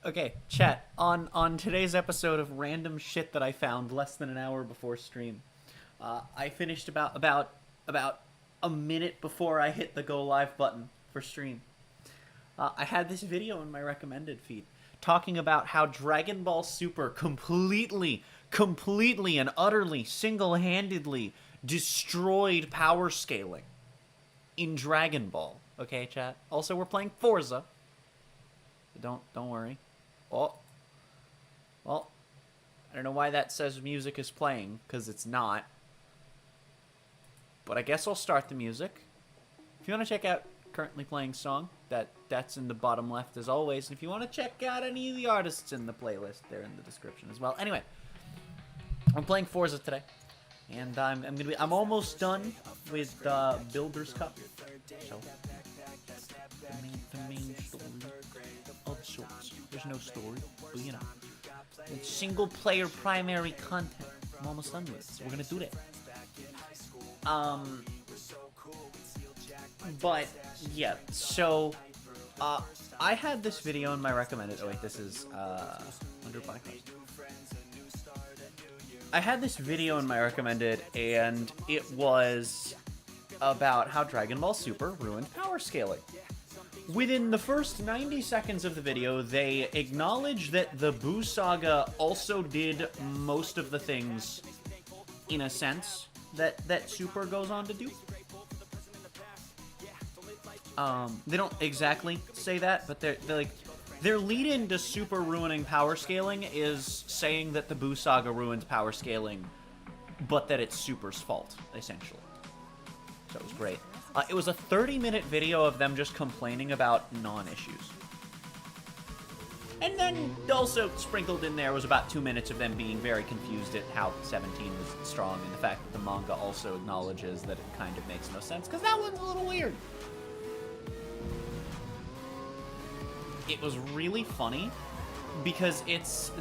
Okay, chat. On today's episode of random shit that I found less than an hour before stream, I finished about a minute before I hit the go live button for stream. I had this video in my recommended feed talking about how Dragon Ball Super completely and utterly single-handedly destroyed power scaling in Dragon Ball. Okay, chat. Also, we're playing Forza. Don't worry. Oh. Well, I don't know why that says music is playing, because it's not. But I guess I'll start the music. If you want to check out currently playing song, that's in the bottom left as always. And if you want to check out any of the artists in the playlist, they're in the description as well. Anyway, I'm playing Forza today. And I'm almost done with Builder's Cup. So the main story of sorts. There's no story, but you know. It's single player primary content. I'm almost done with it, so we're gonna do that. But yeah, so I had this video in my recommended. Oh wait, this is under podcast. I had this video in my recommended, and it was about how Dragon Ball Super ruined power scaling. Within the first 90 seconds of the video, they acknowledge that the Buu Saga also did most of the things, in a sense, that Super goes on to do. They don't exactly say that, but they're like, their lead-in to Super ruining power scaling is saying that the Buu Saga ruined power scaling, but that it's Super's fault, essentially. So it was great. It was a 30-minute video of them just complaining about non-issues. And then also sprinkled in there was about 2 minutes of them being very confused at how 17 was strong, and the fact that the manga also acknowledges that it kind of makes no sense, because that one's a little weird. It was really funny, because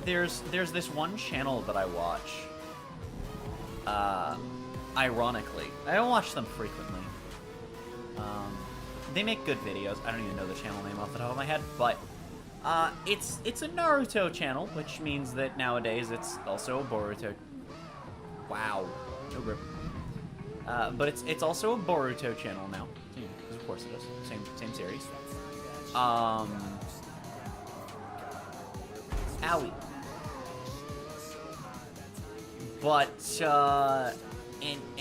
there's this one channel that I watch. Ironically, I don't watch them frequently. They make good videos. I don't even know the channel name off the top of my head, but it's a Naruto channel, which means that nowadays it's also a Boruto. Wow, no grip. But it's also a Boruto channel now, because of course it is. Same series. Owie. But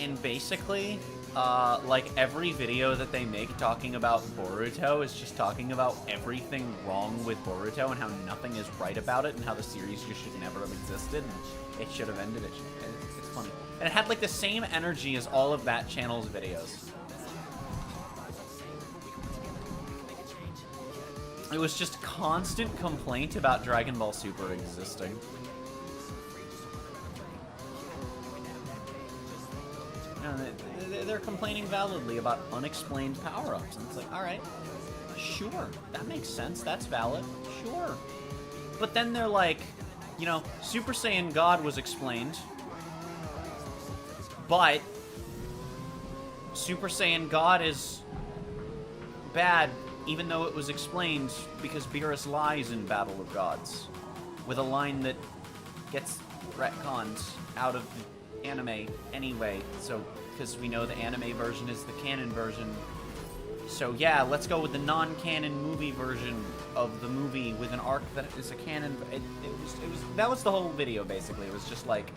and basically, like every video that they make talking about Boruto is just talking about everything wrong with Boruto and how nothing is right about it and how the series just should never have existed and it should have ended. It's funny. And it had like the same energy as all of that channel's videos. It was just constant complaint about Dragon Ball Super existing. They're complaining validly about unexplained power-ups, and it's like, alright, sure, that makes sense, that's valid, sure. But then they're like, you know, Super Saiyan God was explained, but Super Saiyan God is bad, even though it was explained, because Beerus lies in Battle of Gods, with a line that gets retconned out of the anime anyway, so because we know the anime version is the canon version. So yeah, let's go with the non-canon movie version of the movie with an arc that is a canon. That was the whole video, basically. It was just like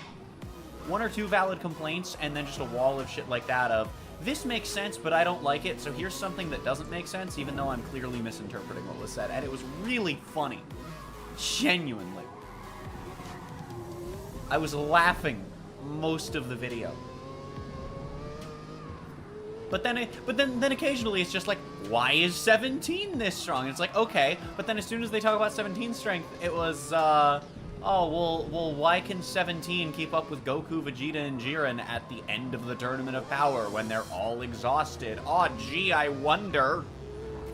one or two valid complaints and then just a wall of shit like that of, this makes sense, but I don't like it, so here's something that doesn't make sense, even though I'm clearly misinterpreting what was said. And it was really funny. Genuinely. I was laughing most of the video. But then occasionally it's just like, why is 17 this strong? And it's like, okay, but then as soon as they talk about 17's strength, it was, oh, well, why can 17 keep up with Goku, Vegeta, and Jiren at the end of the Tournament of Power when they're all exhausted? Oh, gee, I wonder.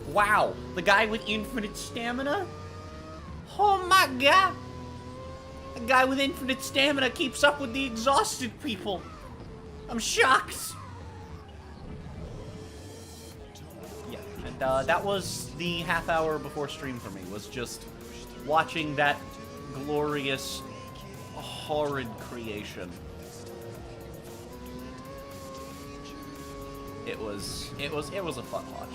Wow, the guy with infinite stamina? Oh my god! The guy with infinite stamina keeps up with the exhausted people. I'm shocked. Yeah, and that was the half hour before stream for me, was just watching that glorious, horrid creation. It was a fun watch.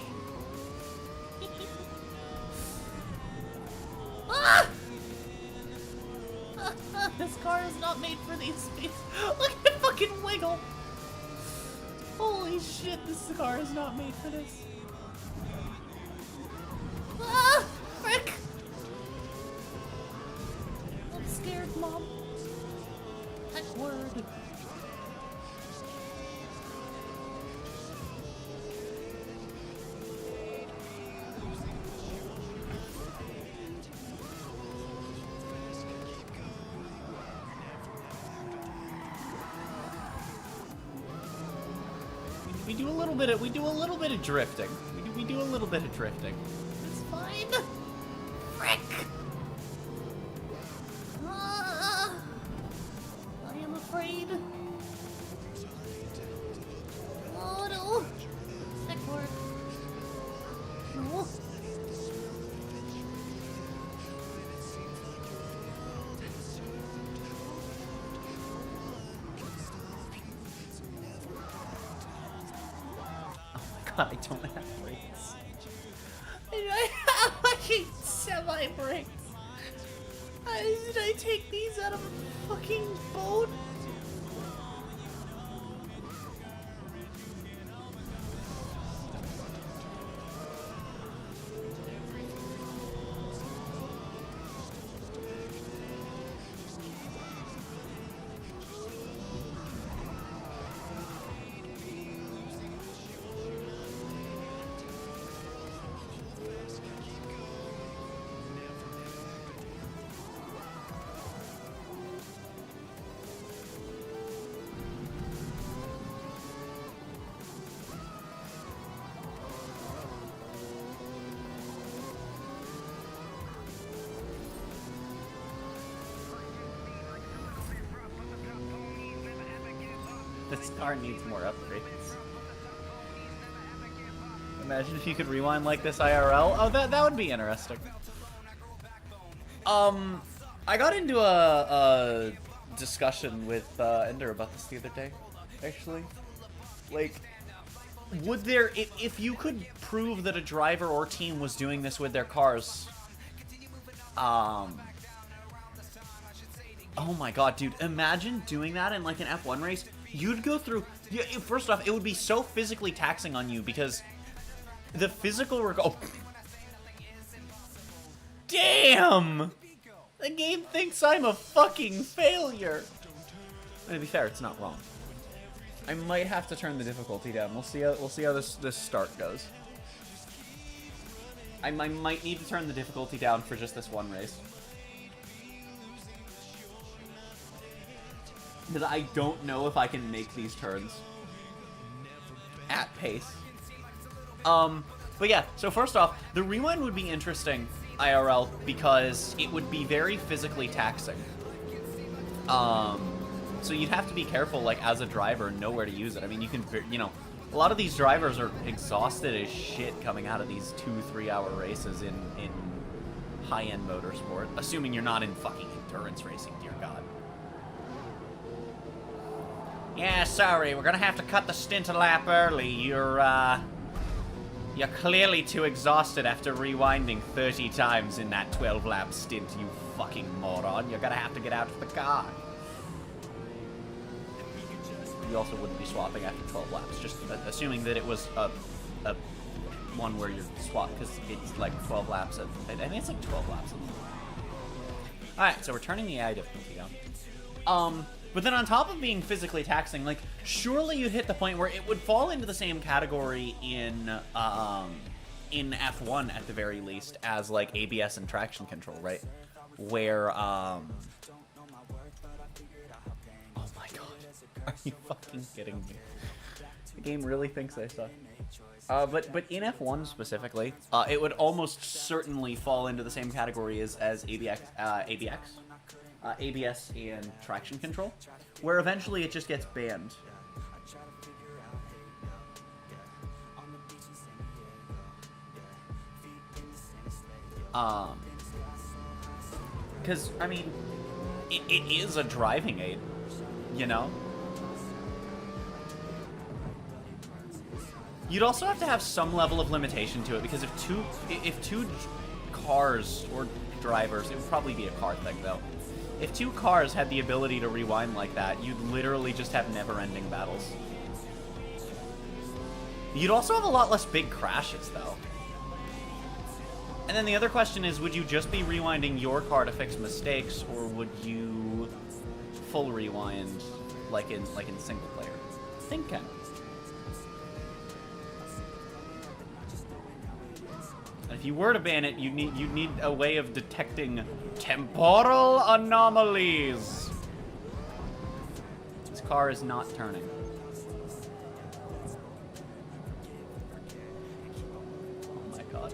Ah! This car is not made for these speeds. Look at it fucking wiggle. Holy shit, this car is not made for this. Ah! Frick! I'm scared, Mom. That word. We do a little bit of drifting. We do a little bit of drifting. It's fine. Frick! I am afraid. Oh no! That work. No. God, I don't have brakes. I have fucking semi-brakes. Did I take these out of a fucking boat? This car needs more upgrades. Imagine if you could rewind like this IRL. Oh, that would be interesting. I got into a discussion with Ender about this the other day, actually. Like, would there, if you could prove that a driver or team was doing this with their cars, oh my god, dude, imagine doing that in like an F1 race. You'd go through, first off, it would be so physically taxing on you because the physical, oh, damn! The game thinks I'm a fucking failure. To be fair, it's not wrong. I might have to turn the difficulty down. We'll see how this start goes. I might need to turn the difficulty down for just this one race. Because I don't know if I can make these turns at pace. But yeah, so first off, the rewind would be interesting, IRL, because it would be very physically taxing. So you'd have to be careful, like, as a driver, know where to use it. I mean, you can, you know, a lot of these drivers are exhausted as shit coming out of these 2-3 hour races in high-end motorsport, assuming you're not in fucking endurance racing, dear God. Yeah, sorry, we're gonna have to cut the stint a lap early. You're clearly too exhausted after rewinding 30 times in that 12-lap stint, you fucking moron. You're gonna have to get out of the car. You also wouldn't be swapping after 12 laps, just assuming that it was a one where you're swapped, because it's like 12 laps. I think it's like 12 laps. Alright, so we're turning the AI difficulty down. But then on top of being physically taxing, like, surely you'd hit the point where it would fall into the same category in F1 at the very least as, like, ABS and traction control, right? Where, oh my god. Are you fucking kidding me? The game really thinks I suck. But in F1 specifically, it would almost certainly fall into the same category as ABS and traction control, where eventually it just gets banned. Because, I mean, it is a driving aid, you know? You'd also have to have some level of limitation to it, because if two cars or drivers, it would probably be a car thing though. If two cars had the ability to rewind like that, you'd literally just have never-ending battles. You'd also have a lot less big crashes though. And then the other question is, would you just be rewinding your car to fix mistakes, or would you full rewind like in single player? Think kind of. If you were to ban it, you'd need a way of detecting temporal anomalies. This car is not turning. Oh my god.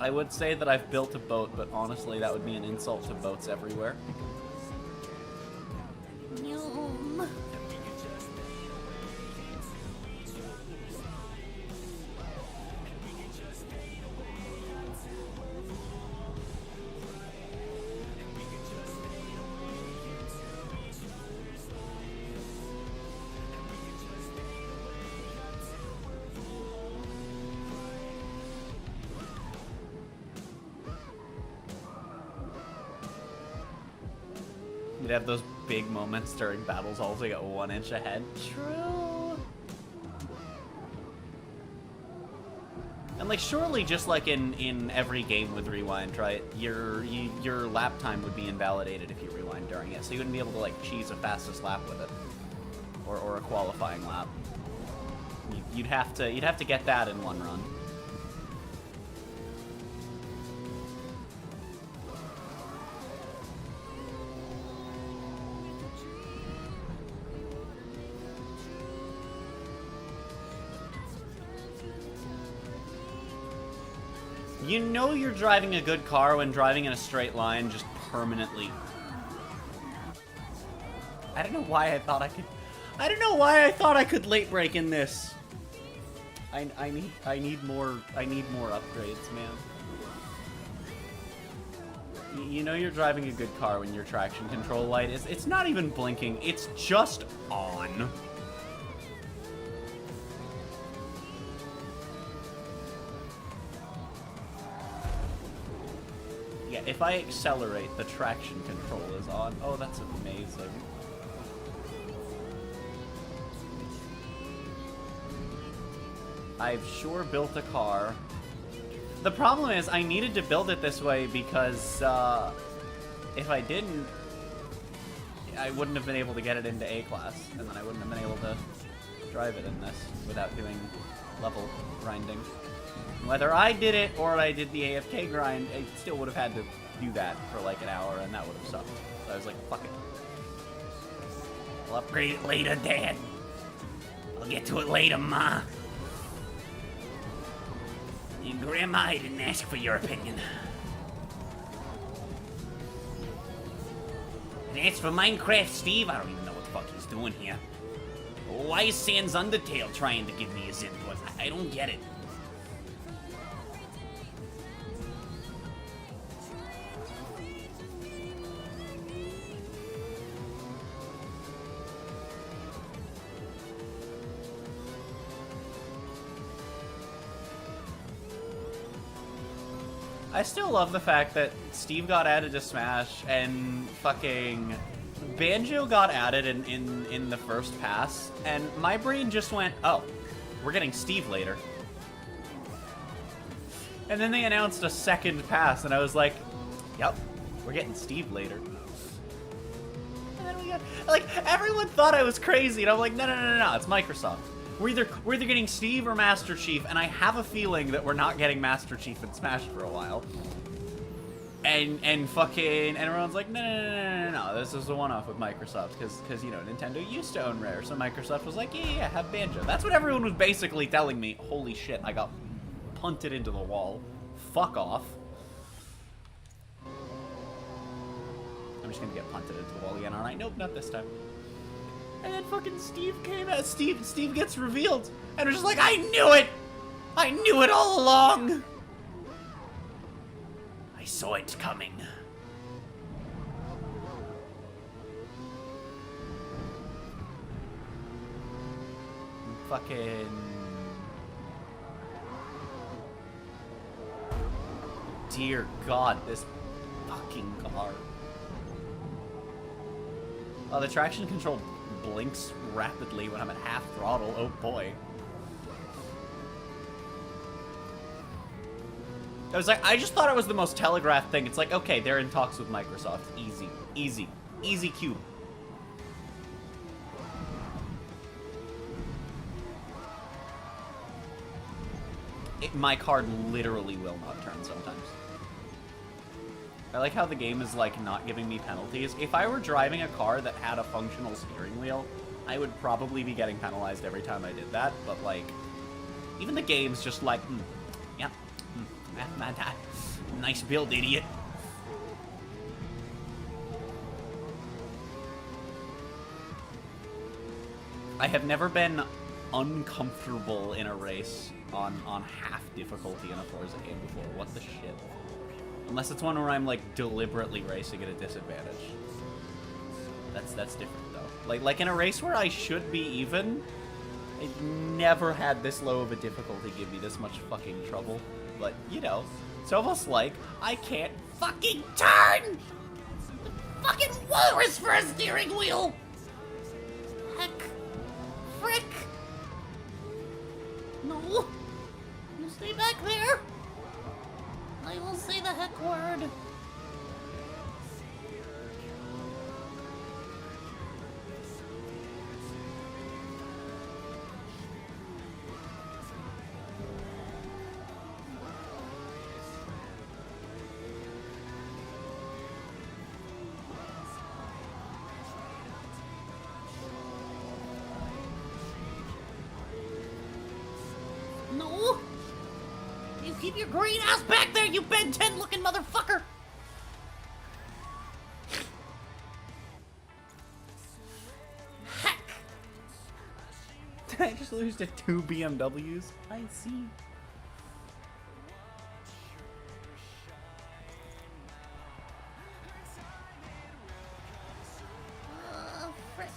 I would say that I've built a boat, but honestly that would be an insult to boats everywhere. Nyoom. You'd have those big moments during battles also get 1 inch ahead. True. And like surely just like in every game with rewind, right? Your lap time would be invalidated if you rewind during it. So you wouldn't be able to like cheese a fastest lap with it. Or a qualifying lap. You'd have to get that in one run. You know you're driving a good car when driving in a straight line just permanently. I don't know why I thought I could. I don't know why I thought I could late brake in this. I need more upgrades, man. You know you're driving a good car when your traction control light is. It's not even blinking. It's just on. Yeah, if I accelerate, the traction control is on. Oh, that's amazing. I've sure built a car. The problem is, I needed to build it this way because if I didn't, I wouldn't have been able to get it into A-class, and then I wouldn't have been able to drive it in this without doing level grinding. Whether I did it or I did the AFK grind, I still would have had to do that for like an hour, and that would have sucked. So I was like, fuck it. I'll upgrade it later, Dad. I'll get to it later, Ma. Your grandma didn't ask for your opinion. And as for Minecraft Steve, I don't even know what the fuck he's doing here. Why is Sans Undertale trying to give me his input? I don't get it. I still love the fact that Steve got added to Smash and fucking Banjo got added in the first pass, and my brain just went, oh, we're getting Steve later. And then they announced a second pass, and I was like, yep, we're getting Steve later. And then we got, like, everyone thought I was crazy, and I'm like, no, it's Microsoft. We're either getting Steve or Master Chief, and I have a feeling that we're not getting Master Chief in Smash for a while. And fucking everyone's like, no, this is a one-off with Microsoft, because you know Nintendo used to own Rare, so Microsoft was like, yeah, have Banjo. That's what everyone was basically telling me. Holy shit, I got punted into the wall. Fuck off. I'm just gonna get punted into the wall again, aren't I? Nope, not this time. And then fucking Steve came out. Steve gets revealed. And we're just like, I knew it! I knew it all along! I saw it coming. Fucking... Dear God, this fucking car. Oh, the traction control blinks rapidly when I'm at half throttle. Oh boy. I was like, I just thought it was the most telegraphed thing. It's like, okay, they're in talks with Microsoft. Easy. Easy. Easy cube. My car literally will not turn sometimes. I like how the game is, like, not giving me penalties. If I were driving a car that had a functional steering wheel, I would probably be getting penalized every time I did that. But, like, even the game's just like, yeah, nice build, idiot. I have never been uncomfortable in a race on half difficulty in a Forza game before. What the shit? Unless it's one where I'm like deliberately racing at a disadvantage. That's different though. Like in a race where I should be even, I've never had this low of a difficulty give me this much fucking trouble. But you know, it's almost like I can't fucking turn. The fucking walrus for a steering wheel. Heck, frick. No, you stay back there. I will say the heck word. No! You keep your green ass back there, you Ben 10 looking motherfucker! Heck! Did I just lose to 2 BMWs? I see. Frick.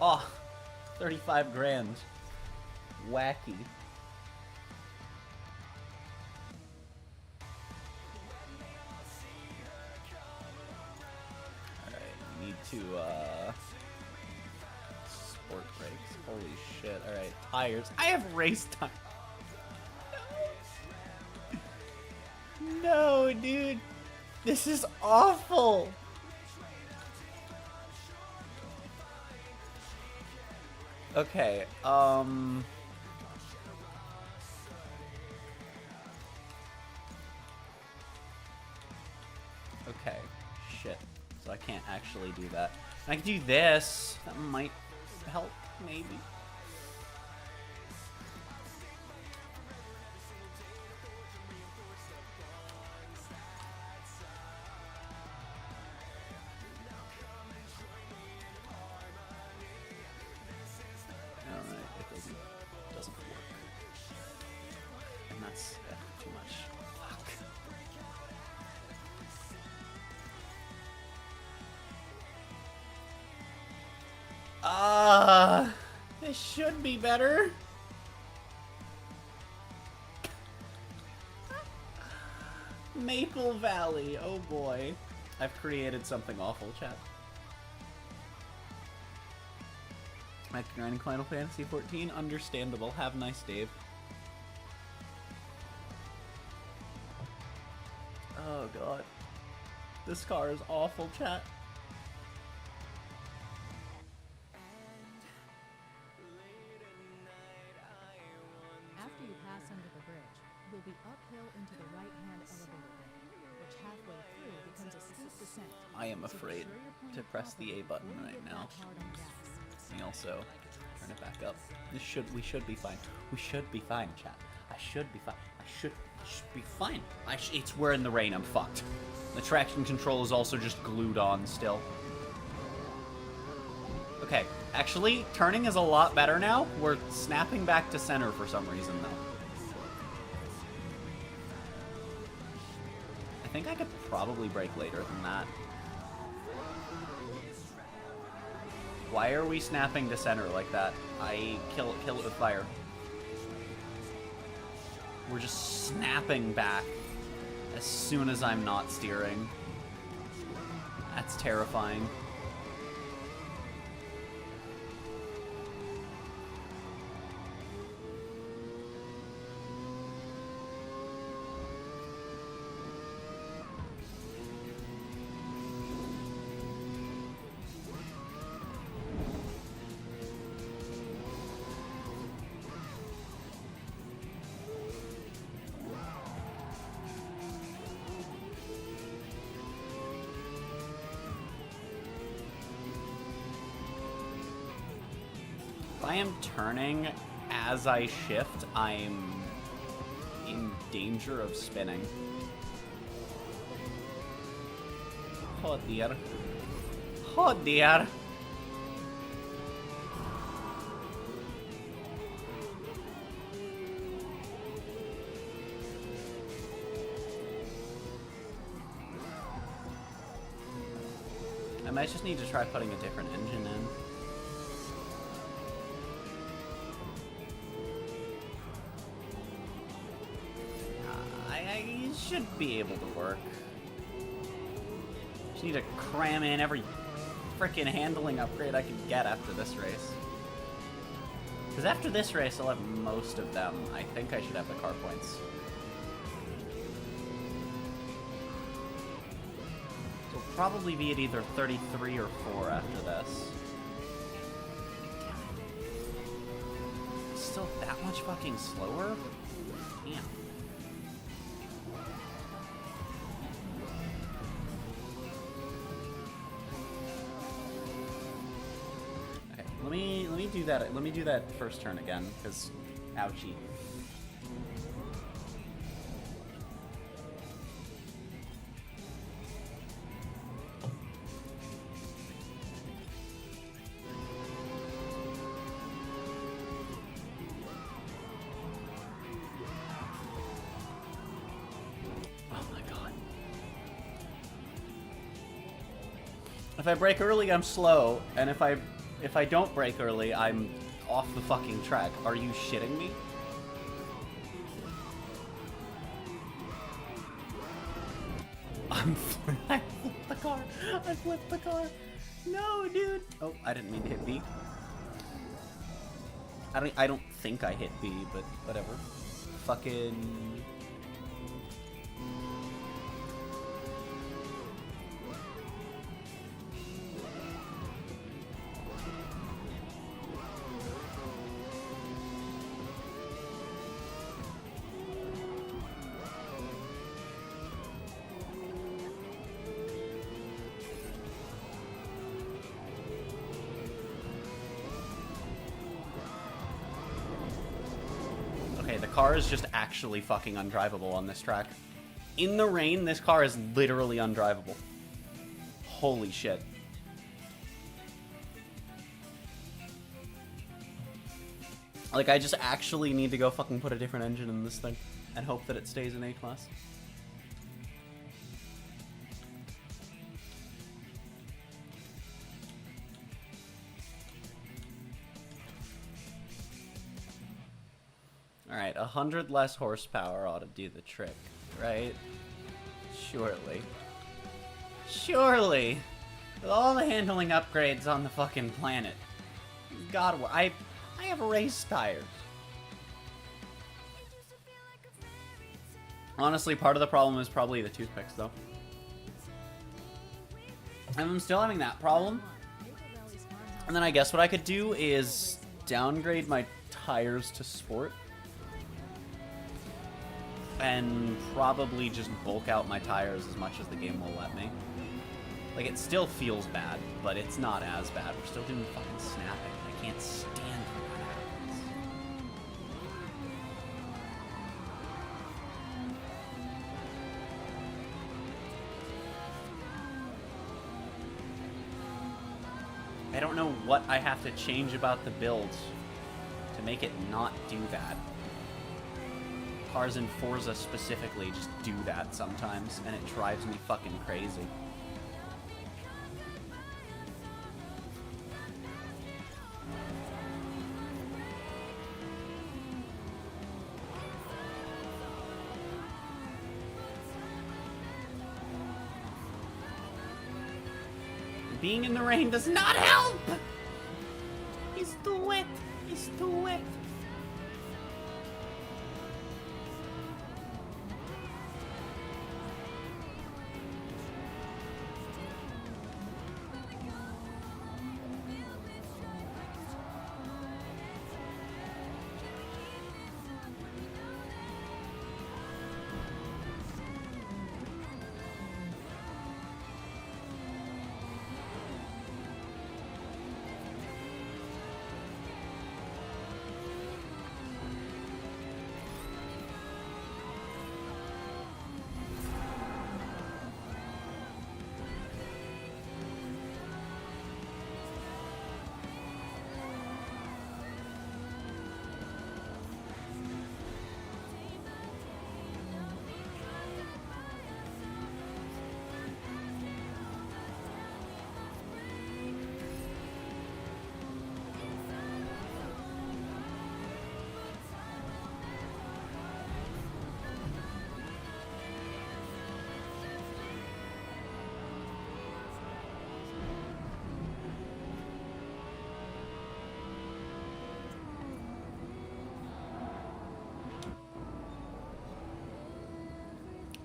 Oh, 35 grand. Wacky. Alright, need to, sport brakes. Holy shit. Alright, tires. I have race tires. No, dude. This is awful. Okay, okay, shit. So I can't actually do that. I can do this. That might help, maybe. Doesn't work. And that's too much. Fuck. This should be better. Maple Valley, oh boy. I've created something awful, chat. Back to grinding Final Fantasy 14, understandable. Have a nice Dave. Oh god. This car is awful, chat. After you pass under the bridge, you'll be uphill into the right-hand elevator bay, which halfway through becomes a steep descent. I am afraid to press the A button right now. Me also it back up. We should be fine. We should be fine, chat. I should be fine. I should be fine. We're in the rain. I'm fucked. The traction control is also just glued on still. Okay, actually, turning is a lot better now. We're snapping back to center for some reason, though. I think I could probably brake later than that. Why are we snapping to center like that? I kill it with fire. We're just snapping back as soon as I'm not steering. That's terrifying. If I am turning as I shift, I'm in danger of spinning. Oh dear. Oh dear. I might just need to try putting a different engine in. I should be able to work. Just need to cram in every frickin' handling upgrade I can get after this race. Because after this race, I'll have most of them. I think I should have the car points. So we'll probably be at either 33 or 4 after this. Still that much fucking slower? Damn. Let me do that. Let me do that first turn again, because ouchie. Oh my god. If I brake early, I'm slow, and if I don't brake early, I'm off the fucking track. Are you shitting me? I flipped the car. I flipped the car. No, dude. Oh, I didn't mean to hit B. I don't think I hit B, but whatever. Fucking... The car is just actually fucking undrivable on this track. In the rain, this car is literally undrivable. Holy shit. Like, I just actually need to go fucking put a different engine in this thing and hope that it stays in A-class. Alright, 100 less horsepower ought to do the trick, right? Surely. Surely! With all the handling upgrades on the fucking planet. God, I have race tires. Honestly, part of the problem is probably the toothpicks, though. And I'm still having that problem. And then I guess what I could do is downgrade my tires to sport. And probably just bulk out my tires as much as the game will let me. Like, it still feels bad, but it's not as bad. We're still doing fucking snapping. I can't stand when that happens. I don't know what I have to change about the build to make it not do that. Cars in Forza specifically just do that sometimes, and it drives me fucking crazy. Being in the rain does not help! He's too wet. He's too wet.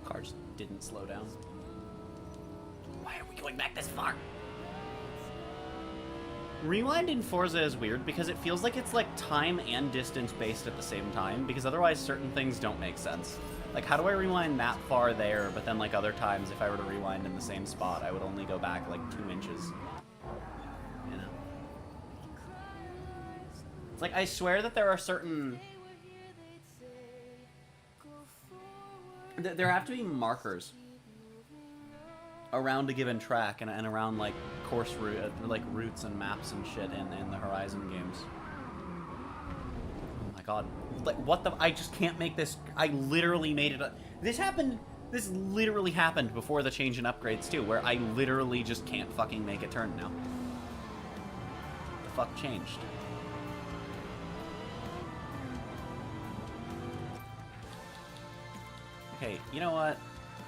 Cars didn't slow down. Why are we going back this far? Rewind in Forza is weird because it feels like it's like time and distance based at the same time, because otherwise certain things don't make sense. Like, how do I rewind that far there, but then like other times if I were to rewind in the same spot, I would only go back like 2 inches. You know? It's like, I swear that there are certain... There have to be markers around a given track and around like course route, like routes and maps and shit in the Horizon games. Oh my god! Like, what the? I just can't make this. I literally made it. This happened. This literally happened before the change in upgrades too, where I literally just can't fucking make a turn now. The fuck changed? Okay, you know what?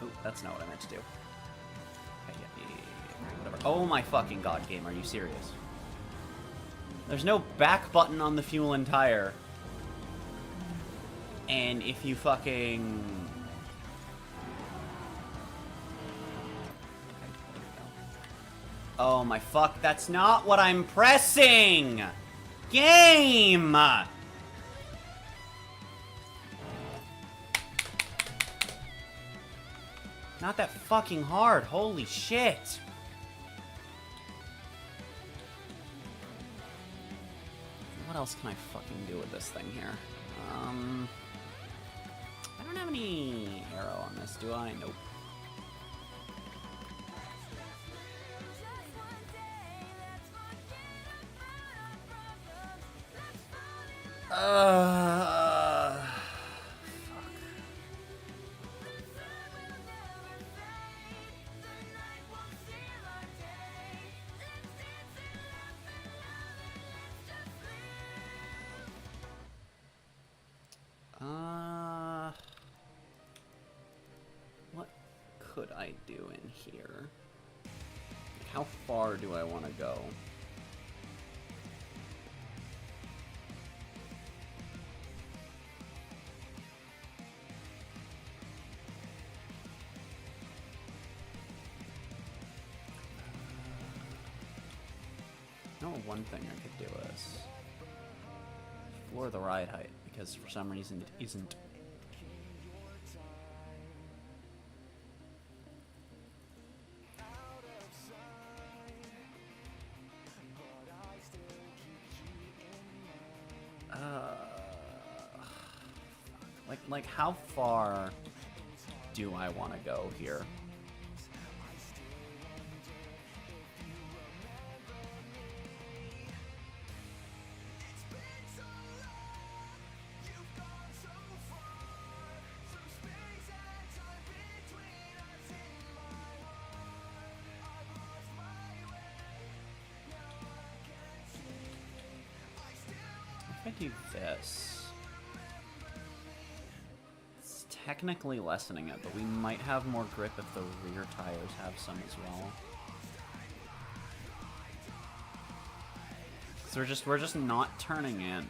Oh, that's not what I meant to do. Okay, yeah, whatever. Oh my fucking god, game, are you serious? There's no back button on the fuel and tire. And if you fucking... Oh my fuck, that's not what I'm pressing! Game! Not that fucking hard, holy shit! What else can I fucking do with this thing here? I don't have any arrow on this, do I? Nope. What could I do in here? How far do I want to go? No, one thing I could do is floor the ride height, because for some reason it isn't. Like, how far do I want to go here? If I do this, it's technically lessening it, but we might have more grip if the rear tires have some as well. So we're just not turning in.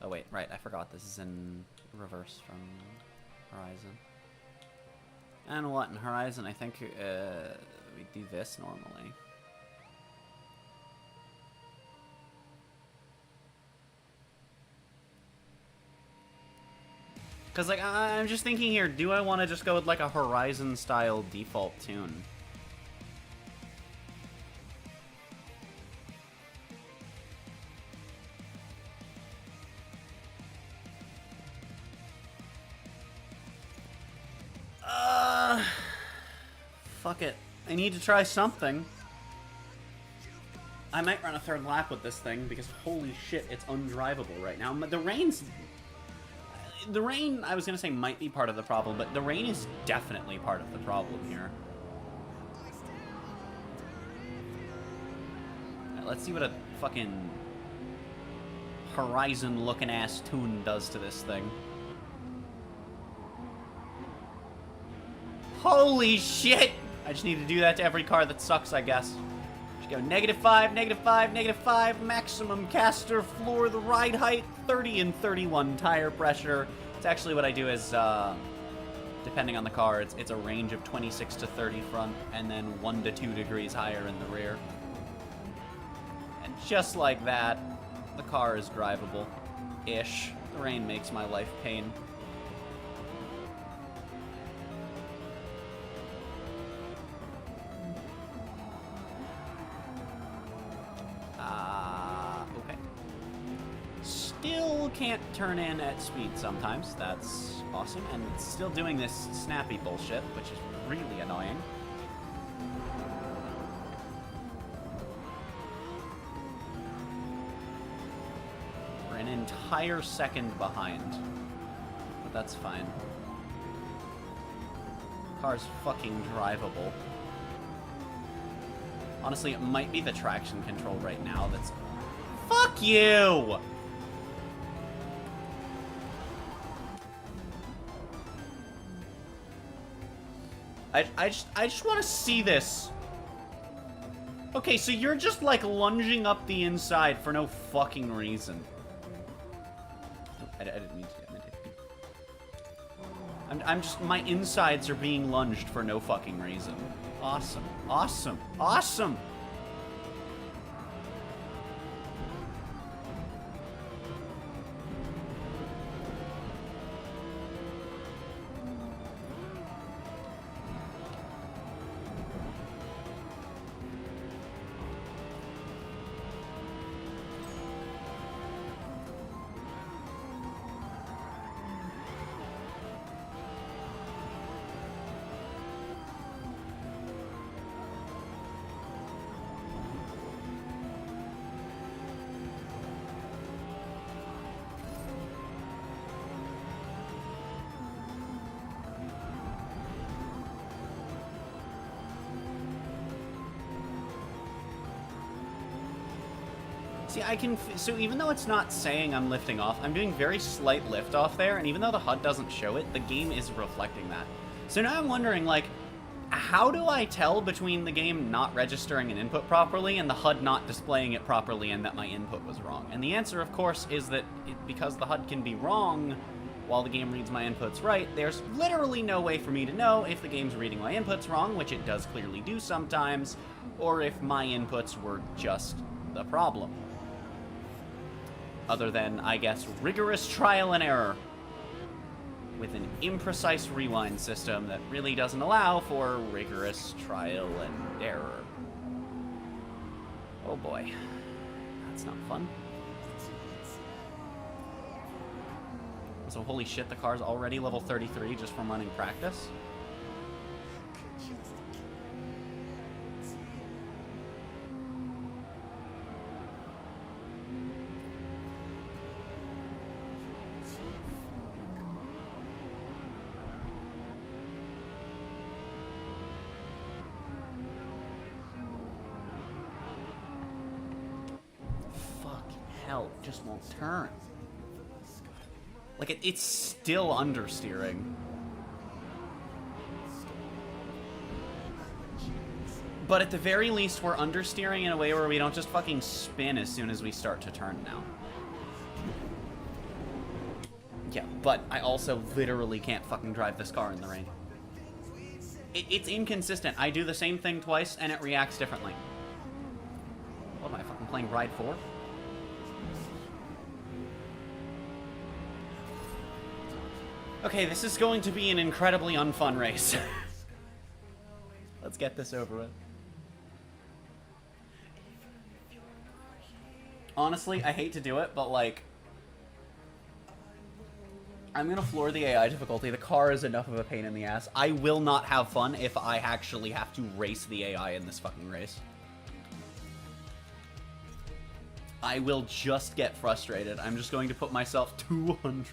Oh wait, right, I forgot this is in reverse from Horizon. And what, in Horizon, I think we do this normally. Because, like, I'm just thinking here, do I want to just go with, like, a Horizon-style default tune? Fuck it. I need to try something. I might run a third lap with this thing, because holy shit, it's undrivable right now. The rain's... The rain, I was gonna say, might be part of the problem, but the rain is definitely part of the problem here. Right, let's see what a fucking Horizon-looking-ass tune does to this thing. Holy shit! I just need to do that to every car that sucks, I guess. Just go -5, -5, -5, maximum caster floor, the ride height, 30 and 31 tire pressure. It's actually what I do is, depending on the car, it's a range of 26 to 30 front, and then 1 to 2 degrees higher in the rear. And just like that, the car is drivable-ish. The rain makes my life pain. Okay. Still can't turn in at speed sometimes. That's awesome. And it's still doing this snappy bullshit, which is really annoying. We're an entire second behind. But that's fine. Car's fucking drivable. Honestly, it might be the traction control right now that's... Fuck you! I just want to see this. Okay, so you're just, like, lunging up the inside for no fucking reason. I didn't mean to. I'm just... My insides are being lunged for no fucking reason. Awesome. Awesome. Awesome! See, so even though it's not saying I'm lifting off, I'm doing very slight lift off there, and even though the HUD doesn't show it, the game is reflecting that. So now I'm wondering, like, how do I tell between the game not registering an input properly and the HUD not displaying it properly and that my input was wrong? And the answer, of course, is that because the HUD can be wrong while the game reads my inputs right, there's literally no way for me to know if the game's reading my inputs wrong, which it does clearly do sometimes, or if my inputs were just the problem. Other than, I guess, rigorous trial and error with an imprecise rewind system that really doesn't allow for rigorous trial and error. Oh boy. That's not fun. So holy shit, the car's already level 33 just from running practice. Just won't turn. Like, it's still understeering. But at the very least, we're understeering in a way where we don't just fucking spin as soon as we start to turn now. Yeah, but I also literally can't fucking drive this car in the rain. It's inconsistent. I do the same thing twice, and it reacts differently. What am I, fucking playing Ride 4? Okay, this is going to be an incredibly unfun race. Let's get this over with. Honestly, I hate to do it, but like, I'm gonna floor the AI difficulty. The car is enough of a pain in the ass. I will not have fun if I actually have to race the AI in this fucking race. I will just get frustrated. I'm just going to put myself 200.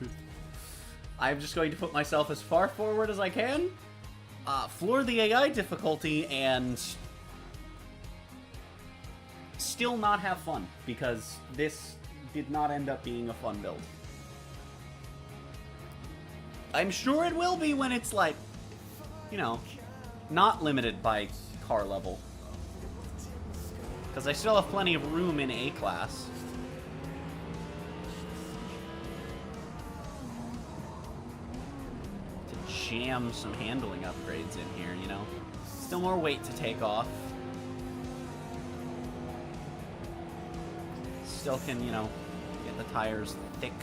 I'm just going to put myself as far forward as I can, floor the AI difficulty, and still not have fun, because this did not end up being a fun build. I'm sure it will be when it's, like, you know, not limited by car level. Because I still have plenty of room in A-Class. Jam some handling upgrades in here, you know? Still more weight to take off. Still can, you know, get the tires thick.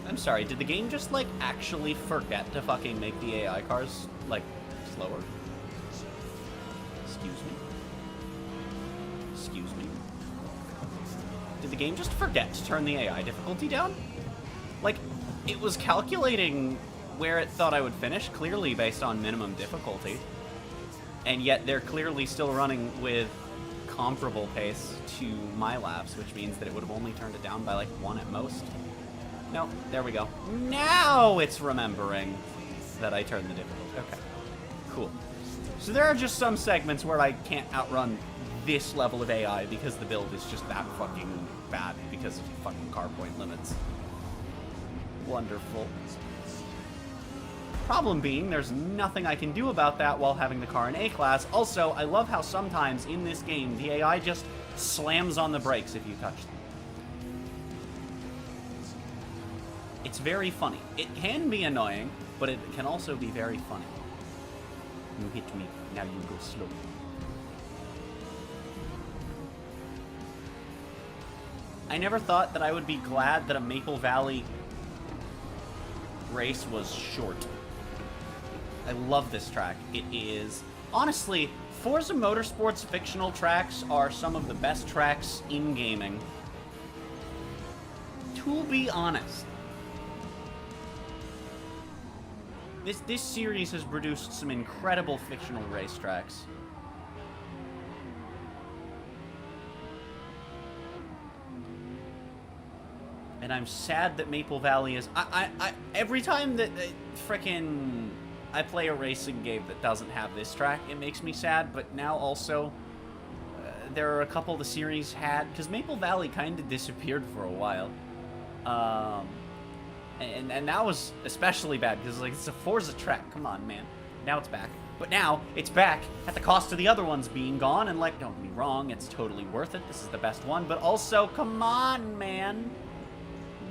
I'm sorry, did the game just, like, actually forget to fucking make the AI cars, like, slower? Excuse me? Excuse me? Did the game just forget to turn the AI difficulty down? Like, it was calculating where it thought I would finish, clearly based on minimum difficulty. And yet they're clearly still running with comparable pace to my laps, which means that it would have only turned it down by, like, 1 at most. No, there we go. Now it's remembering that I turned the difficulty. Okay, cool. So there are just some segments where I can't outrun this level of AI because the build is just that fucking bad because of fucking car point limits. Wonderful. Problem being, there's nothing I can do about that while having the car in A-Class. Also, I love how sometimes in this game, the AI just slams on the brakes if you touch them. It's very funny. It can be annoying, but it can also be very funny. You hit me, now you go slow. I never thought that I would be glad that a Maple Valley race was short. I love this track. It is... Honestly, Forza Motorsport's fictional tracks are some of the best tracks in gaming. To be honest. This series has produced some incredible fictional racetracks. And I'm sad that Maple Valley is... every time that frickin' I play a racing game that doesn't have this track, it makes me sad. But now also, there are a couple the series had... Because Maple Valley kind of disappeared for a while. And that was especially bad, because like, it's a Forza track. Come on, man. Now it's back. But now, it's back at the cost of the other ones being gone. And like, don't get me wrong, it's totally worth it. This is the best one. But also, come on, man.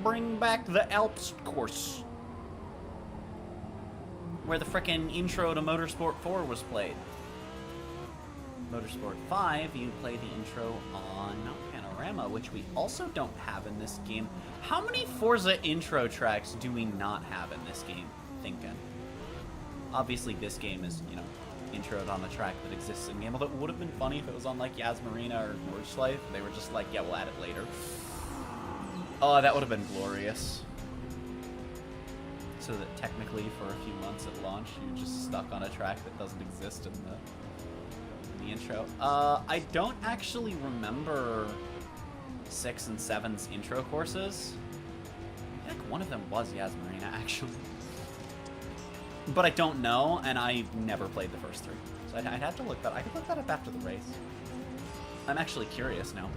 Bring back the Alps course, where the frickin' intro to Motorsport 4 was played. Motorsport 5, you play the intro on Panorama, which we also don't have in this game. How many Forza intro tracks do we not have in this game? Thinking. Obviously, this game is, you know, introed on the track that exists in game. Although it would have been funny if it was on like Yas Marina or Nordschleife. They were just like, yeah, we'll add it later. Oh, that would have been glorious. So that technically for a few months at launch, you're just stuck on a track that doesn't exist in the intro. I don't actually remember 6 and 7's intro courses. I think one of them was Yas Marina, actually. But I don't know, and I never played the first 3. So I'd have to look that. I could look that up after the race. I'm actually curious now.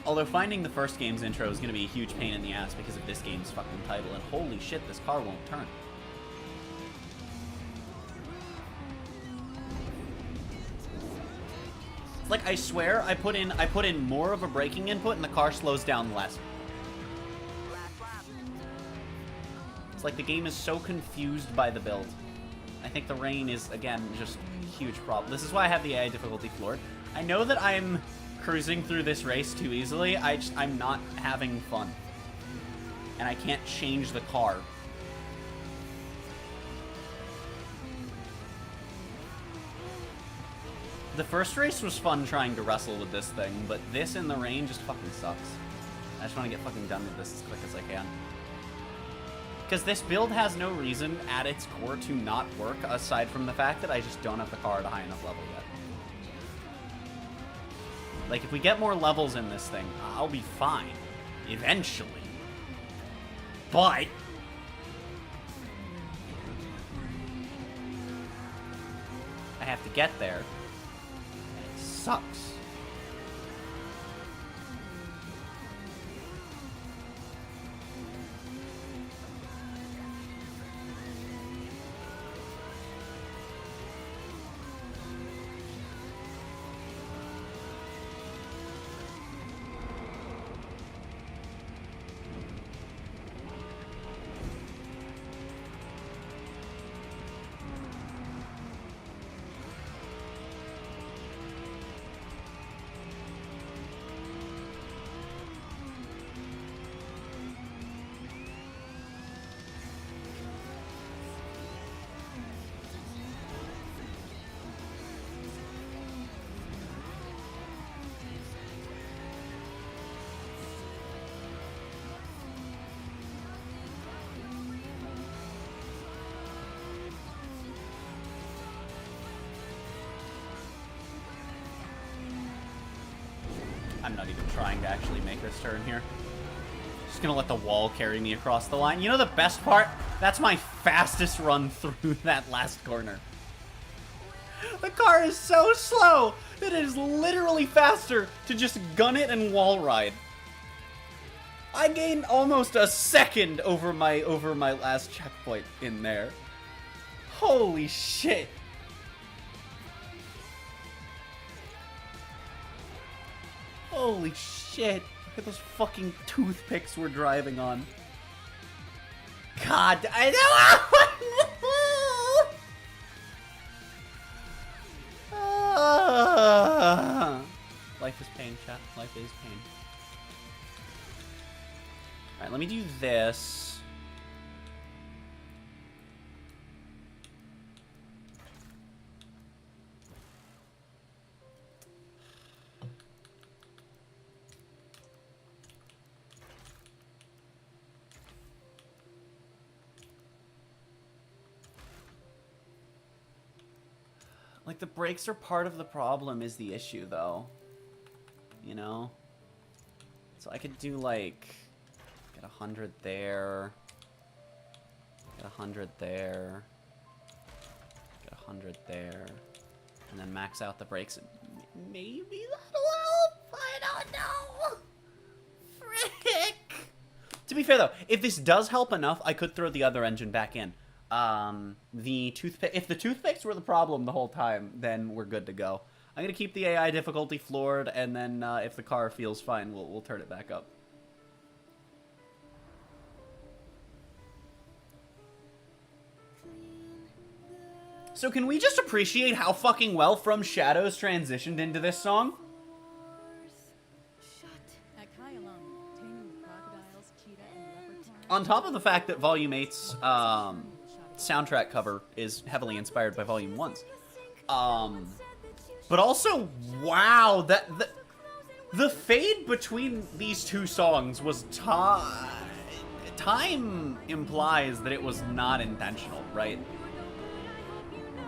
Although finding the first game's intro is going to be a huge pain in the ass because of this game's fucking title, and holy shit, this car won't turn. Like, I swear, I put in more of a braking input and the car slows down less. It's like the game is so confused by the build. I think the rain is, again, just a huge problem. This is why I have the AI difficulty floored. I know that I'm cruising through this race too easily. I'm not having fun. And I can't change the car. The first race was fun trying to wrestle with this thing, but this in the rain just fucking sucks. I just want to get fucking done with this as quick as I can. Because this build has no reason at its core to not work, aside from the fact that I just don't have the car at a high enough level yet. Like, if we get more levels in this thing, I'll be fine. Eventually. But I have to get there. And it sucks. I'm not even trying to actually make this turn here. Just gonna let the wall carry me across the line. You know the best part? That's my fastest run through that last corner. The car is so slow that it is literally faster to just gun it and wall ride. I gained almost a second over my last checkpoint in there. Holy shit. Holy shit. Look at those fucking toothpicks we're driving on. God, I know. Life is pain, chat. Life is pain. Alright, let me do this. Like, the brakes are part of the problem is the issue, though. you know? So I could do, like, get 100 there, get 100 there, get 100 there, and then max out the brakes, and maybe that'll help? I don't know! Frick! To be fair, though, if this does help enough, I could throw the other engine back in. If the toothpicks were the problem the whole time, then we're good to go. I'm gonna keep the AI difficulty floored, and then if the car feels fine, we'll turn it back up. So can we just appreciate how fucking well From Shadows transitioned into this song? At Kyalung, taming the crocodiles, cheetah, and leprechaun. On top of the fact that Volume 8's soundtrack cover is heavily inspired by Volume 1's. But also, wow, the fade between these two songs was time implies that it was not intentional, right?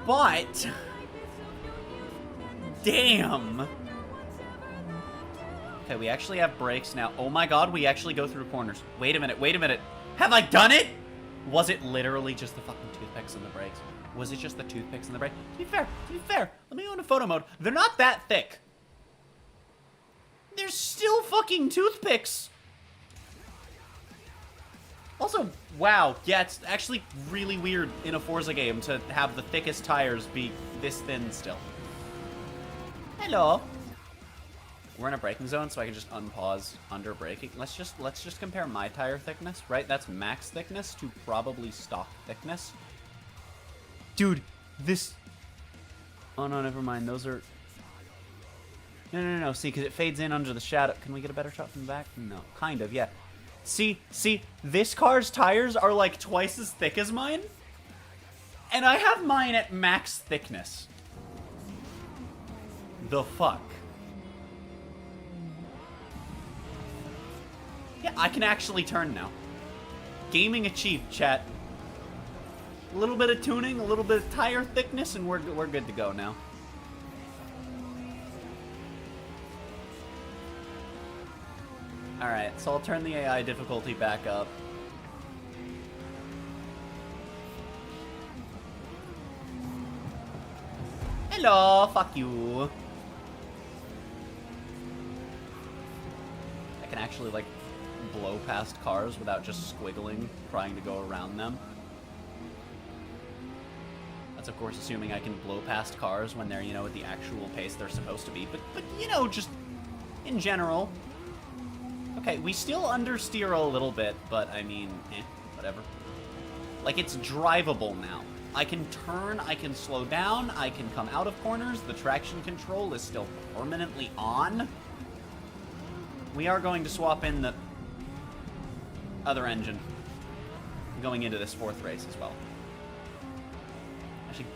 But damn. Okay, we actually have brakes now. Oh my god, we actually go through corners. Wait a minute, wait a minute. Have I done it? Was it literally just the fucking toothpicks and the brakes? Was it just the toothpicks and the brakes? To be fair, let me go into photo mode. They're not that thick. They're still fucking toothpicks. Also, wow, yeah, it's actually really weird in a Forza game to have the thickest tires be this thin still. Hello. We're in a braking zone, so I can just unpause under braking. Let's just compare my tire thickness, right? That's max thickness to probably stock thickness. Dude, this... Oh no, never mind. Those are... No. See, because it fades in under the shadow. Can we get a better shot from the back? No, kind of, yeah. See, this car's tires are like twice as thick as mine. And I have mine at max thickness. The fuck? Yeah, I can actually turn now. Gaming achieved, chat. A little bit of tuning, a little bit of tire thickness, and we're good to go now. Alright, so I'll turn the AI difficulty back up. Hello, fuck you. I can actually, like, blow past cars without just squiggling, trying to go around them. That's, of course, assuming I can blow past cars when they're, you know, at the actual pace they're supposed to be. But you know, just in general. Okay, we still understeer a little bit, but I mean, whatever. Like, it's drivable now. I can turn, I can slow down, I can come out of corners. The traction control is still permanently on. We are going to swap in the other engine going into this fourth race as well. Actually,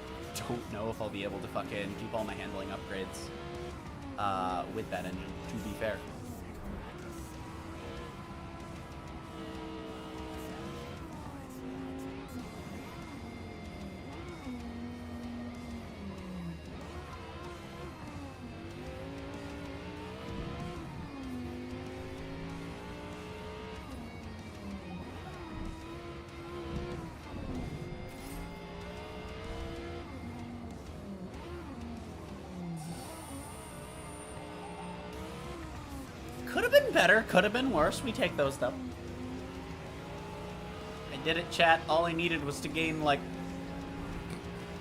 don't know if I'll be able to fucking keep all my handling upgrades with that engine, to be fair. Better, could have been worse. We take those though. I did it, chat. All I needed was to gain like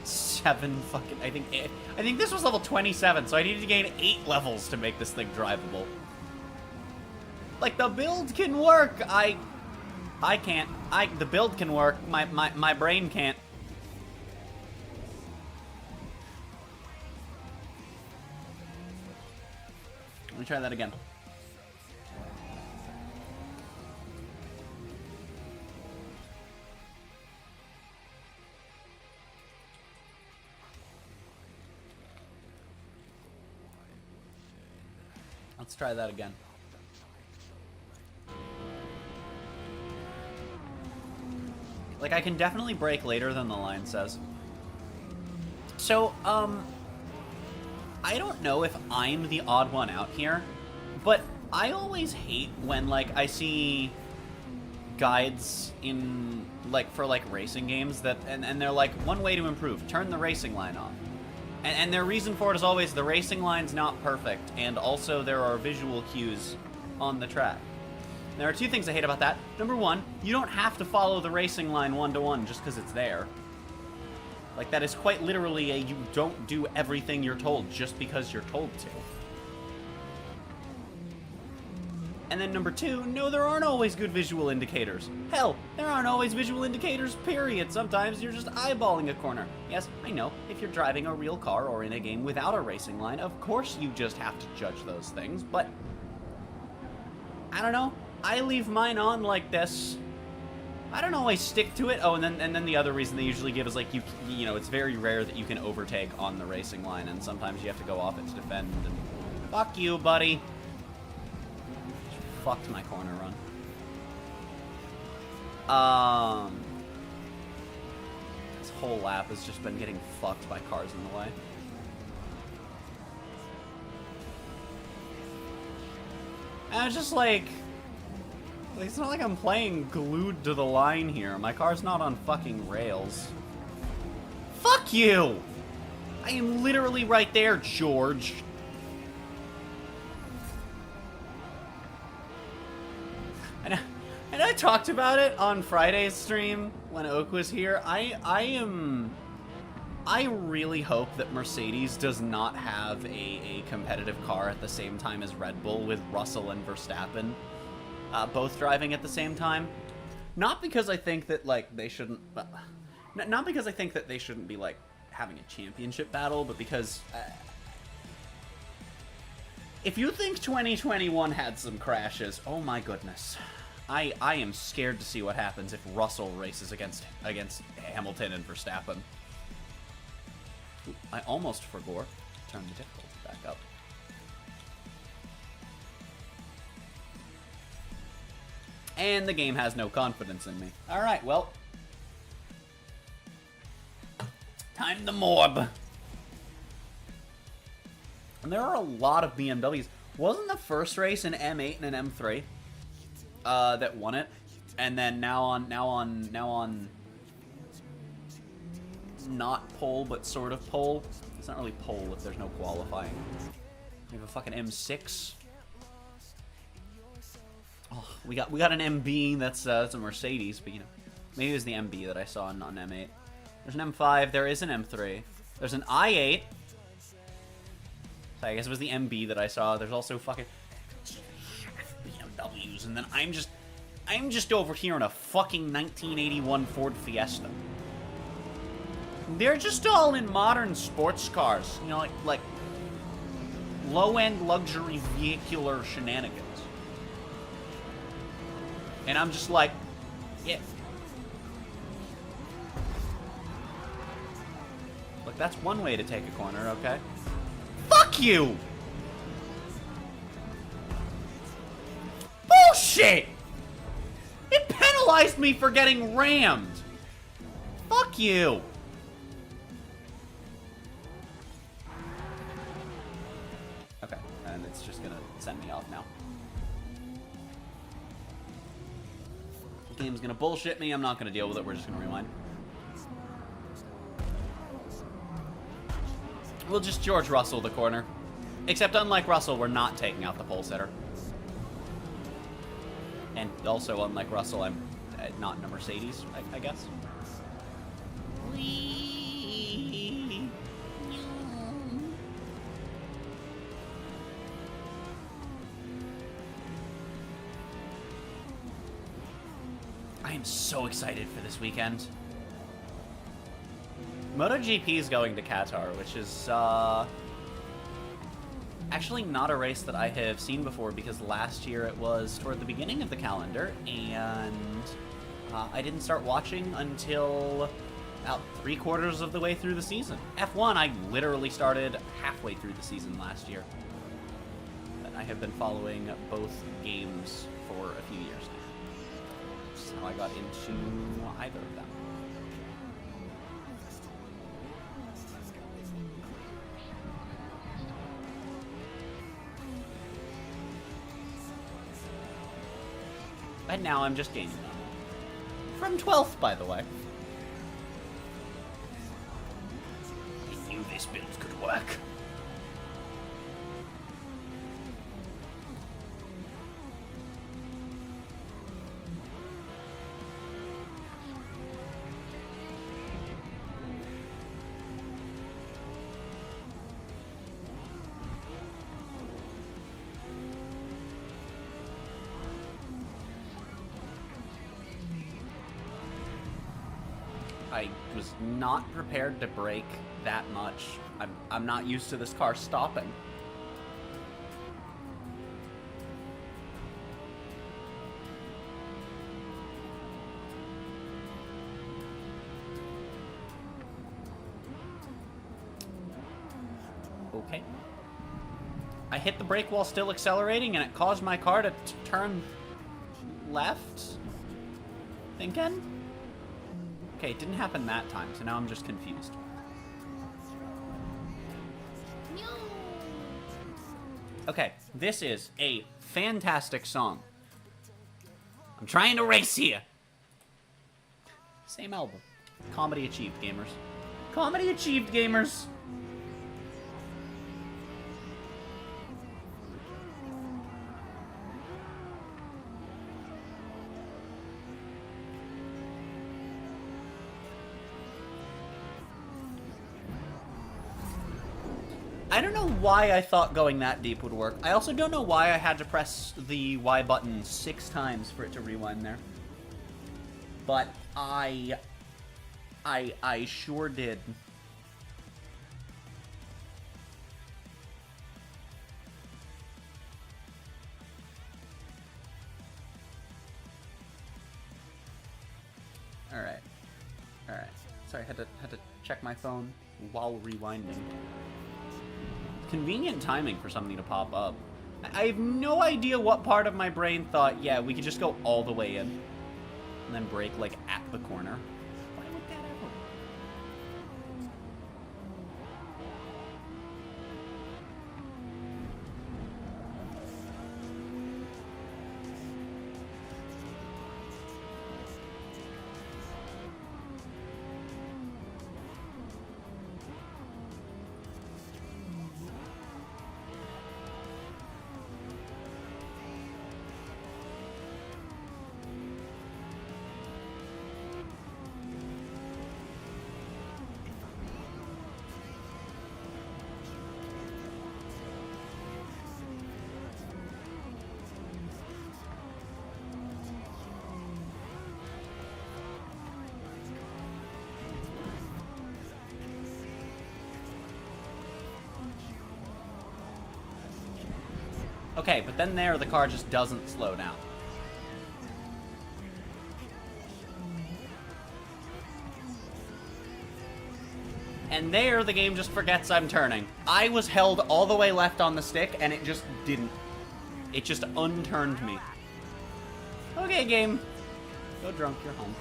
7 fucking. I think this was level 27, so I needed to gain 8 levels to make this thing drivable. Like, the build can work. I can't. The build can work. My brain can't. Let me try that again. Let's try that again. Like, I can definitely brake later than the line says. So, I don't know if I'm the odd one out here, But I always hate when, like, I see guides in, like, for, like, racing games that, and they're like, one way to improve, turn the racing line off. And their reason for it is always the racing line's not perfect, and also there are visual cues on the track. There are two things I hate about that. Number one, you don't have to follow the racing line one-to-one just because it's there. Like, that is quite literally a you don't do everything you're told just because you're told to. And then number two, no, there aren't always good visual indicators. Hell, there aren't always visual indicators, period. Sometimes you're just eyeballing a corner. Yes, I know, if you're driving a real car or in a game without a racing line, of course you just have to judge those things, but I don't know. I leave mine on like this. I don't always stick to it. Oh, and then the other reason they usually give is, like, you know, it's very rare that you can overtake on the racing line, and sometimes you have to go off it to defend, and fuck you, buddy. Fucked my corner run. This whole lap has just been getting fucked by cars in the way. And I was just like, it's not like I'm playing glued to the line here. My car's not on fucking rails. Fuck you! I am literally right there, George. And I talked about it on Friday's stream when Oak was here. I really hope that Mercedes does not have a competitive car at the same time as Red Bull with Russell and Verstappen both driving at the same time. Not because I think that, like, they shouldn't... not because I think that they shouldn't be, like, having a championship battle, but because... if you think 2021 had some crashes, oh my goodness. I am scared to see what happens if Russell races against Hamilton and Verstappen. Ooh, I almost forgot to turn the difficulty back up. And the game has no confidence in me. Alright, well. Time to morb. And there are a lot of BMWs. Wasn't the first race an M8 and an M3 that won it? And then now on not pole, but sort of pole. It's not really pole if there's no qualifying. We have a fucking M6. Oh, we got an MB. That's a Mercedes, but you know, maybe it was the MB that I saw on M8. There's an M5. There is an M3. There's an i8. So I guess it was the MB that I saw. There's also fucking BMWs, and then I'm just over here in a fucking 1981 Ford Fiesta. They're just all in modern sports cars, you know, like low-end luxury vehicular shenanigans. And I'm just like, yeah. Look, that's one way to take a corner, okay? Fuck you! Bullshit! It penalized me for getting rammed! Fuck you! Okay, and it's just gonna send me off now. The game's gonna bullshit me, I'm not gonna deal with it, we're just gonna rewind. We'll just George Russell the corner. Except unlike Russell, we're not taking out the pole sitter. And also, unlike Russell, I'm not in a Mercedes, I guess. Whee! Nyoom. I am so excited for this weekend. MotoGP is going to Qatar, which is actually not a race that I have seen before because last year it was toward the beginning of the calendar, and I didn't start watching until about 3/4 of the way through the season. F1, I literally started halfway through the season last year. But I have been following both games for a few years now. So I got into either of them. And now I'm just gaining on it. From 12th, by the way. I knew this build could work. I was not prepared to brake that much. I'm not used to this car stopping. Okay. I hit the brake while still accelerating and it caused my car to turn left? Thinking? Okay, it didn't happen that time, so now I'm just confused. Okay, this is a fantastic song. I'm trying to race here. Same album. Comedy achieved, gamers. Comedy achieved, gamers. I don't know why I thought going that deep would work. I also don't know why I had to press the Y button 6 times for it to rewind there. But I sure did. Alright. Alright. Sorry, had to check my phone while rewinding. Convenient timing for something to pop up. I have no idea what part of my brain thought, yeah, we could just go all the way in. And then brake, like, at the corner. Why would that ever? Okay, but then there, the car just doesn't slow down. And there, the game just forgets I'm turning. I was held all the way left on the stick, and it just didn't. It just unturned me. Okay, game. Go drunk, you're home.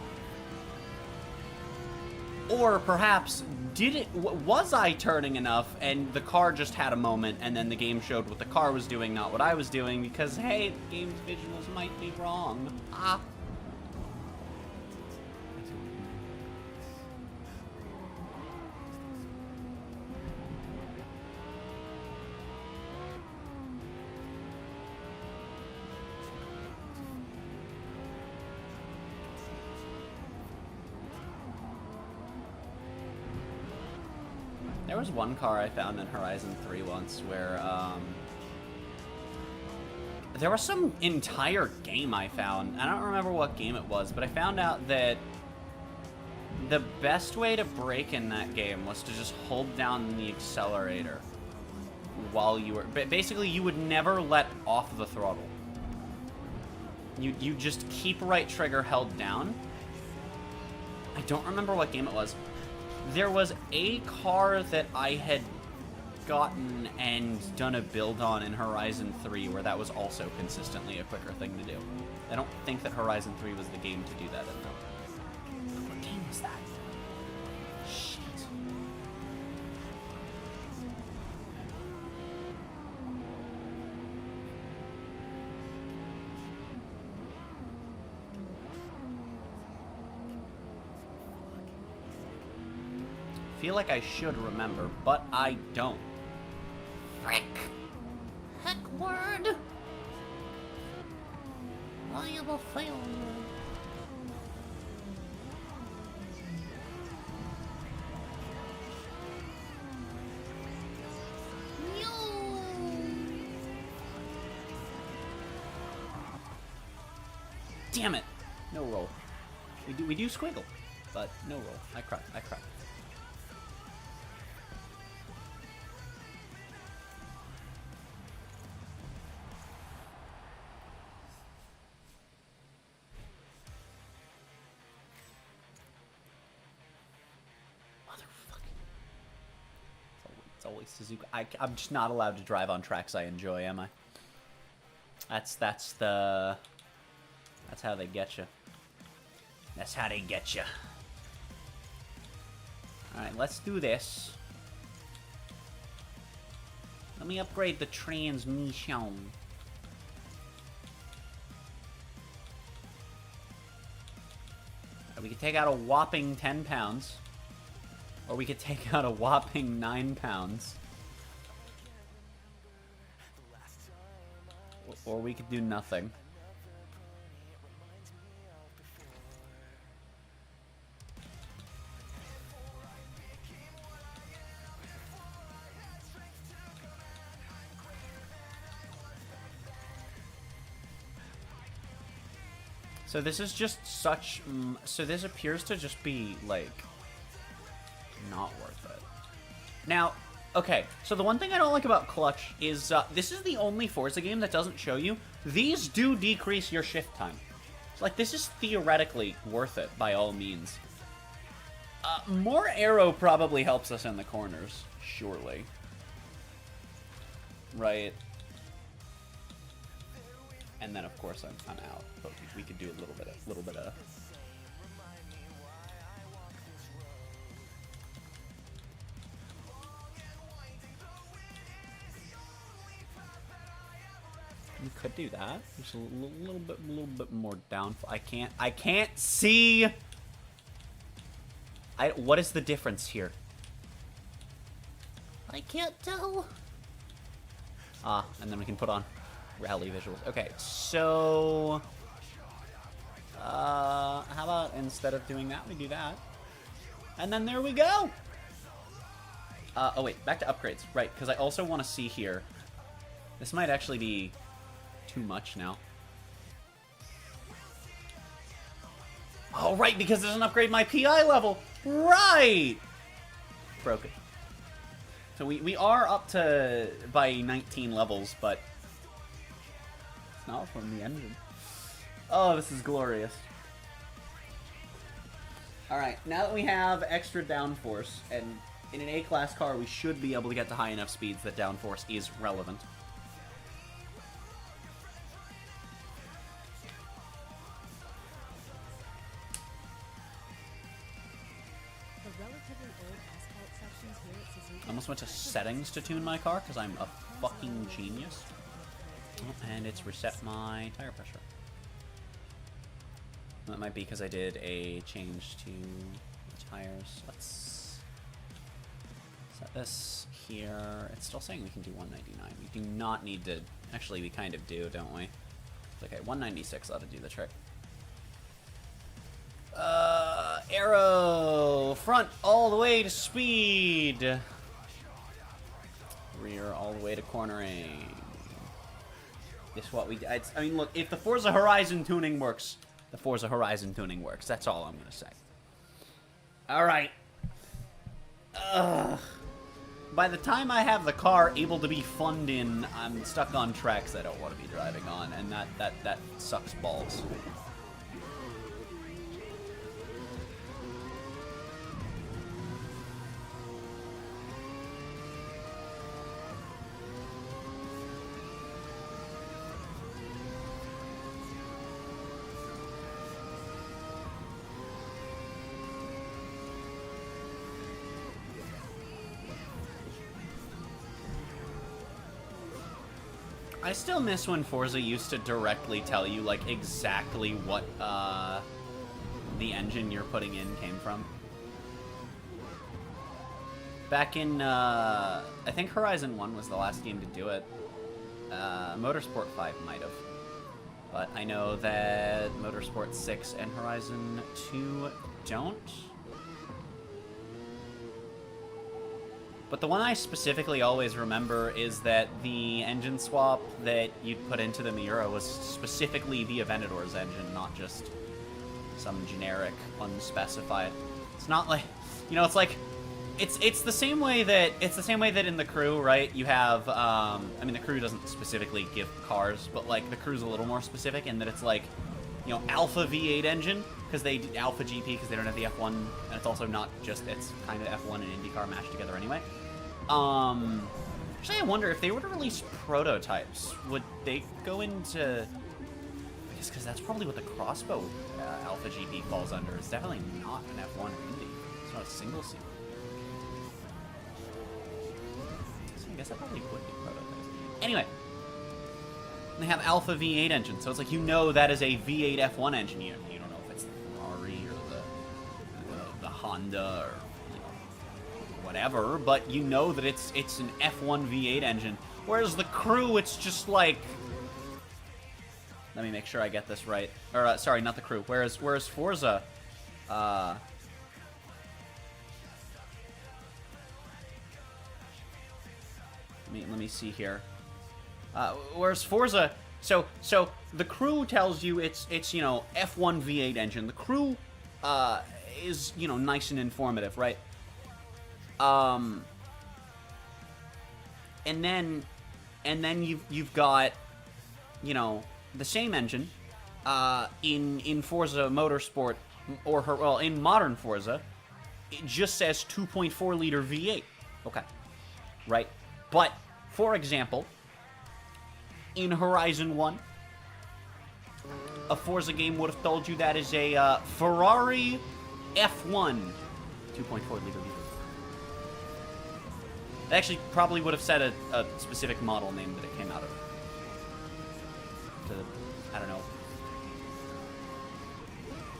Or perhaps, was I turning enough, and the car just had a moment, and then the game showed what the car was doing, not what I was doing, because, hey, the game's visuals might be wrong. Ah. There was one car I found in Horizon 3 once where, there was some entire game I found. I don't remember what game it was, but I found out that the best way to brake in that game was to just hold down the accelerator while you were... Basically, you would never let off the throttle. You just keep right trigger held down. I don't remember what game it was. There was a car that I had gotten and done a build on in Horizon 3 where that was also consistently a quicker thing to do. I don't think that Horizon 3 was the game to do that in, though. What game was that? Shit. feel like I should remember, but I don't. Frick. Heck word. I am a failure. Damn it! No roll. We do squiggle, but no roll. I cry. Motherfucking. It's always Suzuka. I'm just not allowed to drive on tracks I enjoy, am I? That's how they get you. That's how they get you. Alright, let's do this. Let me upgrade the transmission. We could take out a whopping 10 pounds. Or we could take out a whopping 9 pounds. Or we could do nothing. So this is just such... so this appears to just be, like, not worth it. Now, okay, so the one thing I don't like about Clutch is this is the only Forza game that doesn't show you. These do decrease your shift time. So, like, this is theoretically worth it, by all means. More aero probably helps us in the corners, surely. Right. And then, of course, I'm out. But we could do a little bit of. We could do that. Just a little bit more downfall. I can't see. What is the difference here? I can't tell. And then we can put on rally visuals. Okay, so how about instead of doing that, we do that, and then there we go. Oh wait, back to upgrades, right? Because I also want to see here. This might actually be too much now. Oh right, because it doesn't upgrade my PI level. Right. Broke it. So we are up to by 19 levels, but it's not from the engine. Oh, this is glorious. Alright, now that we have extra downforce, and in an A-class car we should be able to get to high enough speeds that downforce is relevant. I almost went to settings to tune my car because I'm a fucking genius. Oh, and it's reset my tire pressure. That might be because I did a change to the tires. Let's set this here. It's still saying we can do 199. We do not need to... Actually, we kind of do, don't we? Okay, 196 ought to do the trick. Arrow! Front all the way to speed! Rear all the way to cornering. This is what we... I mean, look, if the Forza Horizon tuning works, the Forza Horizon tuning works. That's all I'm going to say. Alright. By the time I have the car able to be funned in, I'm stuck on tracks I don't want to be driving on, and that sucks balls. I still miss when Forza used to directly tell you, like, exactly what, the engine you're putting in came from. back in, I think Horizon 1 was the last game to do it. Motorsport 5 might have. But I know that Motorsport 6 and Horizon 2 don't. But the one I specifically always remember is that the engine swap that you'd put into the Miura was specifically the Aventador's engine, not just some generic, unspecified. It's not like, you know, it's like, it's the same way that in the Crew, right? You have, I mean, the Crew doesn't specifically give cars, but like the Crew's a little more specific in that it's like, you know, Alpha V8 engine, because they Alpha GP because they don't have the F1, and it's also not just, it's kind of F1 and IndyCar mashed together anyway. Actually, I wonder if they were to release prototypes, would they go into, I guess, because that's probably what the Crossbow Alpha GP falls under. It's definitely not an F1 or Indy. It's not a single seat. So I guess that probably would be prototypes. Anyway, they have Alpha V8 engine, so it's like, you know, that is a V8 F1 engine. You don't know if it's the Ferrari or the Honda or whatever, but you know that it's an F1 V8 engine. Whereas the Crew, it's just like, let me make sure I get this right. Or sorry, not the Crew. Whereas Forza, let me see here. Whereas Forza, so the Crew tells you it's you know, F1 V8 engine. The Crew is, you know, nice and informative, right? And then you've got, you know, the same engine in Forza Motorsport, or in modern Forza, it just says 2.4 liter V8. Okay, right? But for example, in Horizon 1, a Forza game would have told you that is a Ferrari F1 2.4 liter V8. They actually probably would have said a specific model name that it came out of. I don't know.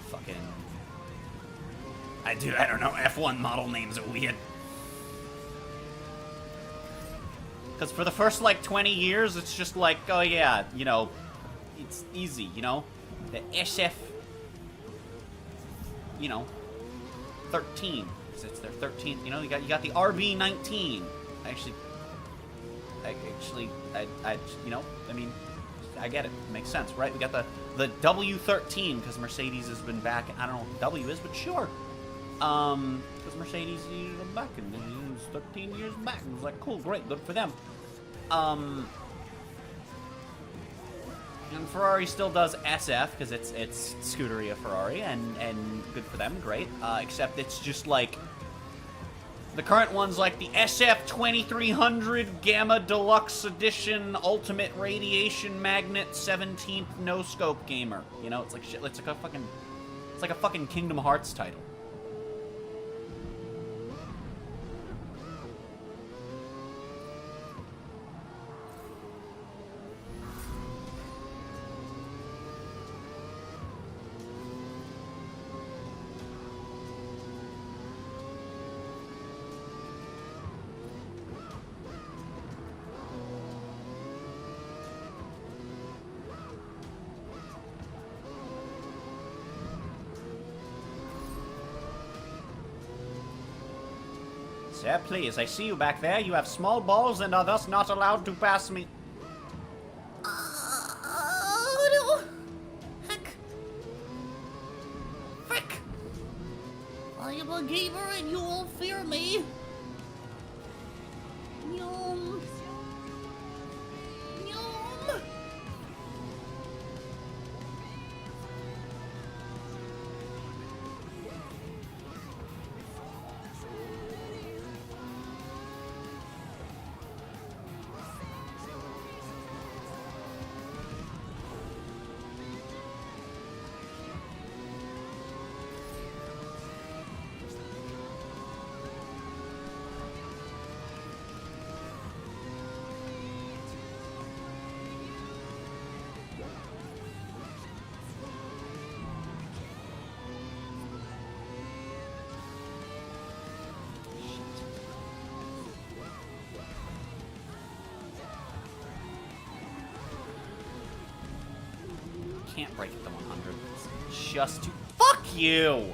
Fucking... I don't know. F1 model names are weird. Because for the first, like, 20 years, it's just like, oh yeah, you know, it's easy, you know? The SF... You know, 13. It's their 13th, you know, you got the RB19. I you know, I mean, I get it. It makes sense, right? We got the W13 because Mercedes has been back. I don't know what W is, but sure. Because Mercedes is back and it was 13 years back. It was like, cool, great, good for them. And Ferrari still does SF because it's Scuderia Ferrari, and good for them, great. Except it's just like, the current one's like the SF 2300 Gamma Deluxe Edition Ultimate Radiation Magnet 17th No Scope Gamer. You know, it's like shit. It's like a fucking Kingdom Hearts title. Sir, please, I see you back there. You have small balls and are thus not allowed to pass me. No. Heck. Frick. I am a gamer and you will fear me. Nyoom. Nyoom. can't break it to 100. It's just too... Fuck you!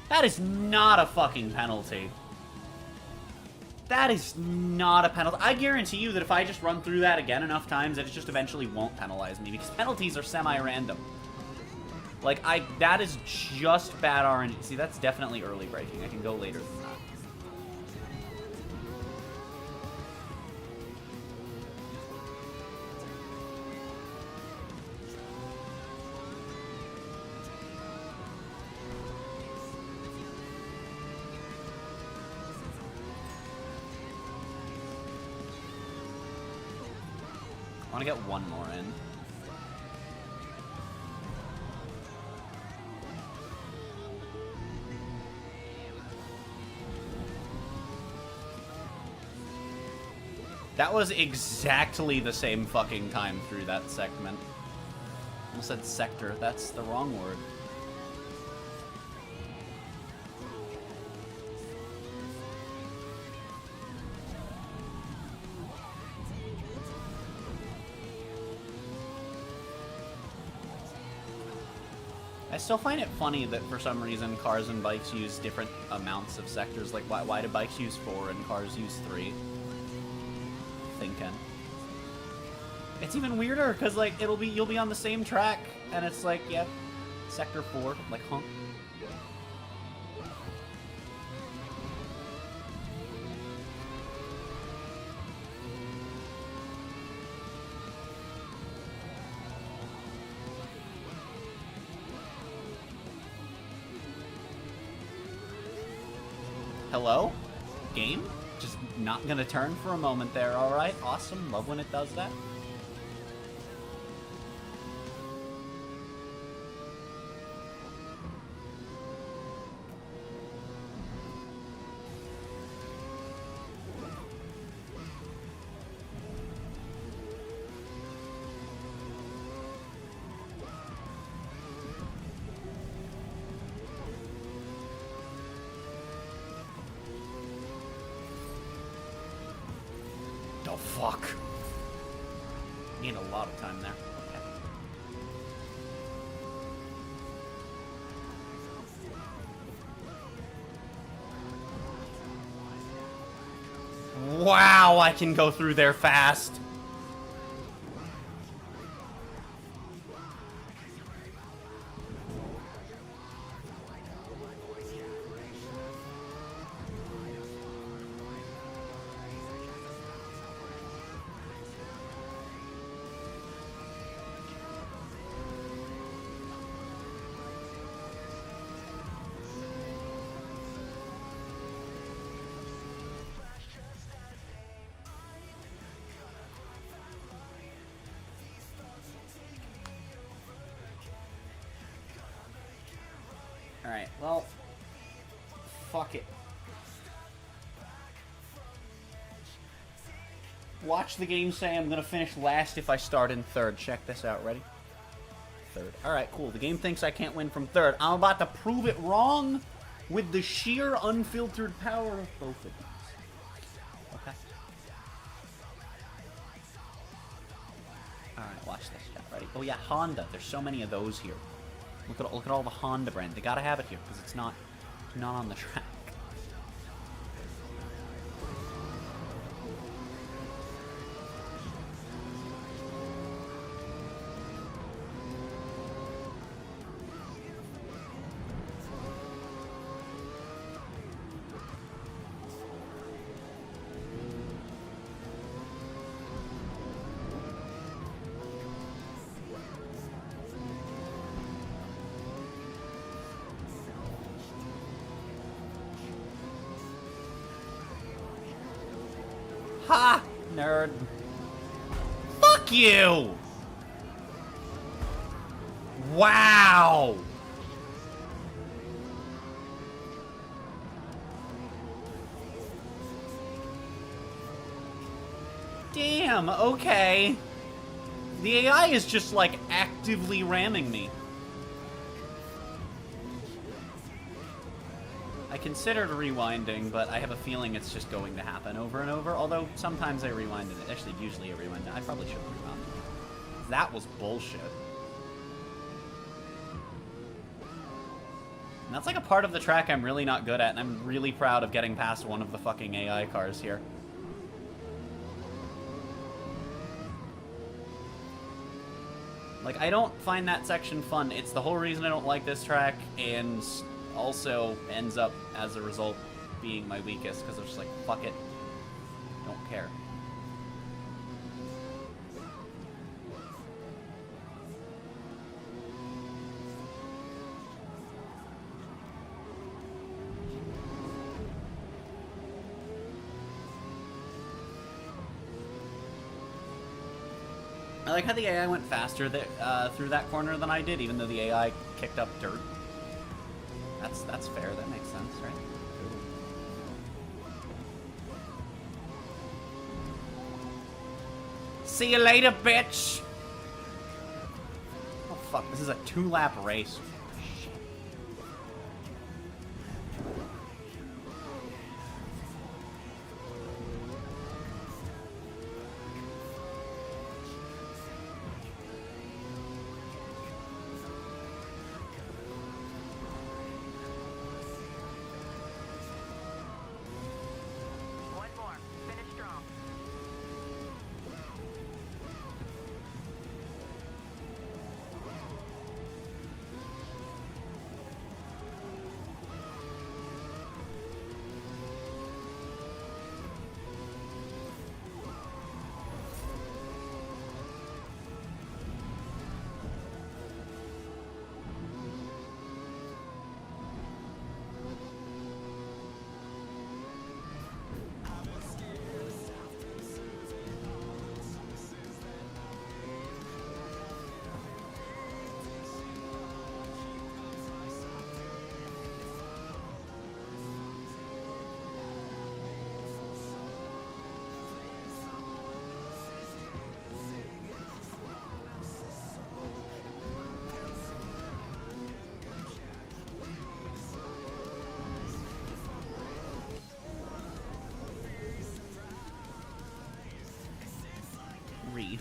That is not a fucking penalty. That is not a penalty. I guarantee you that if I just run through that again enough times, that it just eventually won't penalize me, because penalties are semi-random. Like, that is just bad RNG. See, that's definitely early braking. I can go later than that. I want to get one more in. That was exactly the same fucking time through that segment. I almost said sector. That's the wrong word. I still find it funny that for some reason cars and bikes use different amounts of sectors. Like, why do bikes use 4 and cars use 3? Thinking. It's even weirder because, like, you'll be on the same track and it's like, yeah, sector 4, like, huh? Hello? Game? Just not gonna turn for a moment there, alright? Awesome, love when it does that. Fuck. Need a lot of time there. Okay. Wow, I can go through there fast. Alright, well, fuck it. Watch the game say I'm gonna finish last if I start in third. Check this out, ready? Third. Alright, cool. The game thinks I can't win from third. I'm about to prove it wrong with the sheer unfiltered power of both of these. Okay. Alright, watch this. Ready? Oh yeah, Honda. There's so many of those here. Look at all the Honda brand. They gotta have it here because it's not on the track. Ha! Nerd. Fuck you! Wow! Damn, okay. The AI is just, like, actively ramming me. I considered rewinding, but I have a feeling it's just going to happen over and over. Although sometimes I rewind it. Actually, usually I rewind it. I probably should rewind it. That was bullshit. And that's like a part of the track I'm really not good at, and I'm really proud of getting past one of the fucking AI cars here. Like, I don't find that section fun. It's the whole reason I don't like this track, and also ends up, as a result, being my weakest, because I'm just like, fuck it. Don't care. I like how the AI went faster through that corner than I did, even though the AI kicked up dirt. That's fair. That makes sense, right? See you later, bitch! Oh, fuck. This is a 2-lap race. Shit. Read.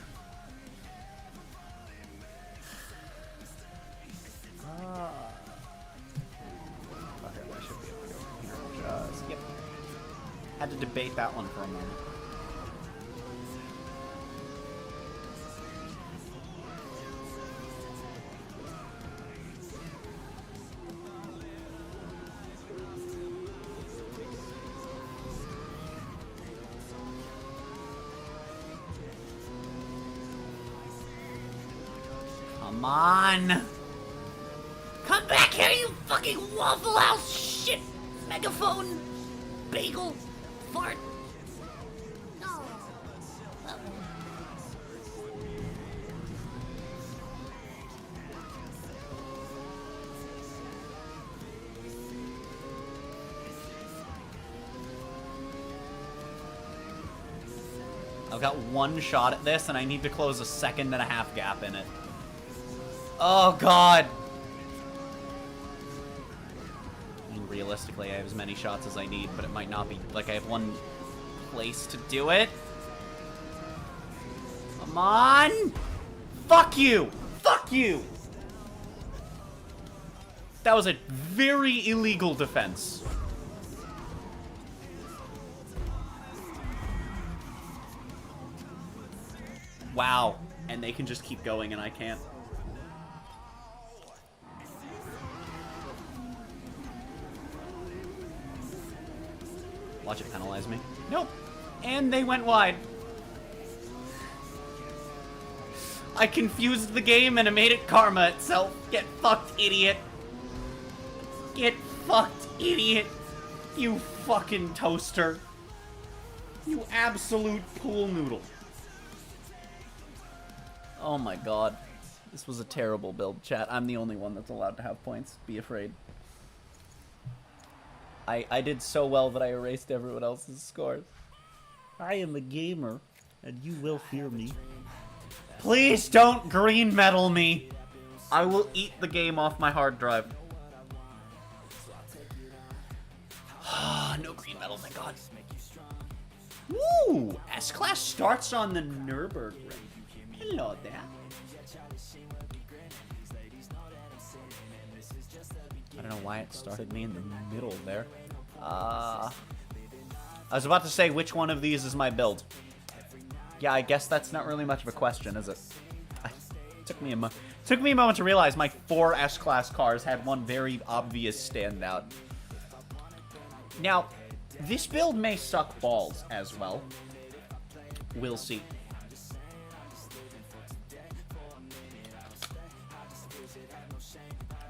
Okay, I should be able to go from here. Just, yep. Had to debate that one for a moment. Come on! Come back here, you fucking Waffle House shit! Megaphone! Bagel! Fart! No! I've got one shot at this, and I need to close a 1.5-second gap in it. Oh, God! I mean, realistically, I have as many shots as I need, but it might not be... Like, I have one place to do it. Come on! Fuck you! Fuck you! That was a very illegal defense. Wow. And they can just keep going and I can't. Watch it penalize me. Nope. And they went wide. I confused the game and it made it karma itself. Get fucked, idiot. Get fucked, idiot. You fucking toaster. You absolute pool noodle. Oh my god. This was a terrible build, chat. I'm the only one that's allowed to have points. Be afraid. I did so well that I erased everyone else's scores. I am a gamer, and you will fear me. Please don't green medal me! I will eat the game off my hard drive. No green medal, thank god. Woo! S-Class starts on the Nürburgring. Hello there. I don't know why it started me in the middle there. I was about to say which one of these is my build. Yeah, I guess that's not really much of a question, is it? Took me a moment to realize my 4 S-Class cars had one very obvious standout. Now, this build may suck balls as well. We'll see.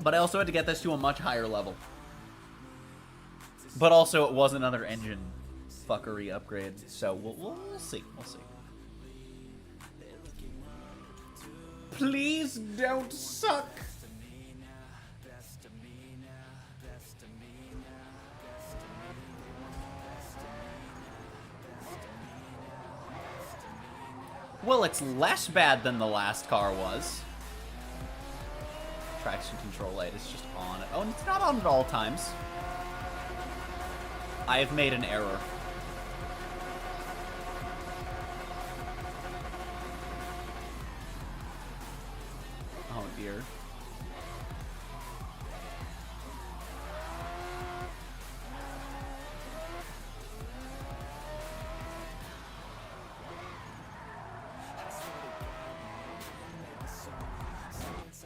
But I also had to get this to a much higher level. But also, it was another engine fuckery upgrade, so we'll see. We'll see. Please don't suck. Well, it's less bad than the last car was. Traction control light is just on. Oh, and it's not on at all times. I have made an error. Oh dear.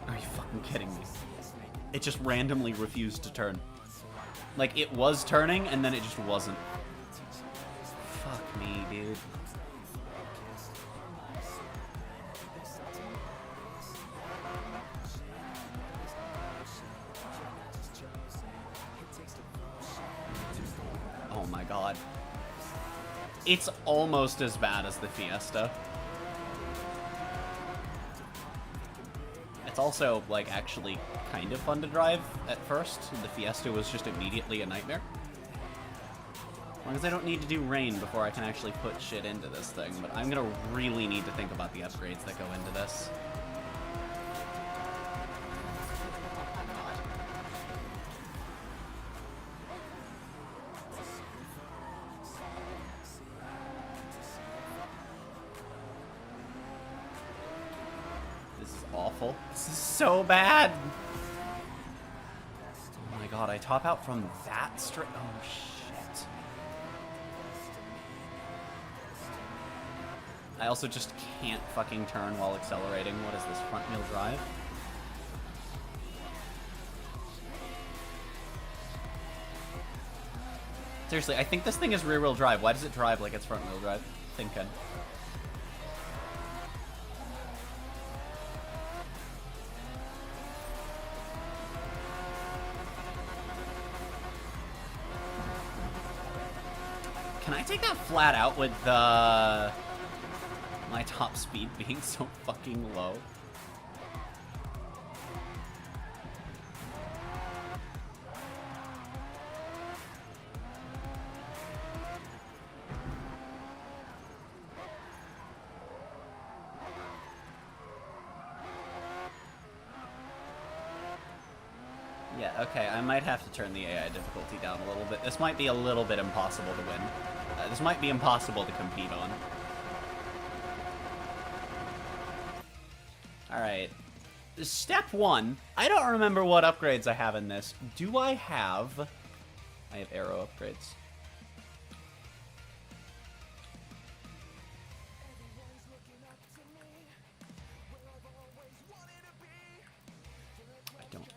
Are you fucking kidding me? It just randomly refused to turn. Like, it was turning, and then it just wasn't. Fuck me, dude. Oh my god. It's almost as bad as the Fiesta. It's also, like, actually kind of fun to drive at first. The Fiesta was just immediately a nightmare. As long as I don't need to do rain before I can actually put shit into this thing. But I'm gonna really need to think about the upgrades that go into this. Awful. This is so bad. Oh my god, I top out from that straight. Oh shit. I also just can't fucking turn while accelerating. What is this, front wheel drive? Seriously, I think this thing is rear wheel drive. Why does it drive like it's front wheel drive? Thinking. Can I take that flat out with my top speed being so fucking low? Yeah, okay, I might have to turn the AI difficulty down a little bit. This might be a little bit impossible to win. This might be impossible to compete on. Alright. Step 1. I don't remember what upgrades I have in this. Do I have... I have arrow upgrades.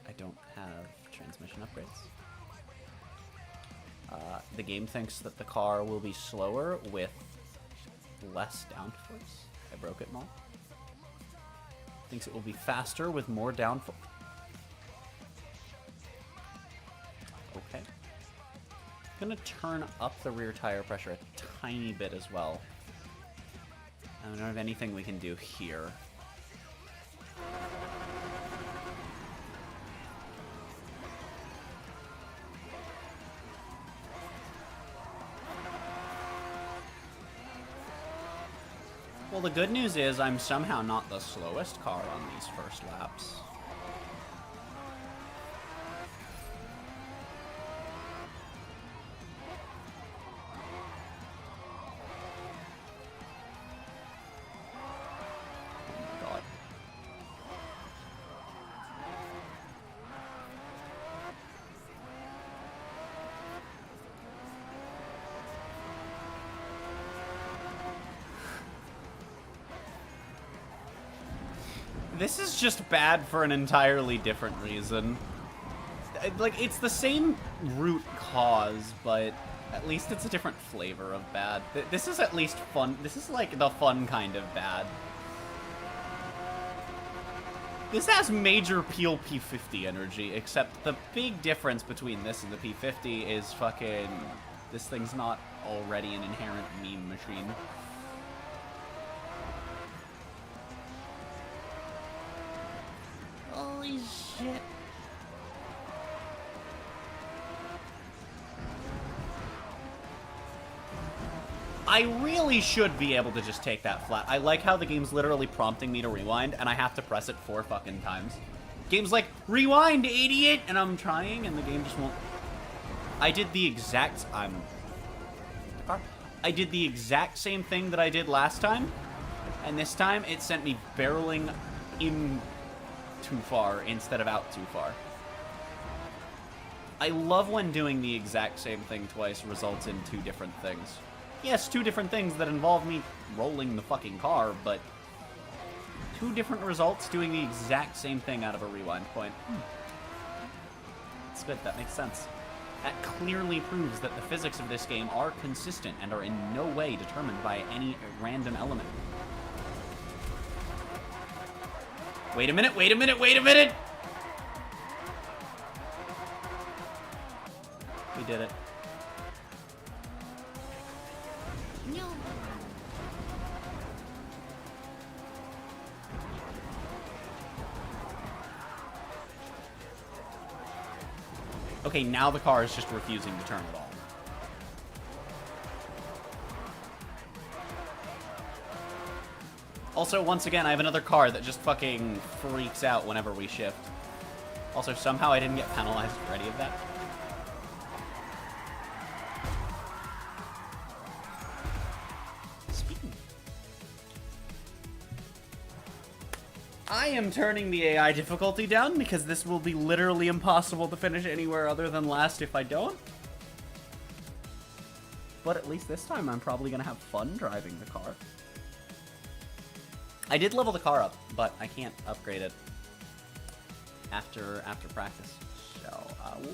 I don't have transmission upgrades. The game thinks that the car will be slower with less downforce. I broke it, Mol. Thinks it will be faster with more downforce. Okay. I'm gonna turn up the rear tire pressure a tiny bit as well. I don't have anything we can do here. Well, the good news is I'm somehow not the slowest car on these first laps. Oh my god. This is just bad for an entirely different reason. Like, it's the same root cause, but at least it's a different flavor of bad. This is at least fun. This is like the fun kind of bad. This has major Peel P50 energy, except the big difference between this and the P50 is fucking... This thing's not already an inherent meme machine. Holy shit. I really should be able to just take that flat. I like how the game's literally prompting me to rewind, and I have to press it 4 fucking times. Game's like, rewind, idiot! And I'm trying, and the game just won't... I did the exact... I did the exact same thing that I did last time, and this time it sent me barreling in too far instead of out too far. I love when doing the exact same thing twice results in 2 different things. Yes, 2 different things that involve me rolling the fucking car, but 2 different results doing the exact same thing out of a rewind point. It's good, that makes sense. That clearly proves that the physics of this game are consistent and are in no way determined by any random element. Wait a minute, wait a minute, wait a minute! We did it. Okay, now the car is just refusing to turn at all. Also, once again, I have another car that just fucking freaks out whenever we shift. Also, somehow I didn't get penalized for any of that. I am turning the AI difficulty down because this will be literally impossible to finish anywhere other than last if I don't. But at least this time I'm probably going to have fun driving the car. I did level the car up, but I can't upgrade it after practice. So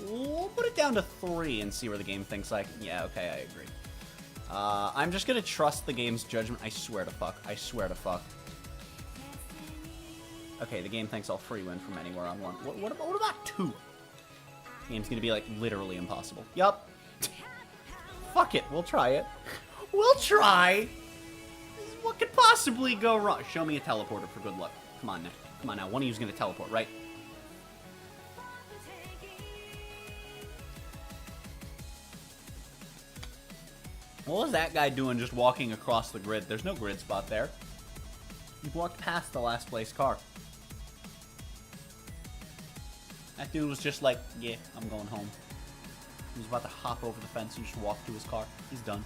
we'll put it down to 3 and see where the game thinks like, yeah, okay, I agree. I'm just going to trust the game's judgment. I swear to fuck. I swear to fuck. Okay, the game thinks I'll free win from anywhere on 1. What about 2? The game's gonna be, like, literally impossible. Yup. Fuck it, we'll try it. We'll try! What could possibly go wrong? Show me a teleporter for good luck. Come on now. Come on now. One of you's gonna teleport, right? What was that guy doing just walking across the grid? There's no grid spot there. He walked past the last place car. That dude was just like, yeah, I'm going home. He was about to hop over the fence and just walk to his car. He's done.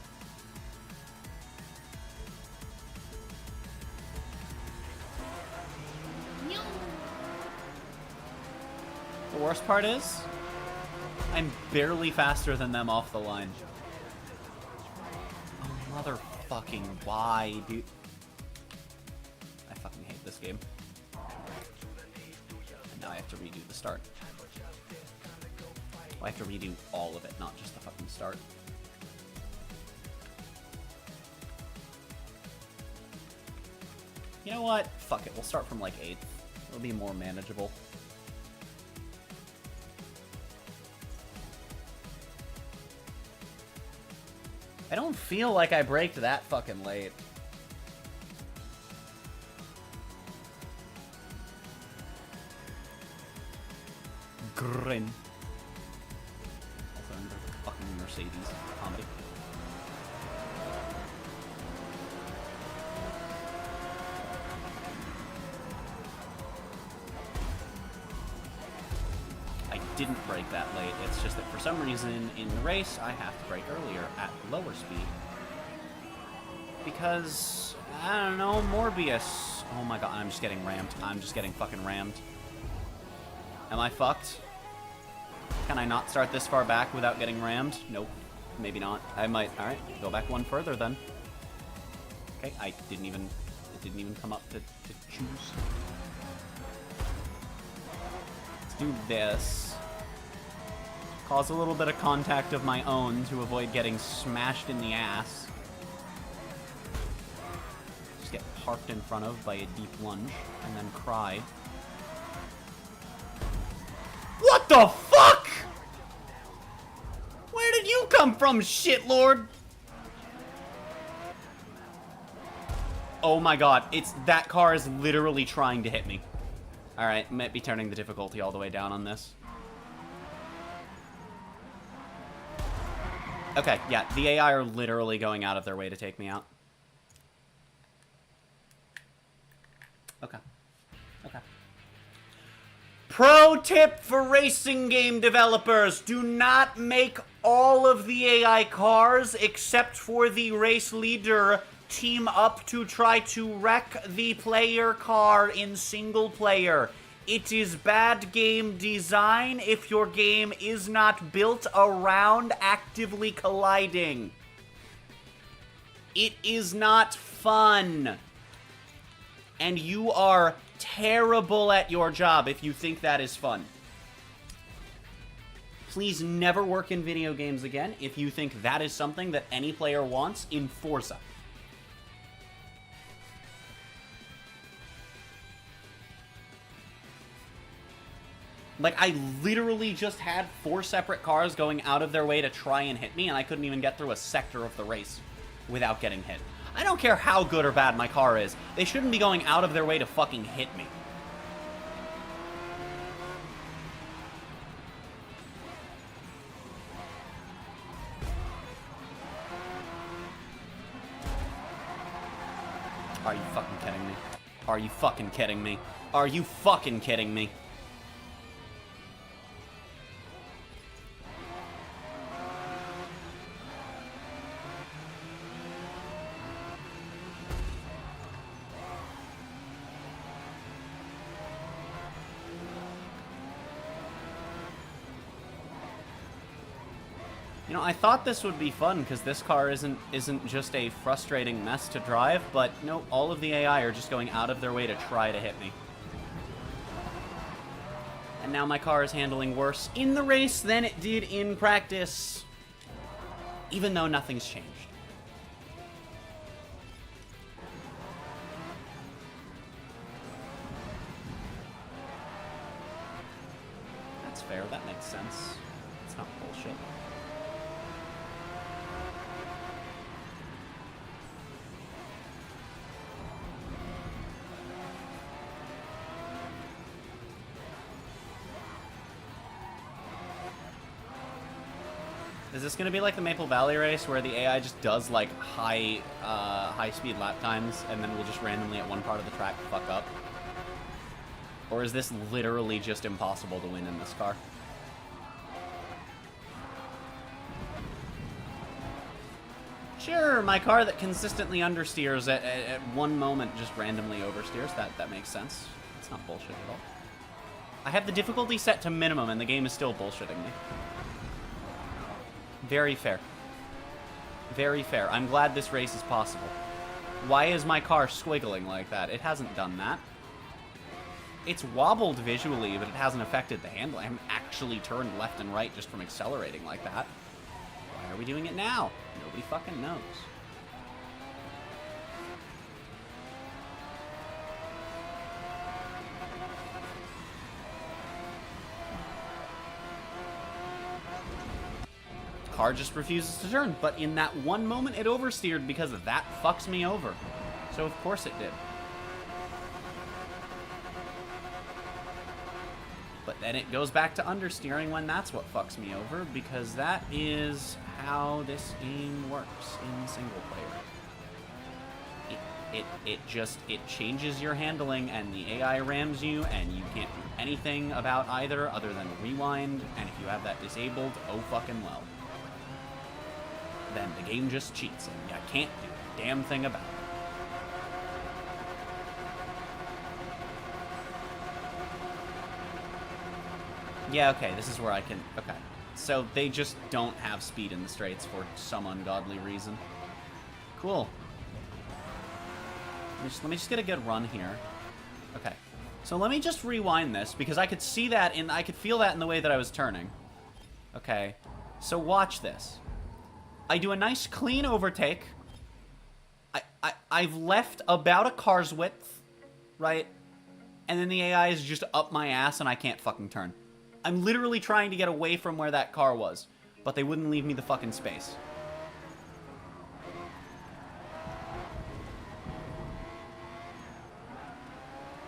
The worst part is, I'm barely faster than them off the line. Oh, motherfucking why, dude? I fucking hate this game. And now I have to redo the start. I have to redo all of it, not just the fucking start. You know what? Fuck it. We'll start from like 8th. It'll be more manageable. I don't feel like I braked that fucking late. Grin. Also, another fucking Mercedes comedy. I didn't brake that late. It's just that for some reason in the race I have to brake earlier at lower speed. Because, I don't know, Morbius. Oh my god, I'm just getting rammed. I'm just getting fucking rammed. Am I fucked? Can I not start this far back without getting rammed? Nope. Maybe not. I might. Alright, go back one further then. Okay, it didn't even come up to choose. Let's do this. Cause a little bit of contact of my own to avoid getting smashed in the ass. Just get parked in front of by a deep lunge, and then cry. What the fuck?! Where did you come from, shitlord? Oh my god, that car is literally trying to hit me. Alright, might be turning the difficulty all the way down on this. Okay, yeah, the AI are literally going out of their way to take me out. Okay. Okay. Pro tip for racing game developers: do not make all of the AI cars, except for the race leader, team up to try to wreck the player car in single player. It is bad game design if your game is not built around actively colliding. It is not fun. And you are terrible at your job if you think that is fun. Please never work in video games again if you think that is something that any player wants in Forza. Like, I literally just had 4 separate cars going out of their way to try and hit me, and I couldn't even get through a sector of the race without getting hit. I don't care how good or bad my car is. They shouldn't be going out of their way to fucking hit me. Are you fucking kidding me? Are you fucking kidding me? Are you fucking kidding me? You know, I thought this would be fun because this car isn't just a frustrating mess to drive, but no, all of the AI are just going out of their way to try to hit me. And now my car is handling worse in the race than it did in practice, even though nothing's changed. That's fair, that makes sense. It's not bullshit. Is this gonna be like the Maple Valley race where the AI just does like high-speed lap times and then we'll just randomly at one part of the track fuck up? Or is this literally just impossible to win in this car? Sure, my car that consistently understeers at one moment just randomly oversteers. That makes sense. It's not bullshit at all. I have the difficulty set to minimum and the game is still bullshitting me. Very fair. Very fair. I'm glad this race is possible. Why is my car squiggling like that? It hasn't done that. It's wobbled visually, but it hasn't affected the handling. I haven't actually turned left and right just from accelerating like that. Why are we doing it now? Nobody fucking knows. Car just refuses to turn, but in that one moment it oversteered because that fucks me over. So of course it did. But then it goes back to understeering when that's what fucks me over, because that is how this game works in single player. It changes your handling and the AI rams you and you can't do anything about either other than rewind, and if you have that disabled, oh fucking well. Then the game just cheats and you can't do a damn thing about it. Yeah, okay, this is where I can... Okay. So they just don't have speed in the straights for some ungodly reason. Cool. Let me just get a good run here. Okay. So let me just rewind this, because I could see that, I could feel that in the way that I was turning. Okay, so watch this. I do a nice clean overtake. I've left about a car's width, right? And then the AI is just up my ass and I can't fucking turn. I'm literally trying to get away from where that car was, but they wouldn't leave me the fucking space.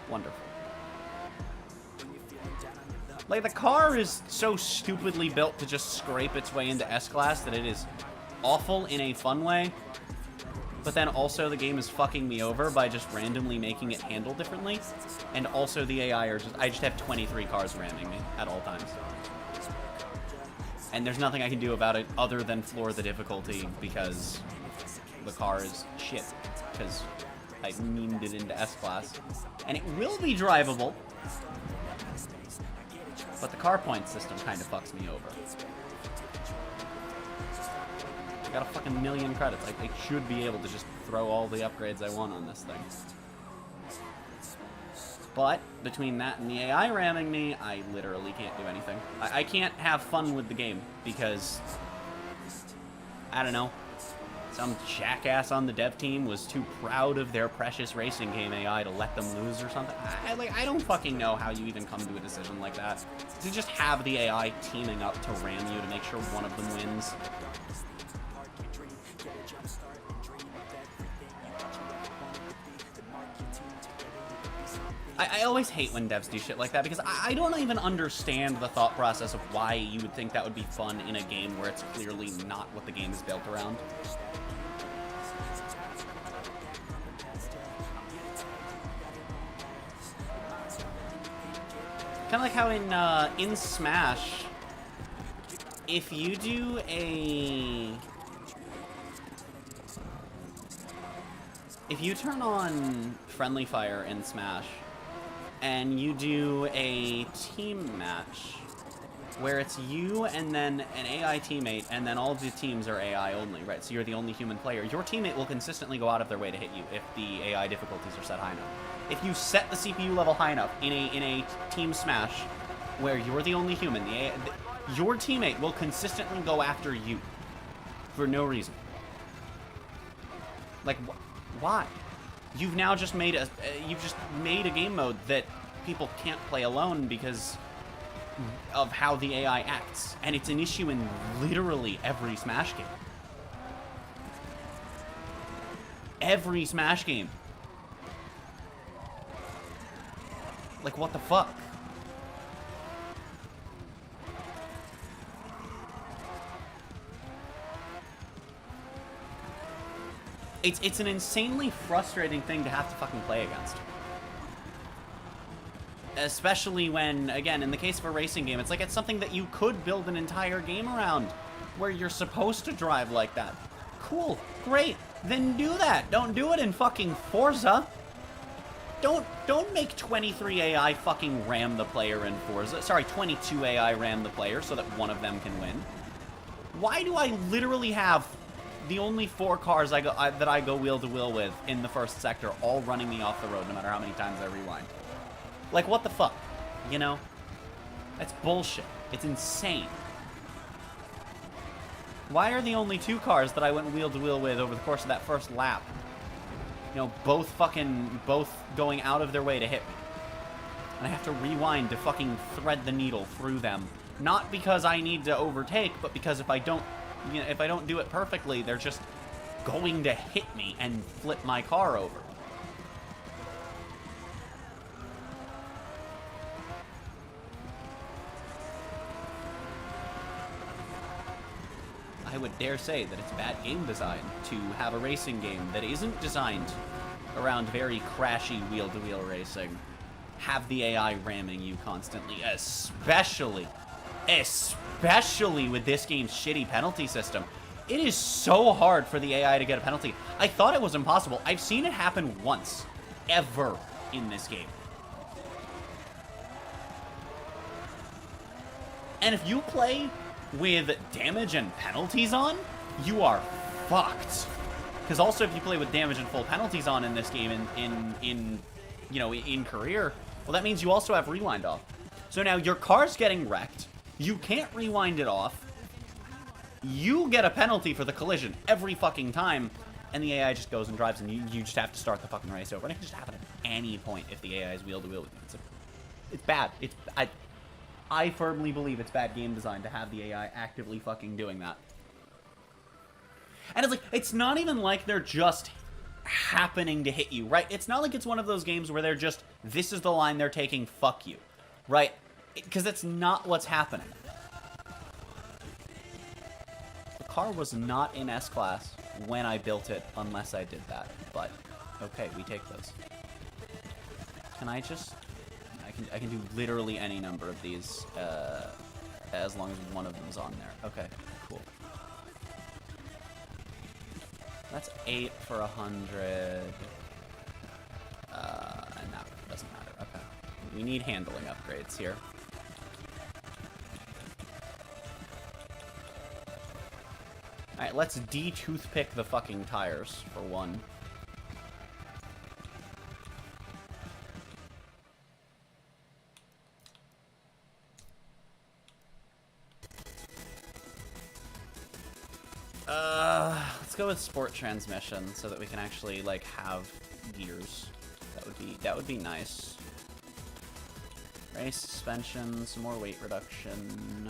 Wonderful. Like, the car is so stupidly built to just scrape its way into S-Class that it is awful in a fun way. But then also the game is fucking me over by just randomly making it handle differently. And also the AI are just... I just have 23 cars ramming me at all times. And there's nothing I can do about it other than floor the difficulty because the car is shit. Because I memed it into S-Class. And it will be drivable. But the car point system kind of fucks me over. I got a fucking million credits. I should be able to just throw all the upgrades I want on this thing. But between that and the AI ramming me, I literally can't do anything. I can't have fun with the game because, I don't know, some jackass on the dev team was too proud of their precious racing game AI to let them lose or something. I don't fucking know how you even come to a decision like that. To just have the AI teaming up to ram you to make sure one of them wins. I always hate when devs do shit like that because I don't even understand the thought process of why you would think that would be fun in a game where it's clearly not what the game is built around. Kind of like how in Smash, if you do if you turn on friendly fire in Smash and you do a team match where it's you and then an AI teammate and then all of the teams are AI only, right? So you're the only human player. Your teammate will consistently go out of their way to hit you if the AI difficulties are set high enough. If you set the CPU level high enough in a team smash where you're the only human, your teammate will consistently go after you for no reason. Like, why? You've now just made a game mode that people can't play alone because of how the AI acts, and it's an issue in literally every Smash game. Every Smash game. Like, what the fuck? It's an insanely frustrating thing to have to fucking play against. Especially when, again, in the case of a racing game, it's like it's something that you could build an entire game around where you're supposed to drive like that. Cool, great, then do that. Don't do it in fucking Forza. Don't make 23 AI fucking ram the player in Forza. Sorry, 22 AI ram the player so that one of them can win. Why do I literally have the only 4 cars that I go wheel to wheel with in the first sector all running me off the road no matter how many times I rewind? Like, what the fuck? You know? That's bullshit. It's insane. Why are the only 2 cars that I went wheel to wheel with over the course of that first lap, you know, both going out of their way to hit me? And I have to rewind to fucking thread the needle through them. Not because I need to overtake, but because if I don't do it perfectly, they're just going to hit me and flip my car over. I would dare say that it's bad game design to have a racing game that isn't designed around very crashy wheel-to-wheel racing have the AI ramming you constantly, especially with this game's shitty penalty system. It is so hard for the AI to get a penalty. I thought it was impossible. I've seen it happen once, ever, in this game. And if you play with damage and penalties on, you are fucked. Because also if you play with damage and full penalties on in this game in career, Well, that means you also have rewind off. So now your car's getting wrecked. You can't rewind it off. You get a penalty for the collision every fucking time. And the AI just goes and drives, and you just have to start the fucking race over. And it can just happen at any point if the AI is wheel-to-wheel with you. It's bad. I firmly believe it's bad game design to have the AI actively fucking doing that. And it's like, it's not even like they're just happening to hit you, right? It's not like it's one of those games where they're just, this is the line they're taking, fuck you, right? Because that's not what's happening. The car was not in S-Class when I built it, unless I did that. But, okay, we take those. Can I just... I can do literally any number of these, as long as one of them's on there. Okay, cool. That's 8 for 100. And that doesn't matter. Okay. We need handling upgrades here. Alright, let's de-toothpick the fucking tires, for one. Let's go with sport transmission so that we can actually, like, have gears. That would be nice. Race suspension, some more weight reduction.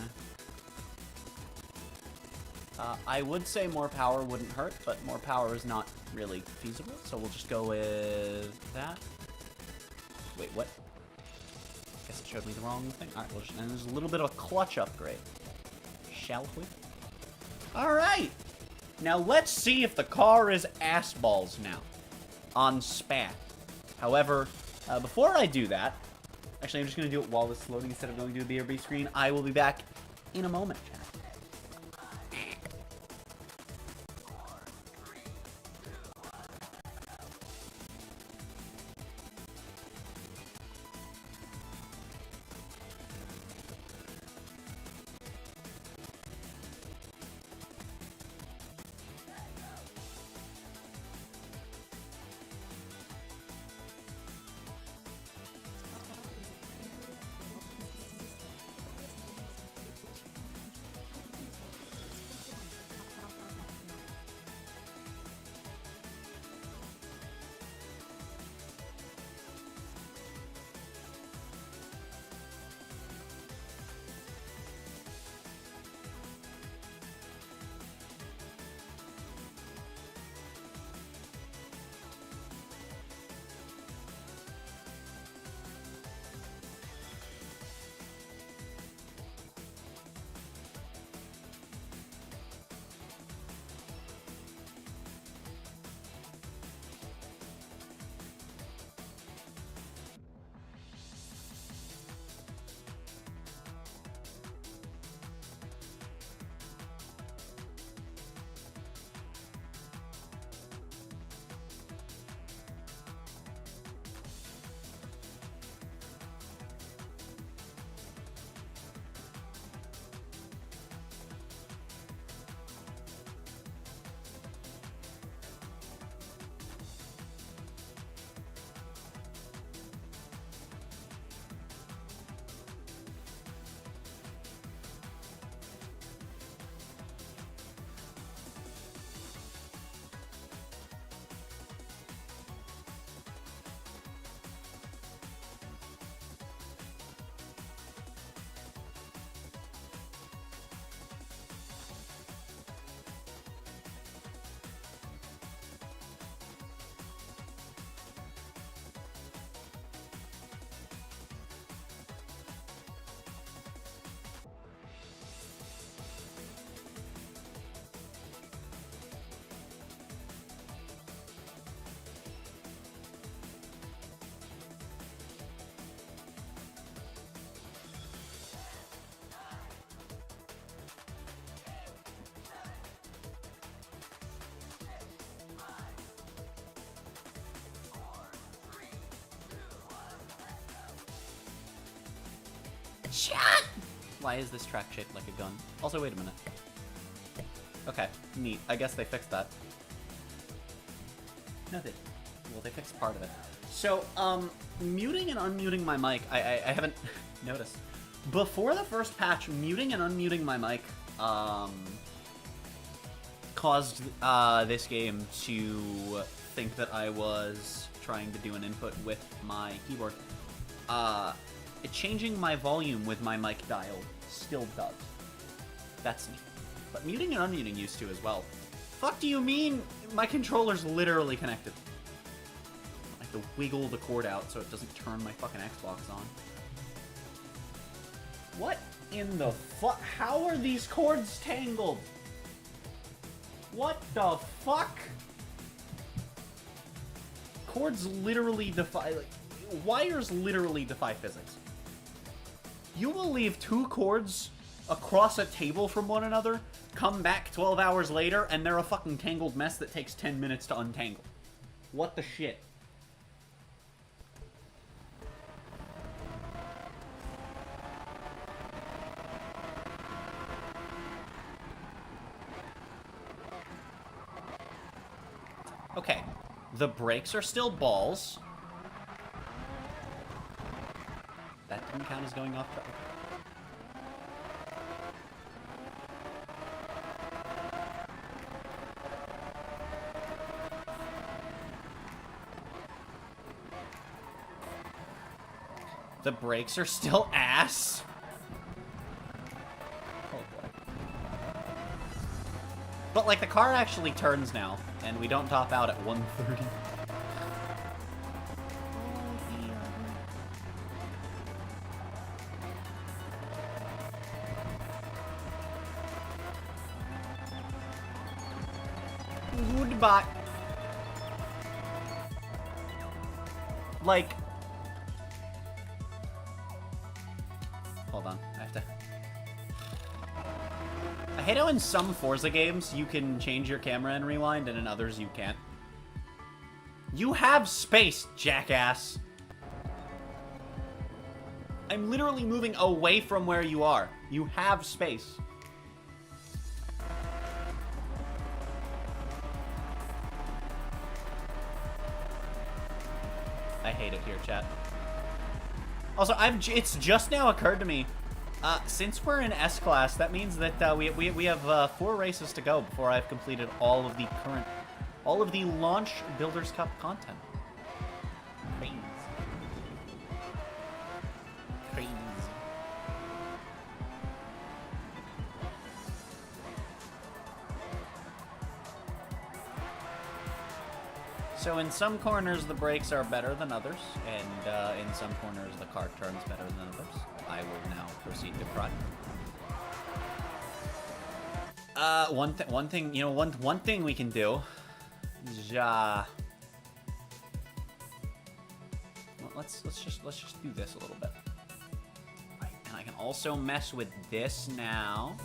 I would say more power wouldn't hurt, but more power is not really feasible, so we'll just go with that. Wait, what? Guess it showed me the wrong thing. Alright, and there's a little bit of a clutch upgrade. Shall we? Alright! Now let's see if the car is ass balls now. On spat. However, before I do that, actually I'm just going to do it while this is loading instead of going to the BRB screen. I will be back in a moment, chat. Why is this track shaped like a gun? Also, wait a minute. Okay, neat. I guess they fixed that. Nothing. Well, they fixed part of it. So, muting and unmuting my mic, I haven't noticed. Before the first patch, muting and unmuting my mic, caused, this game to think that I was trying to do an input with my keyboard. Changing my volume with my mic dial still does. That's neat. But muting and unmuting used to as well. Fuck do you mean? My controller's literally connected. I have to wiggle the cord out so it doesn't turn my fucking Xbox on. What in the fuck? How are these cords tangled? What the fuck? Cords literally defy... Like, wires literally defy physics. You will leave two cords across a table from one another, come back 12 hours later, and they're a fucking tangled mess that takes 10 minutes to untangle. What the shit? Okay. The brakes are still balls. That didn't count as going off track. The brakes are still ass. Oh boy. But like the car actually turns now, and we don't top out at 130. Goodbye. Like, hold on, I have to. I hate how in some Forza games you can change your camera and rewind, and in others you can't. You have space, jackass. I'm literally moving away from where you are. You have space. I hate it here, chat. Also, it's just now occurred to me, since we're in S-Class, that means that we have 4 races to go before I've completed all of the launch Builders Cup content. Crazy. Crazy. So in some corners the brakes are better than others, and in some corners the car turns better than others. I will now proceed to cry. One thing, you know, one thing we can do is well, let's just do this a little bit. Right, and I can also mess with this now.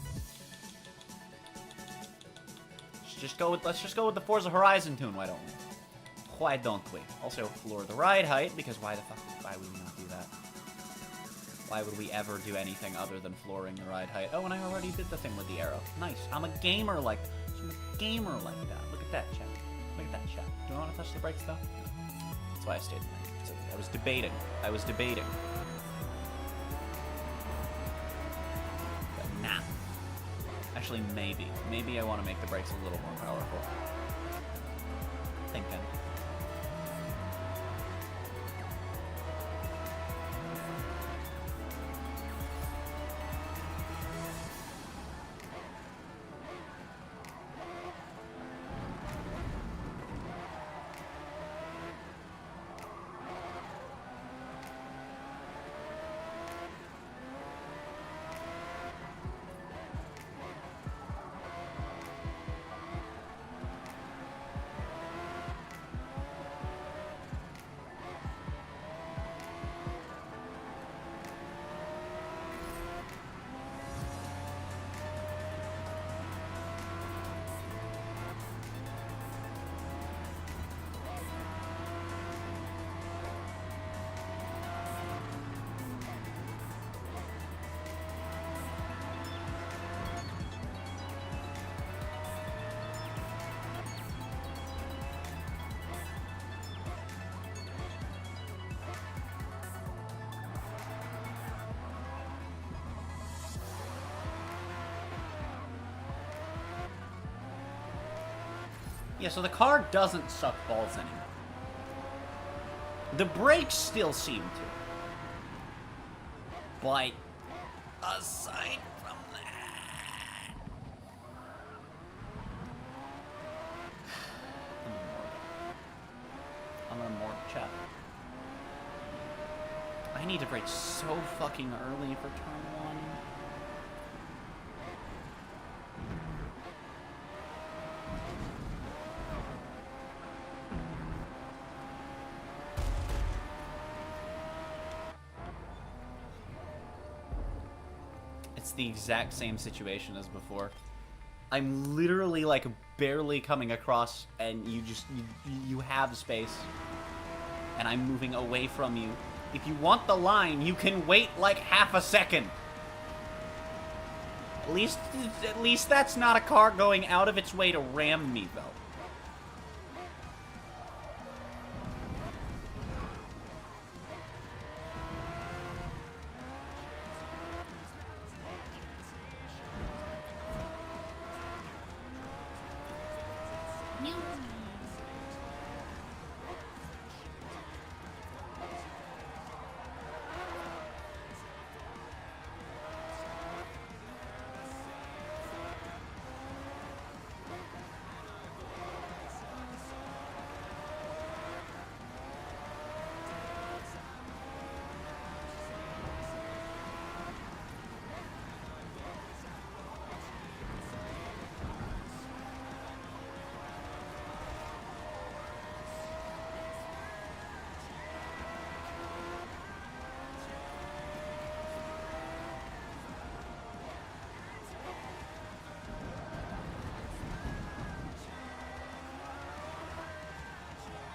Let's just go with the Forza Horizon tune, why don't we? Why don't we? Also, floor the ride height, because why would we not do that? Why would we ever do anything other than flooring the ride height? Oh, and I already did the thing with the arrow. Nice. I'm a gamer like that. Look at that, chat. Look at that, chat. Do I want to touch the brakes, though? No. That's why I stayed in there. So I was debating. But nah. Actually, maybe. Maybe I want to make the brakes a little more powerful. Thinking. Yeah, so the car doesn't suck balls anymore. The brakes still seem to. But aside from that... I'm gonna morgue chat. I need to brake so fucking early for turn 1. It's the exact same situation as before. I'm literally like barely coming across and you have space. And I'm moving away from you. If you want the line, you can wait like half a second. At least that's not a car going out of its way to ram me, though.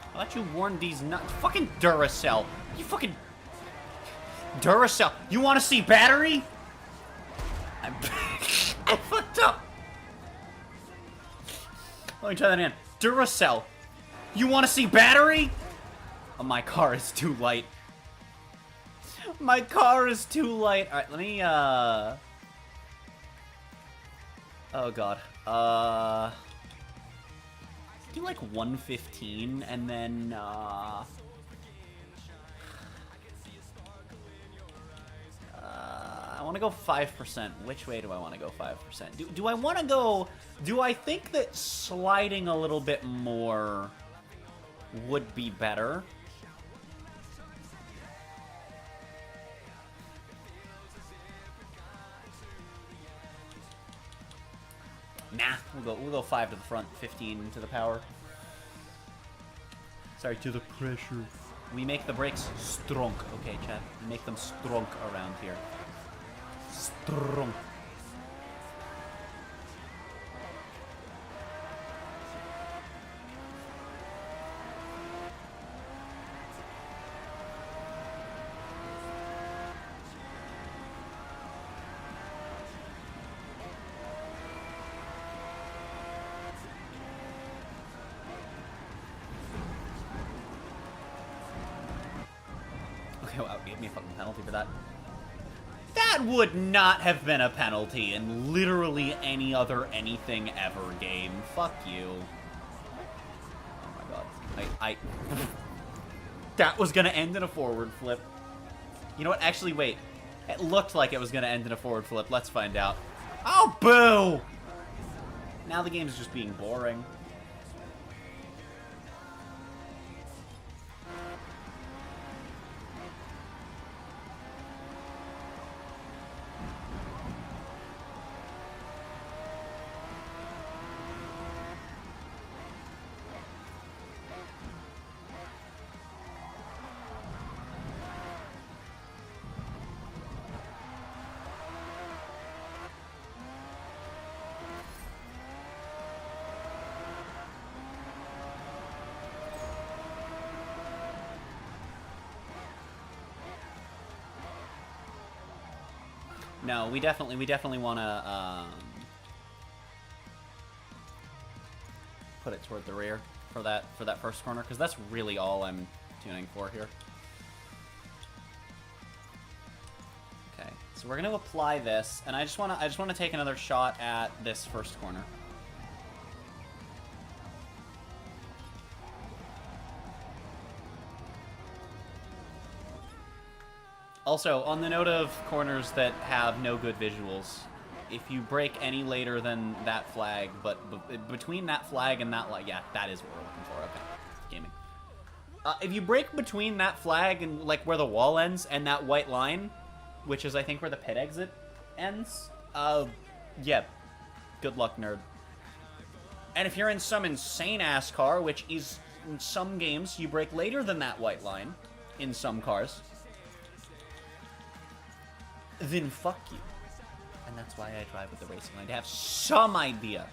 I thought you warned these nuts. Fucking Duracell. You fucking... Duracell. You want to see battery? I fucked up. Let me try that again. Duracell. You want to see battery? Oh, my car is too light. My car is too light. Alright, let me, Oh, God. Do like 115 and then I want to go 5%. Which way do I want to go 5%? Do I want to go... Do I think that sliding a little bit more would be better? Nah, we'll go 5 to the front, 15 to the power. Sorry, to the pressure. We make the brakes strong. Okay, chat. We make them strong around here. Strong. Wow, gave me a fucking penalty for that. That would not have been a penalty in literally any other anything ever game. Fuck you. Oh my god. That was gonna end in a forward flip. You know what? Actually, wait. It looked like it was gonna end in a forward flip. Let's find out. Oh, boo! Now the game's just being boring. No, we definitely want to put it toward the rear for that first corner, because that's really all I'm tuning for here. Okay, so we're gonna apply this, and I just wanna take another shot at this first corner. Also, on the note of corners that have no good visuals, if you break any later than that flag, but between that flag and that yeah, that is what we're looking for. Okay, gaming. If you break between that flag and like where the wall ends and that white line, which is I think where the pit exit ends, yeah, good luck, nerd. And if you're in some insane ass car, which is in some games you break later than that white line, in some cars, then fuck you. And that's why I drive with the racing line, to have some idea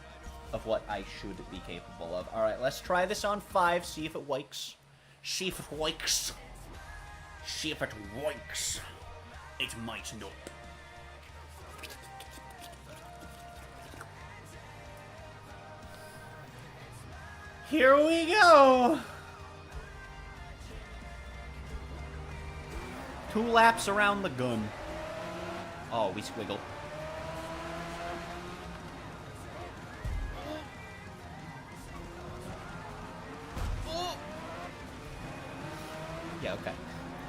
of what I should be capable of. Alright, let's try this on 5, see if it works. See if it works. See if it works. It might not. Here we go! 2 laps around the gun. Oh, we squiggle. Yeah, okay.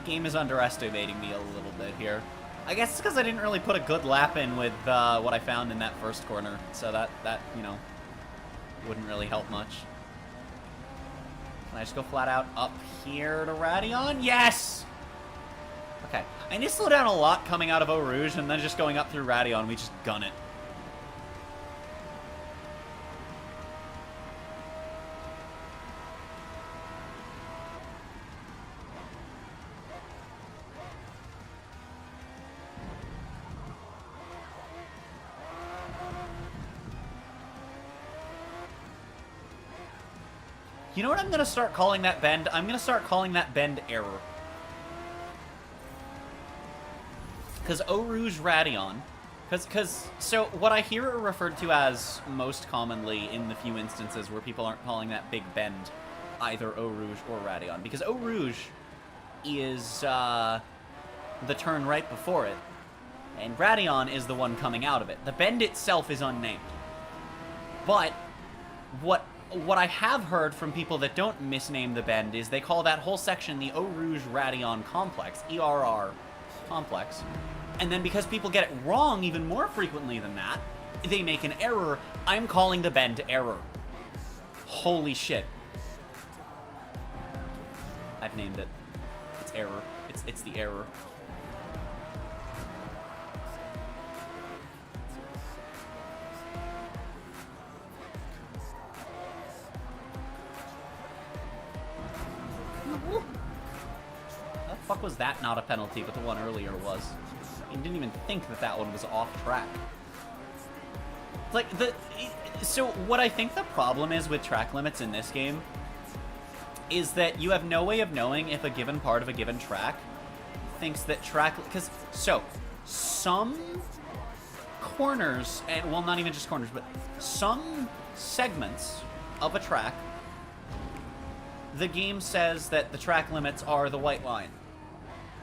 Game is underestimating me a little bit here. I guess it's because I didn't really put a good lap in with what I found in that first corner. So that, you know, wouldn't really help much. Can I just go flat out up here to Radion? Yes! Okay. I need to slow down a lot coming out of Eau Rouge, and then just going up through Radion, we just gun it. You know what I'm going to start calling that bend? I'm going to start calling that bend error. Because Eau Rouge Radion... So what I hear it referred to as most commonly in the few instances where people aren't calling that big bend either Eau Rouge or Radion. Because Eau Rouge is the turn right before it. And Radion is the one coming out of it. The bend itself is unnamed. But what I have heard from people that don't misname the bend is they call that whole section the Eau Rouge Radion Complex, ERR Complex. And then because people get it wrong even more frequently than that, they make an error. I'm calling the bend error. Holy shit. I've named it. It's error. It's the error. How the fuck was that not a penalty, but the one earlier was? I didn't even think that that one was off track. Like, so what I think the problem is with track limits in this game is that you have no way of knowing if a given part of a given track thinks that because, so, some corners, and, well, not even just corners, but some segments of a track, the game says that the track limits are the white line.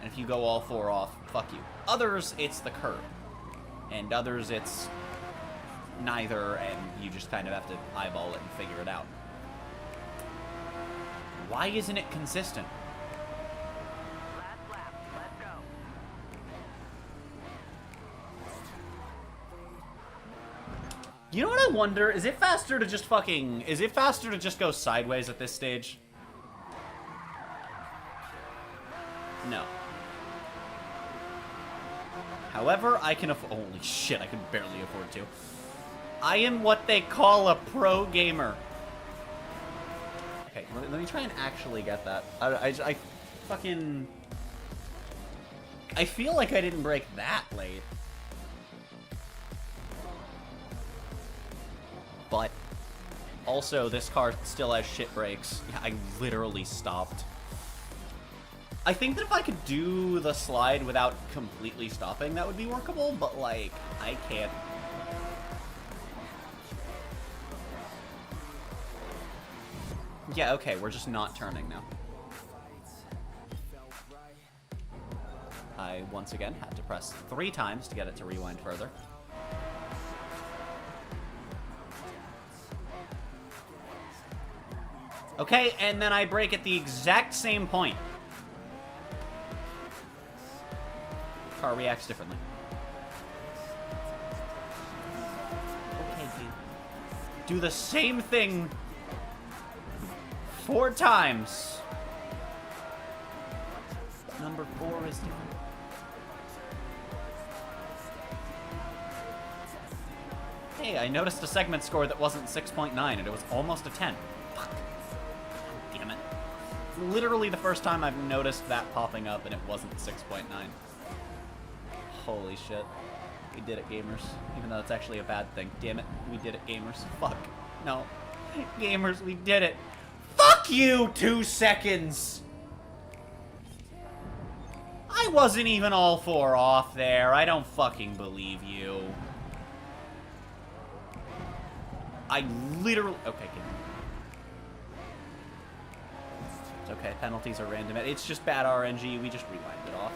And if you go all 4 off, fuck you. Others, it's the curb. And others, it's neither, and you just kind of have to eyeball it and figure it out. Why isn't it consistent? Last lap. Let's go. You know what I wonder? Is it faster to just go sideways at this stage? No. However, I can holy shit, I can barely afford to. I am what they call a pro gamer. Okay, let me try and actually get that. I fucking... I feel like I didn't break that late. But also, this car still has shit brakes. Yeah, I literally stopped. I think that if I could do the slide without completely stopping, that would be workable, but, like, I can't. Yeah, okay, we're just not turning now. I, once again, had to press 3 times to get it to rewind further. Okay, and then I brake at the exact same point. Car reacts differently. Okay, dude. Do the same thing 4 times. Number 4 is different. Hey, I noticed a segment score that wasn't 6.9 and it was almost a 10. Fuck. Damn it. Literally the first time I've noticed that popping up and it wasn't 6.9. Holy shit. We did it, gamers. Even though it's actually a bad thing. Damn it. We did it, gamers. Fuck. No. Gamers, we did it. Fuck you, 2 seconds! I wasn't even all 4 off there. I don't fucking believe you. I literally... Okay, good. It's okay. Penalties are random. It's just bad RNG. We just rewind it off.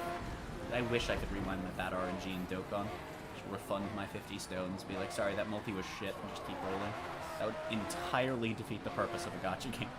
I wish I could rewind my bad RNG in Dokkan. Just refund my 50 stones. Be like, sorry, that multi was shit. And just keep rolling. That would entirely defeat the purpose of a gacha game.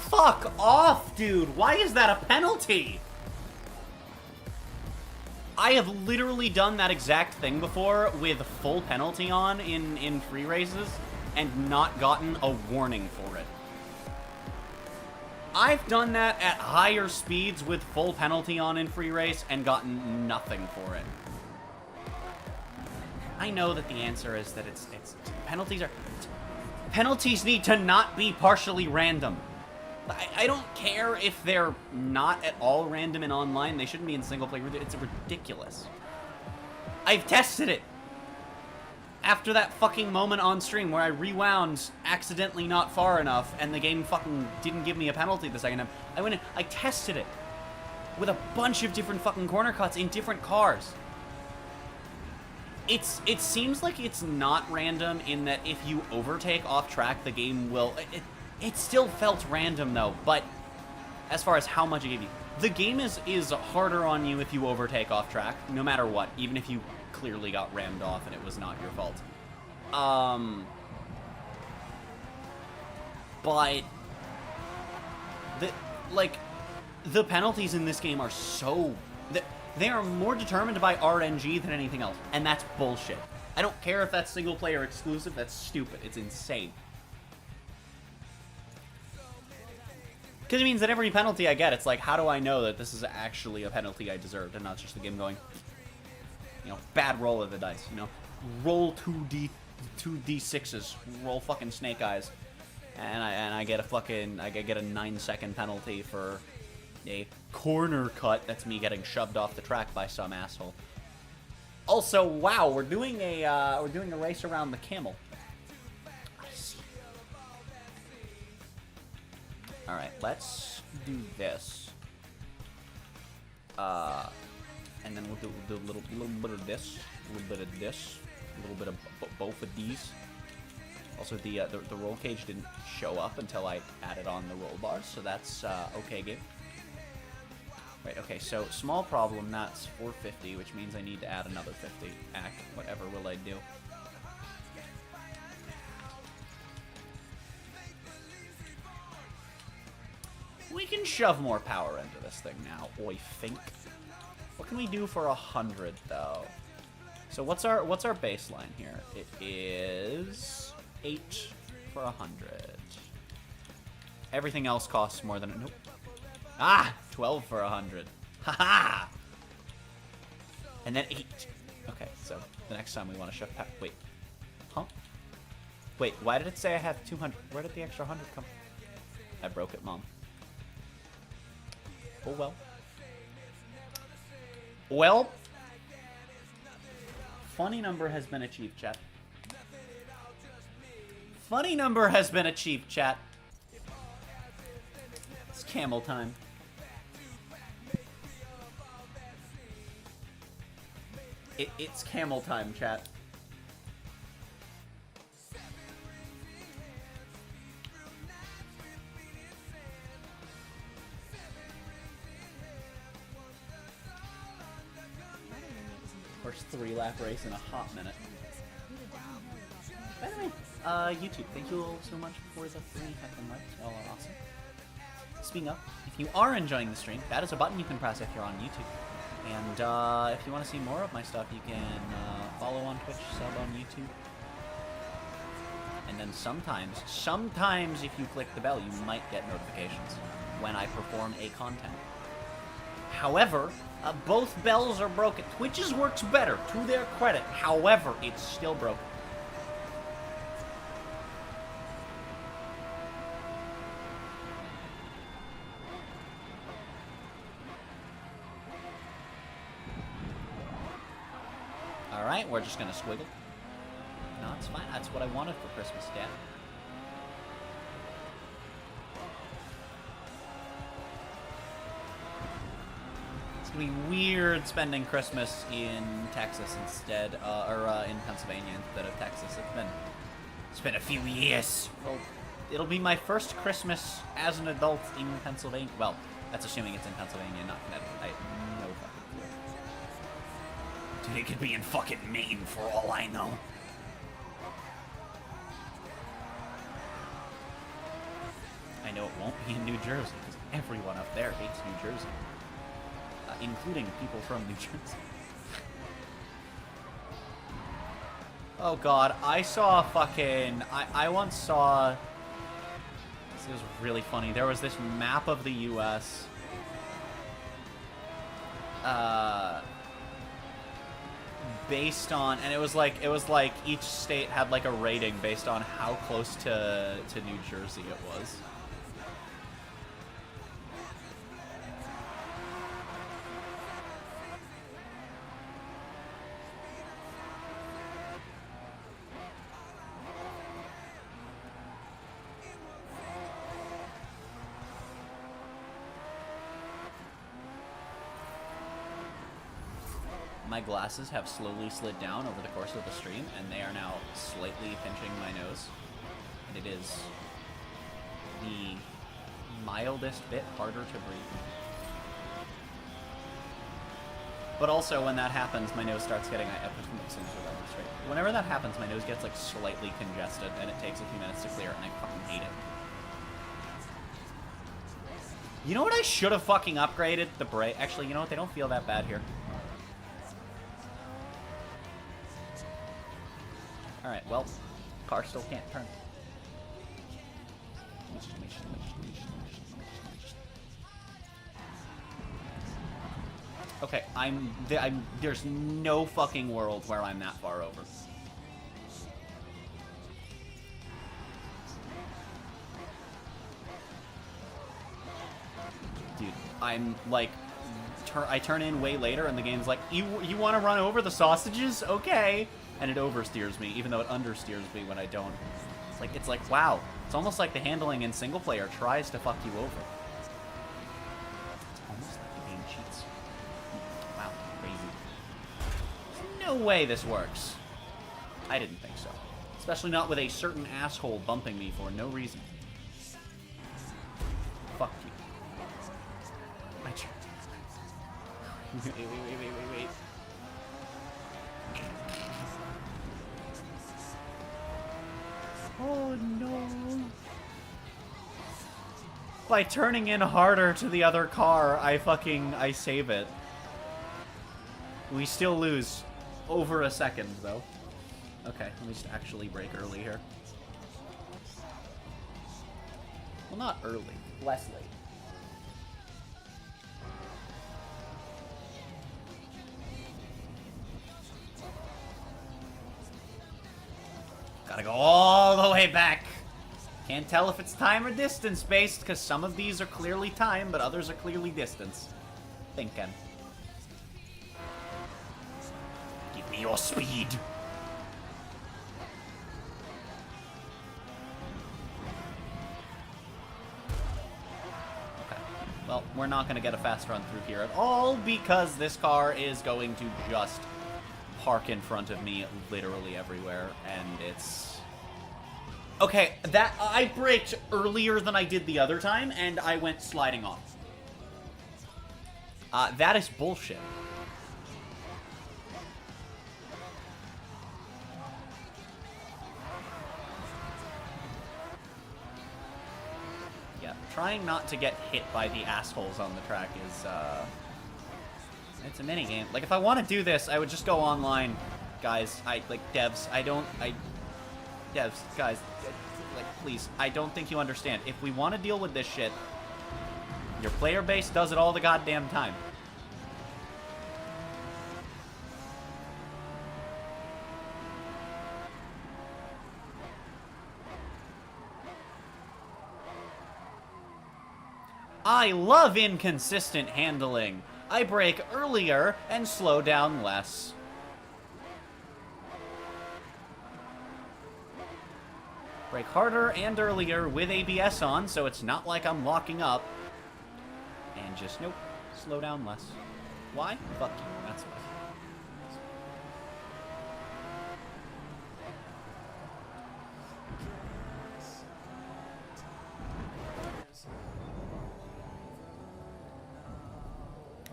Fuck off, dude! Why is that a penalty? I have literally done that exact thing before with full penalty on in free races and not gotten a warning for it. I've done that at higher speeds with full penalty on in free race and gotten nothing for it. I know that the answer is that it's penalties need to not be partially random. I don't care if they're not at all random in online. They shouldn't be in single player. It's ridiculous. I've tested it. After that fucking moment on stream where I rewound accidentally not far enough and the game fucking didn't give me a penalty the second time, I went in, I tested it with a bunch of different fucking corner cuts in different cars. It seems like it's not random in that if you overtake off track, the game will... It still felt random, though, but as far as how much it gave you, the game is harder on you if you overtake off track, no matter what, even if you clearly got rammed off and it was not your fault. But the penalties in this game are so... They are more determined by RNG than anything else, and that's bullshit. I don't care if that's single-player exclusive, that's stupid. It's insane. Because it means that every penalty I get, it's like, how do I know that this is actually a penalty I deserved and not just the game going, you know, bad roll of the dice, you know? Roll 2d6s, roll fucking snake eyes, and I get a fucking, I get a 9-second penalty for a corner cut that's me getting shoved off the track by some asshole. Also, wow, we're doing a race around the camel. Alright, let's do this. And then we'll do a little bit of this, a little bit of this, a little bit of both of these. Also, the roll cage didn't show up until I added on the roll bars, so that's okay, game. Right, okay, so small problem, that's 450, which means I need to add another 50. Whatever will I do? We can shove more power into this thing now, I think. What can we do for 100 though? So what's our baseline here? It is 8 for 100. Everything else costs more than nope. Ah, 12 for 100. Haha. And then 8. Okay, so the next time we want to shove power. Wait. Huh? Wait, why did it say I have 200? Where did the extra 100 come from? I broke it, Mom. Oh well. Well, funny number has been achieved, chat. Funny number has been achieved, chat. It's camel time. It's camel time, chat. First 3-lap race in a hot minute. By the way, YouTube, thank you all so much for the 3 fucking likes. Y'all are awesome. Speaking of, if you are enjoying the stream, that is a button you can press if you're on YouTube. And if you want to see more of my stuff, you can follow on Twitch, sub on YouTube. And then sometimes if you click the bell, you might get notifications when I perform a content. However, both bells are broken. Twitch's works better, to their credit. However, it's still broken. Alright, we're just gonna squiggle. No, it's fine. That's what I wanted for Christmas, Dad. It's gonna be weird spending Christmas in Texas instead, in Pennsylvania instead of Texas. It's been a few years. Well, it'll be my first Christmas as an adult in Pennsylvania. Well, that's assuming it's in Pennsylvania, not Connecticut. I have no fucking clue. Dude, it could be in fucking Maine for all I know. I know it won't be in New Jersey, because everyone up there hates New Jersey. Including people from New Jersey. Oh god, I saw fucking... I once saw... This was really funny. There was this map of the US. Based on... And it was like each state had like a rating based on how close to New Jersey it was. My glasses have slowly slid down over the course of the stream, and they are now slightly pinching my nose. And it is the mildest bit harder to breathe. But also, when that happens, my nose starts getting... Whenever that happens, my nose gets, like, slightly congested, and it takes a few minutes to clear it, and I fucking hate it. You know what I should have fucking upgraded? The brake. Actually, you know what? They don't feel that bad here. Alright, well, car still can't turn. Okay, there's no fucking world where I'm that far over. Dude, I'm like, I turn in way later and the game's like, you want to run over the sausages? Okay. And it oversteers me, even though it understeers me when I don't. It's like, wow. It's almost like the handling in single player tries to fuck you over. It's almost like the game cheats. Wow, crazy. There's no way this works. I didn't think so. Especially not with a certain asshole bumping me for no reason. Fuck you. My turn. Wait. Oh no. By turning in harder to the other car, I save it. We still lose over a second, though. Okay, let me just actually brake early here. Well, not early. Less late. Gotta go all the way back. Can't tell if it's time or distance based, because some of these are clearly time, but others are clearly distance. Thinking. Give me your speed. Okay. Well, we're not going to get a fast run through here at all, because this car is going to just park in front of me literally everywhere, and it's... Okay, that I braked earlier than I did the other time, and I went sliding off. That is bullshit. trying not to get hit by the assholes on the track is, it's a minigame. Like, if I want to do this, I would just go online, guys. Devs, devs, guys, like, please, I don't think you understand. If we want to deal with this shit, your player base does it all the goddamn time. I love inconsistent handling. I brake earlier and slow down less. Brake harder and earlier with ABS on, so it's not like I'm locking up. And just, nope, slow down less. Why? Fuck you, that's why.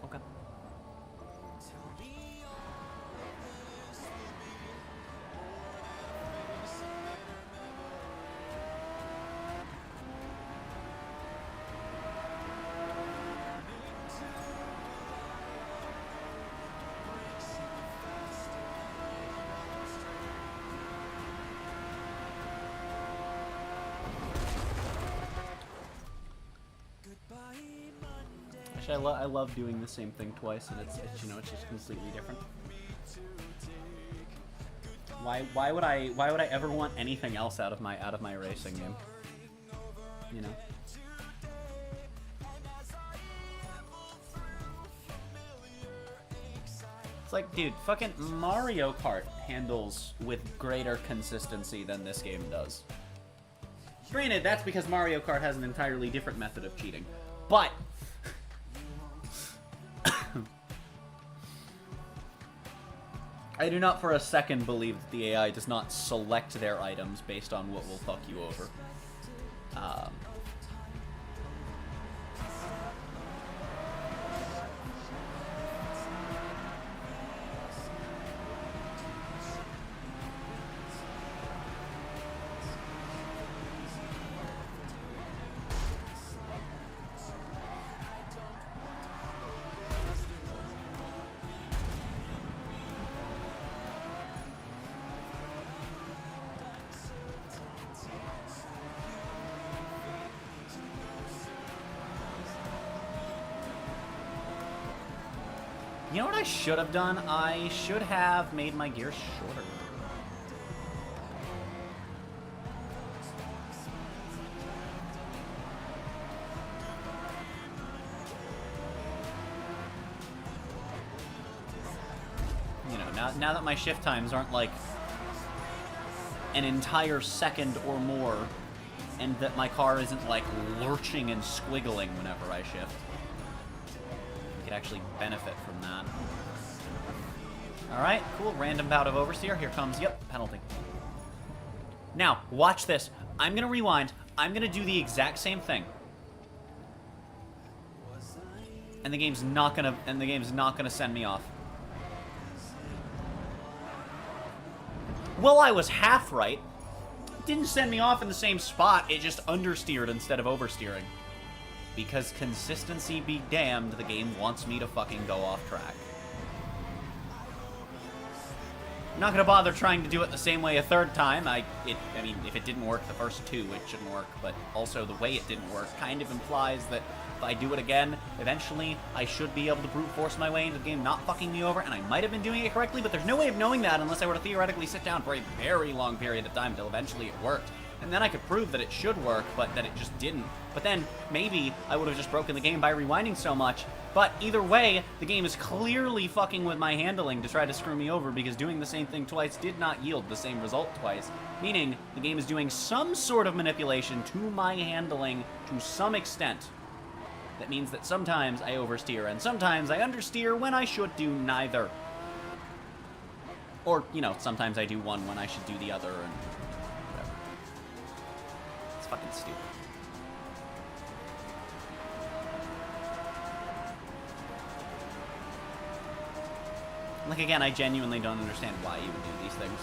Okay. Actually, I love doing the same thing twice, and it's you know, it's just completely different. Why would I ever want anything else out of my racing game? You know. It's like, dude, fucking Mario Kart handles with greater consistency than this game does. Granted, that's because Mario Kart has an entirely different method of cheating, but I do not for a second believe that the AI does not select their items based on what will fuck you over. You know what I should have done? I should have made my gears shorter. You know, now that my shift times aren't like an entire second or more, and that my car isn't like lurching and squiggling whenever I shift. Actually benefit from that. Alright, cool. Random bout of oversteer. Here comes, yep, penalty. Now, watch this. I'm gonna rewind. I'm gonna do the exact same thing. And the game's not gonna send me off. Well, I was half right. It didn't send me off in the same spot. It just understeered instead of oversteering. Because consistency be damned, the game wants me to fucking go off track. I'm not gonna bother trying to do it the same way a third time. I mean, if it didn't work the first two, it shouldn't work. But also, the way it didn't work kind of implies that if I do it again, eventually I should be able to brute force my way into the game not fucking me over. And I might have been doing it correctly, but there's no way of knowing that unless I were to theoretically sit down for a very long period of time until eventually it worked. And then I could prove that it should work, but that it just didn't. But then, maybe, I would have just broken the game by rewinding so much. But either way, the game is clearly fucking with my handling to try to screw me over, because doing the same thing twice did not yield the same result twice. Meaning, the game is doing some sort of manipulation to my handling to some extent. That means that sometimes I oversteer, and sometimes I understeer when I should do neither. Or, you know, sometimes I do one when I should do the other, and fucking stupid. Like, again, I genuinely don't understand why you would do these things.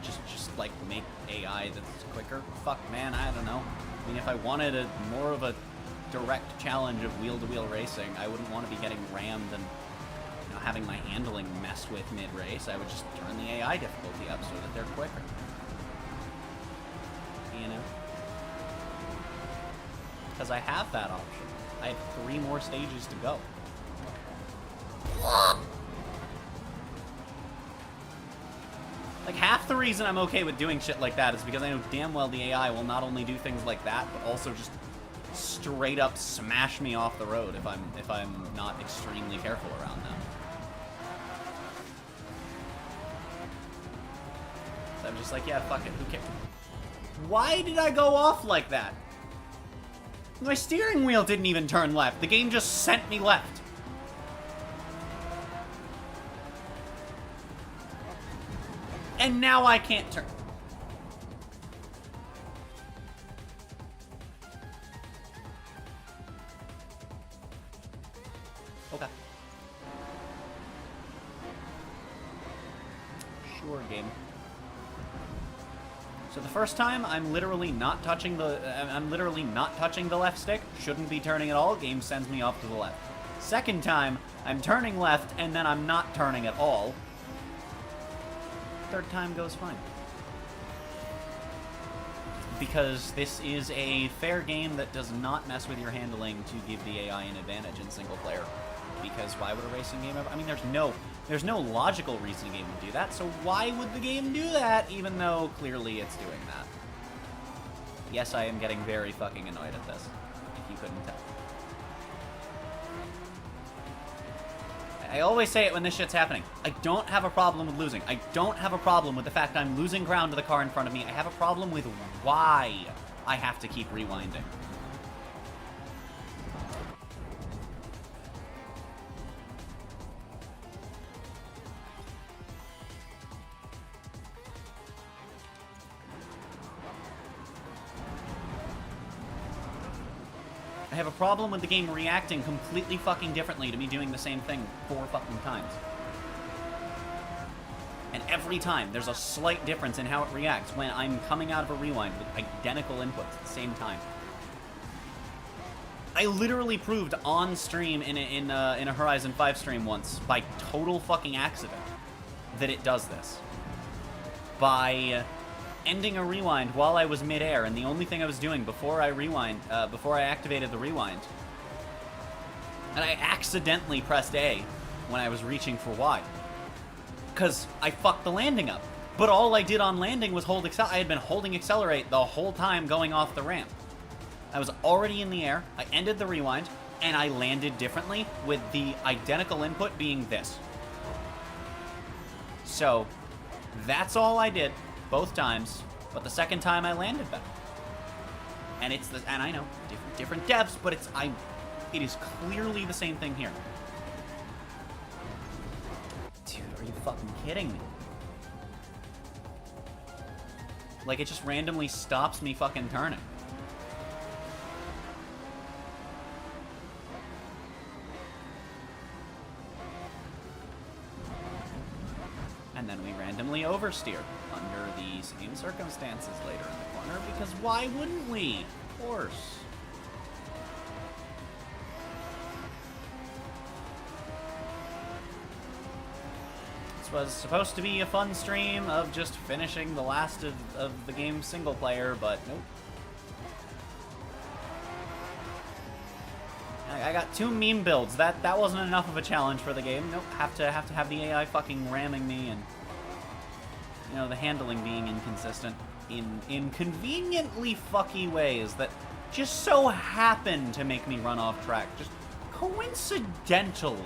Just like, make AI that's quicker? Fuck, man, I don't know. I mean, if I wanted more of a direct challenge of wheel-to-wheel racing, I wouldn't want to be getting rammed and, you know, having my handling messed with mid-race. I would just turn the AI difficulty up so that they're quicker. You know? Because I have that option. I have 3 more stages to go. Like, half the reason I'm okay with doing shit like that is because I know damn well the AI will not only do things like that, but also just straight up smash me off the road if I'm not extremely careful around them. So I'm just like, yeah, fuck it, who cares? Why did I go off like that? My steering wheel didn't even turn left. The game just sent me left. And now I can't turn. Okay. Sure, game. So the first time, I'm literally not touching the left stick. Shouldn't be turning at all. Game sends me off to the left. Second time, I'm turning left and then I'm not turning at all. Third time goes fine. Because this is a fair game that does not mess with your handling to give the AI an advantage in single player. Because why would a racing game ever? I mean, there's no logical reason a game would do that, so why would the game do that, even though clearly it's doing that? Yes, I am getting very fucking annoyed at this, if you couldn't tell. I always say it when this shit's happening. I don't have a problem with losing. I don't have a problem with the fact I'm losing ground to the car in front of me. I have a problem with why I have to keep rewinding. I have a problem with the game reacting completely fucking differently to me doing the same thing 4 fucking times. And every time, there's a slight difference in how it reacts when I'm coming out of a rewind with identical inputs at the same time. I literally proved on stream in a Horizon 5 stream once, by total fucking accident, that it does this. By ending a rewind while I was mid-air, and the only thing I was doing before I activated the rewind, and I accidentally pressed A when I was reaching for Y, because I fucked the landing up. But all I did on landing was hold I had been holding accelerate the whole time going off the ramp. I was already in the air, I ended the rewind, and I landed differently with the identical input being this. So, that's all I did. Both times, but the second time I landed better. And I know, different devs, but it is clearly the same thing here. Dude, are you fucking kidding me? Like, it just randomly stops me fucking turning. And then we randomly oversteer under the same circumstances later in the corner, because why wouldn't we? Of course. This was supposed to be a fun stream of just finishing the last of the game's single player, but nope. I got 2 meme builds. That wasn't enough of a challenge for the game. Nope, have to have the AI fucking ramming me, and you know, the handling being inconsistent in conveniently fucky ways that just so happen to make me run off track, just coincidentally.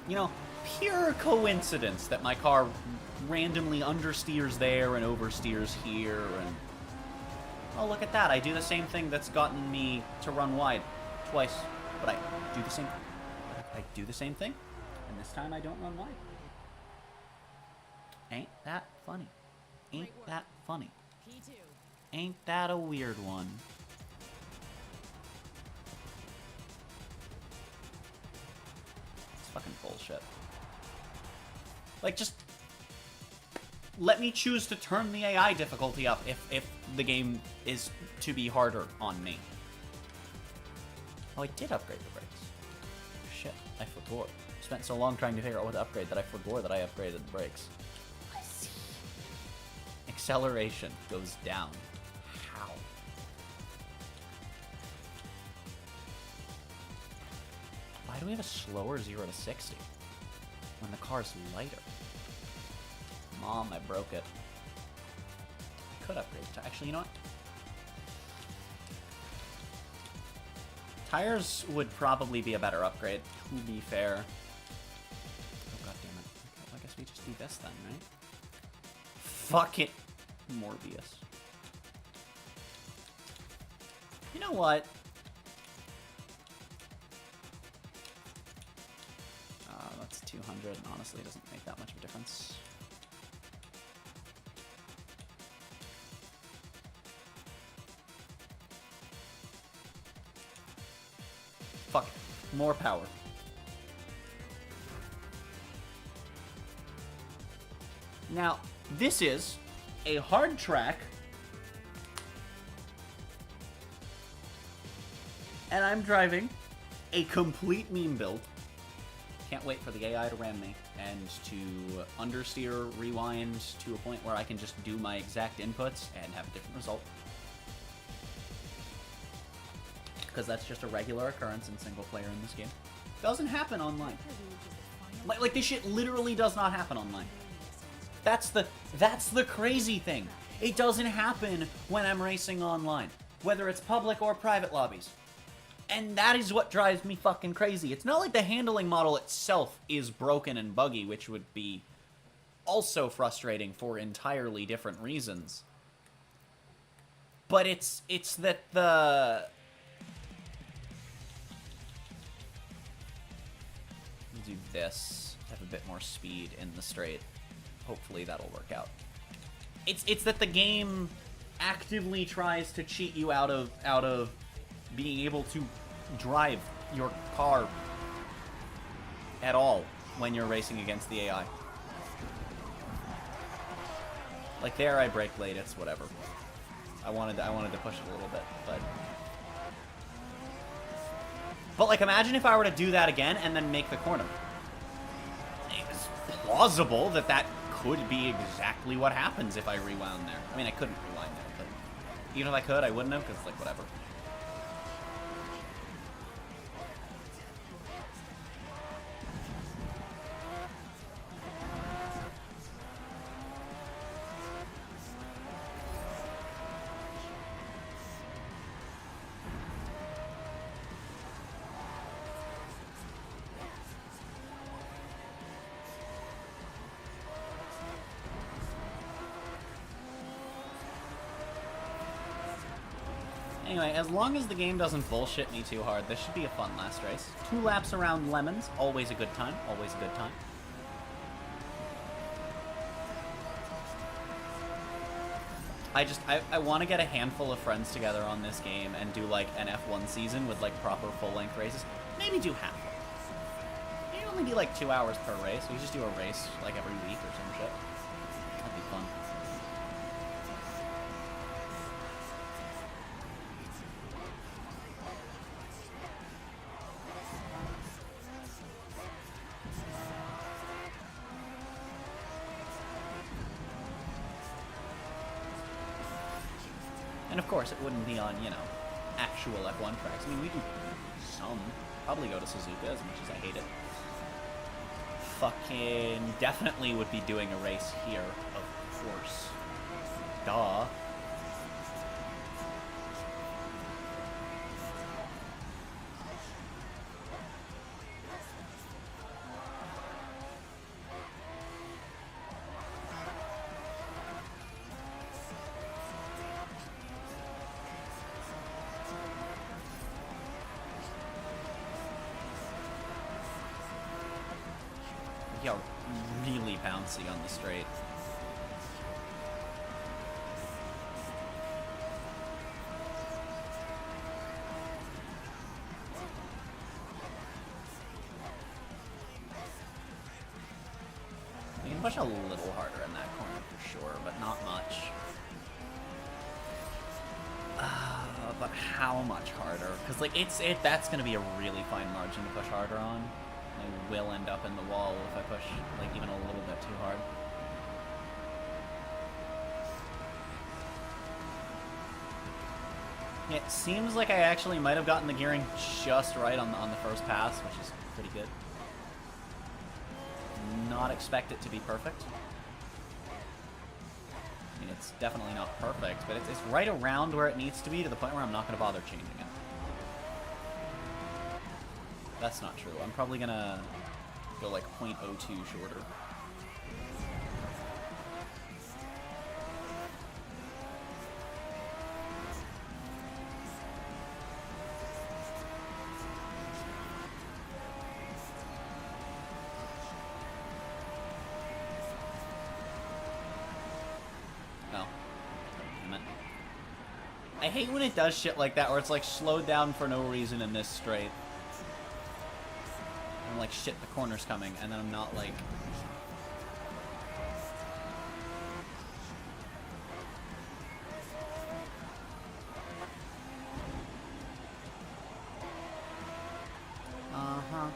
You know, pure coincidence that my car randomly understeers there and oversteers here, and oh, look at that. I do the same thing that's gotten me to run wide twice, but I do the same thing, and this time I don't run wide. Ain't that funny? Ain't that funny? Ain't that a weird one? It's fucking bullshit. Like, just let me choose to turn the AI difficulty up if the game is to be harder on me. Oh, I did upgrade the brakes. Shit, I forgot. Spent so long trying to figure out what to upgrade that I forgot that I upgraded the brakes. I see. Acceleration goes down. How? Why do we have a slower 0 to 60 when the car's lighter? Mom, I broke it. I could upgrade. Actually, you know what? Tires would probably be a better upgrade, to be fair. Oh, god damn it. Okay, well, I guess we just do this then, right? Fuck it, Morbius. You know what? That's 200, and honestly, it doesn't make that much of a difference. Fuck it. More power. Now, this is a hard track, and I'm driving a complete meme build. Can't wait for the AI to ram me and to understeer, rewind to a point where I can just do my exact inputs and have a different result. Because that's just a regular occurrence in single player in this game. Doesn't happen online. Like this shit literally does not happen online. That's the crazy thing. It doesn't happen when I'm racing online, whether it's public or private lobbies. And that is what drives me fucking crazy. It's not like the handling model itself is broken and buggy, which would be also frustrating for entirely different reasons. But it's that the... do this, have a bit more speed in the straight. Hopefully that'll work out. It's that the game actively tries to cheat you out of being able to drive your car at all when you're racing against the AI. Like there, I brake late. It's whatever. I wanted to push it a little bit, but like imagine if I were to do that again and then make the corner. It's plausible that that could be exactly what happens if I rewound there. I mean, I couldn't rewind there, but even if I could, I wouldn't have, because like whatever. Anyway, as long as the game doesn't bullshit me too hard, this should be a fun last race. 2 laps around Lemons, always a good time, always a good time. I want to get a handful of friends together on this game and do like an F1 season with like proper full-length races. Maybe do half. Maybe only be like 2 hours per race. We just do a race like every week or some shit. That'd be fun. And of course, it wouldn't be on, you know, actual F1 tracks. I mean, we do some. Probably go to Suzuka as much as I hate it. Fucking definitely would be doing a race here, of course. Duh. Yo, really bouncy on the straight. You can push a little harder in that corner for how much harder, because like that's gonna be a really fine margin to push harder on. I will end up in the wall if I push like even a little bit too hard. Yeah, it seems like I actually might have gotten the gearing just right on the first pass, which is pretty good. Not expect it to be perfect. I mean, it's definitely not perfect, but it's right around where it needs to be, to the point where I'm not going to bother changing it. That's not true. I'm probably going to go like 0.02 shorter. I hate when it does shit like that, where it's like slowed down for no reason in this straight. I'm like, shit, the corner's coming, and then I'm not like... Uh-huh.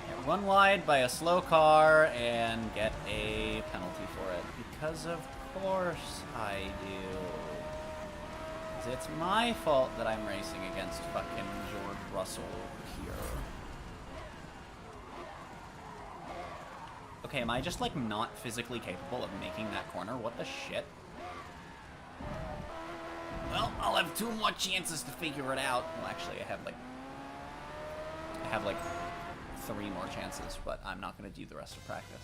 Yeah, run wide by a slow car and get a penalty for it. Because of course I do. It's my fault that I'm racing against fucking George Russell here. Okay, am I just, like, not physically capable of making that corner? What the shit? Well, I'll have 2 more chances to figure it out. Well, actually, I have, like, 3 more chances, but I'm not gonna do the rest of practice.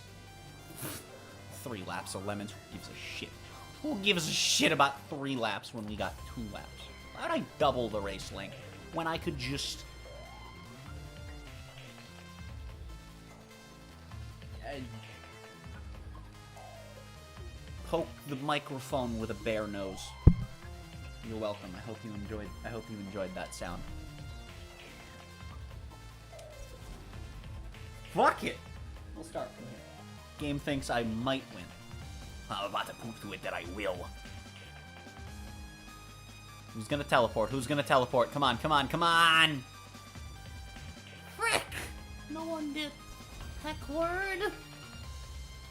3 laps of lemons. Who gives a shit? Who gives a shit about 3 laps when we got 2 laps? Why would I double the race length when I could just... poke the microphone with a bare nose. You're welcome. I hope you enjoyed that sound. Fuck it! We'll start from here. Game thinks I might win. I'm about to prove to it that I will. Who's gonna teleport? Who's gonna teleport? Come on, come on, come on! Frick! No one did. Heck word!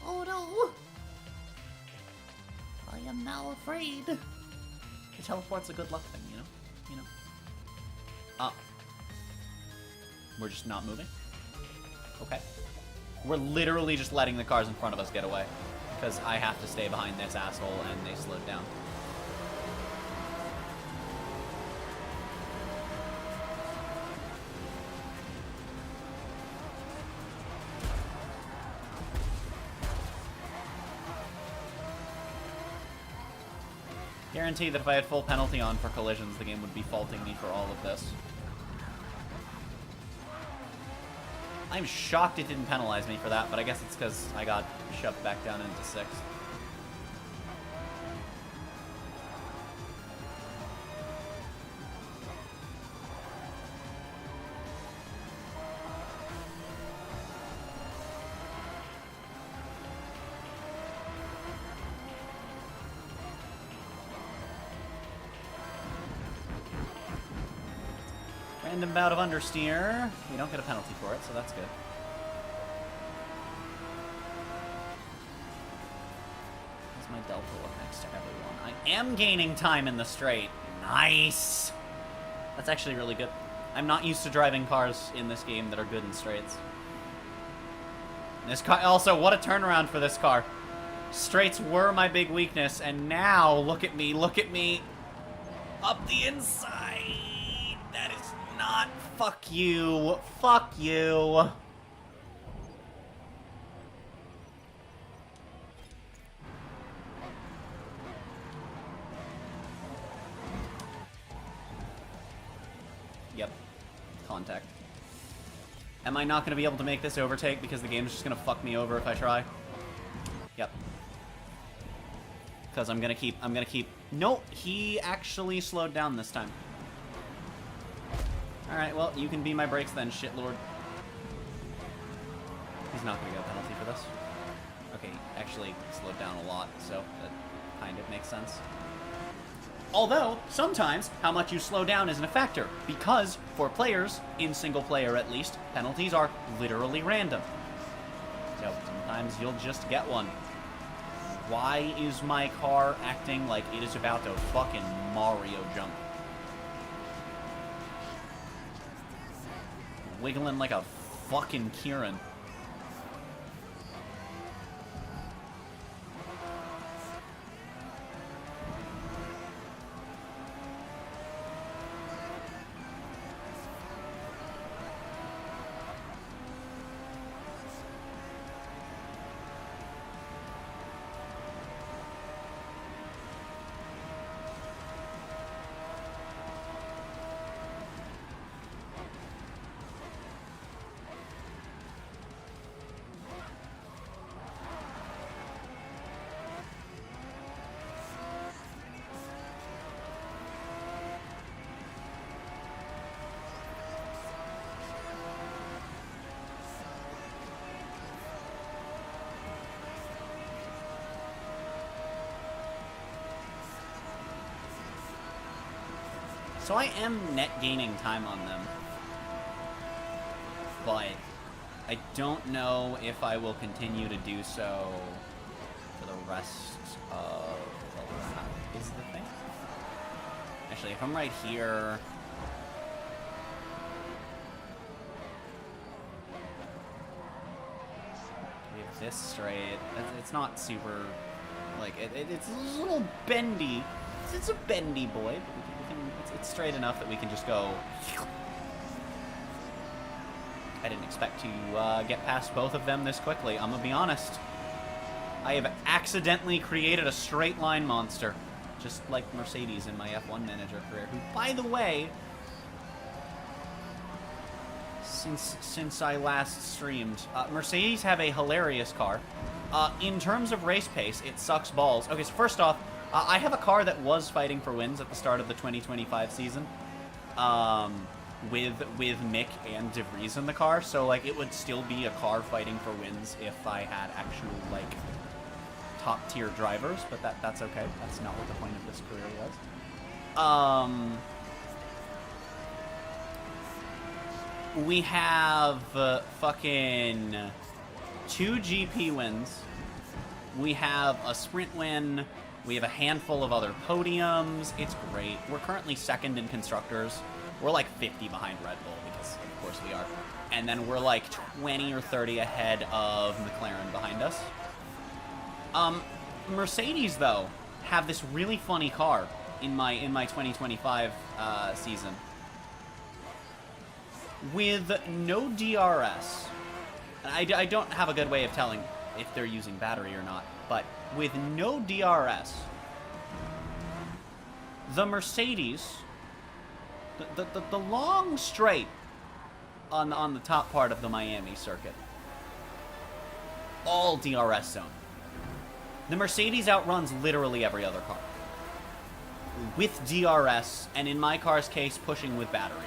Oh no! I am now afraid. The teleport's a good luck thing, you know? You know? Oh. We're just not moving? Okay. We're literally just letting the cars in front of us get away. Because I have to stay behind this asshole, and they slowed down. Guarantee that if I had full penalty on for collisions, the game would be faulting me for all of this. I'm shocked it didn't penalize me for that, but I guess it's because I got shoved back down into 6th. Random bout of understeer. We don't get a penalty for it, so that's good. How's my delta look next to everyone? I am gaining time in the straight. Nice! That's actually really good. I'm not used to driving cars in this game that are good in straights. This car, also, what a turnaround for this car. Straights were my big weakness, and now, look at me, up the inside. That is not, fuck you, fuck you. Yep, contact. Am I not going to be able to make this overtake because the game's just going to fuck me over if I try? Yep. Because I'm going to keep... Nope, he actually slowed down this time. Alright, well, you can be my brakes then, shitlord. He's not going to get a penalty for this. Okay, actually slowed down a lot, so that kind of makes sense. Although, sometimes, how much you slow down isn't a factor, because, for players, in single player at least, penalties are literally random. So, sometimes you'll just get one. Why is my car acting like it is about to fucking Mario jump? Wiggling like a fucking Kieran. So I am net gaining time on them, but I don't know if I will continue to do so for the rest of the lap, is the thing. Actually, if I'm right here... We have this straight. It's not super... Like, it's a little bendy. It's a bendy boy, but it's straight enough that we can just go... I didn't expect to get past both of them this quickly, I'm gonna be honest. I have accidentally created a straight line monster, just like Mercedes in my F1 Manager career, who, by the way, since I last streamed, Mercedes have a hilarious car. In terms of race pace, it sucks balls. Okay, so first off, I have a car that was fighting for wins at the start of the 2025 season, with Mick and De Vries in the car, so like it would still be a car fighting for wins if I had actual like top tier drivers, but that's okay. That's not what the point of this career was. We have fucking 2 GP wins. We have a sprint win. We have a handful of other podiums. It's great. We're currently second in constructors. We're like 50 behind Red Bull because, of course, we are. And then we're like 20 or 30 ahead of McLaren behind us. Mercedes, though, have this really funny car in my 2025 season. With no DRS. And I don't have a good way of telling if they're using battery or not, but with no DRS, the Mercedes, the long straight on the top part of the Miami circuit, all DRS zone. The Mercedes outruns literally every other car with DRS, and in my car's case, pushing with battery.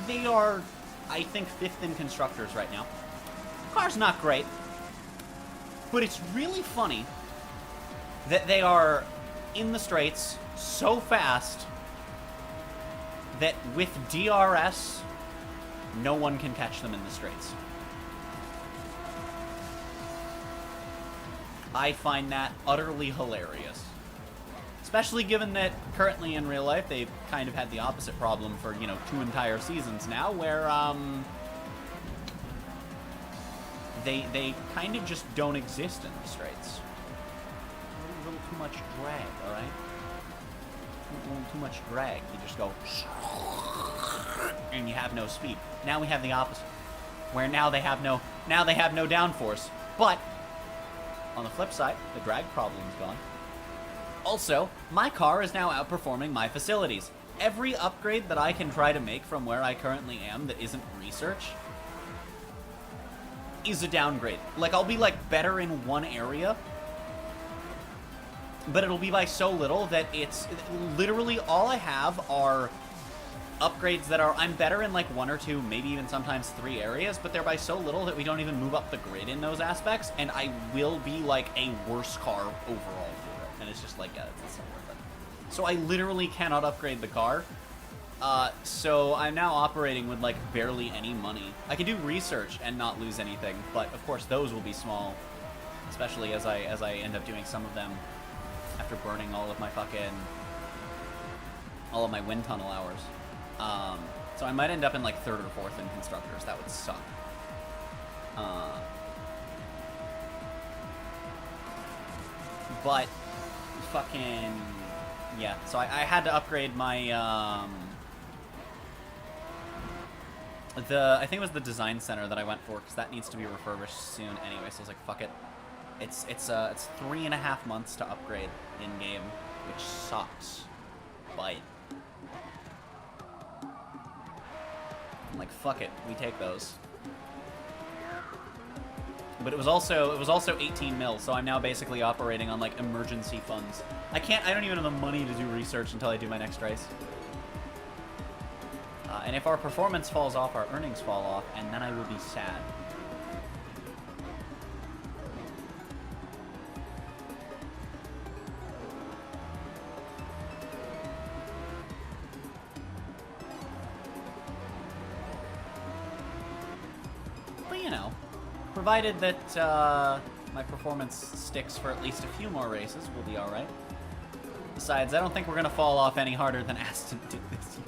They are, I think, 5th in constructors right now. Car's not great, but it's really funny that they are in the straights so fast that with DRS, no one can catch them in the straights. I find that utterly hilarious. Especially given that currently in real life, they've kind of had the opposite problem for, 2 entire seasons now, where, they kind of just don't exist in the straights. A little too much drag, alright? A little too much drag. You just go, and you have no speed. Now we have the opposite, where now they have no downforce. But, on the flip side, the drag problem's gone. Also, my car is now outperforming my facilities. Every upgrade that I can try to make from where I currently am that isn't research is a downgrade. Like, I'll be, better in one area, but it'll be by so little that it's literally all I have are upgrades that are, I'm better in like 1 or 2, maybe even sometimes 3 areas, but they're by so little that we don't even move up the grid in those aspects, and I will be like a worse car overall for it. And it's just like, yeah, it's not worth it. So I literally cannot upgrade the car. So I'm now operating with like barely any money. I can do research and not lose anything, but of course those will be small, especially as I end up doing some of them after burning all of my wind tunnel hours. So I might end up in like 3rd or 4th in constructors. That would suck. But fucking yeah. So I had to upgrade my I think it was the design center that I went for, because that needs to be refurbished soon anyway. So I was like, fuck it. It's 3.5 months to upgrade in game, which sucks. But I'm like, fuck it, we take those. But it was also 18 mil, so I'm now basically operating on like emergency funds. I don't even have the money to do research until I do my next race. And if our performance falls off, our earnings fall off, and then I will be sad. But you know, provided that my performance sticks for at least a few more races, we'll be alright. Besides, I don't think we're gonna fall off any harder than Aston did this year.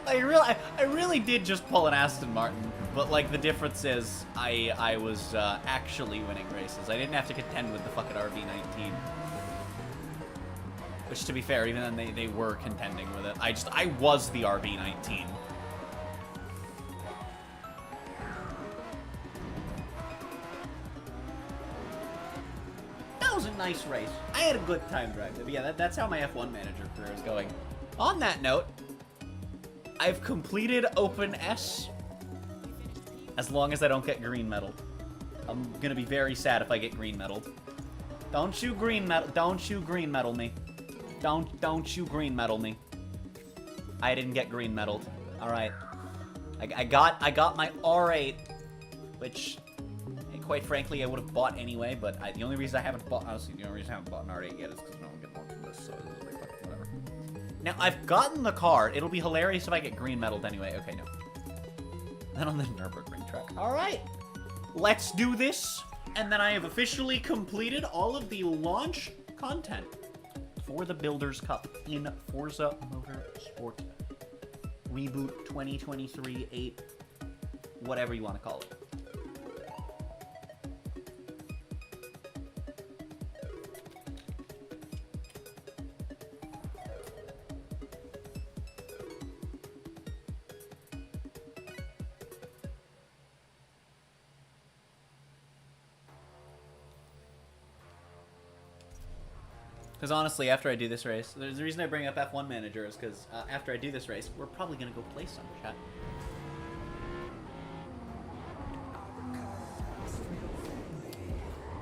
I really did just pull an Aston Martin, but like the difference is I was actually winning races. I didn't have to contend with the fucking RB19. Which, to be fair, even then they were contending with it. I was the RB19. That was a nice race. I had a good time driving it. Yeah, that's how my F1 manager career is going. On that note, I've completed Open S. As long as I don't get green medal. I'm gonna be very sad if I get green medaled. Don't you green medal me. Don't you green medal me. I didn't get green medaled. Alright. I got my R8, which quite frankly I would have bought anyway, but the only reason I haven't bought, honestly, the only reason I haven't bought an R8 yet is because no one can launch this, so it's like, whatever. Now, I've gotten the car. It'll be hilarious if I get green medaled anyway. Okay, no. Then on the Nürburgring track. Alright. Let's do this. And then I have officially completed all of the launch content for the Builders Cup in Forza Motorsport. Reboot 2023-8. Whatever you want to call it. Because honestly, after I do this race, the reason I bring up F1 Manager is because after I do this race, we're probably going to go play some, chat.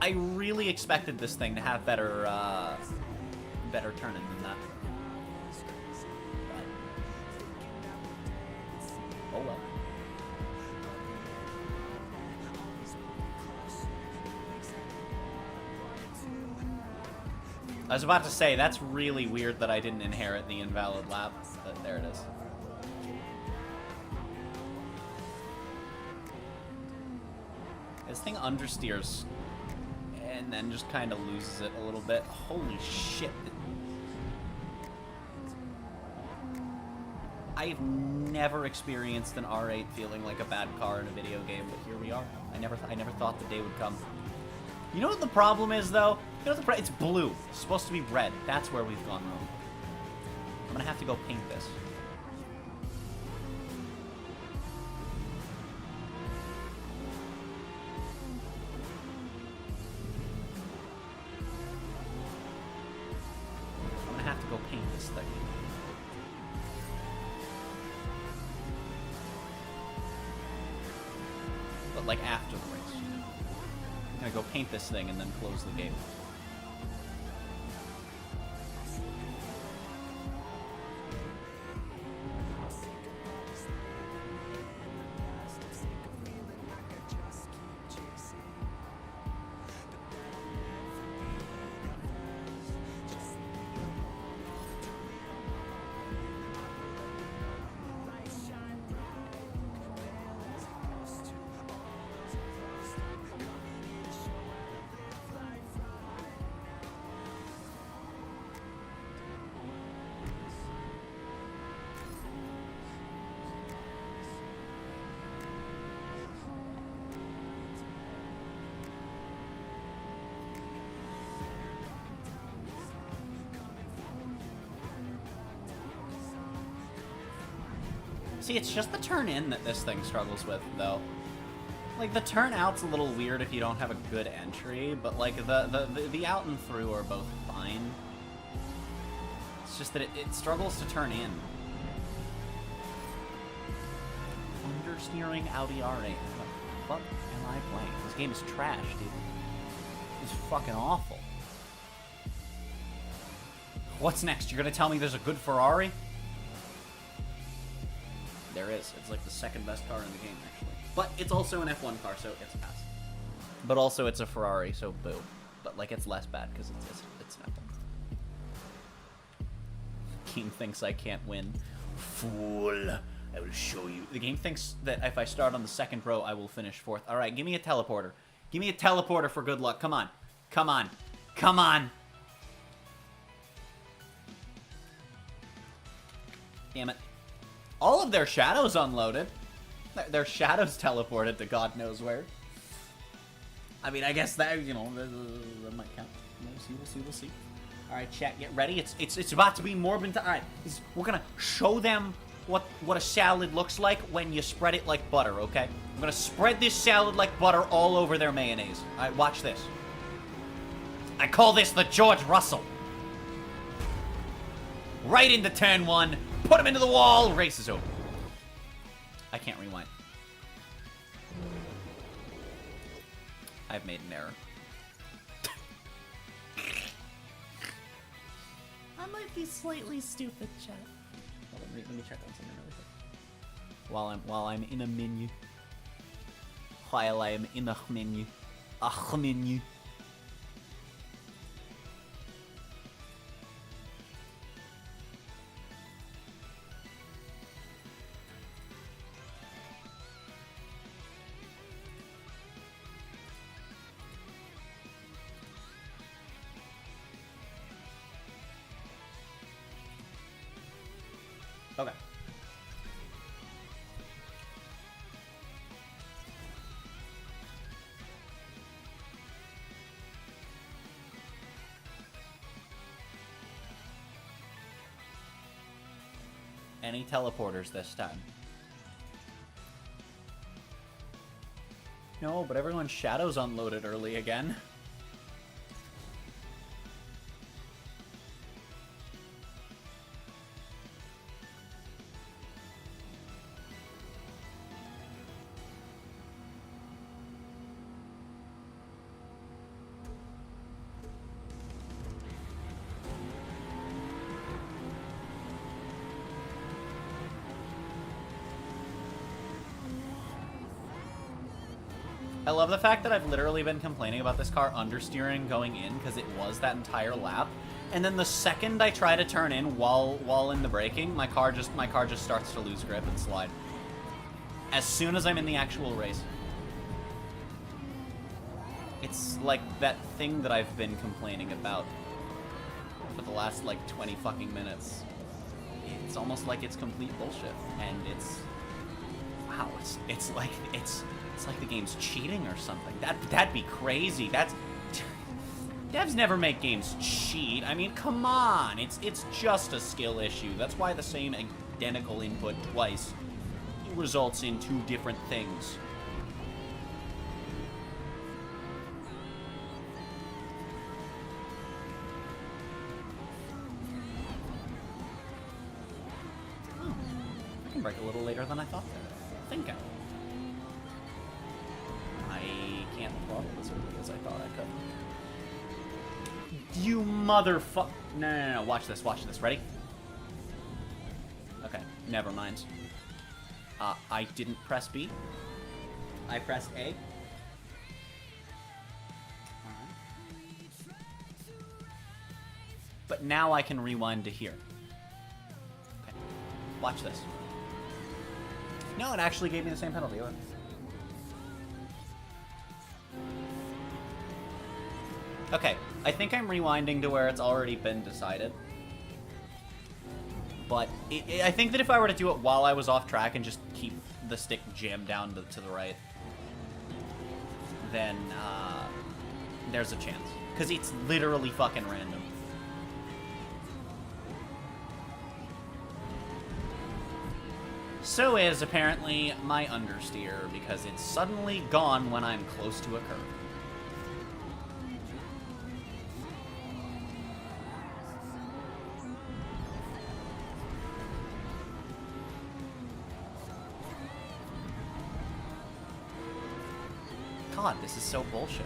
I really expected this thing to have better turning than that. But, oh well. I was about to say, that's really weird that I didn't inherit the invalid lap, but there it is. This thing understeers and then just kind of loses it a little bit. Holy shit. I've never experienced an R8 feeling like a bad car in a video game, but here we are. I never thought the day would come. You know what the problem is, though? You know what it's blue. It's supposed to be red. That's where we've gone wrong. I'm gonna have to go paint this. I'm gonna have to go paint this thing. But, like, after the race. I'm gonna go paint this thing and then close the game. See, it's just the turn in that this thing struggles with, though. Like, the turn out's a little weird if you don't have a good entry, but, like, the out and through are both fine. It's just that it struggles to turn in. Understeering Audi R8. What the fuck am I playing? This game is trash, dude. It's fucking awful. What's next? You're gonna tell me there's a good Ferrari? There is. It's like the second best car in the game, actually. But it's also an F1 car, so it gets a pass. But also it's a Ferrari, so boo. But like it's less bad because it's an F1. Game thinks I can't win. Fool. I will show you. The game thinks that if I start on the second row, I will finish fourth. All right, give me a teleporter. Give me a teleporter for good luck. Come on. Come on. Come on. Damn it. All of their shadows unloaded. Their shadows teleported to God knows where. I mean, I guess that, you know, that might count. We'll see. All right, chat, get ready. It's about to be Morbin time. All right, we're gonna show them what a salad looks like when you spread it like butter. Okay, I'm gonna spread this salad like butter all over their mayonnaise. All right, watch this. I call this the George Russell. Right into turn one. Put him into the wall. Race is over. I can't rewind. I've made an error. I might be slightly stupid, chat. Hold on, let me check on something really quick. While I'm in a menu. While I am in a menu. A menu. Okay. Any teleporters this time? No, but everyone's shadows unloaded early again. I love the fact that I've literally been complaining about this car understeering going in because it was that entire lap, and then the second I try to turn in while in the braking, my car just starts to lose grip and slide. As soon as I'm in the actual race. It's like that thing that I've been complaining about for the last like 20 fucking minutes. It's almost like it's complete bullshit, and it's wow, it's like the game's cheating or something. That'd be crazy. Devs never make games cheat. I mean, come on. It's just a skill issue. That's why the same identical input twice results in two different things. Oh, I can brake a little later than I thought there. Thinking. I can't throttle as early as I thought I could. You motherfucker. No. Watch this. Ready? Okay, never mind. I didn't press B. I pressed A. Alright. But now I can rewind to here. Okay. Watch this. No, it actually gave me the same penalty. Okay, I think I'm rewinding to where it's already been decided. But I think that if I were to do it while I was off track and just keep the stick jammed down to the right, then there's a chance. Because it's literally fucking random. So is apparently my understeer, because it's suddenly gone when I'm close to a curve. God, this is so bullshit.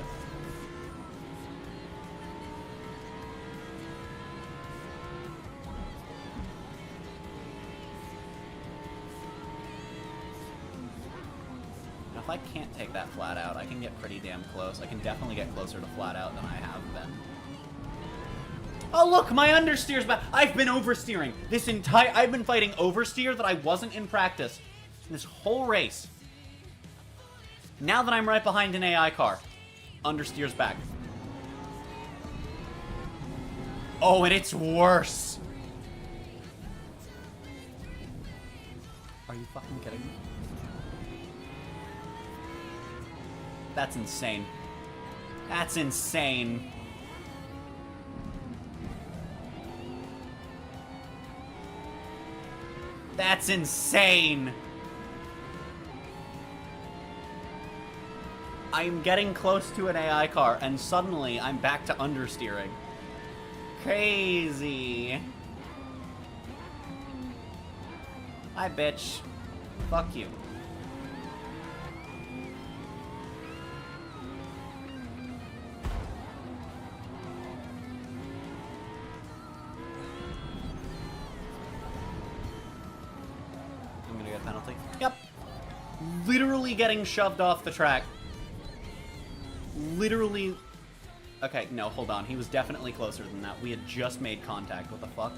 If I can't take that flat out, I can get pretty damn close. I can definitely get closer to flat out than I have been. Oh look, my understeer's back. I've been oversteering this entire. I've been fighting oversteer that I wasn't in practice this whole race. Now that I'm right behind an AI car, understeer's back. Oh, and it's worse. Are you fucking kidding me? That's insane. That's insane. That's insane. I'm getting close to an AI car, and suddenly I'm back to understeering. Crazy. Hi, bitch. Fuck you. I'm gonna get a penalty. Yep. Literally getting shoved off the track. Literally. Okay, no, hold on. He was definitely closer than that. We had just made contact. What the fuck?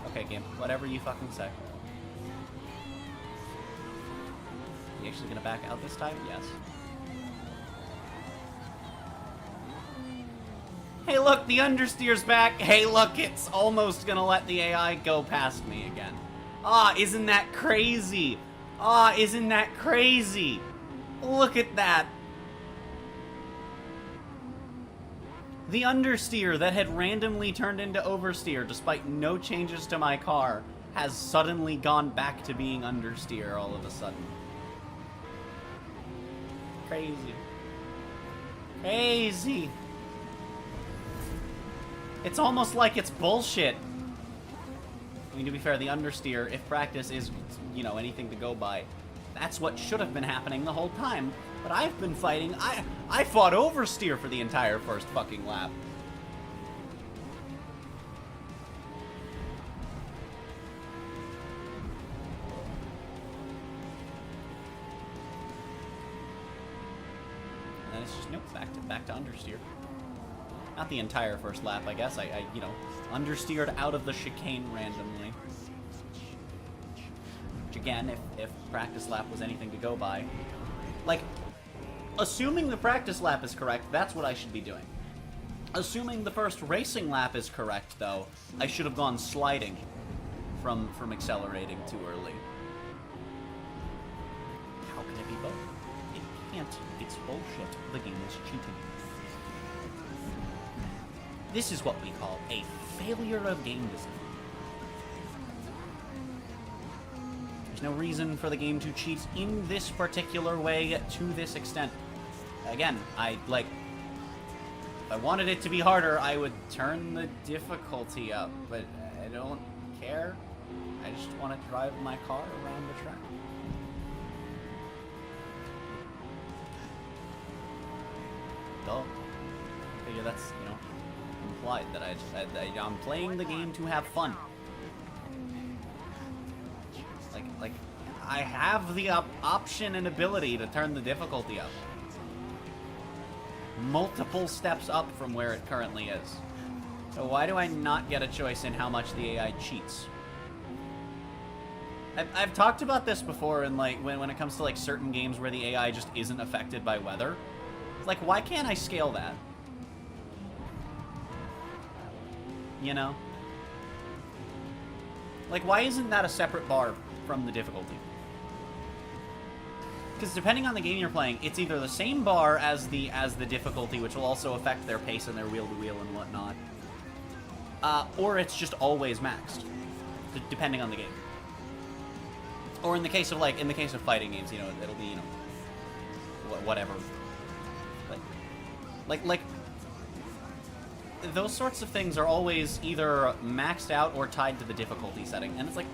Okay, game. Whatever you fucking say. You actually gonna back out this time? Yes. Hey, look, the understeer's back. Hey, look, it's almost gonna let the AI go past me again. Ah, isn't that crazy? Ah, isn't that crazy? Look at that. The understeer that had randomly turned into oversteer despite no changes to my car has suddenly gone back to being understeer all of a sudden. Crazy. Crazy. It's almost like it's bullshit. I mean, to be fair, the understeer, if practice is, you know, anything to go by, that's what should have been happening the whole time. But I've been fighting. I fought oversteer for the entire first fucking lap. And then it's just nope, back to understeer. Not the entire first lap, I guess. I you know, understeered out of the chicane randomly. Which again, if practice lap was anything to go by, like, assuming the practice lap is correct, that's what I should be doing. Assuming the first racing lap is correct, though, I should have gone sliding from accelerating too early. How can it be both? It can't. It's bullshit. The game is cheating. This is what we call a failure of game design. There's no reason for the game to cheat in this particular way to this extent. Again, if I wanted it to be harder, I would turn the difficulty up, but I don't care. I just want to drive my car around the track. Duh. I figure that's, you know, implied that I'm playing the game to have fun. Like I have the option and ability to turn the difficulty up. Multiple steps up from where it currently is. So why do I not get a choice in how much the AI cheats? I've talked about this before, and like when it comes to like certain games where the AI just isn't affected by weather. Like, why can't I scale that? You know? Like, why isn't that a separate bar from the difficulty? Because depending on the game you're playing, it's either the same bar as the difficulty, which will also affect their pace and their wheel-to-wheel and whatnot, or it's just always maxed, depending on the game. Or in the case of fighting games, you know, it'll be, you know, whatever. But like those sorts of things are always either maxed out or tied to the difficulty setting. And it's like,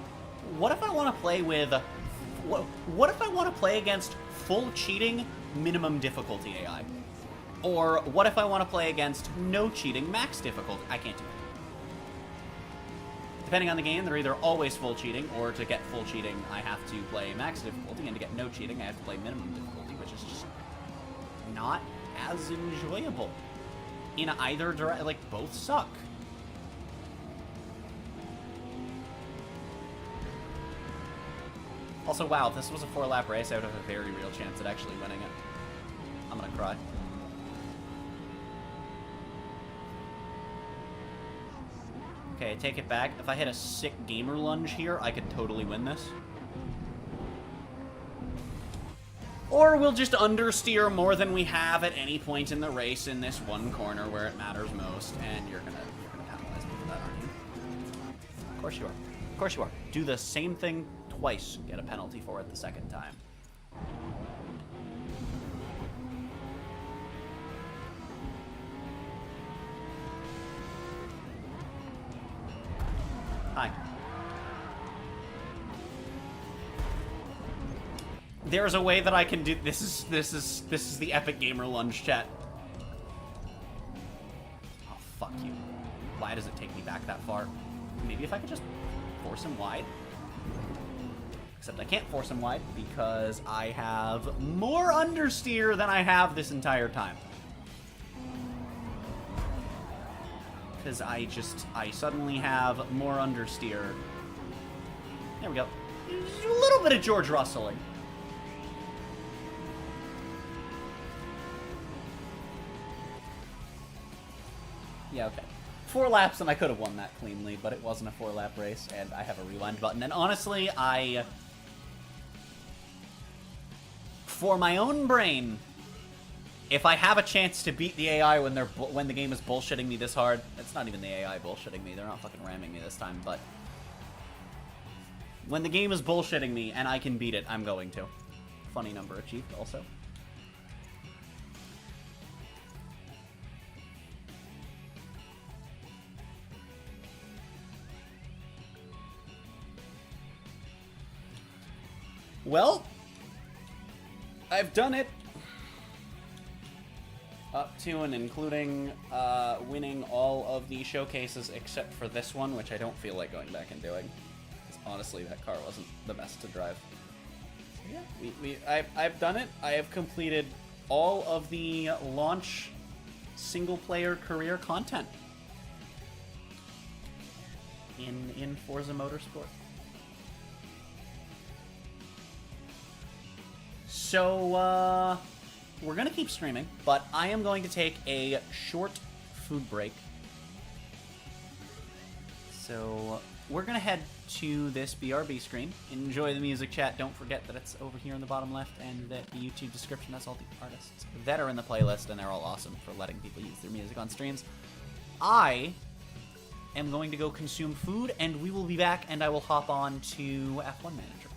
what if I want to play with what if I want to play against full cheating minimum difficulty AI? Or what if I want to play against no cheating max difficulty? I can't do it. Depending on the game, they're either always full cheating, or to get full cheating, I have to play max difficulty, and to get no cheating, I have to play minimum difficulty, which is just not as enjoyable. In either direction, like, both suck. Also, wow, if this was a 4-lap race, I would have a very real chance at actually winning it. I'm gonna cry. Okay, I take it back. If I hit a sick gamer lunge here, I could totally win this. Or we'll just understeer more than we have at any point in the race in this one corner where it matters most, and you're gonna penalize me for that, aren't you? Of course you are. Of course you are. Do the same thing twice, get a penalty for it the second time. Hi. There's a way that I can do this is the epic gamer lunge chat. Oh, fuck you. Why does it take me back that far? Maybe if I could just force him wide. Except I can't force him wide because I have more understeer than I have this entire time. Because I suddenly have more understeer. There we go. A little bit of George Russelling. Yeah, okay. 4 laps and I could have won that cleanly, but it wasn't a 4-lap race, and I have a rewind button. And honestly, for my own brain, if I have a chance to beat the AI when the game is bullshitting me this hard, it's not even the AI bullshitting me. They're not fucking ramming me this time, but when the game is bullshitting me and I can beat it, I'm going to. Funny number achieved, also. Well, I've done it. Up to and including winning all of the showcases except for this one, which I don't feel like going back and doing. Honestly, that car wasn't the best to drive. Yeah, I've done it. I have completed all of the launch single-player career content in Forza Motorsport. So, we're going to keep streaming, but I am going to take a short food break. So, we're going to head to this BRB screen. Enjoy the music chat. Don't forget that it's over here in the bottom left, and that the YouTube description has all the artists that are in the playlist, and they're all awesome for letting people use their music on streams. I am going to go consume food, and we will be back, and I will hop on to F1 Manager.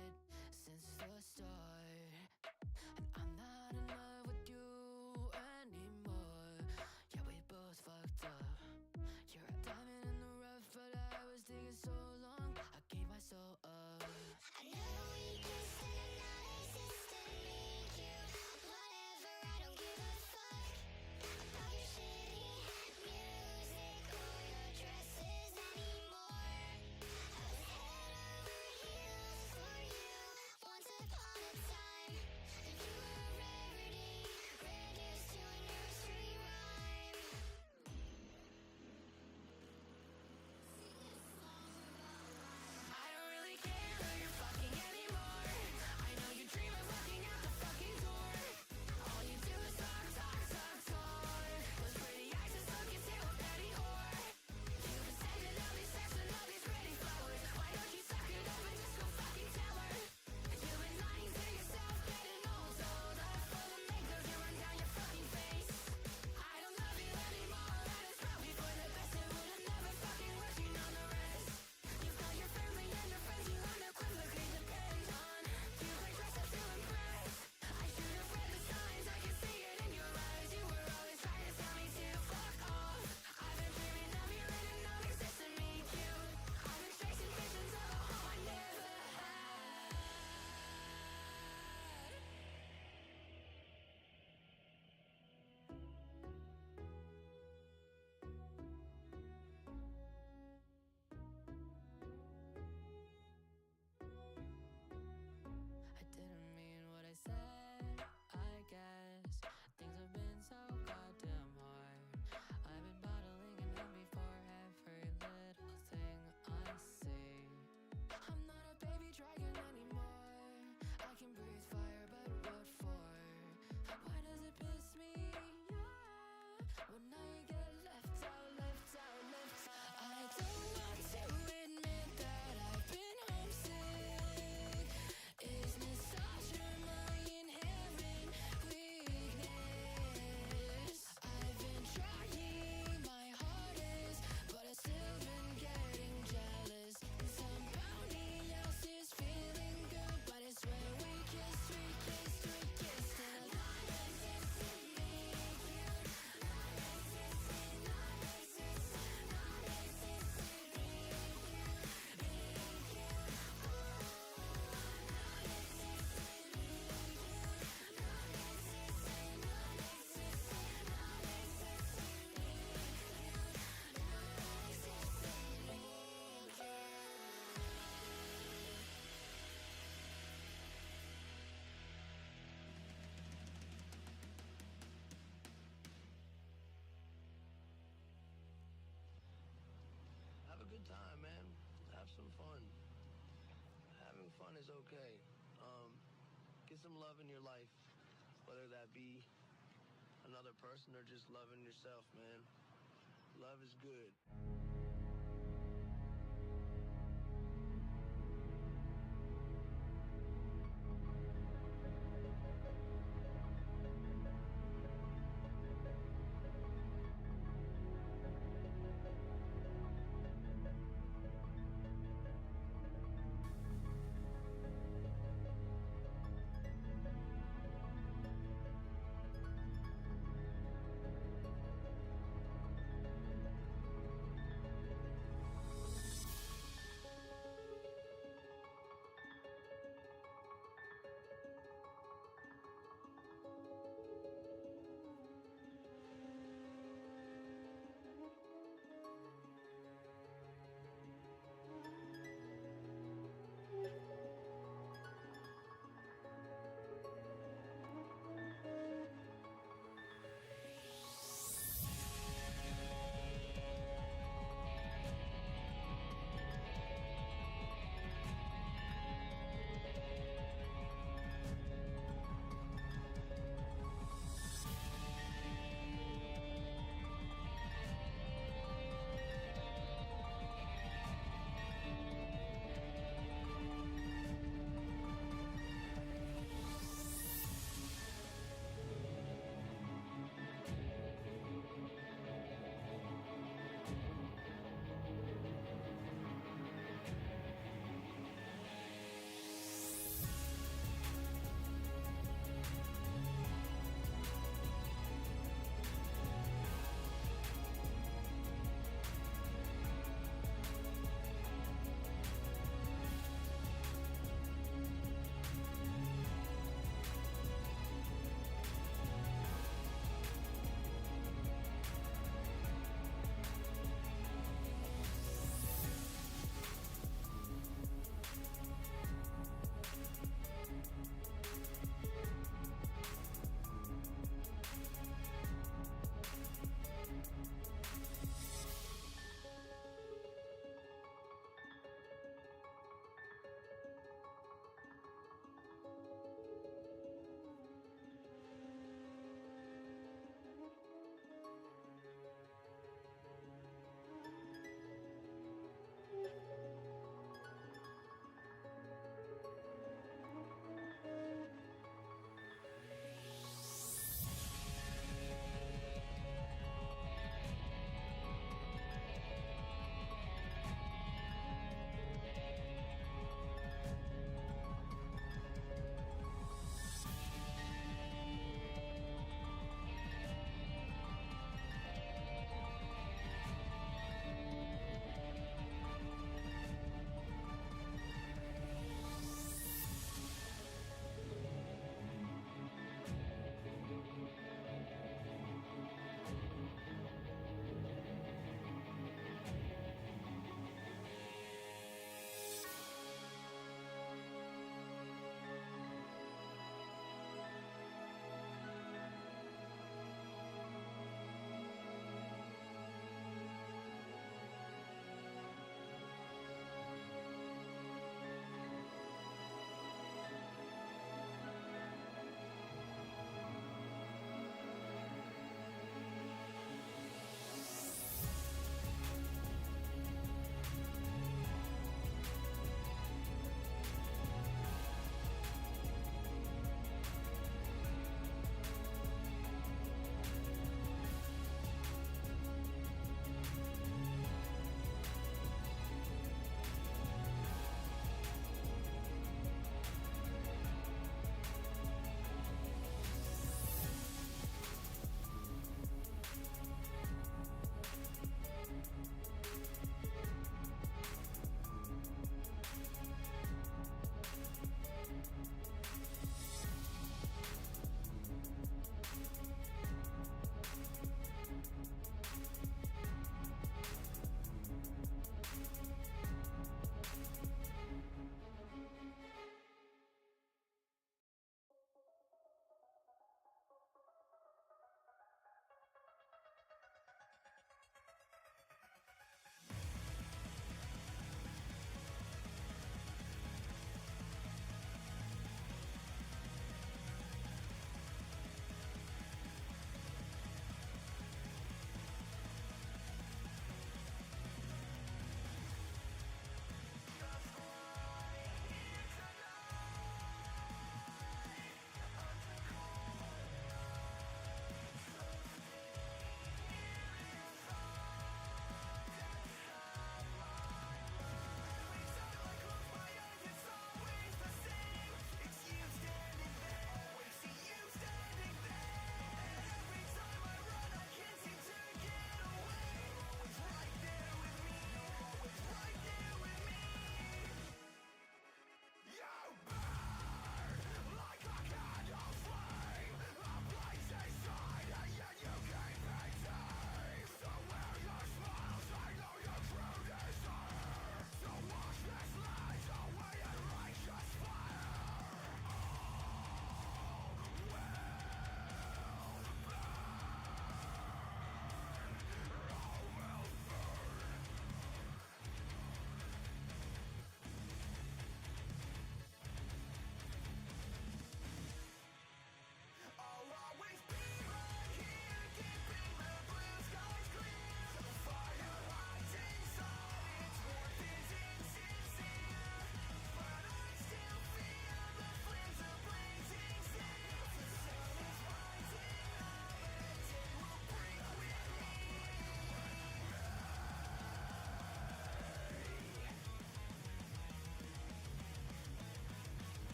it since the start. And I'm not in love with you anymore. Yeah, we both fucked up. You're a diamond in the rough, but I was thinking so long. I gave my soul up. I know we kissed and I'm not existing, need you. Whatever, I don't give a fuck about your shitty music or your dresses anymore. I was head over heels for you once upon a time. And you were a rarity, reduced to a nursery rhyme. I don't really care who you're fucking anymore. I know you dream of walking out the fucking door. All you do is talk, talk, talk, talk. Those pretty eyes just look into a petty whore. You've been sending all these texts and all these pretty flowers. Why don't you suck it up and just go fucking tell her? You've been lying to yourself, getting all told up. Full of makeup, you run down your fucking face. I don't love you anymore, and it's probably for the best. It would've never fucking worked, you know the rest. You've got your family and your friends you unequivocally depend on. You play dress up to impress. I should have read the signs, I can see it in your eyes. You were always trying to tell me to fuck off. I've been dreaming of you in a non-existent meet cute. I've been chasing visions of a home I never had. I didn't mean what I said, I guess. Things have been so goddamn hard. I've been bottling and envy for every little thing I see. I'm not a baby dragon anymore. I can breathe fire, but what for? Why does it piss me off when I get left out, left out, left out? I don't want to admit that I've been homesick. Is nostalgia my inherent weakness? I've been trying my hardest, but I've still been getting jealous. Somebody else is feeling good, but it's when we kissed, we kissed, we kissed. And I'm not existing, being cute. Not existing, not existing, not existing, being cute, being cute. Oh, not existing, being cute. Not existing, not existing, not existing, being cute. Not existing, being cute. Have a good time, man. Have some fun. Having fun is okay. Get some love in your life, whether that be another person or just loving yourself, man. Love is good.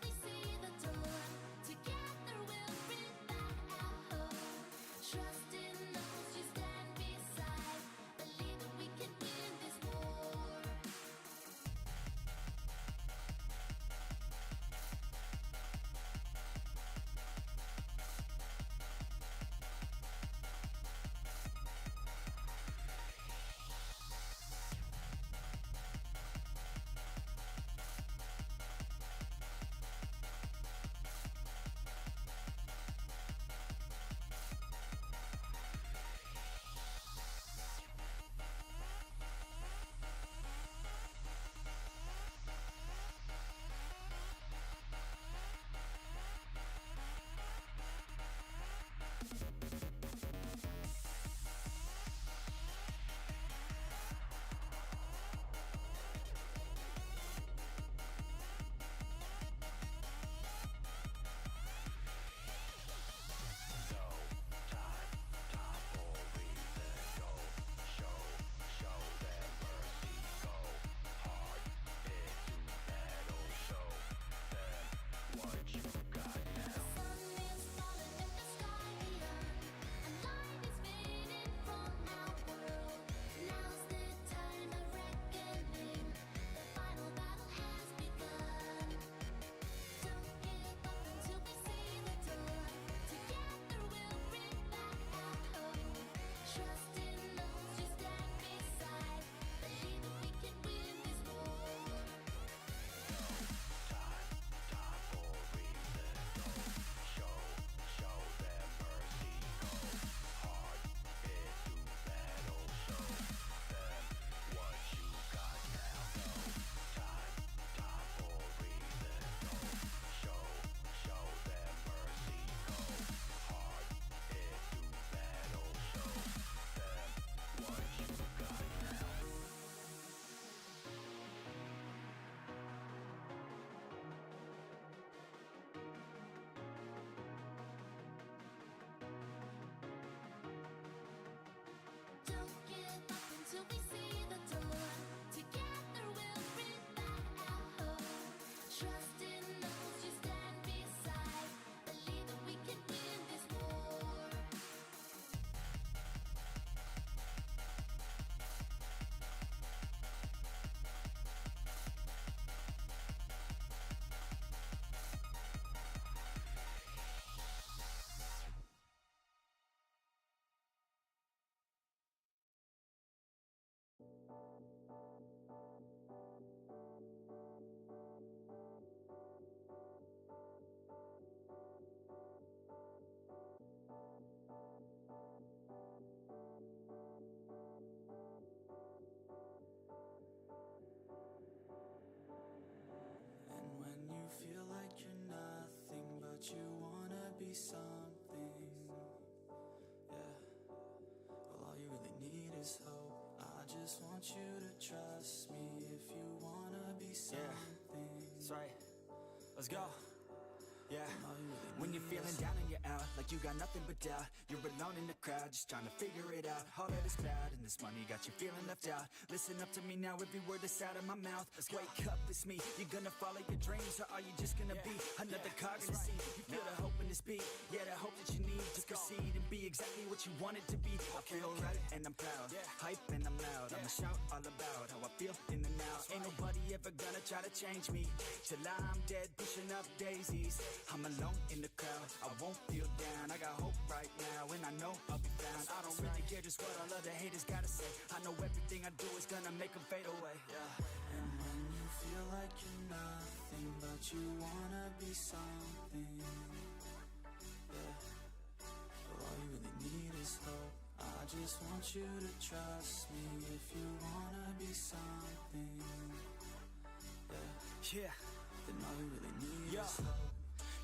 we see the door. Together we'll bring back our hope. Trust in those you stand beside. Believe that we can win this war. Don't give up until we see the door. Together we'll bring back our hope. Trust in those you stand beside. Believe that we can win this war. And when you feel like you're nothing, but you wanna be something, yeah. Well, all you really need is hope. I just want you to trust me if you wanna be something. That's right. Let's go. Yeah. All you really When need you're feeling is down and you're out, like you got nothing but doubt, you're alone in the crowd, just trying to figure it out. All of this cloud and this money got you feeling left out. Listen up to me now, every word that's out of my mouth. Wake up, it's me. You're gonna follow your dreams, or are you just gonna be another cog in the scene? You feel the hope in this beat, yeah, the hope that you need to proceed and be exactly what you want it to be. I feel right and I'm proud, hype and I'm loud. I'ma shout all about how I feel in the now. Ain't nobody ever gonna try to change me till I'm dead, pushing up daisies. I'm alone in the crowd, I won't feel down. I got hope right now, and I know I'll be found. I don't really care just what all other haters gotta say. I know everything I do is gonna make them fade away. And when you feel like you're nothing, but you wanna be something, yeah. Well, all you really need is hope. I just want you to trust me if you wanna be something, yeah. Yeah. Then all you really need Yo. is hope.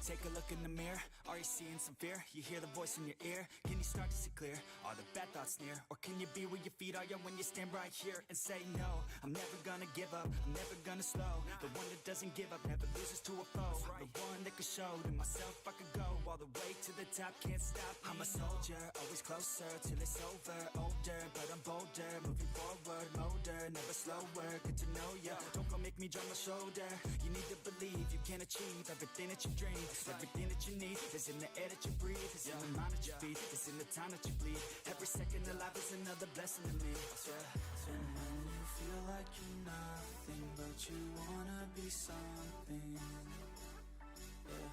Take a look in the mirror, Are you seeing some fear? You hear the voice in your ear? Can you start to see clear? Are the bad thoughts near? Or can you be where your feet are? Yeah, when you stand right here and say no. I'm never gonna give up, I'm never gonna slow. The one that doesn't give up never loses to a foe. The one that could show to myself I could go all the way to the top, can't stop me. I'm a soldier, always closer till it's over. Older, but I'm bolder, moving forward, motor, never slower. Good to know ya, don't go make me drop my shoulder. You need to believe you can achieve everything that you dream. Everything that you need is in the air that you breathe. It's in the mind that you feed, it's in the time that you bleed. Every second of life is another blessing to me. And when you feel like you're nothing, but you wanna be something, yeah.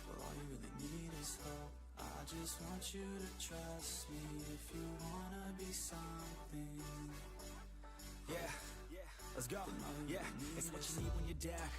Well, all you really need is hope. I just want you to trust me if you wanna be something. Yeah, let's go. Yeah, it's what you need when you're down,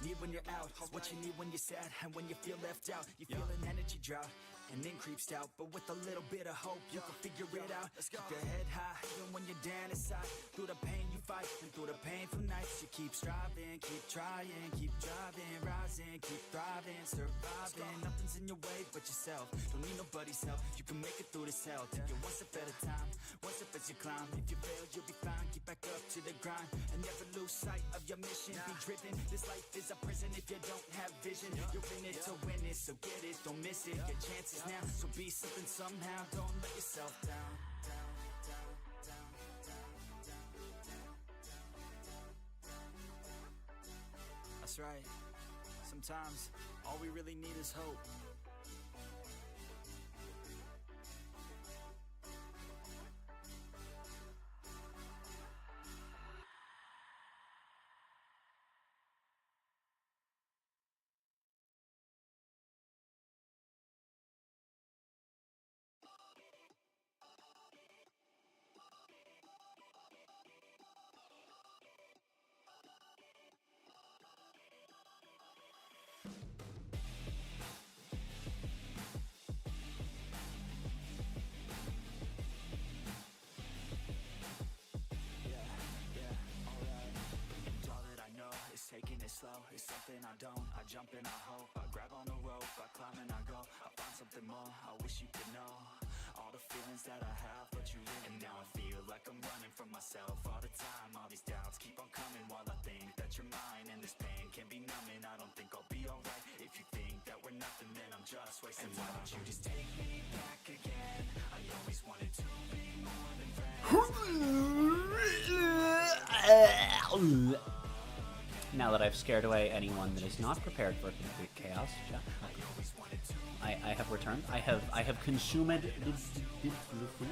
need when you're out. It's what you need when you're sad and when you feel left out. You feel an energy drought and then creeps out, but with a little bit of hope you can figure it out. Keep your head high even when you're down inside. Through the pain you fight and through the painful nights you keep striving, keep trying, keep driving, rising, keep thriving, surviving. Nothing's in your way but yourself. Don't need nobody's help. You can make it through this hell. Take it one step at a time, one step as you climb. If you fail you'll be fine. Get back up to the grind and never lose sight of your mission. Be driven. This life is a prison if you don't have vision. You're in it to win it, so get it, don't miss it. Your chances now, so be something somehow. Don't let yourself down. That's right. Sometimes all we really need is hope. Taking it slow, it's something I don't. I jump and I hope, I grab on the rope, I climb and I go. I find something more, I wish you could know all the feelings that I have, but you in. And now I feel like I'm running from myself all the time. All these doubts keep on coming while I think that you're mine. And this pain can be numbing, I don't think I'll be alright. If you think that we're nothing, then I'm just wasting time. Why don't you just take me back again? I always wanted to be more than friends. Now that I've scared away anyone that is not prepared for complete chaos, I have returned. I have consumed the food,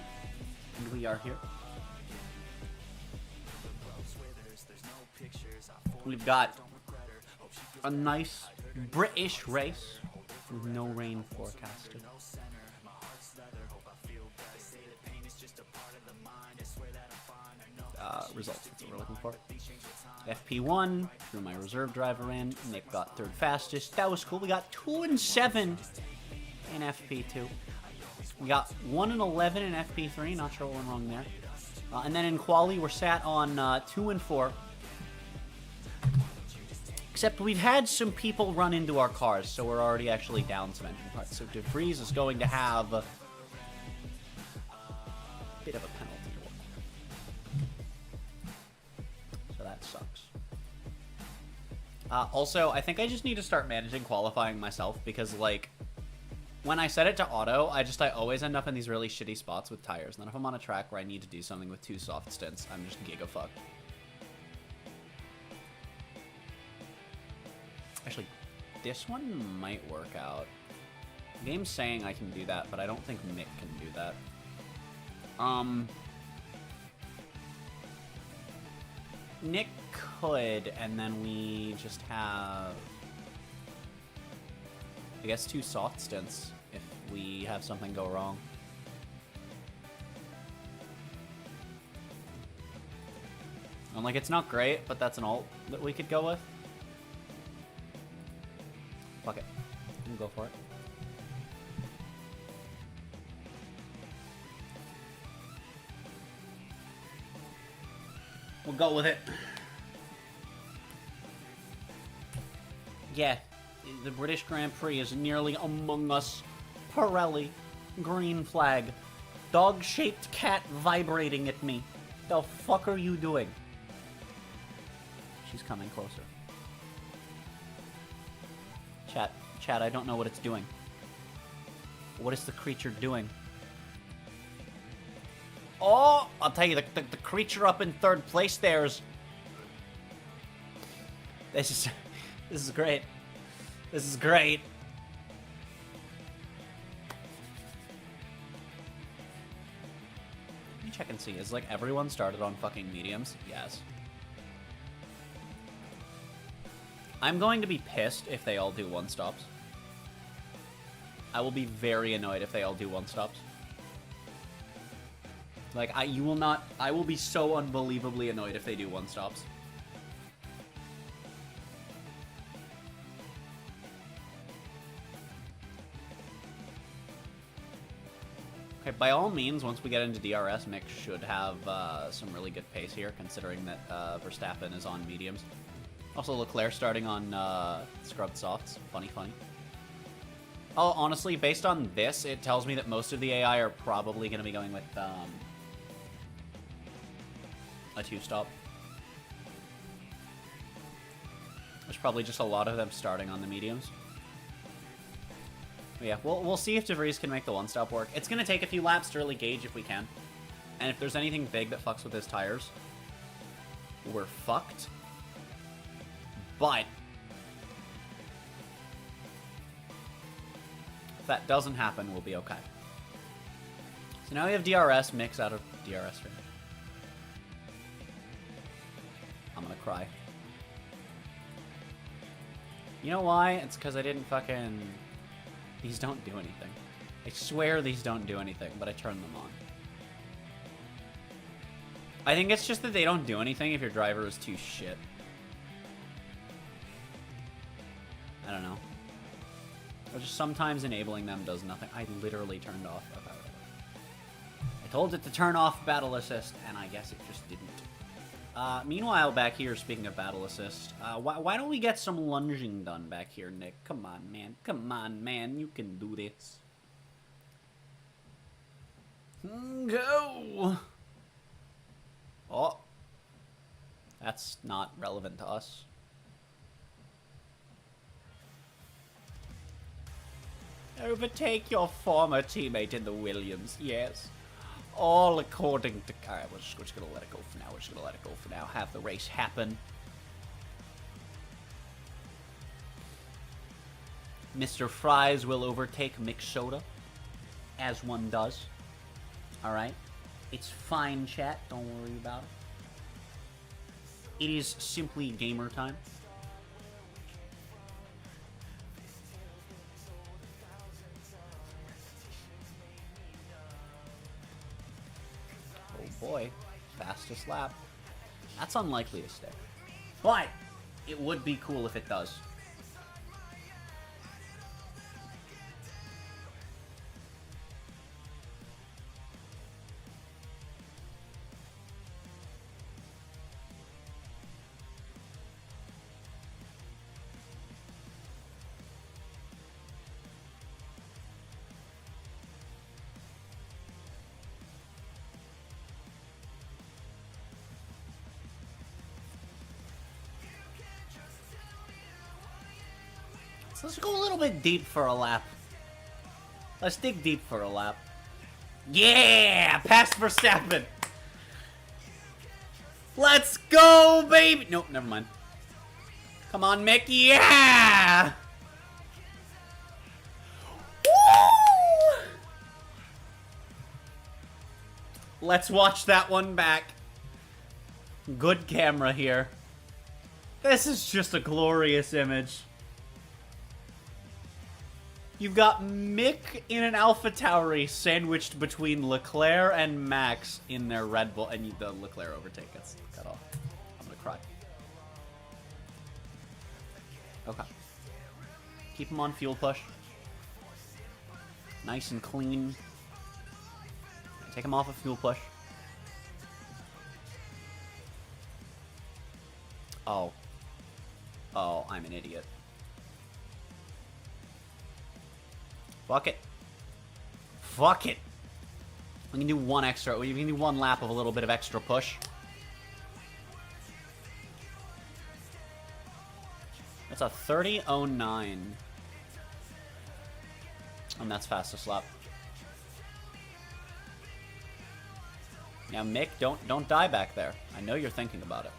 and we are here. We've got a nice British race with no rain forecasted. Results, that's what we're looking for. FP1, threw my reserve driver in. Nick got third fastest. That was cool. We got 2 and 7 in FP2. We got 1 and 11 in FP3. Not sure what went wrong there. And then in quali, we're sat on 2 and 4. Except we've had some people run into our cars, so we're already actually down some engine parts. So DeVries is going to have a bit of a penalty. That sucks. Also, I think I just need to start managing qualifying myself because, like, when I set it to auto, I always end up in these really shitty spots with tires. And then if I'm on a track where I need to do something with 2 soft stints, I'm just giga fucked. Actually, this one might work out. The game's saying I can do that, but I don't think Mick can do that. Nick could, and then we just have, I guess, 2 soft stints if we have something go wrong. I'm like, it's not great, but that's an ult that we could go with. Fuck it. We'll go for it. We'll go with it. Yeah, The British Grand Prix is nearly among us. Pirelli. Green flag. Dog-shaped cat vibrating at me. The fuck are you doing? She's coming closer. Chat, I don't know what it's doing. What is the creature doing? Oh, I'll tell you, the creature up in third place there's... This is great. This is great. Let me check and see. Is, like, everyone started on fucking mediums? Yes. I'm going to be pissed if they all do one-stops. I will be very annoyed if they all do one-stops. Like, I will be so unbelievably annoyed if they do one-stops. Okay, by all means, once we get into DRS, Mick should have some really good pace here, considering that Verstappen is on mediums. Also, Leclerc starting on scrubbed softs. Funny. Oh, honestly, based on this, it tells me that most of the AI are probably going to be going with a two-stop. There's probably just a lot of them starting on the mediums. But yeah, we'll see if DeVries can make the one-stop work. It's going to take a few laps to really gauge if we can. And if there's anything big that fucks with his tires, we're fucked. But if that doesn't happen, we'll be okay. So now we have DRS mix out of DRS here. I'm gonna cry. You know why? It's because I didn't fucking... These don't do anything. I swear these don't do anything, but I turned them on. I think it's just that they don't do anything if your driver is too shit. I don't know. Or just sometimes enabling them does nothing. I literally turned off a battle. I told it to turn off battle assist, and I guess it just didn't. Meanwhile, back here, speaking of battle assist, why don't we get some lunging done back here, Nick? Come on, man. Come on, man. You can do this. Go! Oh. That's not relevant to us. Overtake your former teammate in the Williams, yes. All according to... Alright, we're just gonna let it go for now. We're just gonna let it go for now. Have the race happen. Mr. Fries will overtake Mick Soda, as one does. Alright? It's fine, chat. Don't worry about it. It is simply gamer time. Boy, fastest lap. That's unlikely to stick. But it would be cool if it does. So let's go a little bit deep for a lap. Let's dig deep for a lap. Yeah! Past Verstappen! Let's go, baby! Nope, never mind. Come on, Mick. Yeah! Woo! Let's watch that one back. Good camera here. This is just a glorious image. You've got Mick in an AlphaTauri sandwiched between Leclerc and Max in their Red Bull, and the Leclerc overtake gets cut off. I'm gonna cry. Okay. Keep him on fuel push. Nice and clean. Take him off of fuel push. Oh. Oh, I'm an idiot. Fuck it. Fuck it. We can do one extra. We can do one lap of a little bit of extra push. That's a 30.09. And that's fastest lap. Now, Mick, don't die back there. I know you're thinking about it.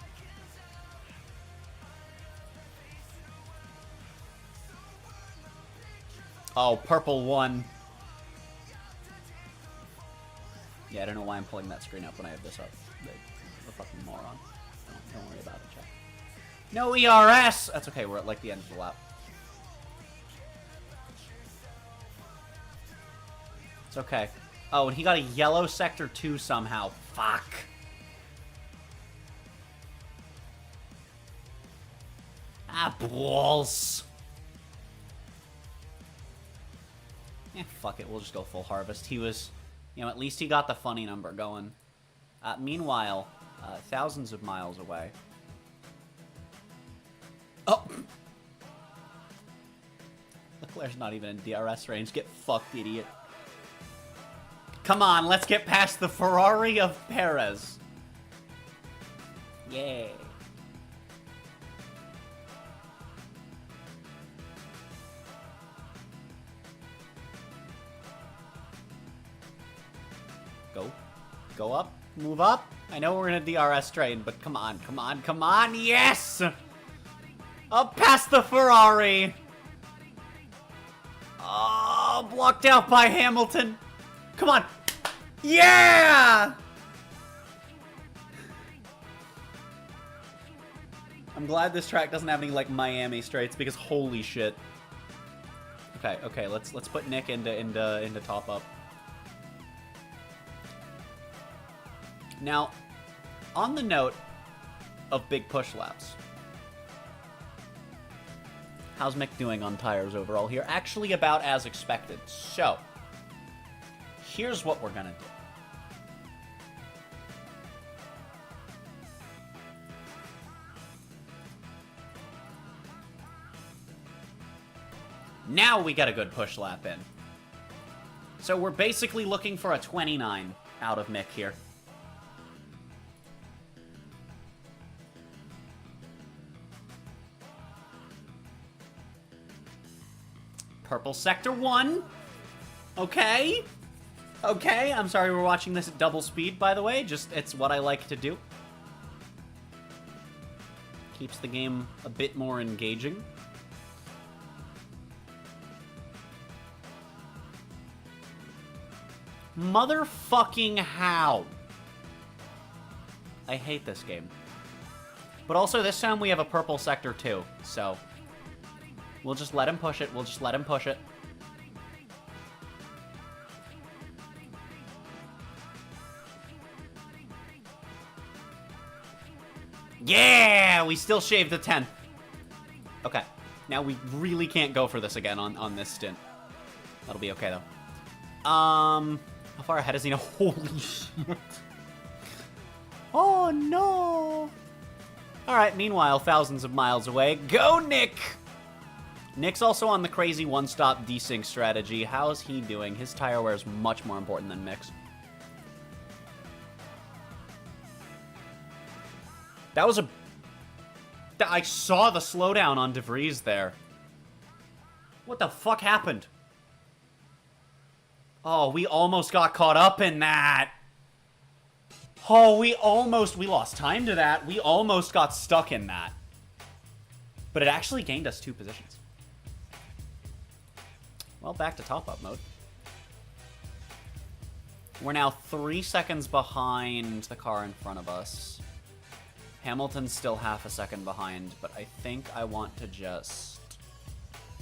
Oh, purple 1. Yeah, I don't know why I'm pulling that screen up when I have this up. The fucking moron. Don't worry about it, chat. No ERS! That's okay, we're at like the end of the lap. It's okay. Oh, and he got a yellow sector 2 somehow. Fuck. Ah, balls. Yeah, fuck it. We'll just go full harvest. He was, you know, at least he got the funny number going. Meanwhile, thousands of miles away. Oh! Leclerc's not even in DRS range. Get fucked, idiot. Come on, let's get past the Ferrari of Perez. Yay. Go. Go up. Move up. I know we're in a DRS train, but come on, come on, come on. Yes! Up past the Ferrari. Oh, blocked out by Hamilton. Come on. Yeah! I'm glad this track doesn't have any, like, Miami straights, because holy shit. Okay, okay, let's put Nick into top up. Now, on the note of big push laps, how's Mick doing on tires overall here? Actually about as expected. So, here's what we're gonna do. Now we get a good push lap in. So we're basically looking for a 29 out of Mick here. Purple sector 1. Okay. Okay, I'm sorry we're watching this at double speed, by the way. Just, it's what I like to do. Keeps the game a bit more engaging. Motherfucking how? I hate this game. But also, this time we have a purple sector too, so we'll just let him push it. We'll just let him push it. Yeah! We still shaved the 10. Okay. Now we really can't go for this again on this stint. That'll be okay, though. How far ahead is he now? Holy shit. Oh, no! Alright, meanwhile, thousands of miles away. Go, Nick! Nick's also on the crazy one-stop desync strategy. How's he doing? His tire wear is much more important than Mick's. That was a... I saw the slowdown on DeVries there. What the fuck happened? Oh, we almost got caught up in that. Oh, we lost time to that. We almost got stuck in that. But it actually gained us 2 positions. Well, back to top-up mode. We're now 3 seconds behind the car in front of us. Hamilton's still half a second behind, but I think I want to just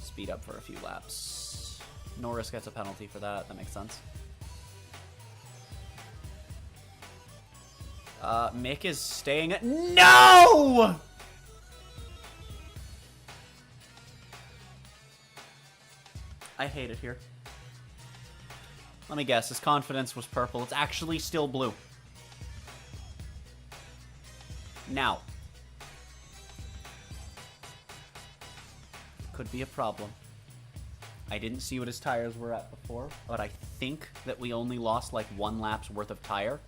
speed up for a few laps. Norris gets a penalty for that. That makes sense. Mick is staying at... No! I hate it here. Let me guess. His confidence was purple. It's actually still blue. Now. Could be a problem. I didn't see what his tires were at before, but I think that we only lost like 1 lap's worth of tire.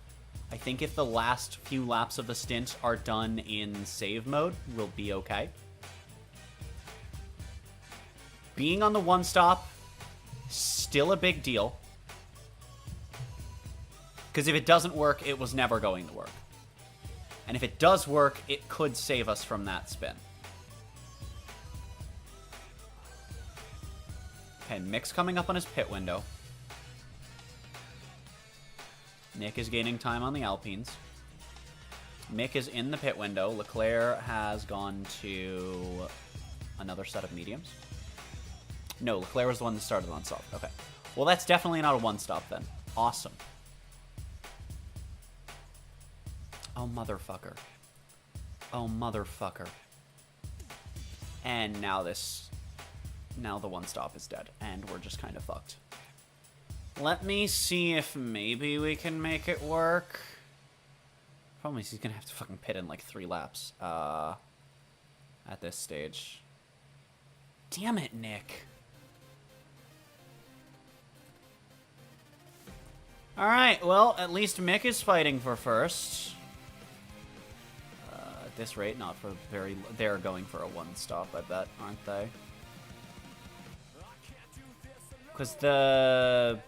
I think if the last few laps of the stint are done in save mode, we'll be okay. Being on the 1-stop, still a big deal. Because if it doesn't work, it was never going to work. And if it does work, it could save us from that spin. Okay, Mick's coming up on his pit window. Nick is gaining time on the Alpines. Mick is in the pit window. Leclerc has gone to another set of mediums. No, Leclerc was the one that started on soft. Okay. Well, that's definitely not a 1-stop then. Awesome. Oh, motherfucker. Oh, motherfucker. And now this... Now the 1-stop is dead, and we're just kind of fucked. Let me see if maybe we can make it work. Problem is he's gonna have to fucking pit in like 3 laps. At this stage. Damn it, Nick. Alright, well, at least Mick is fighting for first. At this rate, not for very... They're going for a 1-stop, I bet, aren't they? Because the...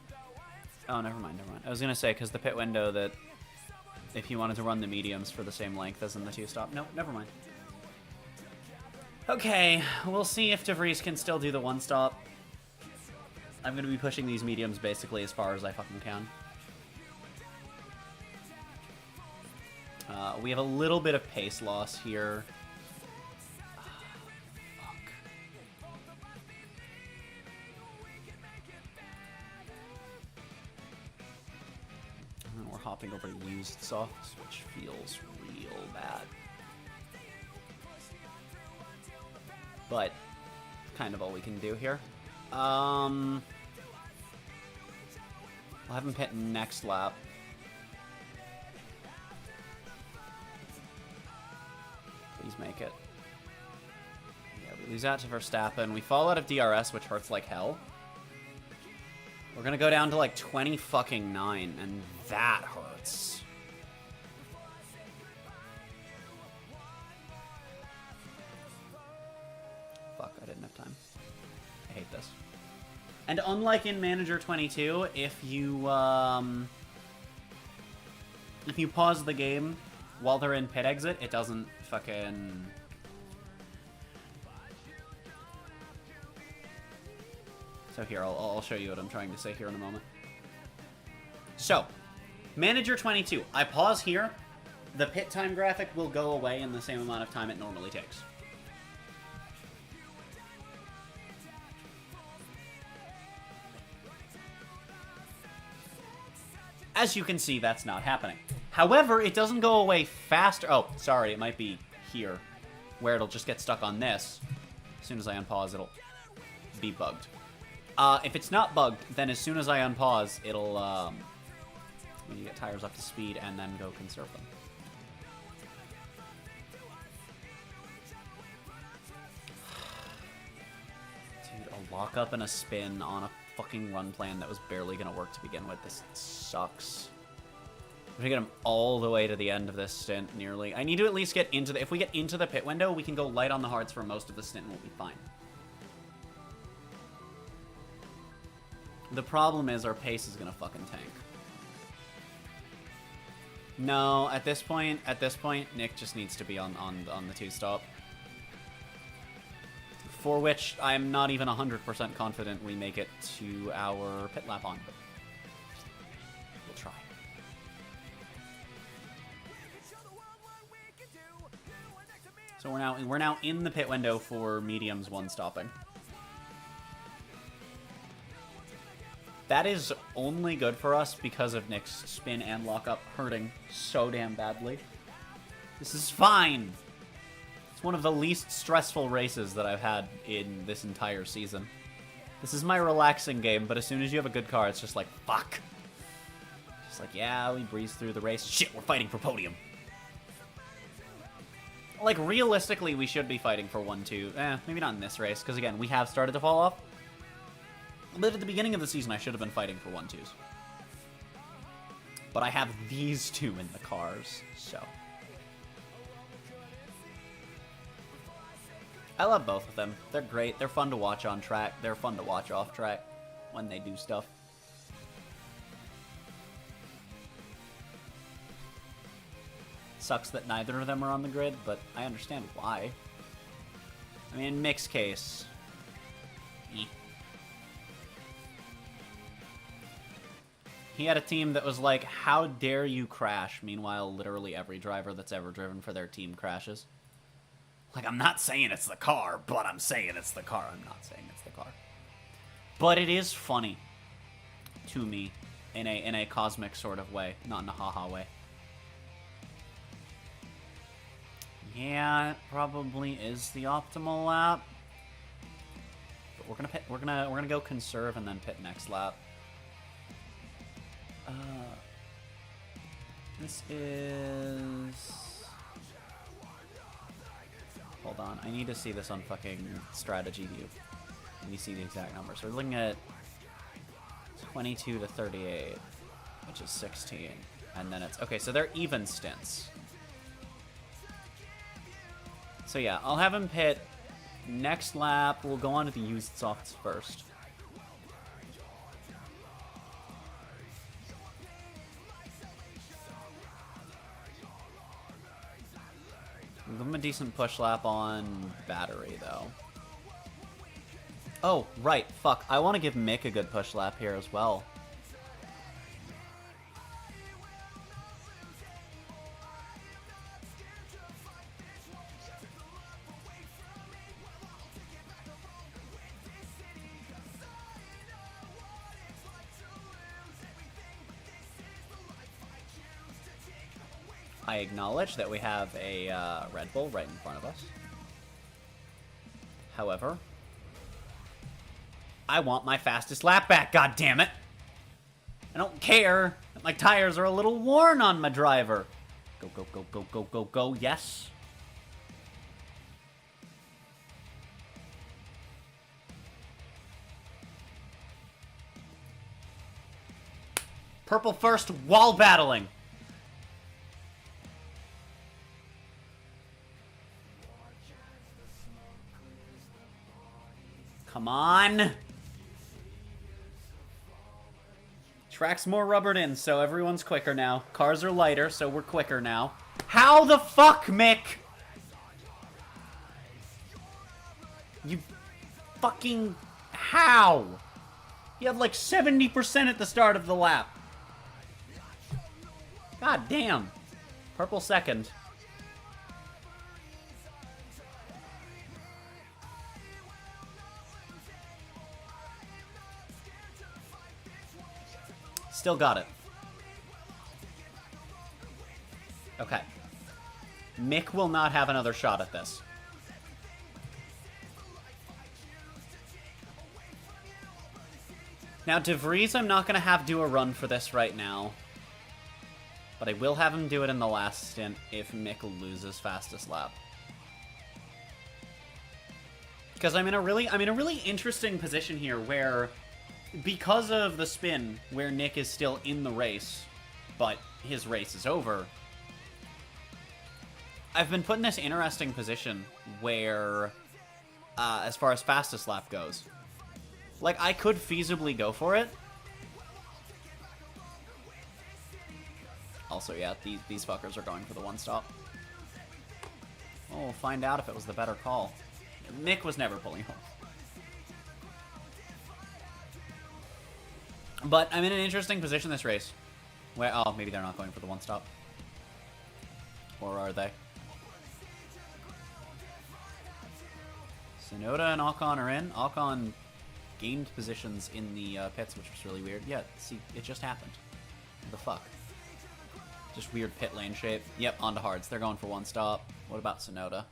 Oh, never mind. I was going to say, because the pit window that... If you wanted to run the mediums for the same length as in the 2-stop. No, never mind. Okay, we'll see if DeVries can still do the 1-stop. I'm going to be pushing these mediums basically as far as I fucking can. We have a little bit of pace loss here. Hopping over to used softs, which feels real bad. But, kind of all we can do here. I'll have him pit next lap. Please make it. Yeah, we lose out to Verstappen. We fall out of DRS, which hurts like hell. We're gonna go down to like 20 fucking 9, and that hurts. Fuck, I didn't have time. I hate this. And unlike in Manager 22, if you pause the game while they're in pit exit, it doesn't fucking... So here, I'll show you what I'm trying to say here in a moment. So, Manager 22. I pause here. The pit time graphic will go away in the same amount of time it normally takes. As you can see, that's not happening. However, it doesn't go away faster. Oh, sorry, it might be here, where it'll just get stuck on this. As soon as I unpause, it'll be bugged. If it's not bugged, then as soon as I unpause, it'll, you get tires up to speed and then go conserve them. Dude, a lockup and a spin on a fucking run plan that was barely gonna work to begin with. This sucks. I'm gonna get him all the way to the end of this stint, nearly. I need to at least get into the... If we get into the pit window, we can go light on the hards for most of the stint and we'll be fine. The problem is our pace is gonna fucking tank. No, at this point, Nick just needs to be on the 2-stop. For which I'm not even 100% confident we make it to our pit lap on. But we'll try. So we're now in the pit window for mediums 1-stopping. That is only good for us because of Nick's spin and lockup hurting so damn badly. This is fine. It's one of the least stressful races that I've had in this entire season. This is my relaxing game, but as soon as you have a good car, it's just like, fuck. Just like, yeah, we breeze through the race. Shit, we're fighting for podium. Like, realistically, we should be fighting for 1-2. Maybe not in this race, because again, we have started to fall off. But at the beginning of the season, I should have been fighting for 1-2s. But I have these two in the cars, so. I love both of them. They're great. They're fun to watch on track. They're fun to watch off track when they do stuff. Sucks that neither of them are on the grid, but I understand why. I mean, in Mick's case... He had a team that was like, how dare you crash? Meanwhile, literally every driver that's ever driven for their team crashes. Like, I'm not saying it's the car, but I'm saying it's the car. I'm not saying it's the car. But it is funny to me in a cosmic sort of way, not in a haha way. Yeah, it probably is the optimal lap. But we're gonna pit, we're gonna go conserve and then pit next lap. This is... Hold on, I need to see this on fucking strategy view. Let me see the exact numbers. So we're looking at 22 to 38, which is 16. And then it's... Okay, so they're even stints. So yeah, I'll have him pit next lap. We'll go on to the used softs first. Give him a decent push lap on battery, though. Oh, right. Fuck. I want to give Mick a good push lap here as well. I acknowledge that we have a Red Bull right in front of us. However, I want my fastest lap back, God damn it! I don't care that my tires are a little worn on my driver. Go, go, go, go, go, go, go, yes. Purple first while battling. Come on. Track's more rubbered in, so everyone's quicker now. Cars are lighter, so we're quicker now. How the fuck, Mick? You fucking... How? You have like 70% at the start of the lap. God damn. Purple second. Still got it. Okay. Mick will not have another shot at this. Now, De Vries, I'm not going to have do a run for this right now. But I will have him do it in the last stint if Mick loses fastest lap. Because I'm in a really interesting position here where... Because of the spin, where Nick is still in the race, but his race is over, I've been put in this interesting position where, as far as fastest lap goes, like, I could feasibly go for it. Also, yeah, these fuckers are going for the one-stop. Oh, we'll find out if it was the better call. Mick was never pulling home. But I'm in an interesting position this race. Where, oh, maybe they're not going for the one-stop. Or are they? Sonoda and Ocon are in. Ocon gained positions in the pits, which was really weird. Yeah, see, it just happened. What the fuck? Just weird pit lane shape. Yep, onto hards. They're going for one-stop. What about Sonoda?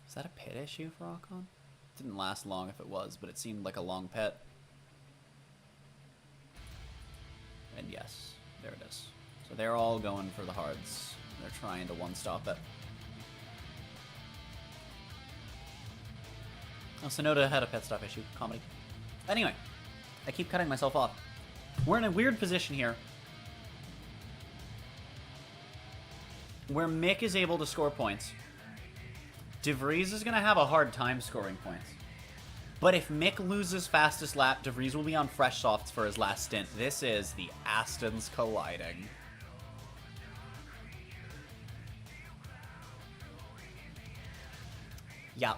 Is that a pit issue for Ocon? It didn't last long if it was, but it seemed like a long pit. And yes, there it is. So they're all going for the hards. They're trying to one-stop it. Oh, Sonoda had a pit stop issue. Comedy. Anyway, I keep cutting myself off. We're in a weird position here, where Mick is able to score points. DeVries is going to have a hard time scoring points. But if Mick loses fastest lap, DeVries will be on fresh softs for his last stint. This is the Astons colliding. Yeah.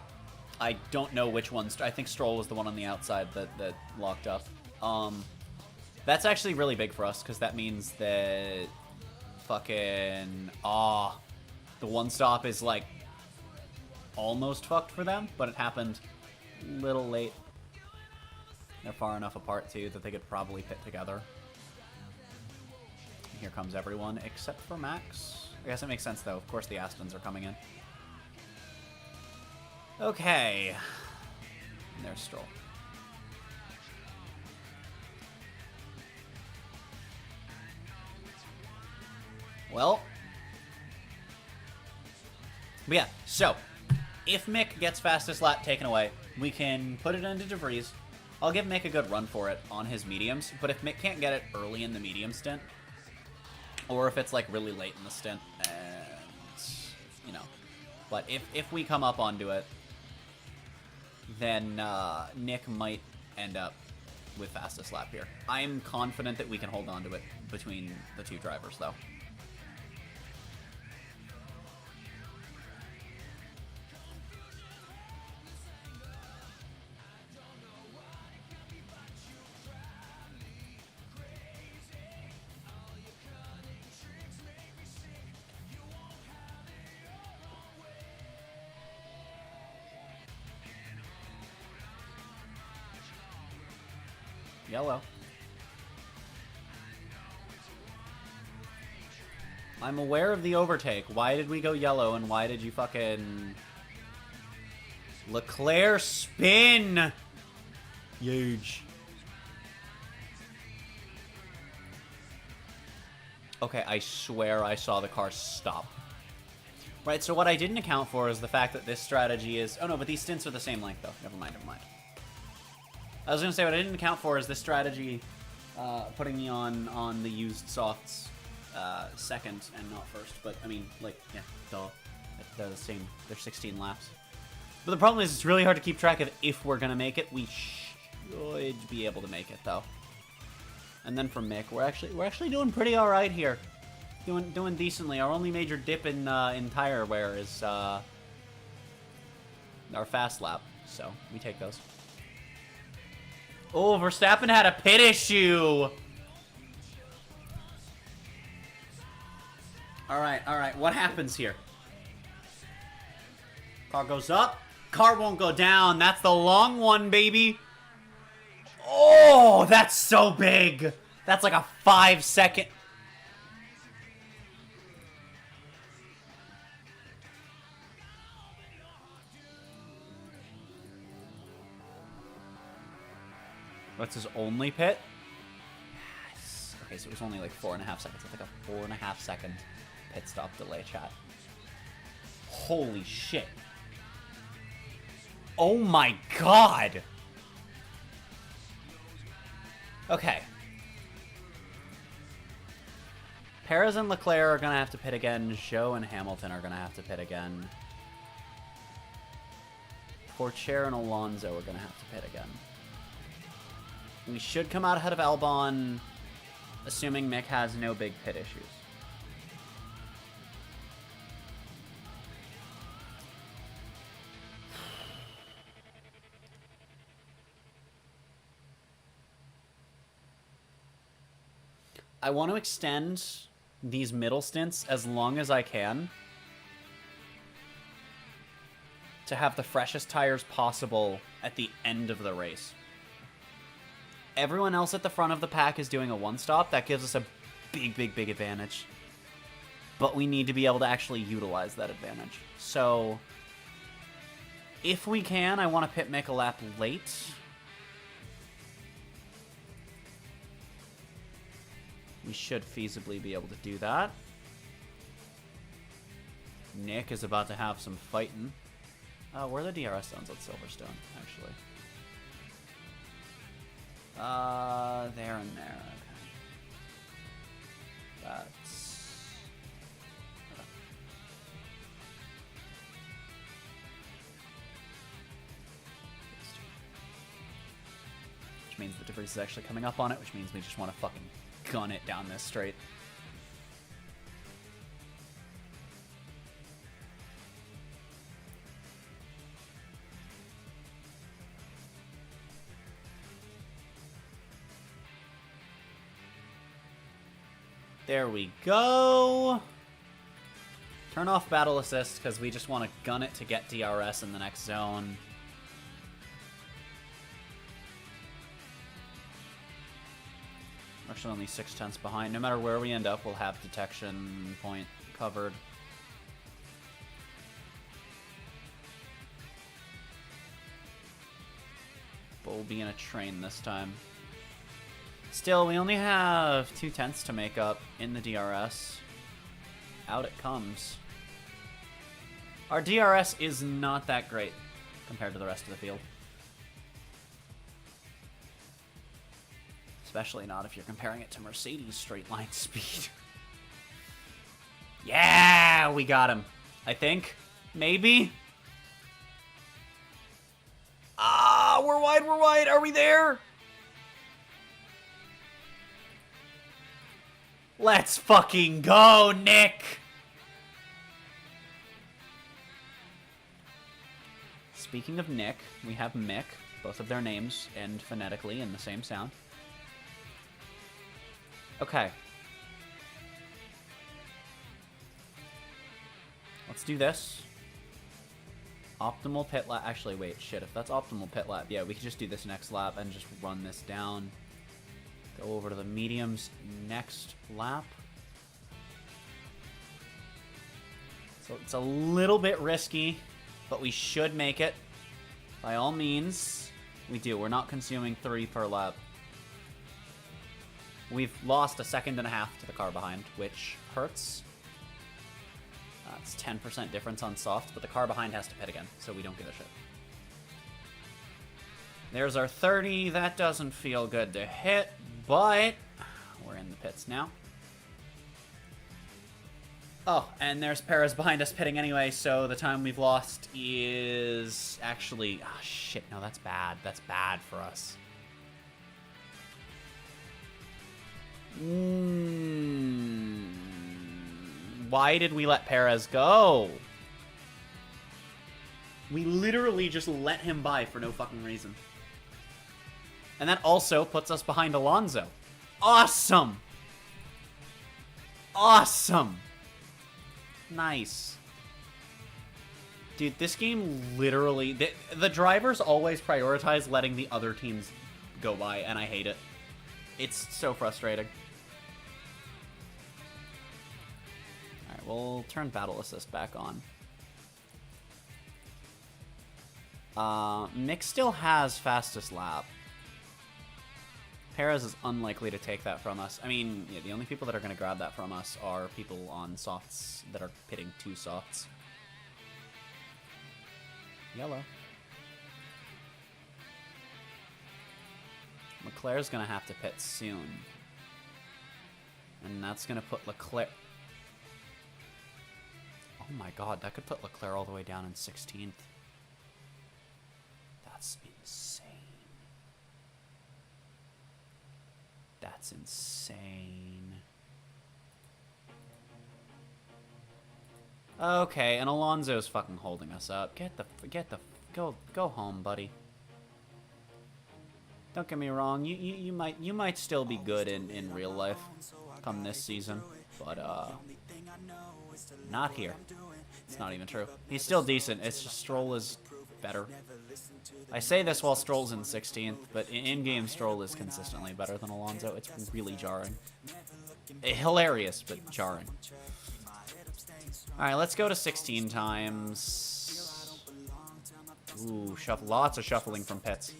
I don't know which ones. I think Stroll was the one on the outside that locked up. That's actually really big for us, because that means that fucking... the one stop is, like, almost fucked for them, but it happened a little late. They're far enough apart, too, that they could probably pit together. And here comes everyone, except for Max. I guess it makes sense, though. Of course the Astons are coming in. Okay. And there's Stroll. Well. But yeah, so if Mick gets fastest lap taken away, we can put it into DeVries. I'll give Mick a good run for it on his mediums, but if Mick can't get it early in the medium stint, or if it's like really late in the stint, and, you know, but if we come up onto it, then Nick might end up with fastest lap here. I'm confident that we can hold on to it between the two drivers, though. Yellow. I'm aware of the overtake. Why did we go yellow, and why did you fucking... Leclerc spin! Huge. Okay, I swear I saw the car stop. Right, so what I didn't account for is the fact that this strategy is... Oh no, but these stints are the same length, though. Never mind, never mind. I was going to say, what I didn't account for is this strategy putting me on the used softs second and not first. But, I mean, like, yeah, they're the same. They're 16 laps. But the problem is it's really hard to keep track of if we're going to make it. We should be able to make it, though. And then for Mick, we're actually doing pretty all right here. Doing decently. Our only major dip in tire wear is our fast lap. So, we take those. Oh, Verstappen had a pit issue. Alright. What happens here? Car goes up. Car won't go down. That's the long one, baby. Oh, that's so big. That's like a 5-second... What's his only pit? Yes. Okay, so it was only like 4.5 seconds. That's like a 4.5 second pit stop delay, chat. Holy shit. Oh my god! Okay. Perez and Leclerc are going to have to pit again. Zhou and Hamilton are going to have to pit again. Pourchaire and Alonso are going to have to pit again. We should come out ahead of Albon, assuming Mick has no big pit issues. I want to extend these middle stints as long as I can to have the freshest tires possible at the end of the race. Everyone else at the front of the pack is doing a one-stop. That gives us a big advantage. But we need to be able to actually utilize that advantage. So, if we can, I want to pit Mick a lap late. We should feasibly be able to do that. Nick is about to have some fighting. Where are the DRS zones at Silverstone, actually? There and there. Okay. That's... Which means the DeVries is actually coming up on it, which means we just want to fucking gun it down this straight. There we go. Turn off battle assist because we just want to gun it to get DRS in the next zone. We're actually only 0.6 behind. No matter where we end up, we'll have detection point covered. But we'll be in a train this time. Still, we only have 0.2 to make up in the DRS. Out it comes. Our DRS is not that great compared to the rest of the field. Especially not if you're comparing it to Mercedes straight line speed. Yeah, we got him. I think. Maybe. Ah, we're wide, we're wide. Are we there? Let's fucking go, Nick! Speaking of Nick, we have Mick. Both of their names end phonetically in the same sound. Okay. Let's do this. Optimal pit lap. Actually, wait, shit. If that's optimal pit lap, yeah, we could just do this next lap and just run this down. Go over to the mediums next lap. So it's a little bit risky, but we should make it. By all means, we do. We're not consuming 3 per lap. We've lost 1.5 seconds to the car behind, which hurts. It's 10% difference on soft, but the car behind has to pit again, so we don't give a shit. There's our 30. That doesn't feel good to hit, but we're in the pits now. Oh, and there's Perez behind us pitting anyway, so the time we've lost is actually... Oh, shit, no, that's bad. That's bad for us. Why did we let Perez go? We literally just let him by for no fucking reason. And that also puts us behind Alonso. Awesome! Awesome! Nice. Dude, this game literally... The drivers always prioritize letting the other teams go by, and I hate it. It's so frustrating. Alright, we'll turn battle assist back on. Mick still has fastest lap. Perez is unlikely to take that from us. I mean, yeah, the only people that are going to grab that from us are people on softs that are pitting 2 softs. Yellow. Leclerc's going to have to pit soon. And that's going to put Leclerc... Oh my god, that could put Leclerc all the way down in 16th. That's insane. That's insane. Okay, and Alonso's fucking holding us up. Go home, buddy. Don't get me wrong, you might still be good in real life come this season, but not here. It's not even true. He's still decent. It's just Stroll is better. I say this while Stroll's in 16th, but in-game Stroll is consistently better than Alonso. It's really jarring. Hilarious, but jarring. Alright, let's go to 16 times. Ooh, lots of shuffling from pits.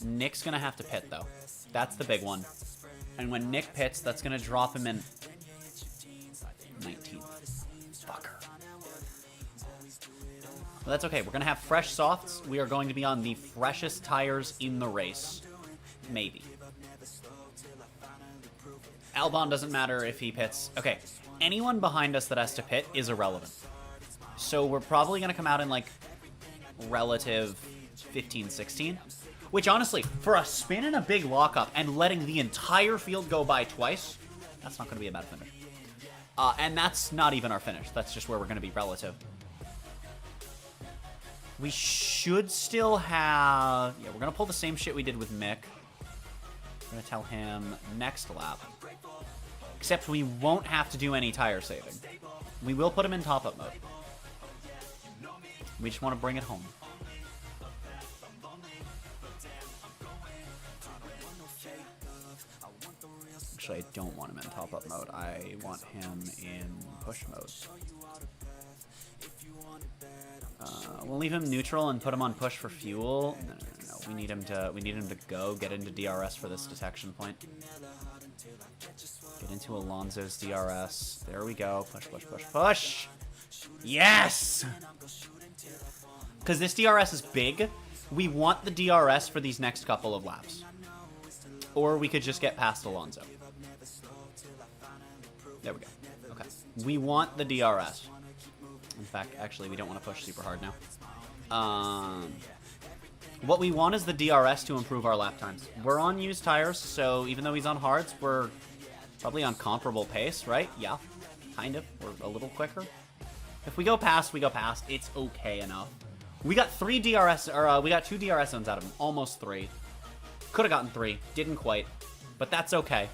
Nick's gonna have to pit, though. That's the big one. And when Nick pits, that's gonna drop him in 19th. Fucker. But that's okay. We're going to have fresh softs. We are going to be on the freshest tires in the race. Maybe. Albon doesn't matter if he pits. Okay, anyone behind us that has to pit is irrelevant. So we're probably going to come out in, like, relative 15, 16. Which, honestly, for a spin and a big lockup and letting the entire field go by twice, that's not going to be a bad finish. And that's not even our finish. That's just where we're going to be relative. We should still have... Yeah, we're going to pull the same shit we did with Mick. We're going to tell him next lap. Except we won't have to do any tire saving. We will put him in top-up mode. We just want to bring it home. Actually, I don't want him in top-up mode. I want him in push mode. We'll leave him neutral and put him on push for fuel. No. We need him to go get into DRS for this detection point. Get into Alonso's DRS. There we go. Push, push, push, push. Yes! Because this DRS is big. We want the DRS for these next couple of laps. Or we could just get past Alonso. There we go. Okay. We want the DRS. In fact, actually, we don't want to push super hard now. What we want is the DRS to improve our lap times. We're on used tires, so even though he's on hards, we're probably on comparable pace, right? Yeah, kind of. We're a little quicker. If we go past, we go past. It's okay enough. We got we got 2 DRS zones out of him. Almost 3. Could have gotten 3. Didn't quite. But that's okay.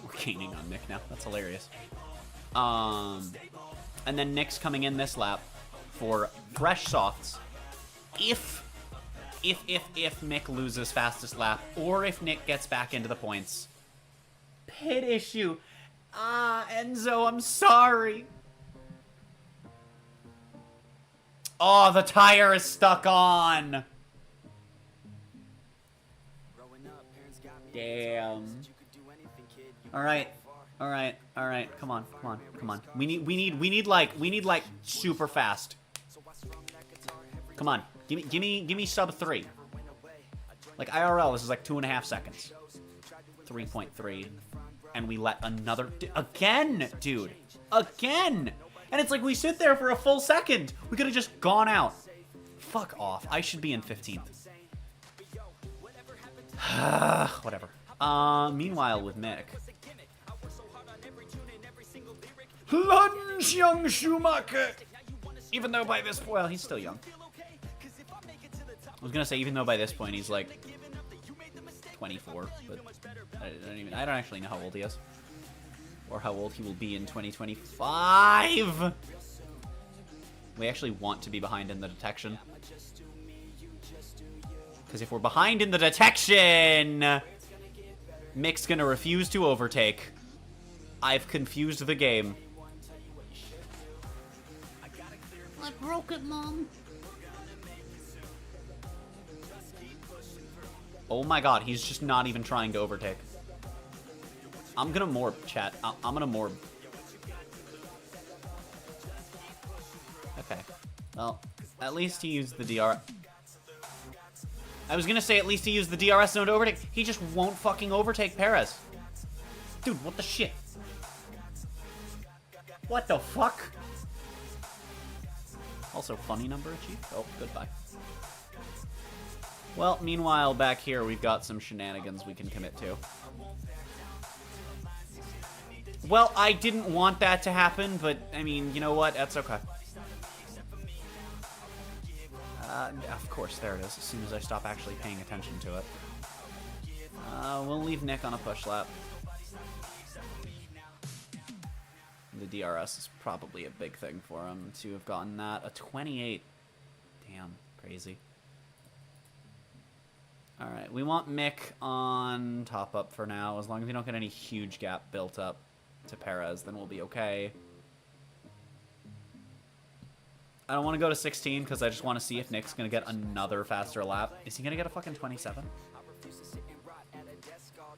We're gaining on Nick now. That's hilarious. And then Nick's coming in this lap for fresh softs. If Mick loses fastest lap, or if Nick gets back into the points. Pit issue. Enzo, I'm sorry. Oh, the tire is stuck on. Damn. All right. Come on. We need like super fast. Come on. Give me sub 3. Like IRL, this is like 2.5 seconds. 3.3. And we let another again, dude. Again. And it's like we sit there for a full second. We could have just gone out. Fuck off. I should be in 15th. Whatever. Meanwhile with Mick. Lunge, young Schumacher! Even though by this point, well, he's still young. I was gonna say, even though by this point he's like 24, but I don't actually know how old he is. Or how old he will be in 2025! We actually want to be behind in the detection. Because if we're behind in the detection, Mick's gonna refuse to overtake. I've confused the game. I broke it, Mom. Oh my god, he's just not even trying to overtake. I'm gonna morb, chat. I'm gonna morb. Okay. Well, at least he used the DR. I was gonna say at least he used the DRS zone to overtake. He just won't fucking overtake Perez. Dude, what the shit? What the fuck? Also, funny number achieved. Oh, goodbye. Well, meanwhile, back here, we've got some shenanigans we can commit to. Well, I didn't want that to happen, but, I mean, you know what? That's okay. Of course, there it is, as soon as I stop actually paying attention to it. We'll leave Nick on a push lap. The DRS is probably a big thing for him to have gotten that. A 28. Damn, crazy. Alright, we want Mick on top up for now. As long as we don't get any huge gap built up to Perez, then we'll be okay. I don't want to go to 16 because I just want to see if Nick's going to get another faster lap. Is he going to get a fucking 27?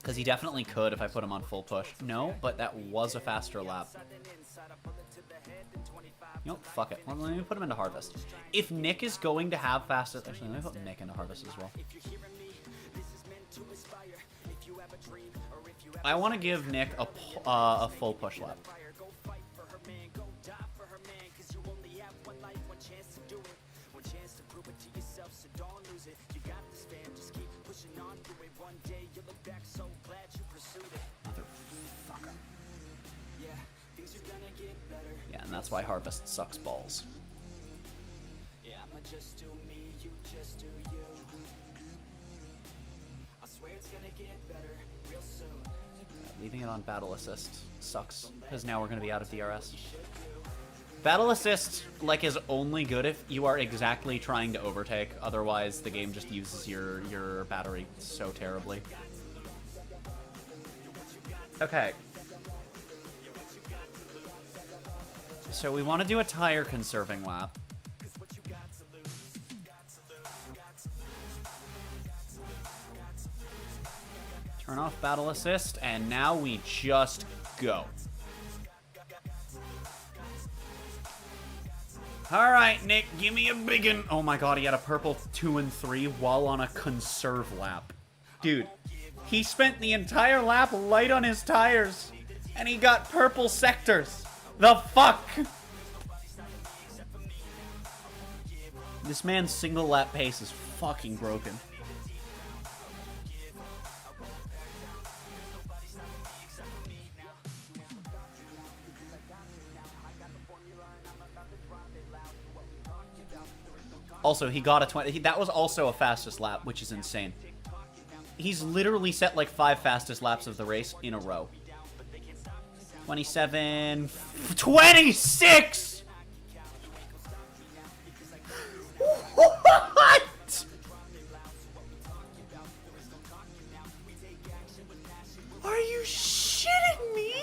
Because he definitely could if I put him on full push. No, but that was a faster lap. You know, fuck it. Let me put him into Harvest. If Nick is going to have fastest... Actually, let me put Nick into Harvest as well. I want to give Nick a full push lap. Yeah, and that's why Harvest sucks balls. Leaving it on Battle Assist sucks, because now we're going to be out of DRS. Battle Assist, like, is only good if you are exactly trying to overtake. Otherwise, the game just uses your battery so terribly. Okay. So we want to do a tire conserving lap. Turn off Battle Assist, and now we just go. Alright, Nick, give me a big one. Oh my god, he had a purple 2 and 3 while on a conserve lap. Dude, he spent the entire lap light on his tires, and he got purple sectors. The fuck? This man's single lap pace is fucking broken. Also, he got a 20. That was also a fastest lap, which is insane. He's literally set like 5 fastest laps of the race in a row. 27... 26! What? Are you shitting me?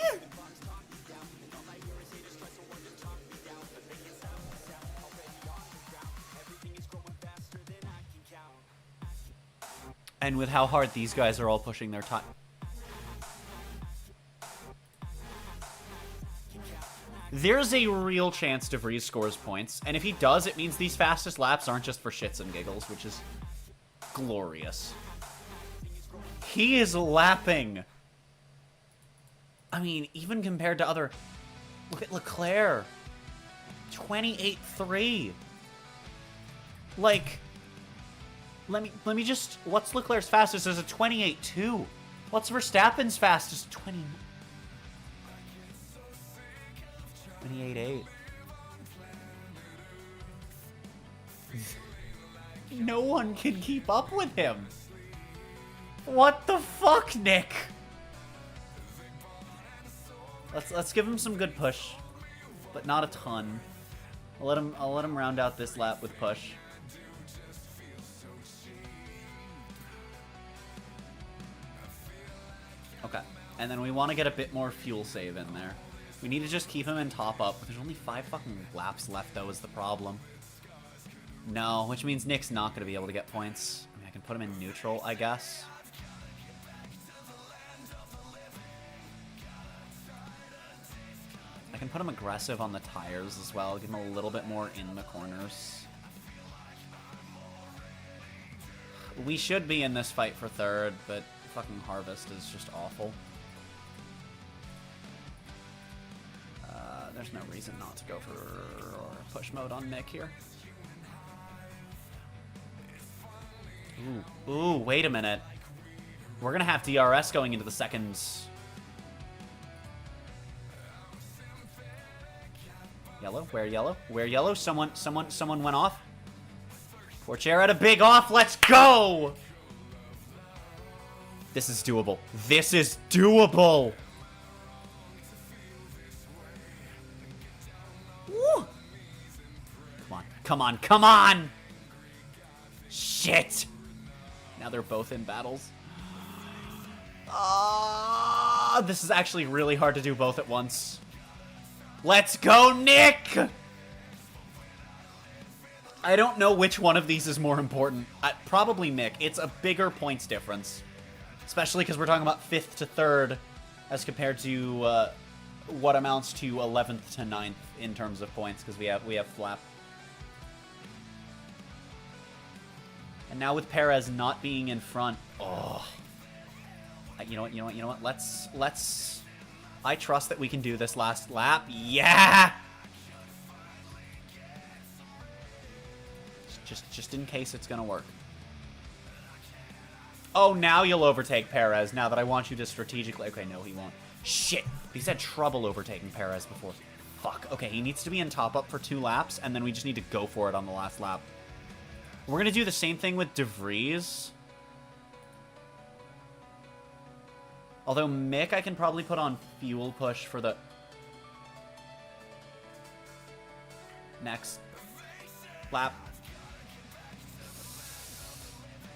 And with how hard these guys are all pushing their time. There's a real chance DeVries scores points, and if he does, it means these fastest laps aren't just for shits and giggles, which is glorious. He is lapping. I mean, even compared to other... Look at Leclerc. 28.3. Like... Let me just... What's Leclerc's fastest? Is a 28.2. What's Verstappen's fastest? 28.8. No one can keep up with him. What the fuck, Nick? Let's give him some good push, but not a ton. I'll let him round out this lap with push. Okay, and then we want to get a bit more fuel save in there. We need to just keep him in top up. There's only 5 fucking laps left, though, is the problem. No, which means Nick's not going to be able to get points. I mean, I can put him in neutral, I guess. I can put him aggressive on the tires as well. Give him a little bit more in the corners. We should be in this fight for third, but fucking Harvest is just awful. There's no reason not to go for push mode on Nick here. Ooh, wait a minute. We're gonna have DRS going into the seconds. Yellow? Where yellow? Where yellow? Someone went off. Porcher had a big off. Let's go! This is doable. This is doable! Woo! Come on, come on! Shit! Now they're both in battles. This is actually really hard to do both at once. Let's go, Nick! I don't know which one of these is more important. Probably Nick. It's a bigger points difference. Especially because we're talking about 5th to 3rd as compared to what amounts to 11th to 9th in terms of points, because we have Flap. And now with Perez not being in front, oh, you know what? Let's. I trust that we can do this last lap. Yeah. Just in case it's gonna work. Oh, now you'll overtake Perez. Now that I want you to strategically. Okay, no, he won't. Shit. He's had trouble overtaking Perez before. Fuck. Okay, he needs to be in top up for 2 laps, and then we just need to go for it on the last lap. We're gonna do the same thing with De Vries. Although Mick, I can probably put on fuel push for the next lap.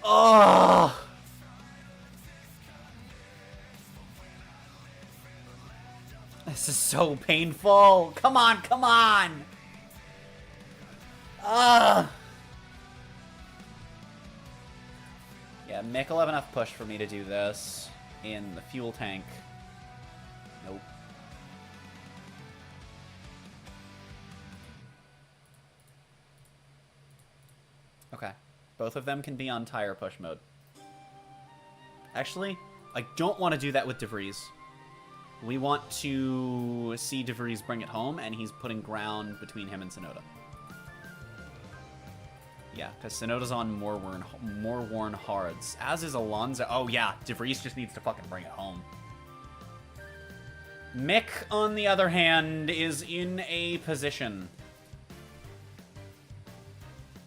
Oh! This is so painful. Come on, come on! Ah! Yeah, Mick will have enough push for me to do this. In the fuel tank. Nope. Okay. Both of them can be on tire push mode. Actually, I don't want to do that with De Vries. We want to see De Vries bring it home, and he's putting ground between him and Sonoda. Yeah, because Sonoda's on more worn hards. As is Alonso. Oh, yeah. De Vries just needs to fucking bring it home. Mick, on the other hand, is in a position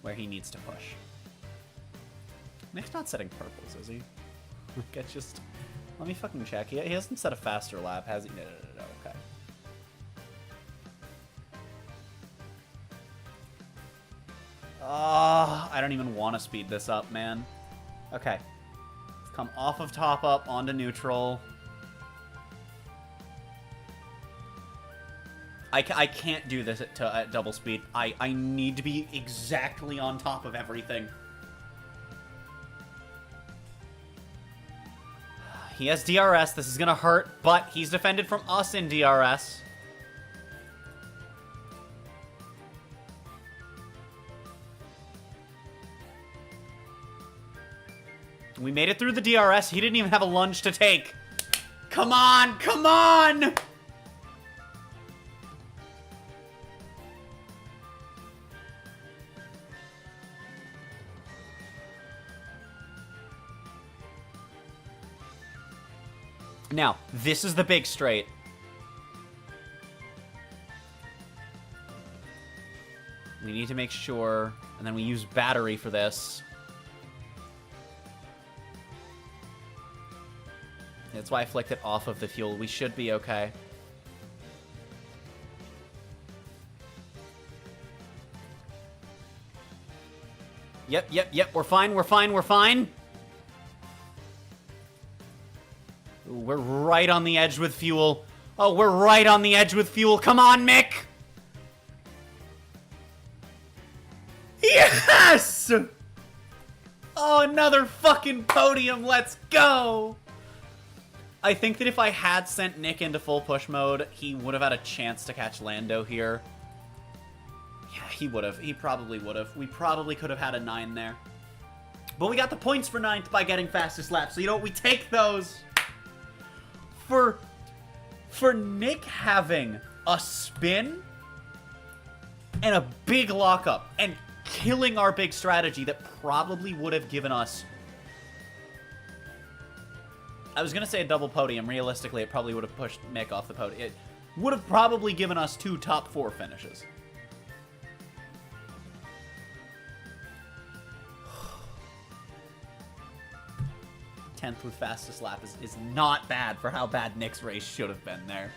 where he needs to push. Mick's not setting purples, is he? Like, just... Let me fucking check. He hasn't set a faster lap, has he? No, okay. I don't even want to speed this up, man. Okay. Let's come off of top up, onto neutral. I can't do this at double speed. I need to be exactly on top of everything. He has DRS. This is going to hurt, but he's defended from us in DRS. We made it through the DRS. He didn't even have a lunge to take. Come on, come on! Now, this is the big straight. We need to make sure, and then we use battery for this. That's why I flicked it off of the fuel. We should be okay. Yep. We're fine. Ooh, we're right on the edge with fuel. Oh, we're right on the edge with fuel. Come on, Mick! Yes! Oh, another fucking podium. Let's go! I think that if I had sent Nick into full push mode, he would have had a chance to catch Lando here. Yeah, he would have. He probably would have. We probably could have had a 9 there. But we got the points for 9th by getting fastest lap. So you know what? We take those. For Nick having a spin and a big lockup and killing our big strategy that probably would have given us... I was going to say a double podium. Realistically, it probably would have pushed Mick off the podium. It would have probably given us 2 top 4 finishes. Tenth with fastest lap is not bad for how bad Nick's race should have been there.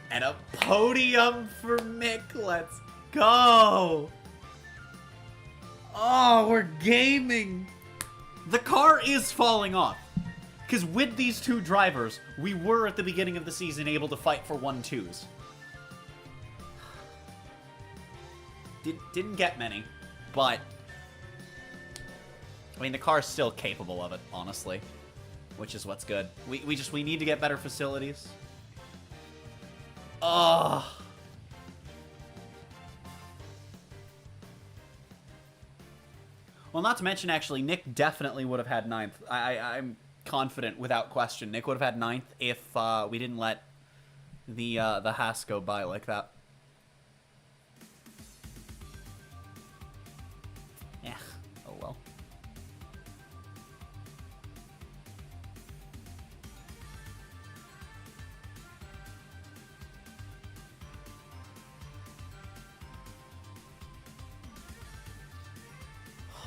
And a podium for Mick. Let's go. Oh, we're gaming. The car is falling off. Because with these 2 drivers, we were at the beginning of the season able to fight for 1-2s. Didn't get many, but... I mean, the car's still capable of it, honestly. which is what's good. We need to get better facilities. Oh. Well, not to mention, actually, Nick definitely would have had 9th. I'm confident, without question, Nick would have had 9th if we didn't let the Haas go by like that. Yeah. Oh well.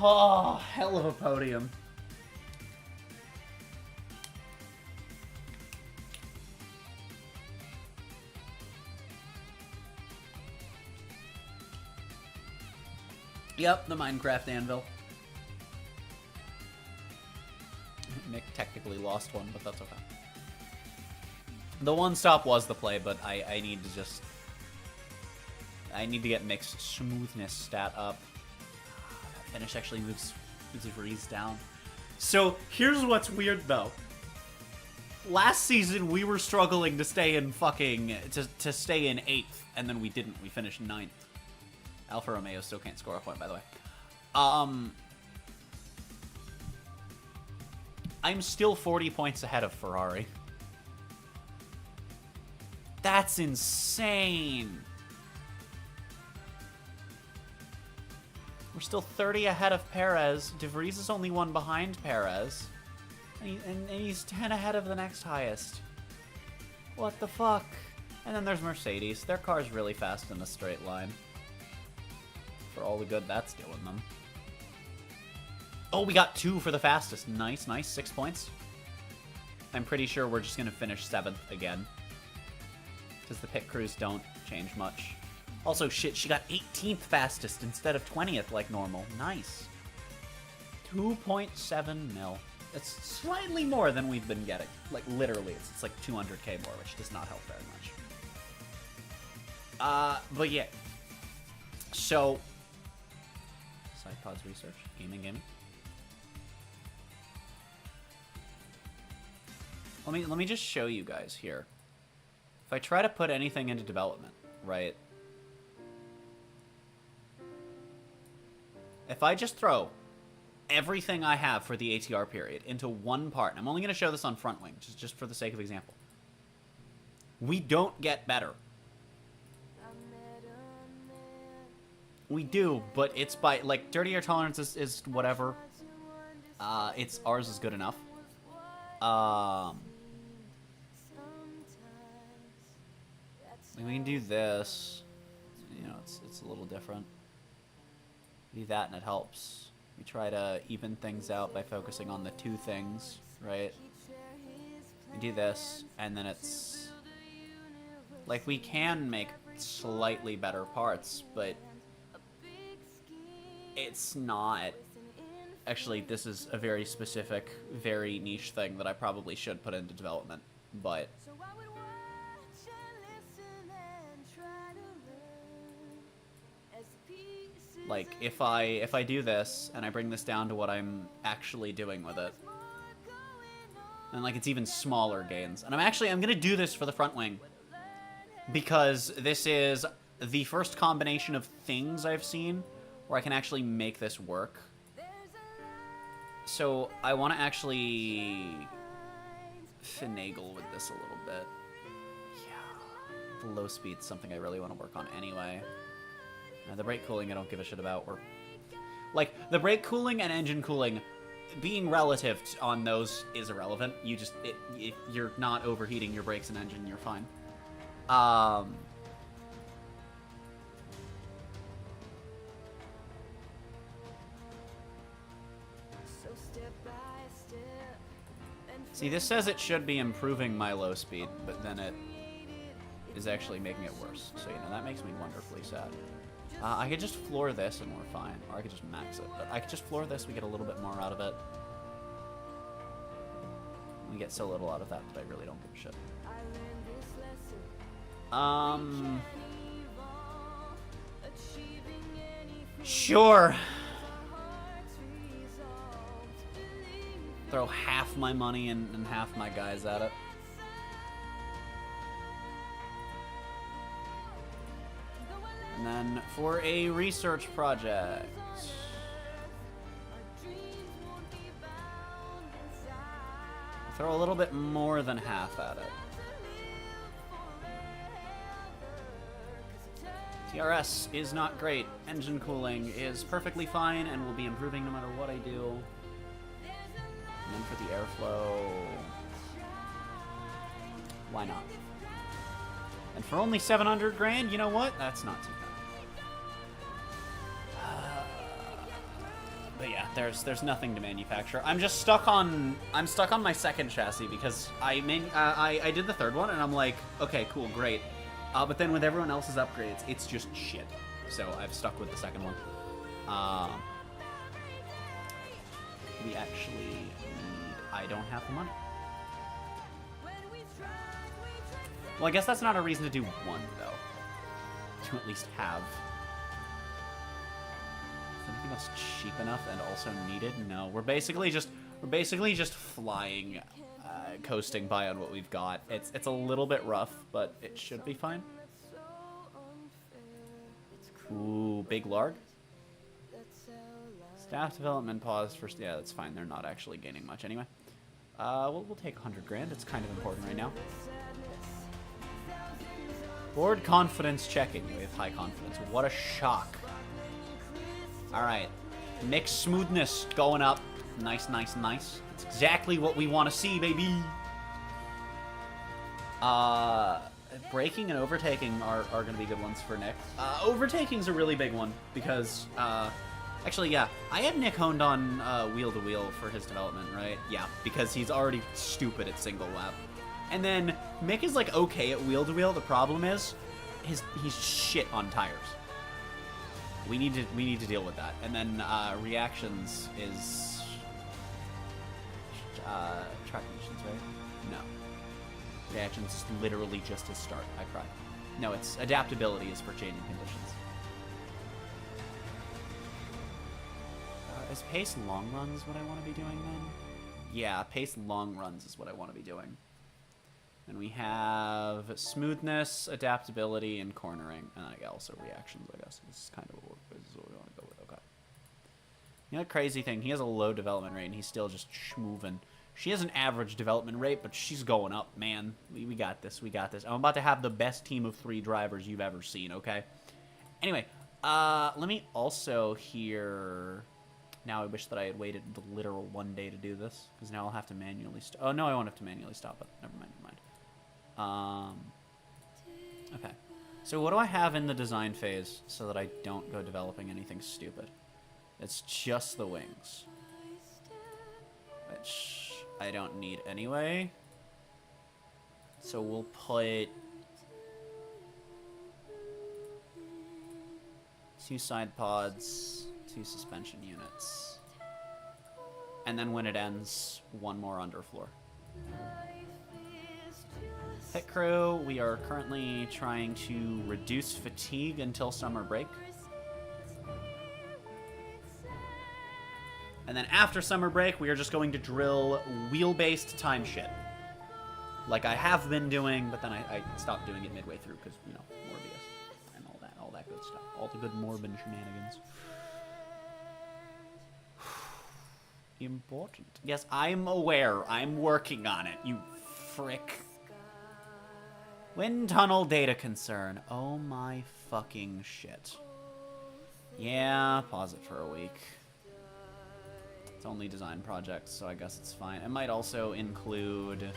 Oh, hell of a podium. Yep, the Minecraft anvil. Nick technically lost one, but that's okay. The one stop was the play, but I need to just... I need to get Nick's smoothness stat up. That finish actually moves Reese down. So, here's what's weird, though. Last season, we were struggling to stay in fucking... to stay in 8th, and then we didn't. We finished 9th. Alfa Romeo still can't score a point, by the way. I'm still 40 points ahead of Ferrari. That's insane. We're still 30 ahead of Perez. De Vries is only 1 behind Perez. And he's 10 ahead of the next highest. What the fuck? And then there's Mercedes. Their car's really fast in a straight line. For all the good that's doing them. Oh, we got 2 for the fastest. Nice, nice. 6 points. I'm pretty sure we're just going to finish 7th again. Because the pit crews don't change much. Also, shit, she got 18th fastest instead of 20th like normal. Nice. 2.7 mil. It's slightly more than we've been getting. Like, literally, it's like 200k more, which does not help very much. But yeah. So... Sidepods research. Gaming. Let me just show you guys here. If I try to put anything into development, right? If I just throw everything I have for the ATR period into one part, and I'm only going to show this on front wing, just for the sake of example. We don't get better. We do, but it's by, like, dirty air tolerance is whatever. Ours is good enough. We can do this. You know, it's a little different. Do that and it helps. We try to even things out by focusing on the 2 things, right? We do this, and then it's... Like, we can make slightly better parts, but... It's not... Actually, this is a very specific, very niche thing that I probably should put into development, but... Like, if I do this, and I bring this down to what I'm actually doing with it, then, like, it's even smaller gains. And I'm gonna do this for the front wing, because this is the first combination of things I've seen where I can actually make this work. So, I want to actually finagle with this a little bit. Yeah, the low speed's something I really want to work on anyway. The brake cooling I don't give a shit about. Or, like, the brake cooling and engine cooling, being relative on those is irrelevant. You just, if you're not overheating your brakes and engine, you're fine. See, this says it should be improving my low speed, but then it is actually making it worse. So, you know, that makes me wonderfully sad. I could just floor this and we're fine. Or I could just max it. But I could just floor this, we get a little bit more out of it. We get so little out of that that I really don't give a shit. Sure. Throw half my money and half my guys at it. And then for a research project, throw a little bit more than half at it. TRS is not great. Engine cooling is perfectly fine and will be improving no matter what I do. And then for the airflow, why not? And for only 700 grand, you know what? That's not too bad. But yeah, there's nothing to manufacture. I'm just stuck on my second chassis because I did the third one and I'm like, okay, cool, great. But then with everyone else's upgrades, it's just shit. So I've stuck with the second one. We actually need... I don't have the money. Well, I guess that's not a reason to do one, though. To at least have. Is anything else cheap enough and also needed? No, we're basically just flying, coasting by on what we've got. It's a little bit rough, but it should be fine. Ooh, big larg. Staff development pause for... Yeah, that's fine. They're not actually gaining much anyway. We'll take 100 grand. It's kind of important right now. Board confidence checking. We have high confidence. What a shock. Alright. Mix smoothness going up. Nice, nice, nice. It's exactly what we want to see, baby. Braking and overtaking are going to be good ones for Nick. Overtaking's a really big one because... Actually, yeah, I had Nick honed on wheel-to-wheel for his development, right? Yeah, because he's already stupid at single lap. And then Mick is, like, okay at wheel-to-wheel. The problem is he's shit on tires. We need to deal with that. And then reactions is... track conditions, right? No. Reactions is literally just his start. I cried. No, it's adaptability is for changing conditions. Is pace long runs what I want to be doing then? Yeah, pace long runs is what I want to be doing. And we have smoothness, adaptability, and cornering. And also reactions, I guess. This is kind of what we want to go with. Okay. You know the crazy thing? He has a low development rate, and he's still just schmoving. She has an average development rate, but she's going up, man. We got this. We got this. I'm about to have the best team of 3 drivers you've ever seen, okay? Anyway, let me also hear... Now I wish that I had waited the literal 1 day to do this, because now I'll have to manually oh, no, I won't have to manually stop it. Never mind. Okay. So what do I have in the design phase so that I don't go developing anything stupid? It's just the wings. Which I don't need anyway. So we'll put... 2 side pods... 2 suspension units. And then when it ends, 1 more underfloor. Pit crew, we are currently trying to reduce fatigue until summer break. And then after summer break, we are just going to drill wheel-based time shit. Like I have been doing, but then I stopped doing it midway through because, you know, Morbius and all that good stuff. All the good Morbin shenanigans. Important. Yes, I'm aware. I'm working on it, you frick. Wind tunnel data concern. Oh my fucking shit. Yeah, pause it for a week. It's only design projects, so I guess it's fine. It might also include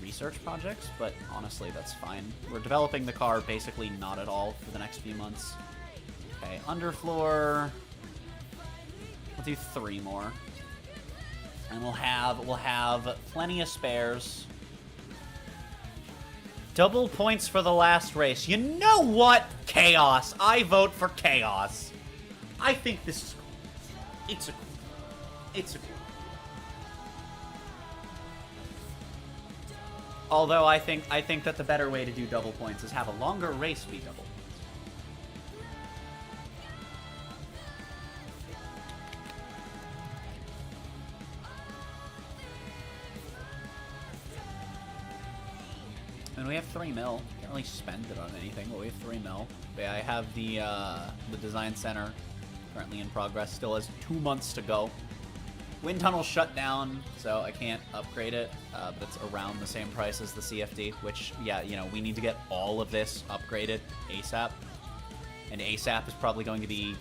research projects, but honestly, that's fine. We're developing the car basically not at all for the next few months. Okay, underfloor... We'll do 3 more. And we'll have plenty of spares. Double points for the last race. You know what? Chaos. I vote for chaos. I think this is cool. It's a cool. Although I think that the better way to do double points is have a longer race be double. we have 3 mil. Can't really spend it on anything, but we have 3 mil. But yeah, I have the design center currently in progress. Still has 2 months to go. Wind tunnel shut down, so I can't upgrade it. But it's around the same price as the CFD, which, yeah, you know, we need to get all of this upgraded ASAP. And ASAP is probably going to be,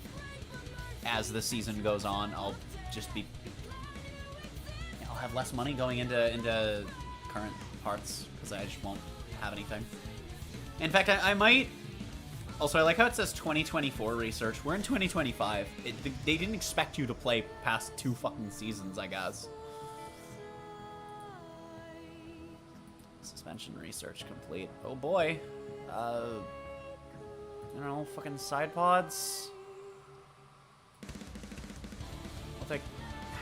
as the season goes on, I'll just be... I'll have less money going into current parts, because I just won't have anything. In fact, I might... Also, I like how it says 2024 research. We're in 2025. They didn't expect you to play past 2 fucking seasons, I guess. Suspension research complete. Oh boy. I don't know, fucking side pods. I'll take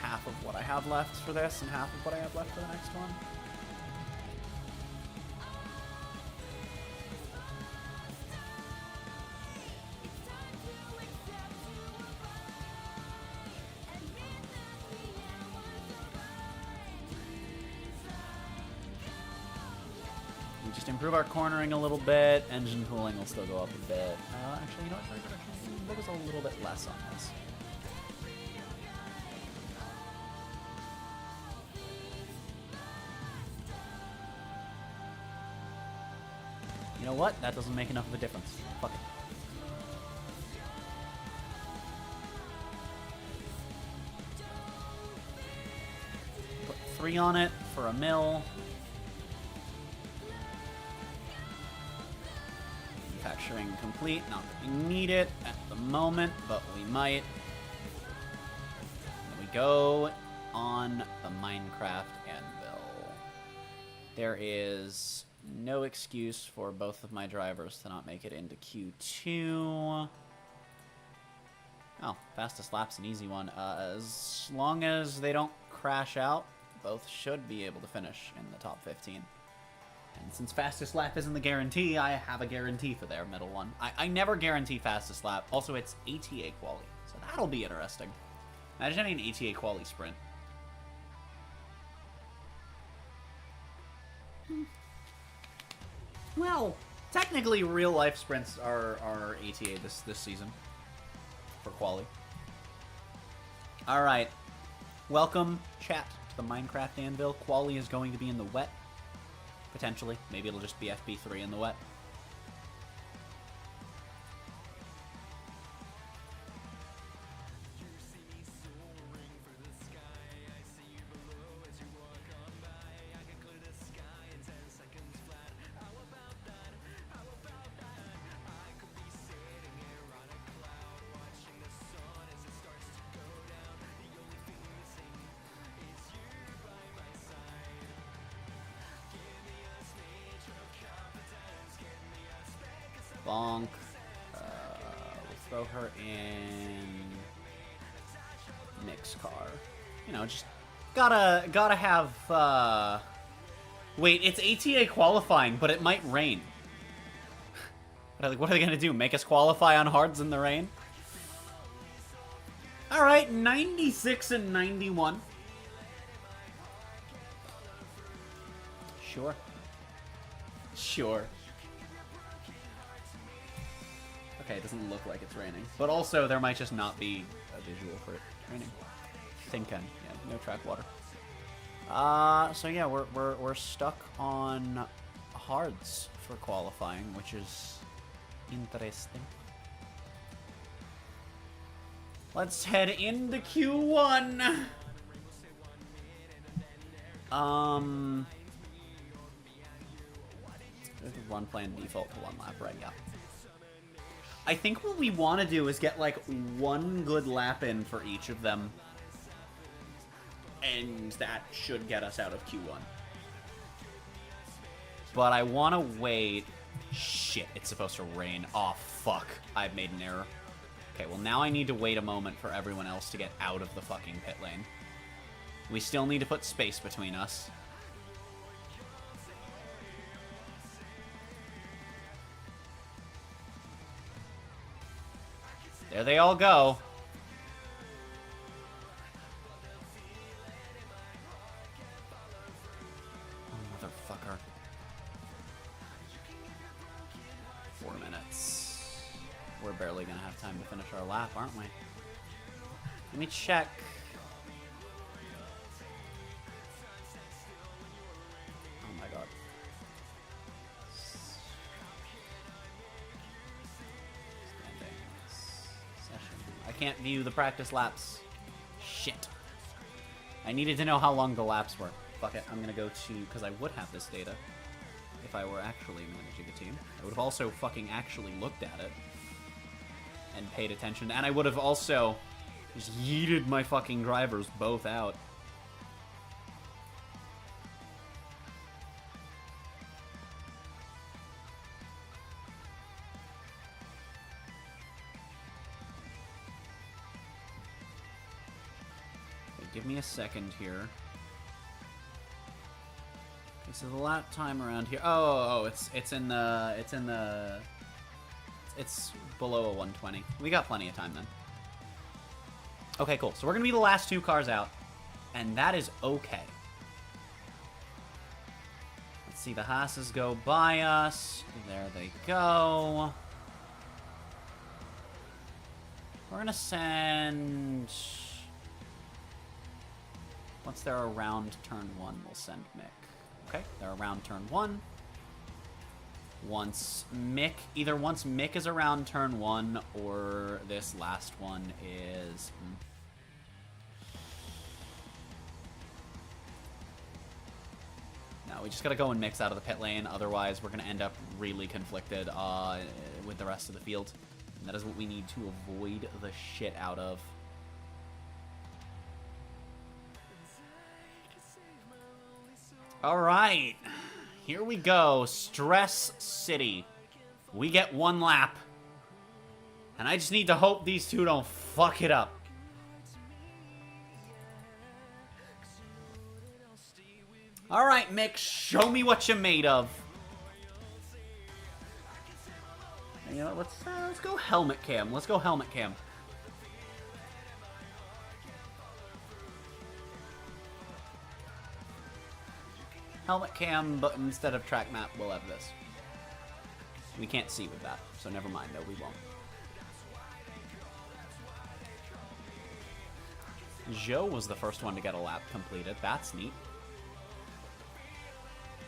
half of what I have left for this and half of what I have left for the next one. Just improve our cornering a little bit. Engine cooling will still go up a bit. Actually, you know what? Focus a little bit less on this. You know what? That doesn't make enough of a difference. Fuck it. Put 3 on it for a mil. Manufacturing complete. Not that we need it at the moment, but we might. Then we go on the Minecraft anvil. There is no excuse for both of my drivers to not make it into Q2. Oh, fastest lap's an easy one. As long as they don't crash out, both should be able to finish in the top 15. And since fastest lap isn't the guarantee, I have a guarantee for their middle one. I never guarantee fastest lap. Also, it's ATA quali, so that'll be interesting. Imagine having an ATA quali sprint. Well, technically, real life sprints are ATA this season for quali. All right, welcome chat to the Minecraft anvil. Quali is going to be in the wet. Potentially. Maybe it'll just be FP3 in the wet. Bonk. We'll throw her in mix car. You know, just gotta have. Wait, it's ATA qualifying, but it might rain. What are they gonna do? Make us qualify on hards in the rain? All right, 96 and 91. Sure. Sure. Okay, it doesn't look like it's raining. But also, there might just not be a visual for it raining. Thinking. Yeah, no track water. So yeah, we're stuck on hards for qualifying, which is interesting. Let's head into Q1. Run plan default to 1 lap, right? Yeah. I think what we want to do is get, like, 1 good lap in for each of them. And that should get us out of Q1. But I want to wait... Shit, it's supposed to rain. Oh, fuck. I've made an error. Okay, well, now I need to wait a moment for everyone else to get out of the fucking pit lane. We still need to put space between us. There they all go. Oh, motherfucker. we're barely gonna have time to finish our lap, aren't we? Let me check. Oh my god. Standing session. I can't view the practice laps. Shit. I needed to know how long the laps were. Fuck it, I'm gonna go to, because I would have this data if I were actually managing a team. I would have also fucking actually looked at it and paid attention, and I would have also just yeeted my fucking drivers both out. Okay, give me a second here. Okay, so the lap time around here. Oh, it's below a 120. We got plenty of time then. Okay, cool. So we're gonna be the last two cars out, and that is okay. Let's see, the Haas's go by us. There they go. We're gonna send. Once they're around turn 1, we'll send Mick. Okay, they're around turn 1. Once Mick is around turn 1, or this last one is... No, we just gotta go and mix out of the pit lane, otherwise we're gonna end up really conflicted with the rest of the field. And that is what we need to avoid the shit out of. Alright, here we go. Stress City. We get one lap. And I just need to hope these two don't fuck it up. Alright, Mick, show me what you're made of. You know, let's go helmet cam. Let's go helmet cam. Helmet cam, but instead of track map, we'll have this. We can't see with that, so never mind, though, we won't. Joe was the first one to get a lap completed. That's neat.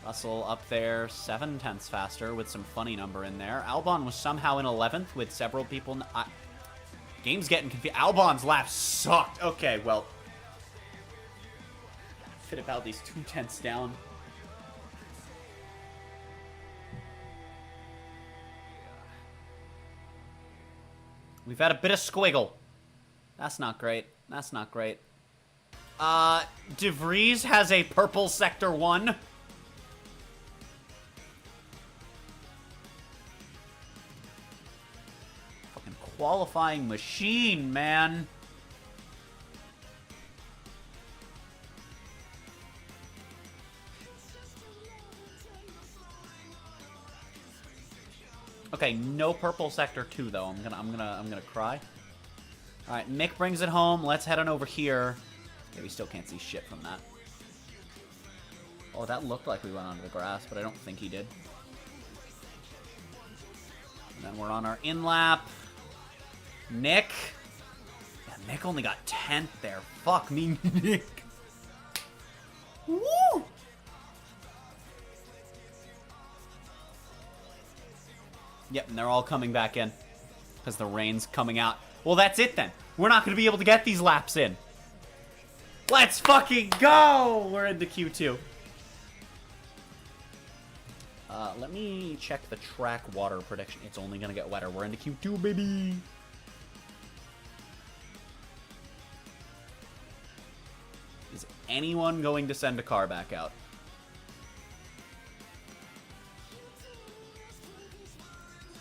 Russell up there, 7/10 faster with some funny number in there. Albon was somehow in 11th with several people. Game's getting confused. Albon's lap sucked. Okay, well. Fittipaldi's 2/10 down. We've had a bit of squiggle. That's not great. That's not great. De Vries has a purple sector 1. Fucking qualifying machine, man. Okay, no purple sector 2 though. I'm gonna cry. All right, Mick brings it home. Let's head on over here. Okay, we still can't see shit from that. Oh, that looked like we went onto the grass, but I don't think he did. And then we're on our in lap. Nick. Yeah, Nick only got 10th there. Fuck me, Nick. Woo! Yep, and they're all coming back in because the rain's coming out. Well, that's it then. We're not going to be able to get these laps in. Let's fucking go! We're into Q2. Let me check the track water prediction. It's only going to get wetter. We're into Q2, baby. Is anyone going to send a car back out?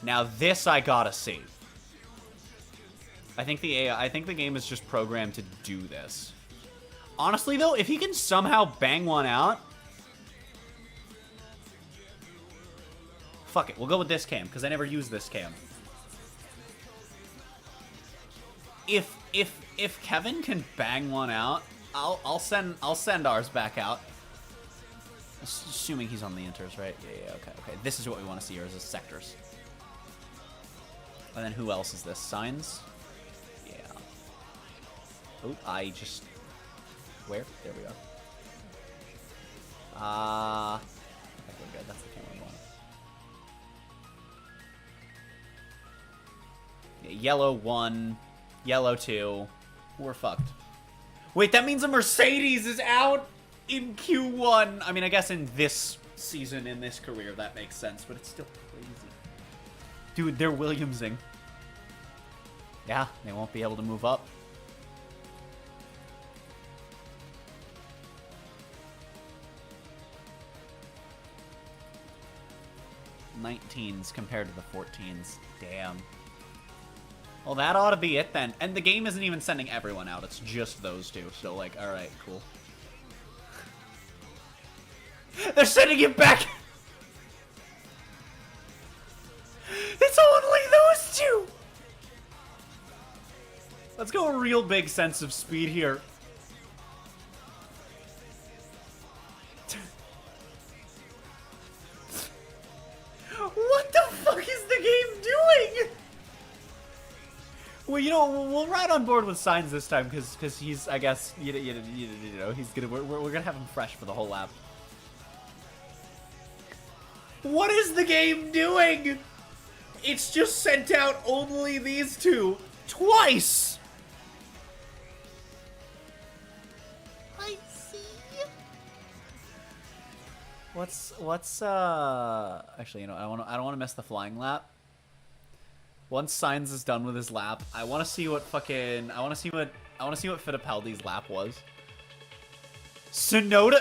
Now this I gotta see. I think the game is just programmed to do this. Honestly though, if he can somehow bang one out, fuck it, we'll go with this cam because I never used this cam. If Kevin can bang one out, I'll send ours back out. Assuming he's on the inters, right? Yeah, okay. This is what we want to see here is the sectors. And then who else is this? Signs? Yeah. Oh, I just... Where? There we are. I think we're good. That's the camera one. Yeah, yellow 1, yellow 2. We're fucked. Wait, that means a Mercedes is out in Q1. I mean, I guess in this season, in this career, that makes sense, but it's still crazy. Dude, they're Williamsing. Yeah, they won't be able to move up. '19s compared to the 14s. Damn. Well, that ought to be it then. And the game isn't even sending everyone out. It's just those two. So, like, alright, cool. They're sending it back! It's only those two! Let's go a real big sense of speed here. What the fuck is the game doing? Well, you know, we'll ride on board with Signs this time because he's, I guess, you know, he's gonna we're gonna have him fresh for the whole lap. What is the game doing? It's just sent out only these two twice. I see. What's actually, you know, I don't want to miss the flying lap. Once Signs is done with his lap, I want to see what Fittipaldi's lap was. Sonoda.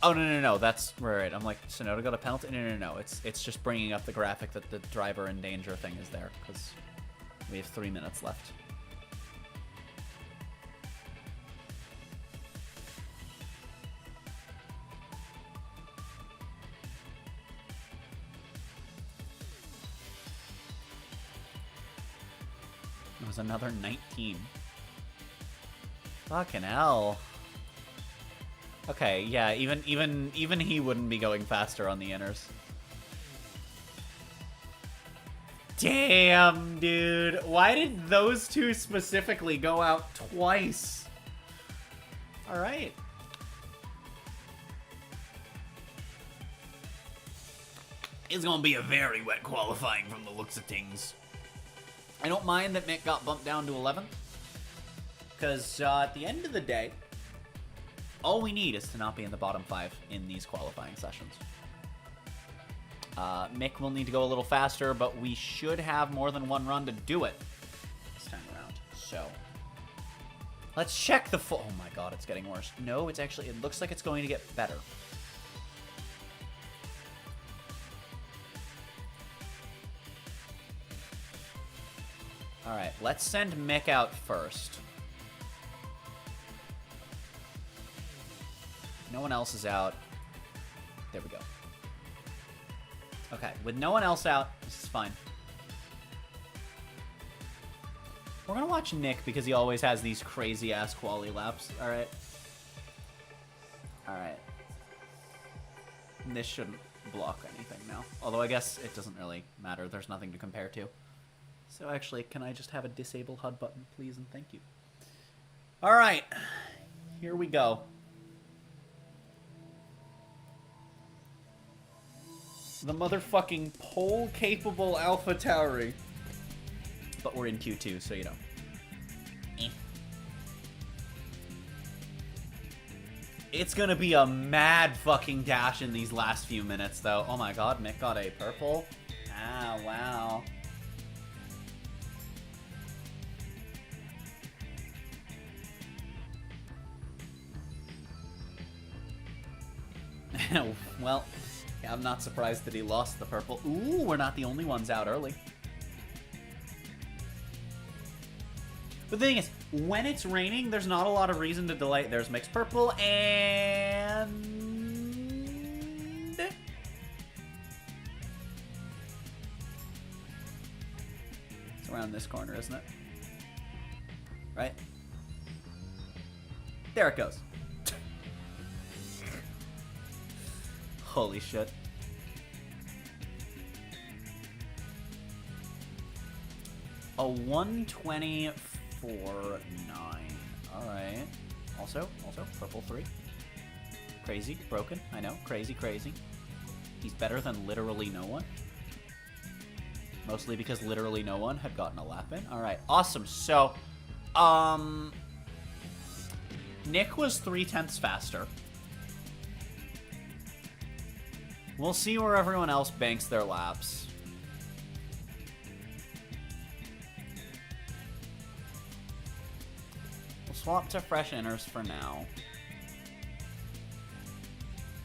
Oh no, that's right. I'm like, Sonoda got a penalty. No. It's just bringing up the graphic that the driver in danger thing is there because we have 3 minutes left. It was another 19. Fucking hell. Okay, yeah, even he wouldn't be going faster on the inners. Damn, dude. Why did those two specifically go out twice? All right. It's gonna be a very wet qualifying from the looks of things. I don't mind that Mick got bumped down to 11th, because at the end of the day, all we need is to not be in the bottom 5 in these qualifying sessions. Mick will need to go a little faster, but we should have more than one run to do it this time around. So, let's check the full... Oh my god, it's getting worse. No, it's actually... It looks like it's going to get better. Alright, let's send Mick out first. No one else is out. There we go. Okay, with no one else out, this is fine. We're gonna watch Nick because he always has these crazy-ass quali laps. Alright. Alright. This shouldn't block anything now. Although I guess it doesn't really matter. There's nothing to compare to. So actually, can I just have a disable HUD button, please, and thank you. Alright. Here we go. The motherfucking pole-capable Alpha Tauri. But we're in Q2, so you know. It's gonna be a mad fucking dash in these last few minutes, though. Oh my god, Mick got a purple. Ah, wow. Well, yeah, I'm not surprised that he lost the purple. Ooh, we're not the only ones out early. But the thing is, when it's raining, there's not a lot of reason to delay. There's mixed purple and... It's around this corner, isn't it? Right? There it goes. Holy shit. A 120 for 9. Alright. Also, purple 3. Crazy, broken, I know. Crazy. He's better than literally no one. Mostly because literally no one had gotten a lap in. Alright, awesome. So, Nick was 3/10 faster. We'll see where everyone else banks their laps. We'll swap to fresh inners for now.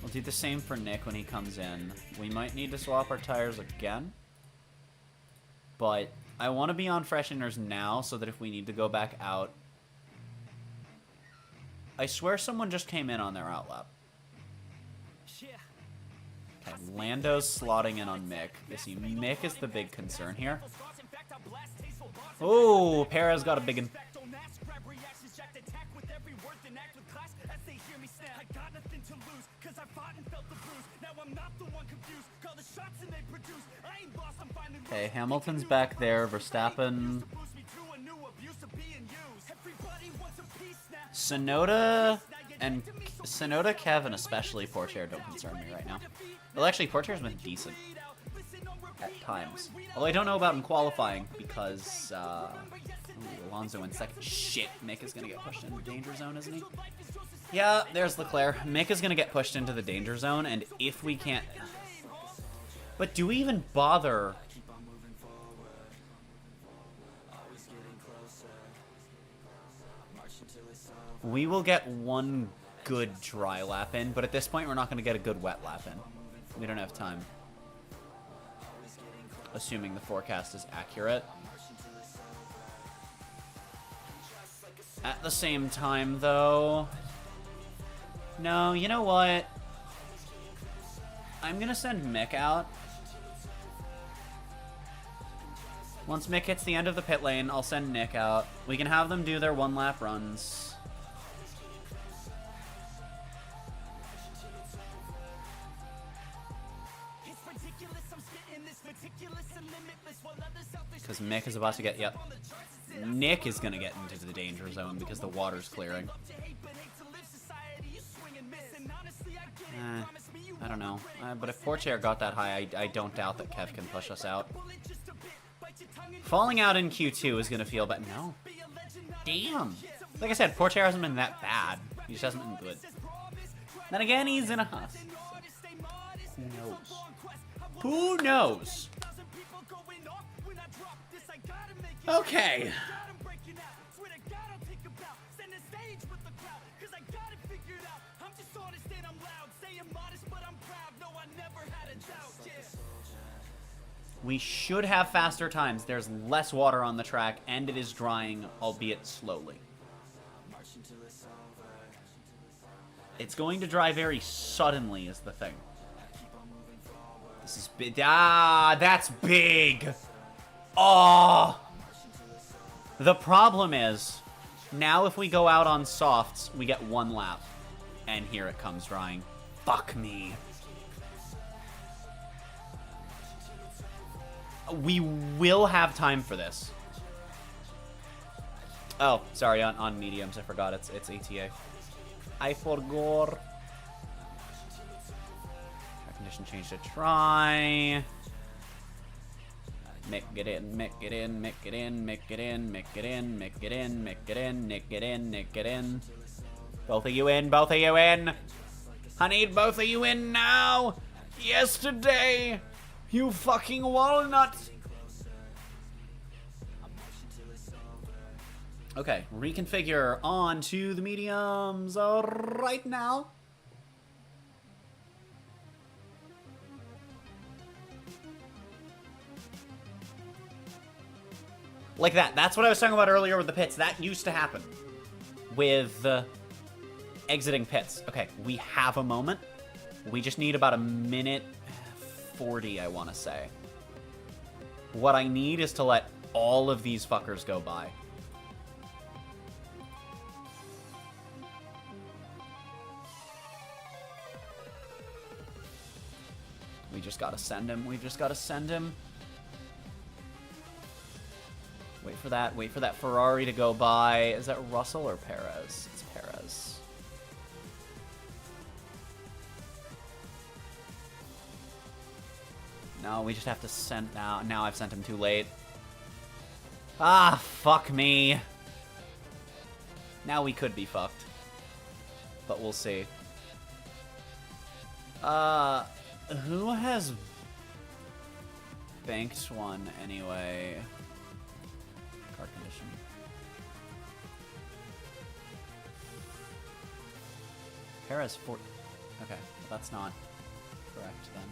We'll do the same for Nick when he comes in. We might need to swap our tires again. But I want to be on fresh inners now so that if we need to go back out... I swear someone just came in on their outlap. Okay, Lando's slotting in on Mick. You see, Mick is the big concern here. Oh, Perez got a big one. Okay, Hamilton's back there. Verstappen. Sonoda and Kevin, especially Portier, don't concern me right now. Well, actually, Portier's been decent at times. Although I don't know about him qualifying because Alonso in second. Shit, Mick is gonna get pushed into the danger zone, isn't he? Yeah, there's Leclerc. Mick is gonna get pushed into the danger zone, and if we can't... But do we even bother... We will get one good dry lap in, but at this point we're not going to get a good wet lap in. We don't have time. Assuming the forecast is accurate. At the same time, though... No, you know what? I'm going to send Mick out. Once Mick hits the end of the pit lane, I'll send Nick out. We can have them do their one-lap runs. Because Mick is about to get... Yep. Nick is going to get into the danger zone because the water's clearing. I don't know. But if Portier got that high, I don't doubt that Kev can push us out. Falling out in Q2 is going to feel bad. No. Damn. Like I said, Portier hasn't been that bad. He just hasn't been good. Then again, he's in a huff. Who knows? Who knows? Okay. We should have faster times. There's less water on the track, and it is drying, albeit slowly. It's going to dry very suddenly, is the thing. This is big. Ah, that's big. Oh. The problem is, now if we go out on softs, we get one lap. And here it comes drying. Fuck me. We will have time for this. Oh, sorry, on mediums, I forgot it's ATA. I forgot. Track condition change to try. Mick get in, Mick get in, Mick get in, Mick get in, Mick get in, Mick get in, Mick get in, Nick get in, Nick get in. Both of you in, both of you in. I need both of you in now. Yesterday. You fucking walnut! Okay, reconfigure on to the mediums right now. Like that. That's what I was talking about earlier with the pits. That used to happen with exiting pits. Okay, we have a moment. We just need about a minute 40, I want to say. What I need is to let all of these fuckers go by. We just gotta send him. We just gotta send him. Wait for that Ferrari to go by. Is that Russell or Perez? It's Perez. No, we just have to send now. Now I've sent him too late. Ah, fuck me. Now we could be fucked. But we'll see. Who has banked one anyway? Car condition. Perez 4. Okay, that's not correct then.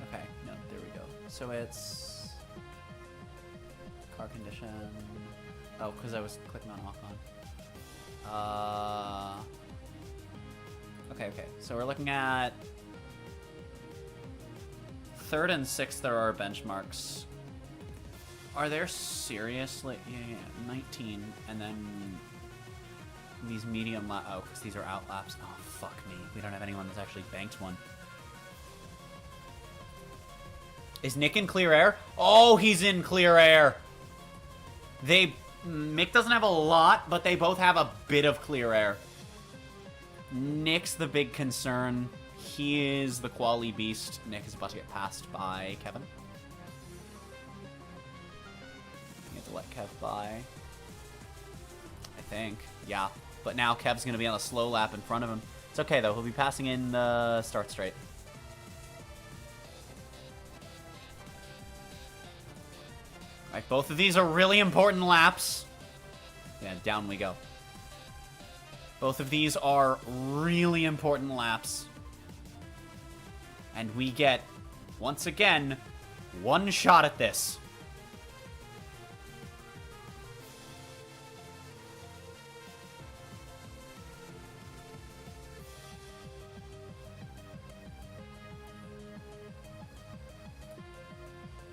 Okay, no, there we go. So it's car condition. Oh, because I was clicking on Ocon. Okay. So we're looking at 3rd and 6th. There are benchmarks. Are there seriously? Yeah, 19, and then these medium lap. Oh, because these are out laps. Oh, fuck me. We don't have anyone that's actually banked one. Is Nick in clear air? Oh, he's in clear air. Mick doesn't have a lot, but they both have a bit of clear air. Nick's the big concern. He is the quali beast. Nick is about to get passed by Kevin. You have to let Kev by. I think. Yeah. But now Kev's going to be on a slow lap in front of him. It's okay, though. He'll be passing in the start straight. Alright, both of these are really important laps. Yeah, down we go. Both of these are really important laps. And we get, once again, one shot at this.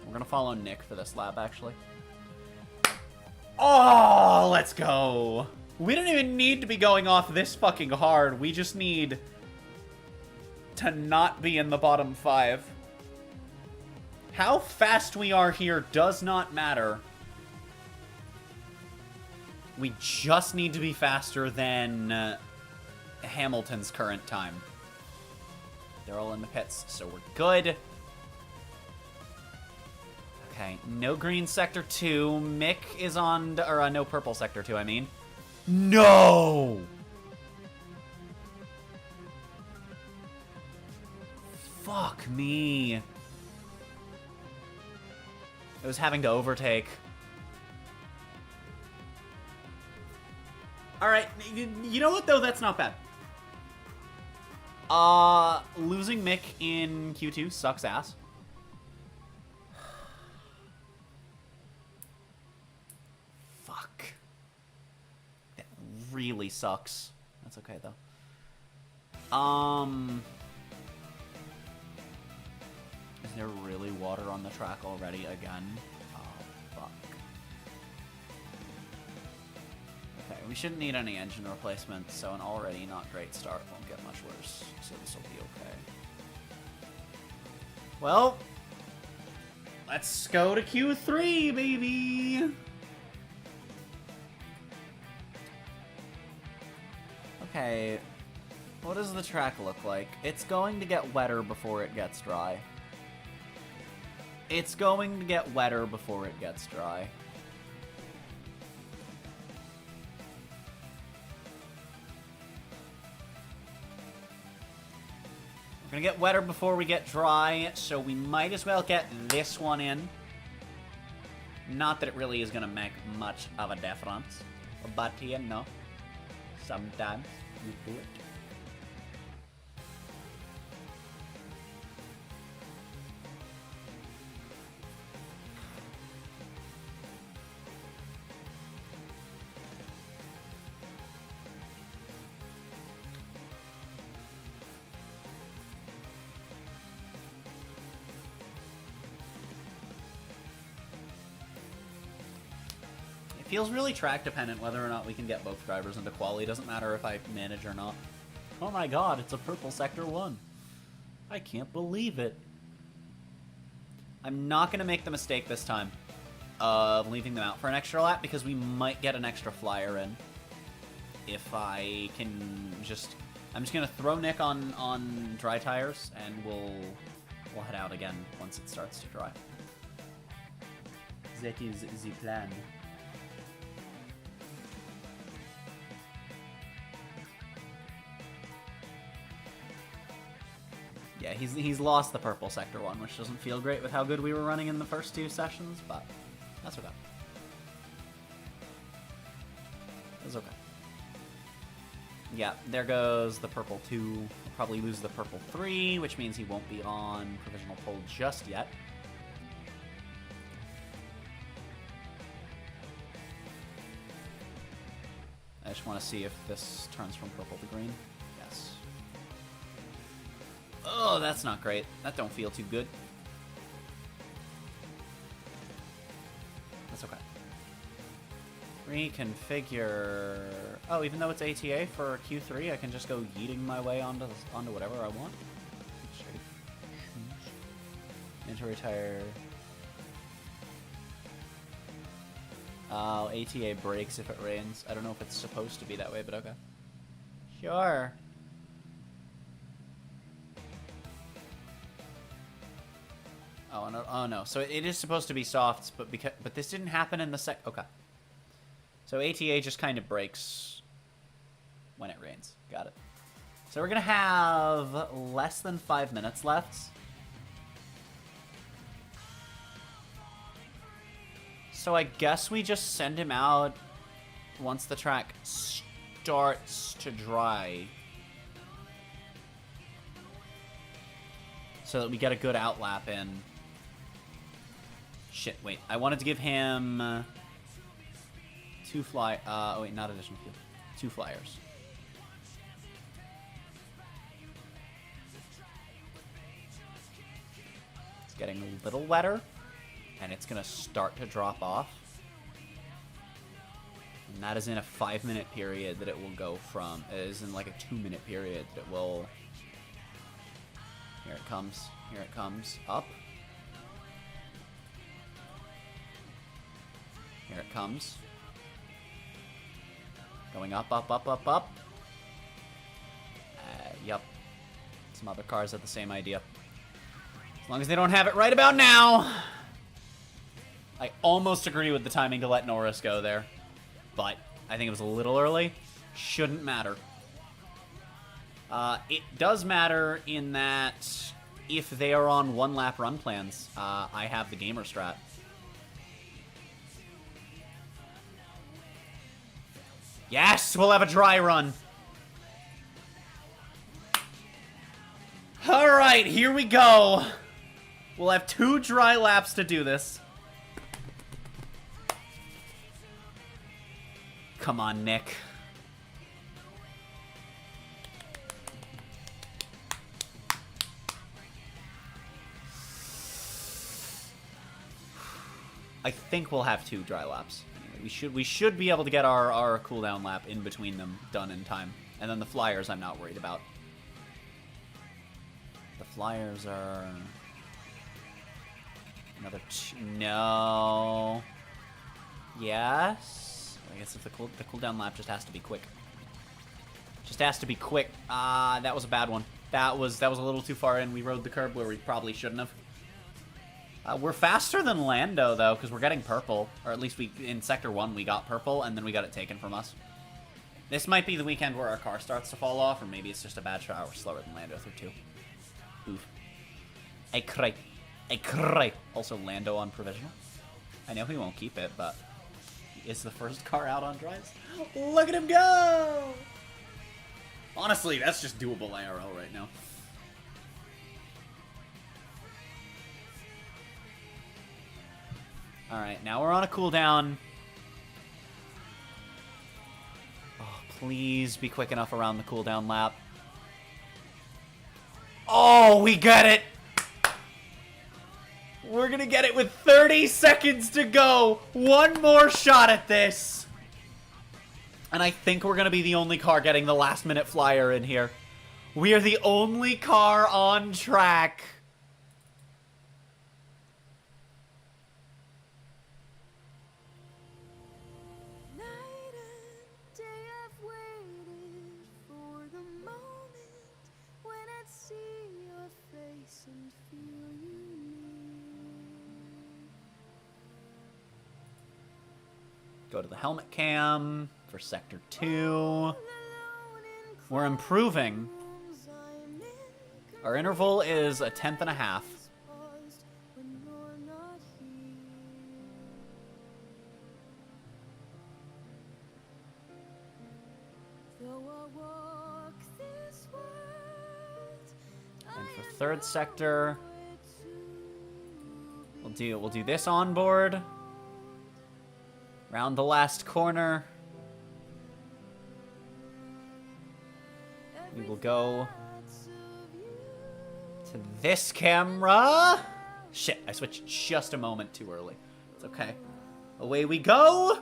We're gonna follow Nick for this lap, actually. Oh, let's go. We don't even need to be going off this fucking hard. We just need to not be in the bottom 5. How fast we are here does not matter. We just need to be faster than Hamilton's current time. They're all in the pits, so we're good. Okay, no green sector 2. Mick is on, or no purple sector 2, I mean. No! Fuck me. It was having to overtake. Alright, you know what though? That's not bad. Losing Mick in Q2 sucks ass. Really sucks. That's okay though. Is there really water on the track already again? Oh, fuck. Okay, we shouldn't need any engine replacement, so an already not great start won't get much worse. So this will be okay. Well, let's go to Q3, baby! Okay, what does the track look like? It's going to get wetter before it gets dry. It's going to get wetter before it gets dry. We're gonna get wetter before we get dry, so we might as well get this one in. Not that it really is gonna make much of a difference, but you know, sometimes you do it. It feels really track dependent whether or not we can get both drivers into quali. Doesn't matter if I manage or not. Oh my god, it's a purple sector 1. I can't believe it. I'm not going to make the mistake this time of leaving them out for an extra lap because we might get an extra flyer in. If I can just... I'm just going to throw Nick on dry tires, and we'll head out again once it starts to dry. That is the plan. Yeah, he's lost the purple sector one, which doesn't feel great with how good we were running in the first 2 sessions, but that's okay. That's okay. Yeah, there goes the purple 2. We'll probably lose the purple 3, which means he won't be on provisional pole just yet. I just want to see if this turns from purple to green. Yes. Oh, that's not great. That don't feel too good. That's okay. Reconfigure... Oh, even though it's ATA for Q3, I can just go yeeting my way onto whatever I want. Into retire... Oh, ATA breaks if it rains. I don't know if it's supposed to be that way, but okay. Sure. Oh no! Oh no! So it is supposed to be softs, but this didn't happen in the Okay. So ATA just kind of breaks when it rains. Got it. So we're gonna have less than 5 minutes left. So I guess we just send him out once the track starts to dry. So that we get a good outlap in. Shit, wait. I wanted to give him 2 fly... oh wait, not additional fuel. 2 flyers. It's getting a little wetter. And it's going to start to drop off. And that is in a 5-minute period that it will go from... It is in like a 2-minute period that it will... Here it comes. Here it comes. Up. Here it comes. Going up, up, up, up, up. Yup. Some other cars have the same idea. As long as they don't have it right about now... I almost agree with the timing to let Norris go there, but I think it was a little early. Shouldn't matter. It does matter in that if they are on 1-lap run plans, I have the gamer strat. Yes, we'll have a dry run. All right, here we go. We'll have 2 dry laps to do this. Come on, Nick. I think we'll have 2 dry laps. Anyway, we should be able to get our cooldown lap in between them done in time. And then the flyers I'm not worried about. The flyers are... Another 2... No. Yes? I guess if the cooldown lap just has to be quick. Just has to be quick. That was a bad one. That was a little too far in. We rode the curb where we probably shouldn't have. We're faster than Lando, though, because we're getting purple. Or at least in Sector 1 we got purple, and then we got it taken from us. This might be the weekend where our car starts to fall off, or maybe it's just a bad shot. We're slower than Lando through 2. Oof. A cray. A cray. Also, Lando on provisional. I know he won't keep it, but... is the first car out on dries. Look at him go! Honestly, that's just doable IRL right now. Alright, now we're on a cooldown. Oh, please be quick enough around the cooldown lap. Oh, we get it! We're gonna get it with 30 seconds to go. One more shot at this. And I think we're gonna be the only car getting the last-minute flyer in here. We are the only car on track. Go to the helmet cam for Sector 2. We're improving. Our interval is a 10th and a half. And for third sector, we'll do this onboard. Round the last corner. We will go to this camera. Shit, I switched just a moment too early. It's okay. Away we go.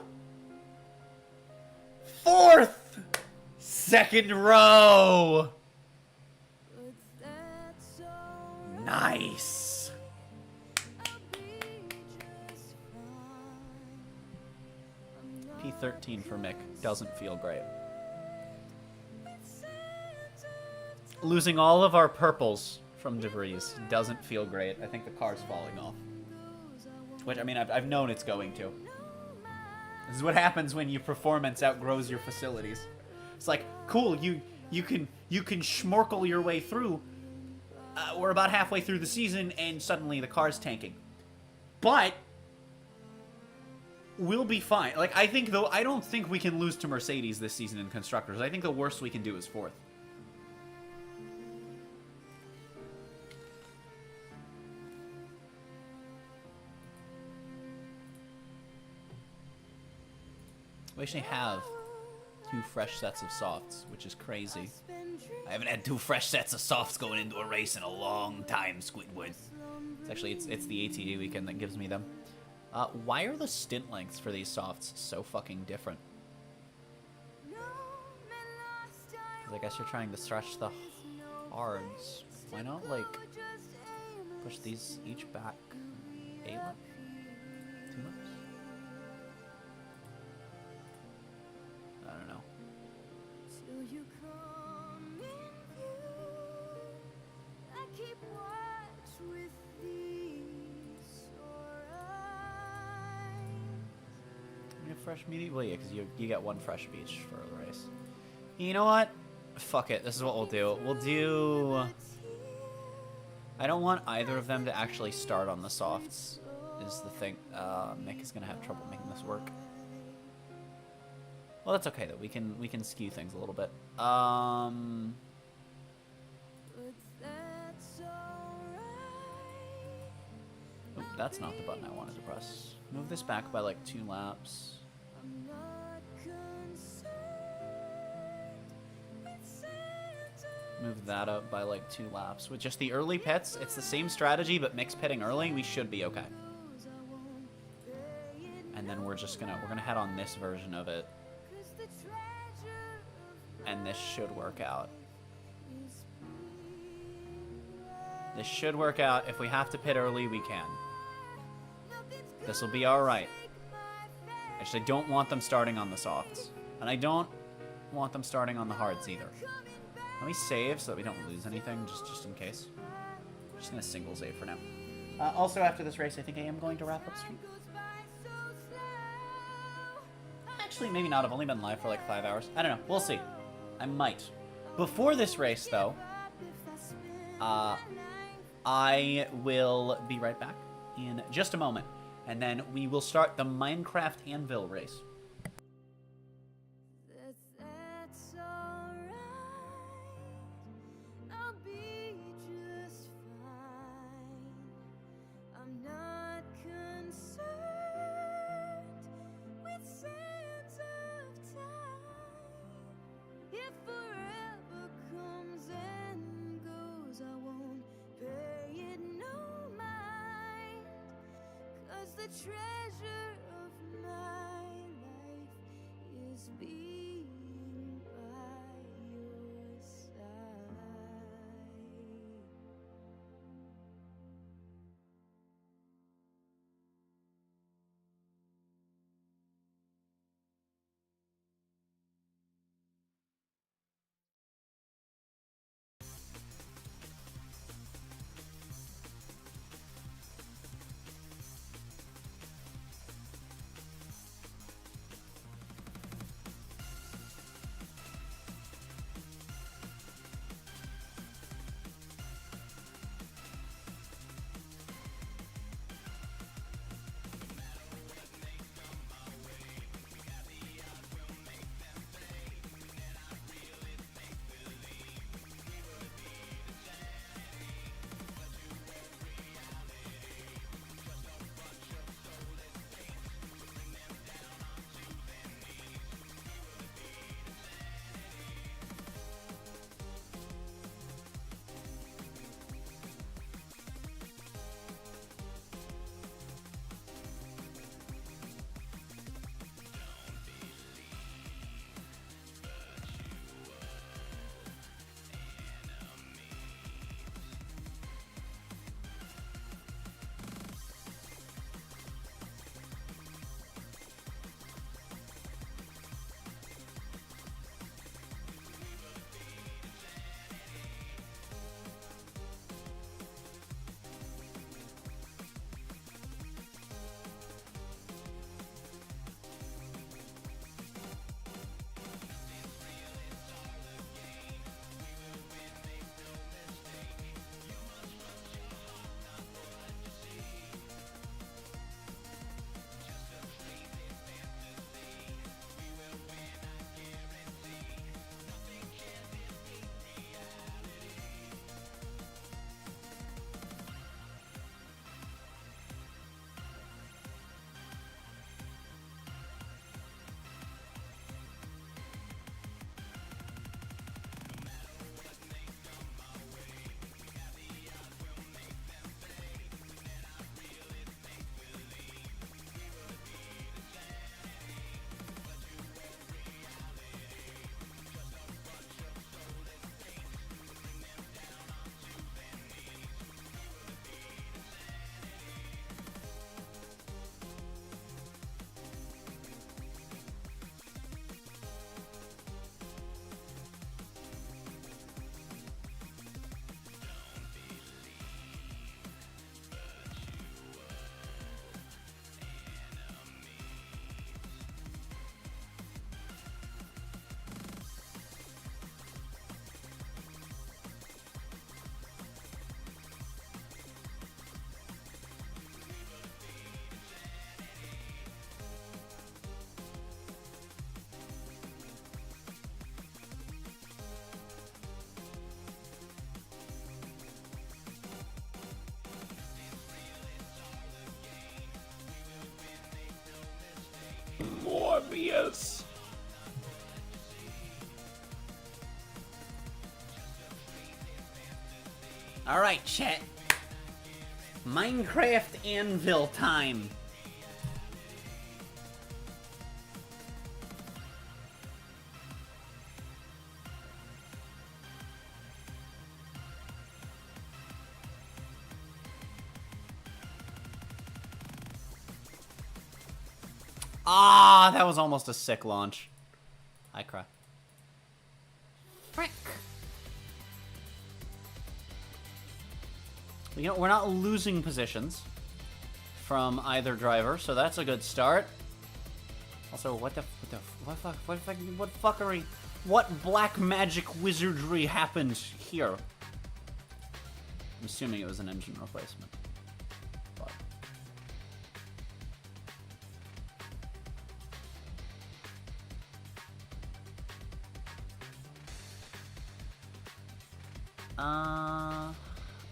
Fourth second row. Nice. P13 for Mick. Doesn't feel great. Losing all of our purples from debris doesn't feel great. I think the car's falling off. Which, I mean, I've known it's going to. This is what happens when your performance outgrows your facilities. It's like, cool, you can schmorkel your way through. We're about halfway through the season, and suddenly the car's tanking. But we'll be fine. Like, I think, though, I don't think we can lose to Mercedes this season in Constructors. I think the worst we can do is fourth. We actually have 2 fresh sets of softs, which is crazy. I haven't had 2 fresh sets of softs going into a race in a long time, Squidward. It's actually, it's the ATA weekend that gives me them. Why are the stint lengths for these softs so fucking different? 'Cause I guess you're trying to stretch the hards. Why not, like, push these each back 8 laps? 2 laps? I don't know. You have fresh media? Well, yeah, because you get 1 fresh beach for the race. You know what? Fuck it. This is what we'll do. We'll do... I don't want either of them to actually start on the softs, is the thing. Mick is going to have trouble making this work. Well, that's okay though. We can skew things a little bit. Oop, that's not the button I wanted to press. Move this back by like 2 laps. Move that up by like 2 laps. With just the early pits, it's the same strategy, but mix pitting early, we should be okay. And then we're gonna head on this version of it. And this should work out. This should work out. If we have to pit early, we can. This will be alright. Actually, I don't want them starting on the softs. And I don't want them starting on the hards either. Let me save so that we don't lose anything, just in case. I'm just going to single save for now. Also, after this race, I think I am going to wrap up stream. Actually, maybe not. I've only been live for like 5 hours. I don't know. We'll see. I might. Before this race, though, I will be right back in just a moment. And then we will start the Minecraft Anvil race. Treasure of my life is being by your side. FPS. Alright, chat. Minecraft Anvil time. Ah, that was almost a sick launch. I cry. Frick. You know, we're not losing positions from either driver, so that's a good start. Also, what fuckery? What black magic wizardry happened here? I'm assuming it was an engine replacement. But.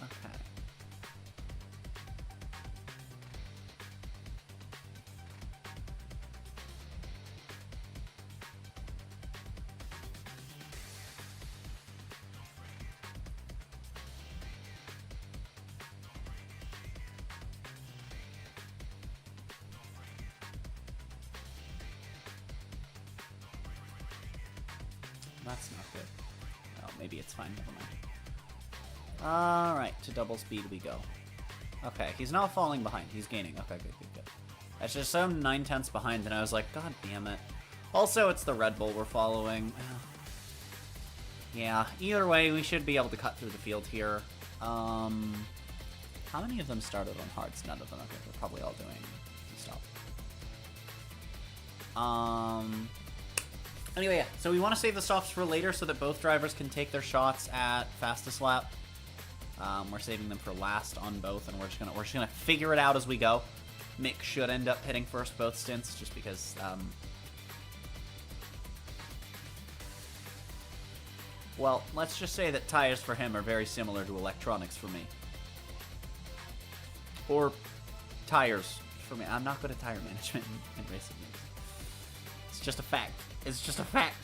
Okay. That's not good. Oh, maybe it's fine. Never mind. Alright, to double speed we go. Okay, he's not falling behind. He's gaining. Okay, good. That's just so 9/10 behind, and I was like, God damn it. Also, it's the Red Bull we're following. Yeah, either way, we should be able to cut through the field here. How many of them started on hards? None of them. Okay, they're probably all doing stuff. Anyway, yeah. So we want to save the softs for later so that both drivers can take their shots at fastest lap. We're saving them for last on both, and we're just gonna figure it out as we go. Mick should end up hitting first both stints, just because. Well, let's just say that tires for him are very similar to electronics for me. Or tires for me. I'm not good at tire management in racing games. It's just a fact. It's just a fact.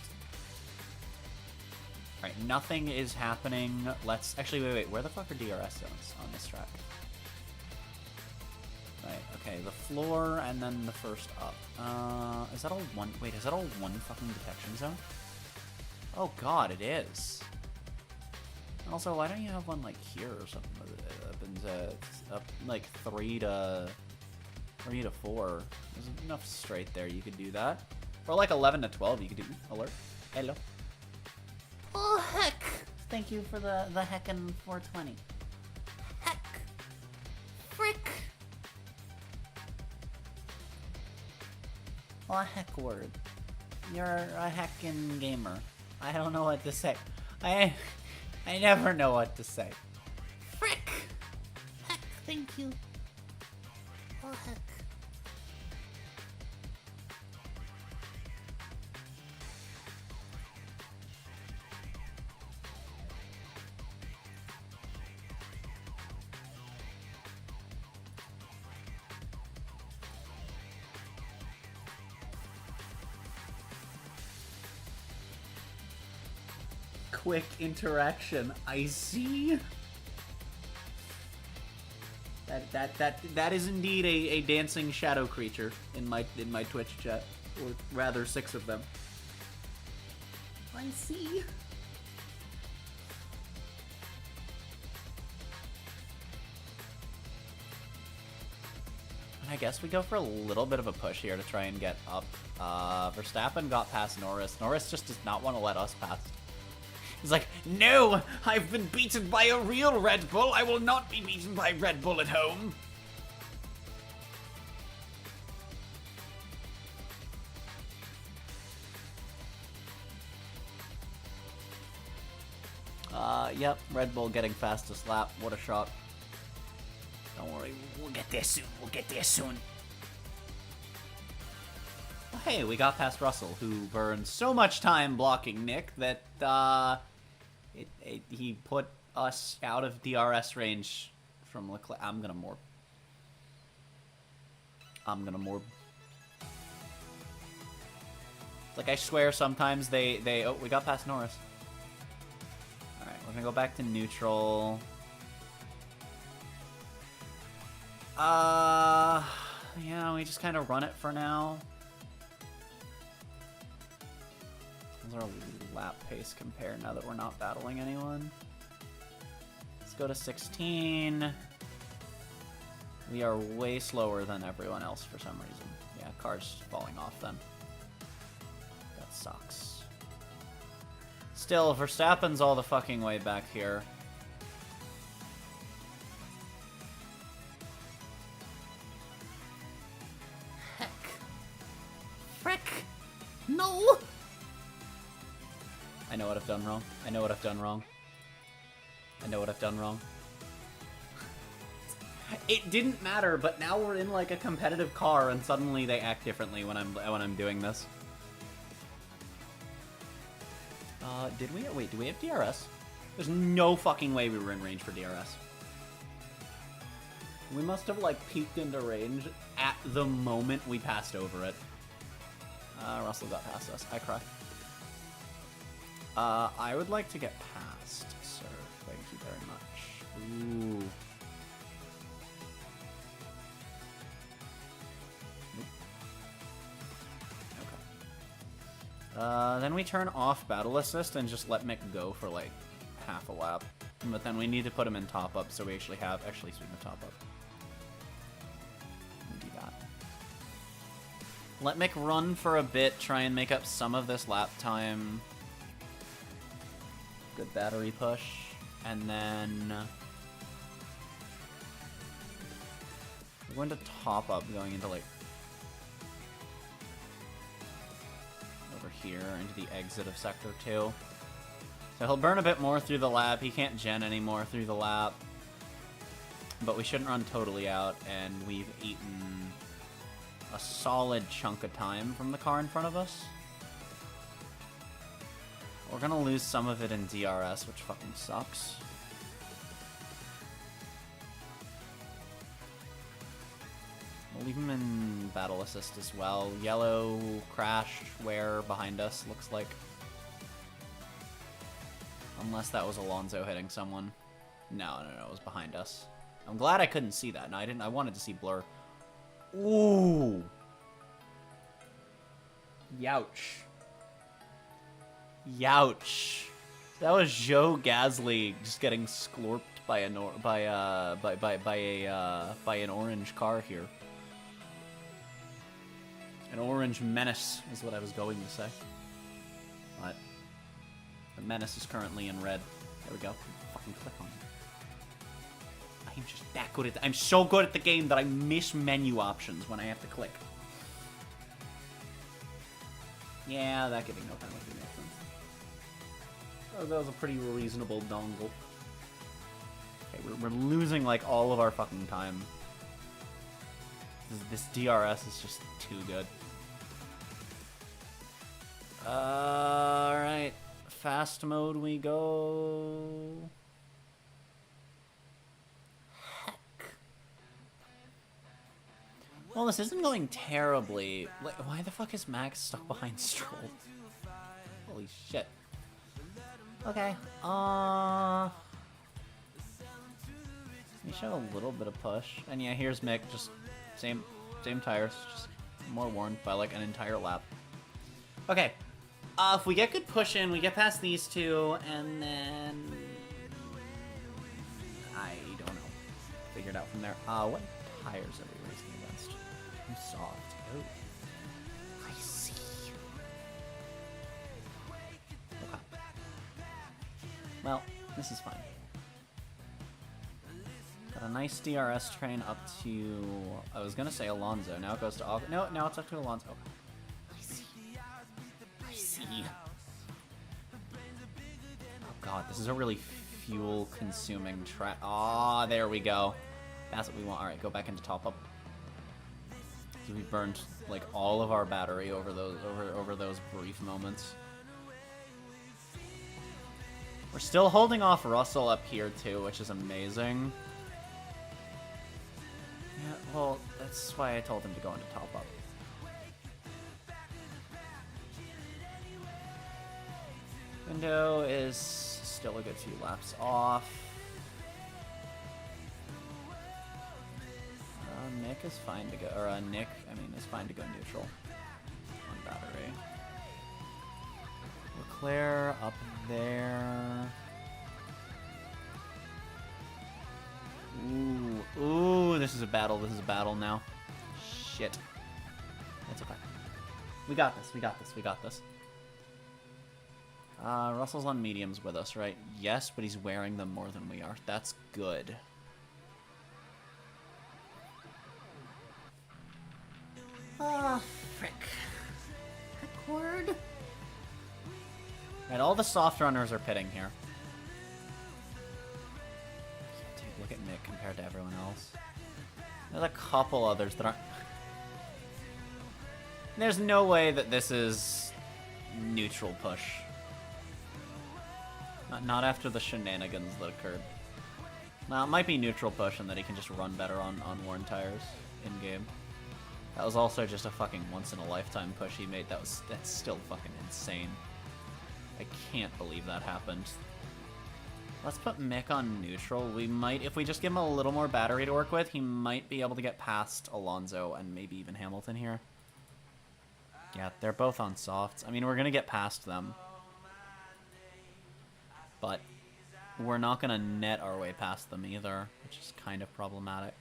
Alright, nothing is happening. Let's... Actually, wait. Where the fuck are DRS zones on this track? Right, okay. The floor and then the first up. Is that all one... Wait, is that all one fucking detection zone? Oh god, it is. Also, why don't you have one, like, here or something? Up like 3 to 4. There's enough straight there. You could do that. Or like 11 to 12, you could do alert. Hello. Oh heck! Thank you for the heckin' 420. Heck. Frick. Oh heck word. You're a heckin' gamer. I don't know what to say. I never know what to say. Frick. Heck. Thank you. Oh heck. Quick interaction. I see. That is indeed a dancing shadow creature in my Twitch chat, or rather 6 of them. I see. I guess we go for a little bit of a push here to try and get up. Verstappen got past Norris. Norris just does not want to let us past. He's like, no, I've been beaten by a real Red Bull. I will not be beaten by Red Bull at home. Yep, Red Bull getting fastest lap. What a shot. Don't worry, we'll get there soon. We'll get there soon. Well, hey, we got past Russell, who burned so much time blocking Nick that, he put us out of DRS range from Leclerc. I'm gonna morb. Like, I swear sometimes they oh, we got past Norris. Alright, we're gonna go back to neutral. Yeah, we just kind of run it for now. How's our lap pace compare now that we're not battling anyone? Let's go to 16. We are way slower than everyone else for some reason. Yeah, car's falling off then. That sucks. Still, Verstappen's all the fucking way back here. Heck. Frick. No. I know what I've done wrong. I know what I've done wrong. I know what I've done wrong. It didn't matter, but now we're in like a competitive car, and suddenly they act differently when I'm doing this. Did we? Wait, do we have DRS? There's no fucking way we were in range for DRS. We must have like peeked into range at the moment we passed over it. Russell got past us. I cry. I would like to get past, sir. Thank you very much. Ooh. Then we turn off Battle Assist and just let Mick go for like half a lap. But then we need to put him in top up, so we actually have... Actually, speaking of top up. Do that. Let Mick run for a bit, try and make up some of this lap time. Good battery push. And then... we're going to top up going into like... here into the exit of Sector 2. So he'll burn a bit more through the lap. He can't gen anymore through the lap. But we shouldn't run totally out, and we've eaten a solid chunk of time from the car in front of us. We're gonna lose some of it in DRS, which fucking sucks. We'll leave him in Battle Assist as well. Yellow crashed where behind us, looks like. Unless that was Alonso hitting someone. No, it was behind us. I'm glad I couldn't see that. No, I didn't. I wanted to see blur. Ooh. Youch. Youch. That was Joe Gasly just getting sklorped by an orange car here. An orange menace is what I was going to say. But the menace is currently in red. There we go. Fucking click on it. I'm just that good at I'm so good at the game that I miss menu options when I have to click. Yeah, that giving no penalty makes sense. Oh, that was a pretty reasonable dongle. Okay, we're losing like all of our fucking time. This DRS is just too good. Alright. Fast mode we go. Heck. Well, this isn't going terribly. Like, why the fuck is Max stuck behind Stroll? Holy shit. Okay. We show a little bit of push. And yeah, here's Mick, just same tires, just more worn by like an entire lap. Okay. If we get good push in, we get past these two, and then I don't know. Figure it out from there. What tires are we racing against? I'm soft. Oh. I see. Okay. Well, this is fine. Got a nice DRS train up to... I was gonna say Alonso. Now it goes to... No, now it's up to Alonso. Okay. I see. Oh god, this is a really fuel-consuming track. Ah, there we go. That's what we want. Alright, go back into top up. So we burned, like, all of our battery over those brief moments. We're still holding off Russell up here, too, which is amazing. Yeah, well, that's why I told him to go into top up. Window is still a good few laps off. Nick is fine to go, or Nick, I mean, is fine to go neutral on battery. Leclerc up there. Ooh, this is a battle now. Shit. That's okay. We got this. Russell's on mediums with us, right? Yes, but he's wearing them more than we are. That's good. Ah, frick. Awkward. Right, all the soft runners are pitting here. Dude, look at Nick compared to everyone else. There's a couple others that aren't... There's no way that this is neutral push. Not after the shenanigans that occurred. Now, it might be neutral push and that he can just run better on worn tires in-game. That was also just a fucking once-in-a-lifetime push he made. That's still fucking insane. I can't believe that happened. Let's put Mick on neutral. We might, if we just give him a little more battery to work with, he might be able to get past Alonso and maybe even Hamilton here. Yeah, they're both on softs. I mean, we're gonna get past them. But we're not gonna net our way past them either, which is kind of problematic.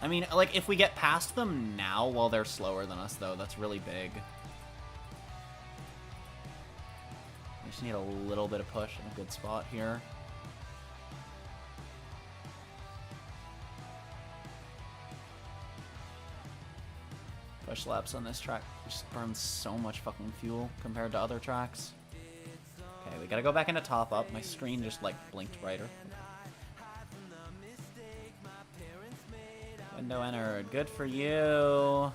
I mean, like, if we get past them now while they're slower than us, though, that's really big. We just need a little bit of push in a good spot here. Push laps on this track just burns so much fucking fuel compared to other tracks. Okay, we gotta go back into top up. My screen just, like, blinked brighter. Window entered. Good for you.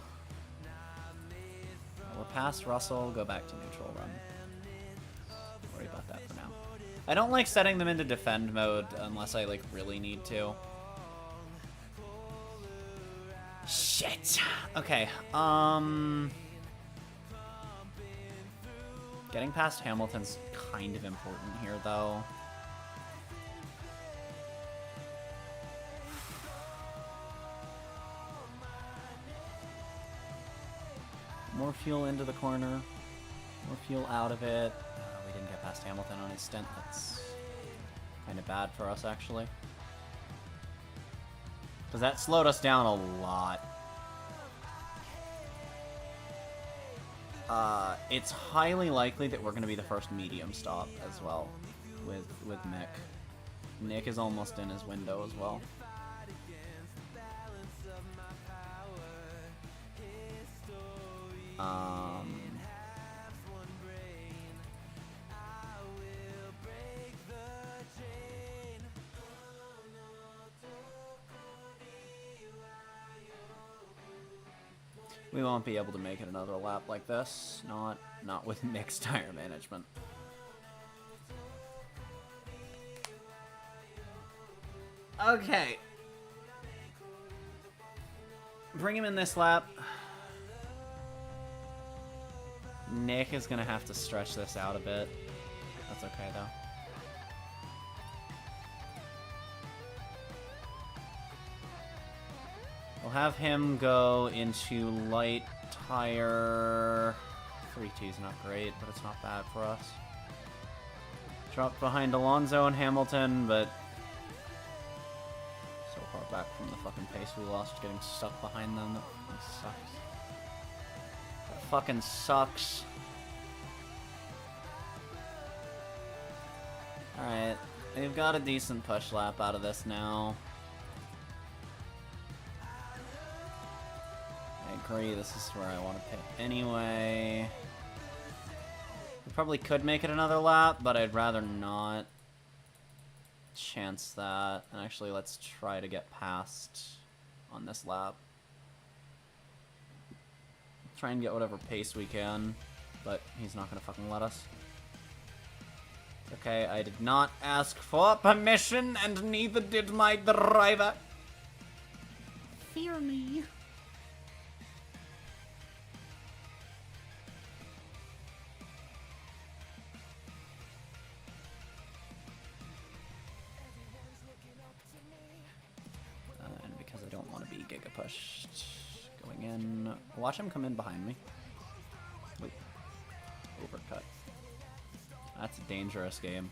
We're past Russell. Go back to neutral run. Don't worry about that for now. I don't like setting them into defend mode unless I, like, really need to. Shit. Okay. Getting past Hamilton's kind of important here, though. More fuel into the corner. More fuel out of it. We didn't get past Hamilton on his stint. That's kind of bad for us, actually. Because that slowed us down a lot. It's highly likely that we're going to be the first medium stop as well with Nick. Nick is almost in his window as well. We won't be able to make it another lap like this. Not with mixed tire management. Okay. Bring him in this lap. Nick is gonna have to stretch this out a bit. That's okay though. We'll have him go into light tire. 3-2 is not great, but it's not bad for us. Dropped behind Alonso and Hamilton, but so far back from the fucking pace we lost getting stuck behind them. That fucking sucks. That fucking sucks. Alright, they've got a decent push lap out of this now. I agree, this is where I want to pit anyway. We probably could make it another lap, but I'd rather not chance that. And actually, let's try to get past on this lap. Try and get whatever pace we can, but he's not going to fucking let us. Okay, I did not ask for permission, and neither did my driver. Fear me. get pushed. Going in. Watch him come in behind me. Wait. Overcut. That's a dangerous game.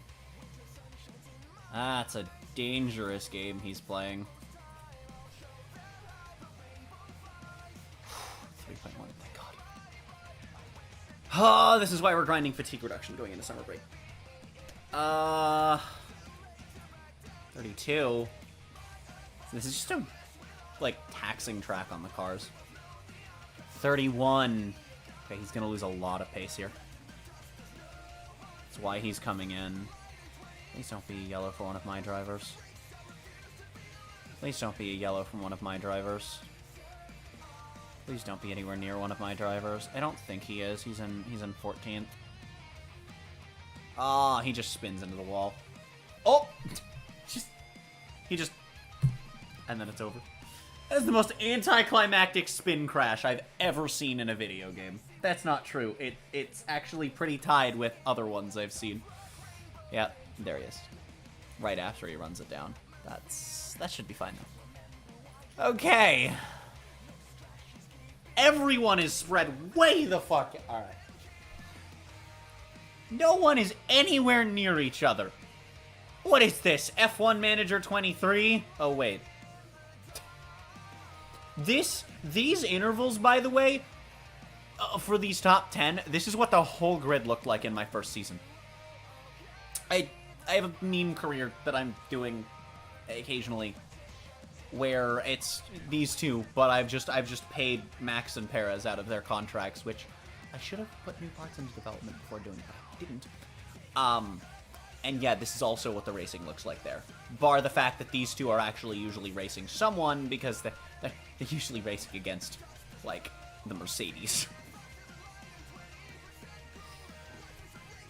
That's a dangerous game he's playing. 3.1, thank God. Oh, this is why we're grinding fatigue reduction going into summer break. 32. This is just a, like, taxing track on the cars. 31. Okay, he's gonna lose a lot of pace here. That's why he's coming in. Please don't be yellow for one of my drivers. Please don't be a yellow from one of my drivers. Please don't be anywhere near one of my drivers. I don't think he is. He's in 14th. Ah, he just spins into the wall. Oh! He just... And then it's over. That is the most anticlimactic spin crash I've ever seen in a video game. That's not true. It's actually pretty tied with other ones I've seen. Yeah, there he is. Right after he runs it down. That should be fine though. Okay. Everyone is spread way the fuck. Alright. No one is anywhere near each other. What is this? F1 Manager 23? Oh, wait. These intervals, by the way, for these top 10, this is what the whole grid looked like in my first season. I have a meme career that I'm doing occasionally where it's these two, but I've just paid Max and Perez out of their contracts, which I should have put new parts into development before doing it, but I didn't. And yeah, this is also what the racing looks like there. Bar the fact that these two are actually usually racing someone, because they're usually racing against, like, the Mercedes.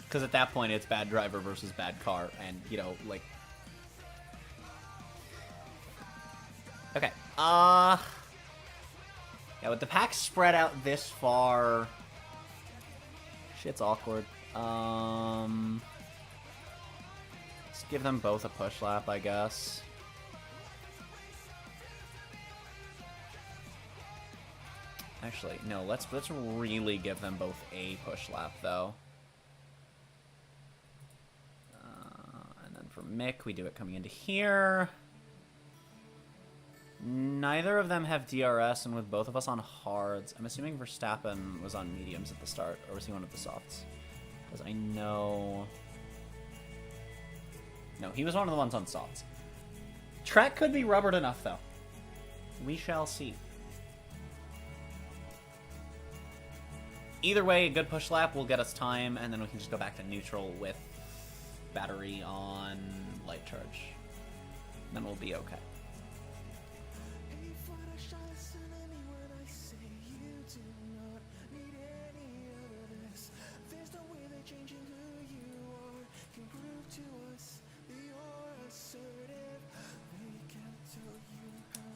Because at that point, it's bad driver versus bad car, and, you know, like... Okay, yeah, with the pack spread out this far... Shit's awkward. Let's give them both a push lap, I guess. Actually, no, let's really give them both a push lap, though. And then for Mick, we do it coming into here. Neither of them have DRS, and with both of us on hards, I'm assuming Verstappen was on mediums at the start, or was he one of the softs? Because I know... No, he was one of the ones on softs. Track could be rubbered enough, though. We shall see. Either way, a good push lap will get us time, and then we can just go back to neutral with battery on light charge. Then we'll be okay.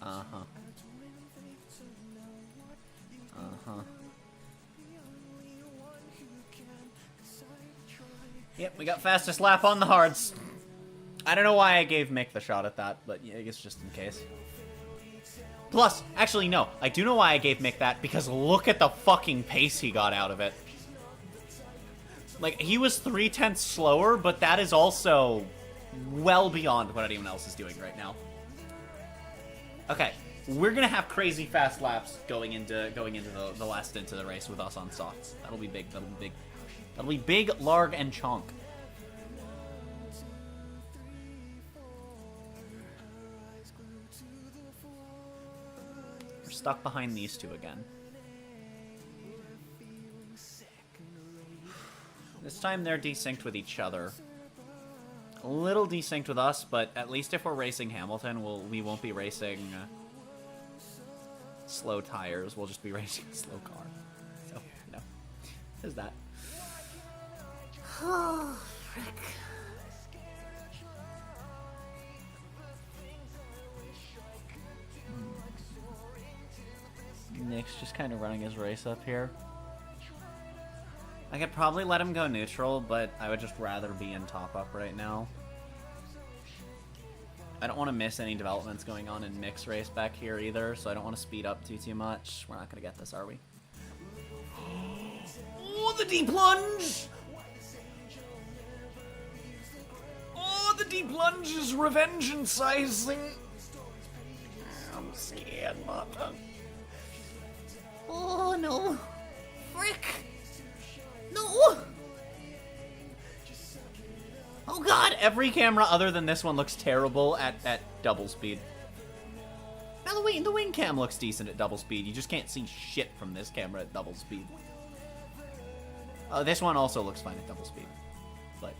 Uh-huh. Uh-huh. Yep, we got fastest lap on the hards. I don't know why I gave Mick the shot at that, but yeah, I guess just in case. Plus, actually, no. I do know why I gave Mick that, because look at the fucking pace he got out of it. Like, he was 0.3 slower, but that is also well beyond what anyone else is doing right now. Okay, we're gonna have crazy fast laps going into the last stint of the race with us on softs. That'll be big. That'll be big. That'll be big, larg, and chonk. We're stuck behind these two again. This time they're desynced with each other. A little desynced with us, but at least if we're racing Hamilton, we won't be racing slow tires. We'll just be racing a slow car. So, you know, there's that. Oh, frick. Nick's just kind of running his race up here. I could probably let him go neutral, but I would just rather be in top up right now. I don't want to miss any developments going on in mixed race back here either, so I don't want to speed up too much. We're not going to get this, are we? Oh, the deep lunge! Oh, the deep lunge is revenge incising. I'm scared, mother. Oh no. Frick. No. Oh god, every camera other than this one looks terrible at double speed. Now the wing cam looks decent at double speed. You just can't see shit from this camera at double speed. This one also looks fine at double speed. But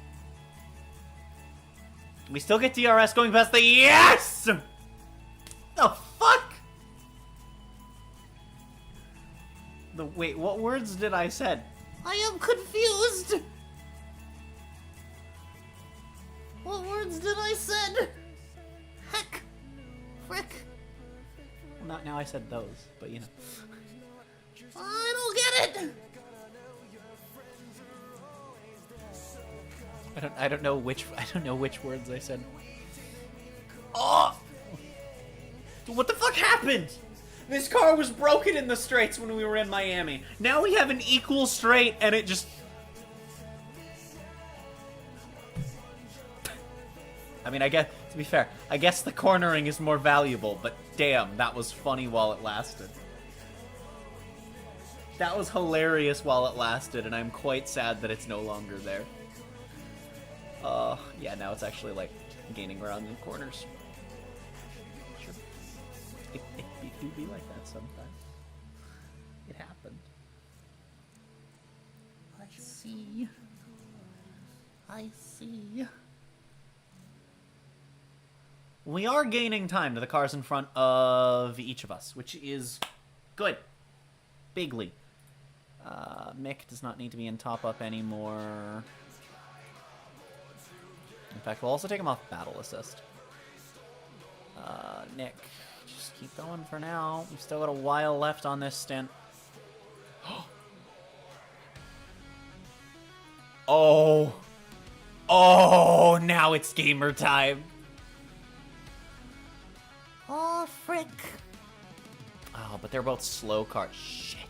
we still get DRS going past the yes! The fuck? Wait, what words did I said? I am confused. What words did I said? Heck. Frick. Well, not now I said those, but you know. I don't get it. I don't know which words I said. Oh! What the fuck happened? This car was broken in the straights when we were in Miami. Now we have an equal straight and it just... I mean, I guess, to be fair, I guess the cornering is more valuable, but damn, that was funny while it lasted. That was hilarious while it lasted, and I'm quite sad that it's no longer there. Yeah, now it's actually, like, gaining ground in the corners. Sure. It do be like that sometimes. It happened. I see. I see. We are gaining time to the cars in front of each of us, which is good. Bigly. Mick does not need to be in top-up anymore. In fact, we'll also take him off battle assist. Nick, just keep going for now. We've still got a while left on this stint. Oh! Oh, now it's gamer time. Oh, frick. Oh, but they're both slow cars. Shit.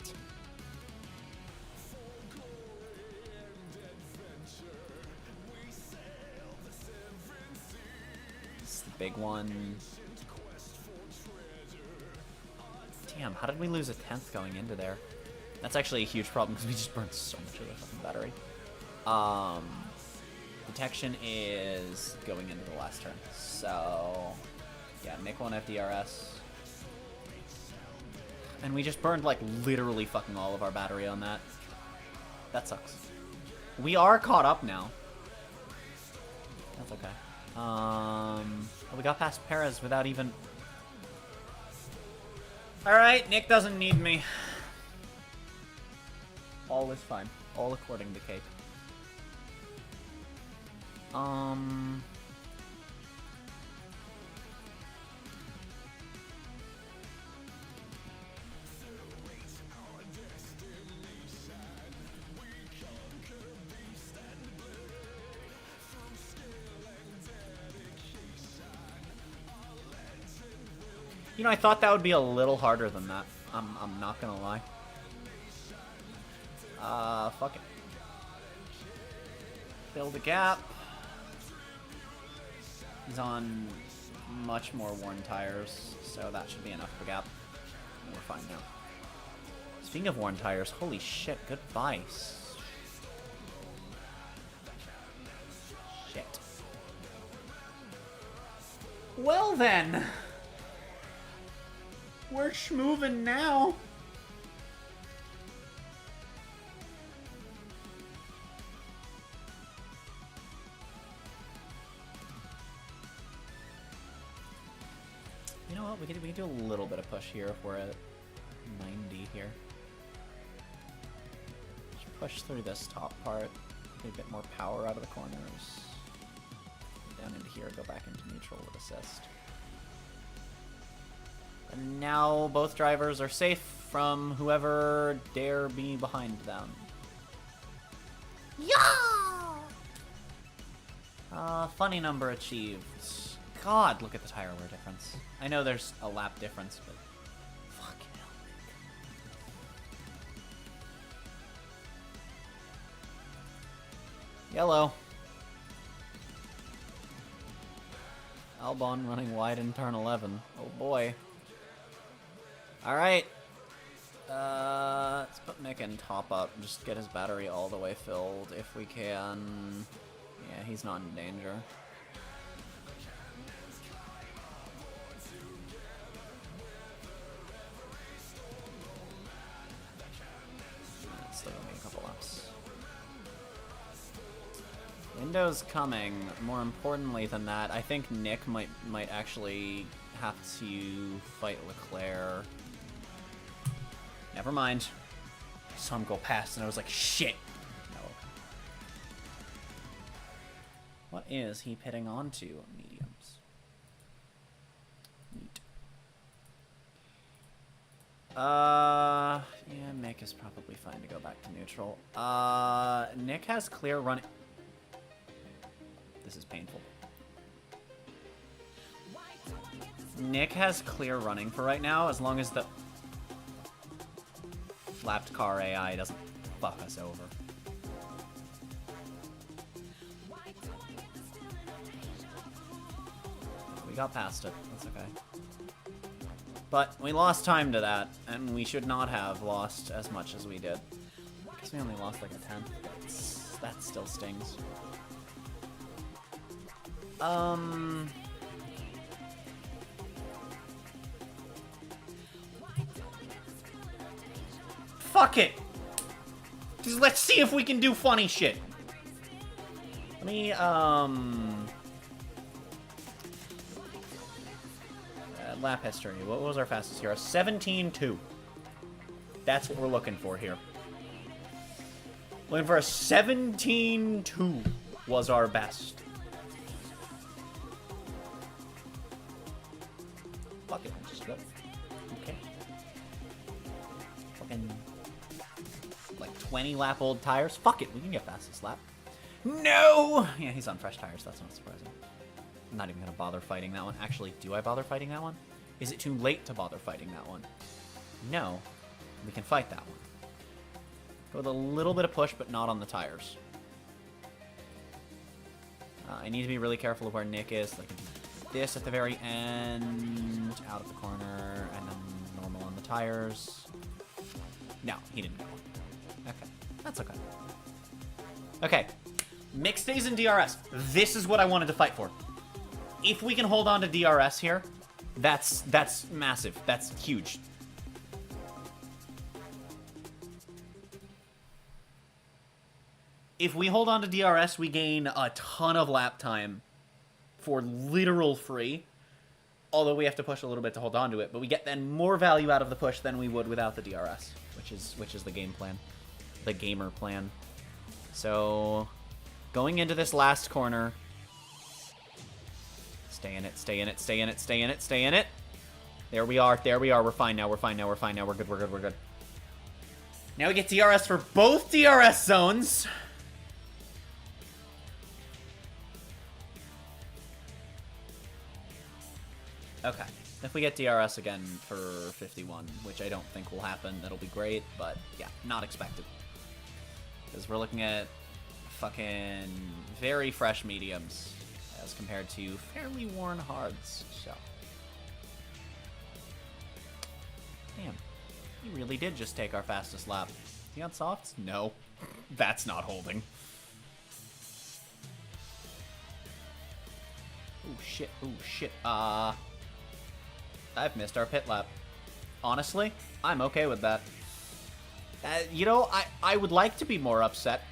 This is the big one. Damn, how did we lose a 10th going into there? That's actually a huge problem because we just burned so much of the fucking battery. Detection is going into the last turn. So, yeah, Mick won't have DRS. And we just burned, like, literally fucking all of our battery on that. That sucks. We are caught up now. That's okay. We got past Perez without even... Alright, Nick doesn't need me. All is fine. All according to Kate. You know, I thought that would be a little harder than that. I'm not gonna lie. Fuck it. Build a gap. He's on much more worn tires, so that should be enough of a gap. And we're fine now. Speaking of worn tires, holy shit, goodbye. Shit. Well then. We're schmovin' now. You know what? We can do a little bit of push here if we're at 90 here. Just push through this top part. Get a bit more power out of the corners. Down into here, go back into neutral with assist. And now both drivers are safe from whoever dare be behind them. Yeah! Funny number achieved. God, look at the tire wear difference. I know there's a lap difference, but fucking hell. Yellow. Albon running wide in turn 11. Oh boy. Alright. Let's put Mick in top up. Just get his battery all the way filled if we can. Yeah, he's not in danger. Still gonna be a couple laps. Window's coming. More importantly than that, I think Nick might actually have to fight Leclerc. Never mind. I saw him go past and I was like, shit! No. What is he pitting onto? Mediums. Neat. Yeah, Mick is probably fine to go back to neutral. Nick has clear running. This is painful. Nick has clear running for right now, as long as the lapped car AI doesn't fuck us over. We got past it. That's okay. But we lost time to that, and we should not have lost as much as we did. I guess we only lost like a tenth, but that still stings. Fuck it! Just let's see if we can do funny shit. Let me, lap history. What was our fastest here? 17.2. That's what we're looking for here. Looking for a 17.2 was our best. Fuck it, let's just go. Okay. Fucking like 20 lap old tires. Fuck it, we can get fastest lap. No! Yeah, he's on fresh tires, that's not surprising. I'm not even gonna bother fighting that one. Actually, do I bother fighting that one? Is it too late to bother fighting that one? No. We can fight that one. Go with a little bit of push, but not on the tires. I need to be really careful of where Nick is. Like this at the very end, out of the corner, and then normal on the tires. No, he didn't go. Okay, that's okay. Okay, Mick stays in DRS. This is what I wanted to fight for. If we can hold on to DRS here, that's massive. That's huge. If we hold on to DRS, we gain a ton of lap time for literal free. Although we have to push a little bit to hold on to it, but we get then more value out of the push than we would without the DRS, which is the game plan, the gamer plan. So, going into this last corner, stay in it, stay in it, stay in it, stay in it, stay in it. There we are, we're fine now, we're fine now, we're fine now, we're good, we're good, we're good. Now we get DRS for both DRS zones. Okay, if we get DRS again for 51, which I don't think will happen, that'll be great, but yeah, not expected. Because we're looking at fucking very fresh mediums as compared to fairly worn hards, so. Damn, he really did just take our fastest lap. Is he on softs? No, that's not holding. Oh shit, oh shit, I've missed our pit lap. Honestly, I'm okay with that. You know, I would like to be more upset.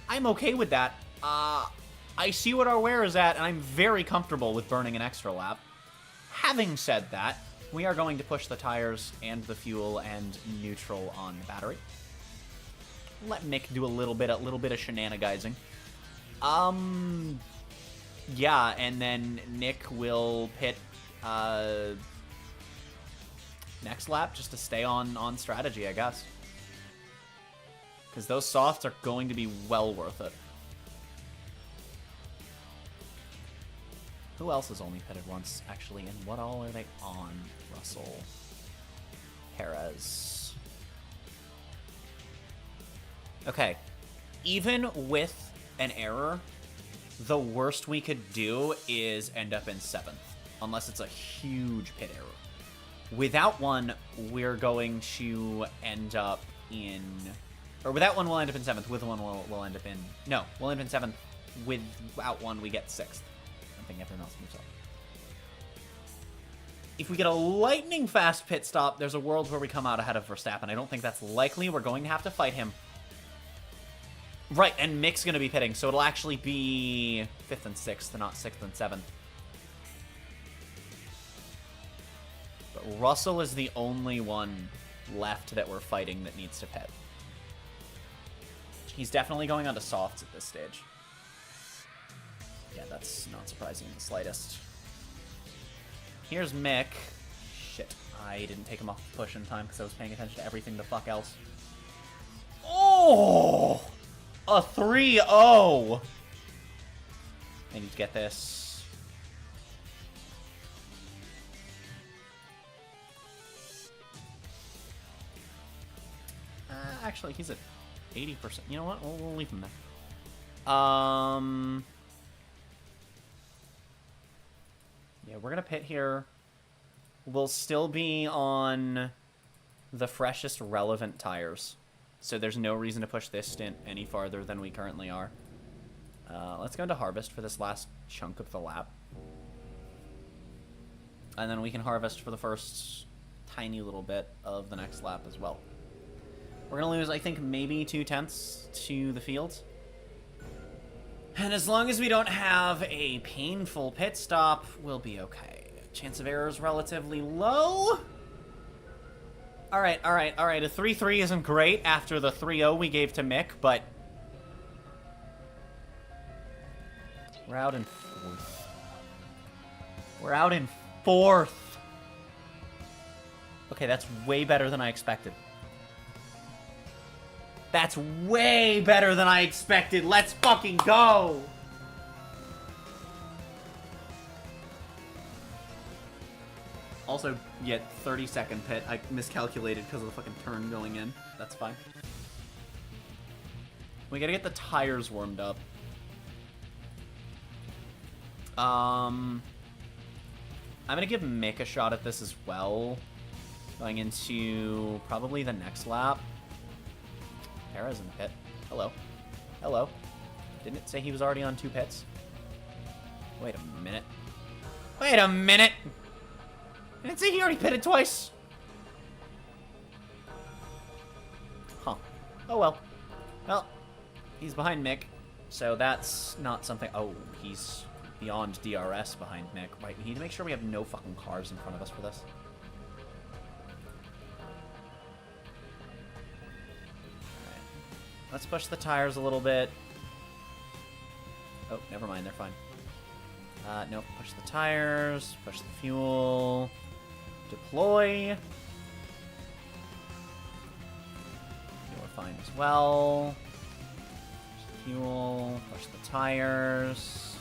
I'm okay with that. I see what our wear is at, and I'm very comfortable with burning an extra lap. Having said that, we are going to push the tires and the fuel and neutral on the battery. Let Mick do a little bit of shenanigizing. Yeah, and then Nick will pit next lap just to stay on strategy, I guess. Because those softs are going to be well worth it. Who else has only pitted once, actually? And what all are they on? Russell. Perez. Okay. Even with an error, the worst we could do is end up in 7th. Unless it's a huge pit error. Without one, we're going to end up in... Or without one, we'll end up in 7th. With one, we'll end up in... No, we'll end up in 7th. Without one, we get 6th. I think everyone else moves up. If we get a lightning fast pit stop, there's a world where we come out ahead of Verstappen. I don't think that's likely. We're going to have to fight him. Right, and Mick's going to be pitting, so it'll actually be 5th and 6th, not 6th and 7th. But Russell is the only one left that we're fighting that needs to pit. He's definitely going on to softs at this stage. Yeah, that's not surprising in the slightest. Here's Mick. Shit, I didn't take him off the push in time because I was paying attention to everything the fuck else. Oh! A 3-0! I need to get this. Actually, he's at 80%. You know what? We'll leave him there. Yeah, we're gonna pit here. We'll still be on the freshest relevant tires. So there's no reason to push this stint any farther than we currently are. Let's go into harvest for this last chunk of the lap. And then we can harvest for the first tiny little bit of the next lap as well. We're going to lose, I think, maybe 2/10 to the field. And as long as we don't have a painful pit stop, we'll be okay. Chance of error is relatively low. Alright. A 3-3 isn't great after the 3-0 we gave to Mick, but... We're out in 4th. We're out in 4th! Okay, that's way better than I expected. That's way better than I expected! Let's fucking go! Also, yet 30-second pit. I miscalculated because of the fucking turn going in. That's fine. We gotta get the tires warmed up. I'm gonna give Mick a shot at this as well. Going into probably the next lap. Perez in the pit. Hello. Hello. Didn't it say he was already on 2 pits? Wait a minute. Wait a minute! Didn't it say he already pitted twice? Huh. Oh well. Well, he's behind Mick, so that's not something... Oh, he's beyond DRS behind Mick. Right, we need to make sure we have no fucking cars in front of us for this. Let's push the tires a little bit. Oh, never mind, they're fine. Nope, push the tires, push the fuel, deploy. Fuel are fine as well. Push the fuel, push the tires.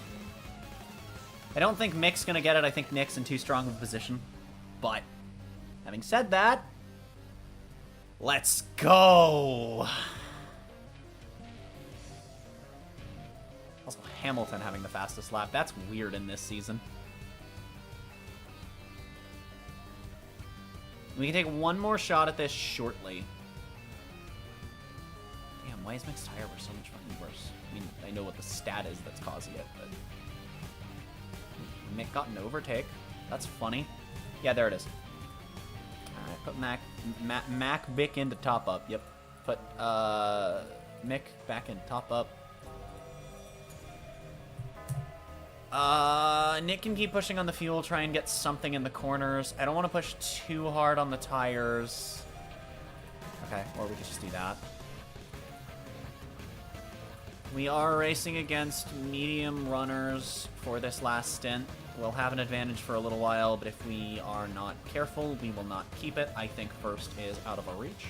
I don't think Mick's gonna get it, I think Nick's in too strong of a position. But, having said that, let's go! Also, Hamilton having the fastest lap. That's weird in this season. We can take one more shot at this shortly. Damn, why is Mick's tire wear so much fucking worse? I mean, I know what the stat is that's causing it, but... Mick got an overtake. That's funny. Yeah, there it is. Alright, put Mac Bick into top up. Yep. Put, Mick back in top up. Nick can keep pushing on the fuel, try and get something in the corners. I don't want to push too hard on the tires. Okay, or we could just do that. We are racing against medium runners for this last stint. We'll have an advantage for a little while, but if we are not careful, we will not keep it. I think first is out of our reach.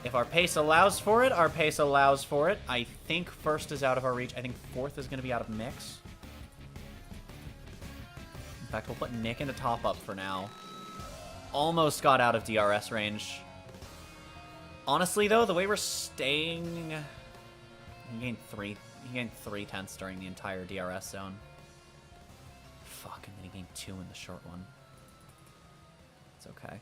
If our pace allows for it, our pace allows for it. I think first is out of our reach. I think fourth is going to be out of mix. fact, we'll put Nick into top up for now. Almost got out of DRS range. Honestly, though, the way we're staying... He gained 3 tenths during the entire DRS zone. Fuck, and then he gained 2 in the short one. It's okay.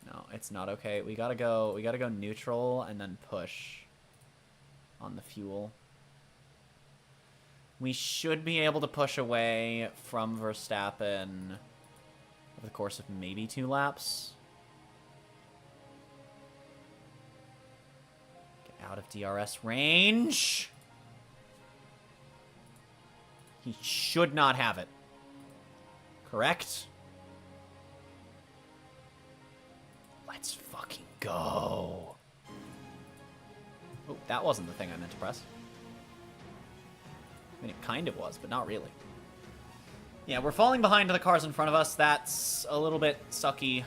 No, it's not okay. We gotta go neutral and then push on the fuel. We should be able to push away from Verstappen over the course of maybe 2 laps. Get out of DRS range. He should not have it. Correct? Let's fucking go. Oh, that wasn't the thing I meant to press. I mean, it kind of was, but not really. Yeah, we're falling behind the cars in front of us. That's a little bit sucky. Oop,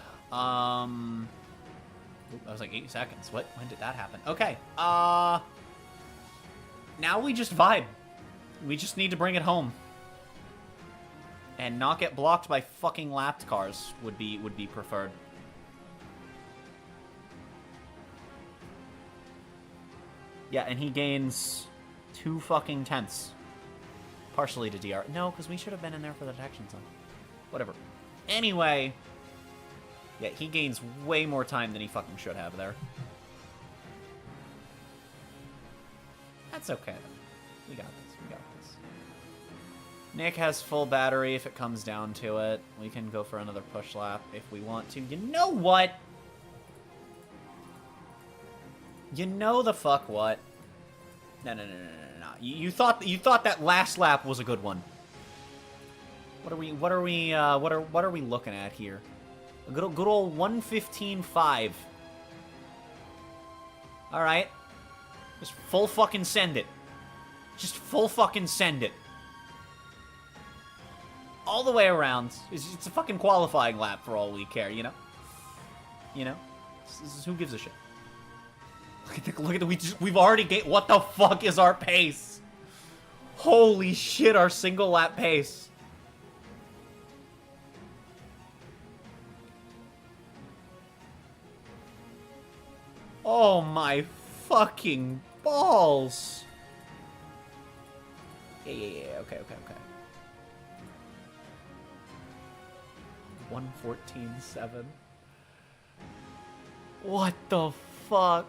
that was like 8 seconds. What? When did that happen? Okay. Now we just vibe. We just need to bring it home. And not get blocked by fucking lapped cars would be preferred. Yeah, and he gains 2 fucking tenths. Partially to DR. No, because we should have been in there for the detection zone. Whatever. Anyway. Yeah, he gains way more time than he fucking should have there. That's okay, though. We got this. We got this. Nick has full battery if it comes down to it. We can go for another push lap if we want to. You know what? You know the fuck what? No. You thought that last lap was a good one. What are we looking at here? A good old 1:15.5. All right. Just full fucking send it. Just full fucking send it. All the way around. It's a fucking qualifying lap for all we care, you know? You know? Who gives a shit? Look at the we've already gained. What the fuck is our pace? Holy shit, our single lap pace. Oh my fucking balls. Yeah. Okay. 1:14.7. What the fuck?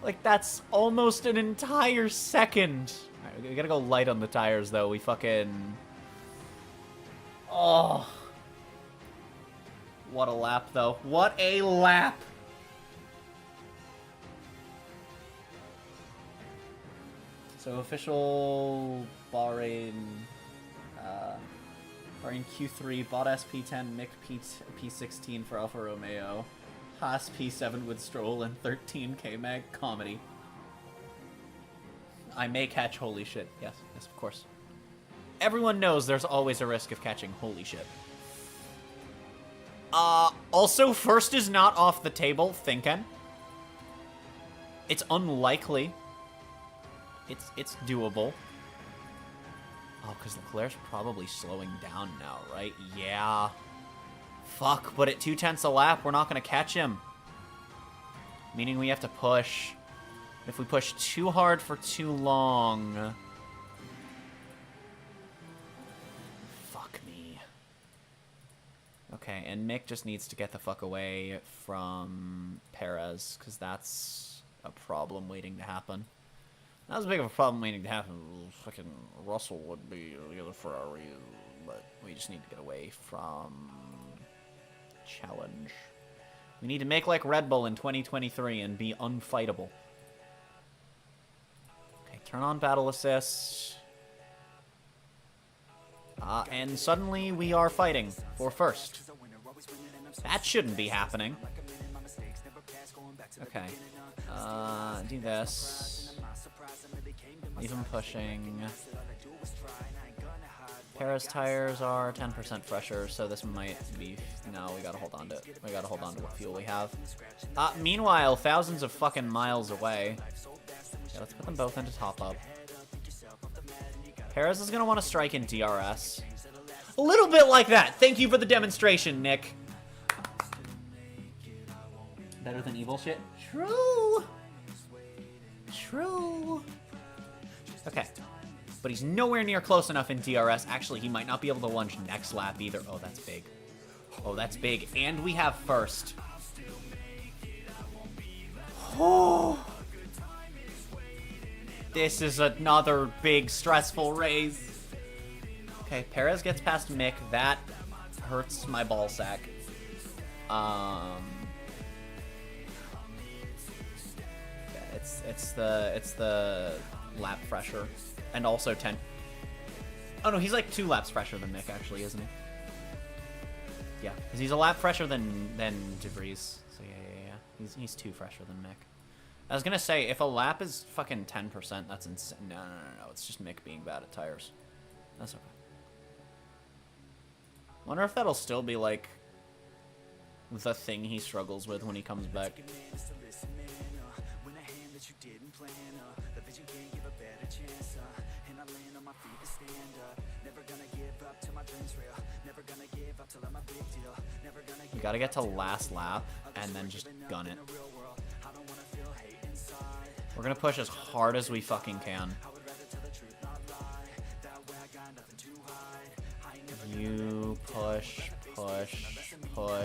Like, that's almost an entire second. Alright, we gotta go light on the tires, though. We fucking... Oh. What a lap, though. What a lap! So, official Bahrain... Bahrain Q3, bought SP10, Mick P16 for Alfa Romeo. Haas P7 with Stroll and 13 K-Mag comedy. I may catch holy shit. Yes, of course. Everyone knows there's always a risk of catching holy shit. Also, first is not off the table, thinking. It's unlikely. It's doable. Oh, because Leclerc's probably slowing down now, right? Yeah. Fuck, but at 2/10 a lap, we're not going to catch him. Meaning we have to push. If we push too hard for too long... Fuck me. Okay, and Mick just needs to get the fuck away from Perez, because that's a problem waiting to happen. Not as big of a problem waiting to happen. Fucking Russell would be the other Ferrari, but we just need to get away from... Challenge. We need to make like Red Bull in 2023 and be unfightable. Okay, turn on battle assist. And suddenly we are fighting for first. That shouldn't be happening. Okay. Do this. Leave him pushing. Perez tires are 10% fresher, so this might be... No, we gotta hold on to it. We gotta hold on to what fuel we have. Meanwhile, thousands of fucking miles away. Yeah, let's put them both into top up. Perez is gonna want to strike in DRS. A little bit like that. Thank you for the demonstration, Nick. Better than evil shit? True. True. Okay. But he's nowhere near close enough in DRS. Actually, he might not be able to lunge next lap either. Oh, that's big. Oh, that's big. And we have first. Oh. This is another big, stressful race. Okay, Perez gets past Mick. That hurts my ball sack. It's the lap fresher, and also 10. Oh no, he's like 2 laps fresher than Mick, actually, isn't he? Yeah, because he's a lap fresher than DeVries. So yeah. He's 2 fresher than Mick. I was gonna say, if a lap is fucking 10%, that's insane. No. It's just Mick being bad at tires. That's okay. Wonder if that'll still be like the thing he struggles with when he comes back. You gotta get to last lap and then just gun it. We're gonna push as hard as we fucking can. You push. Go.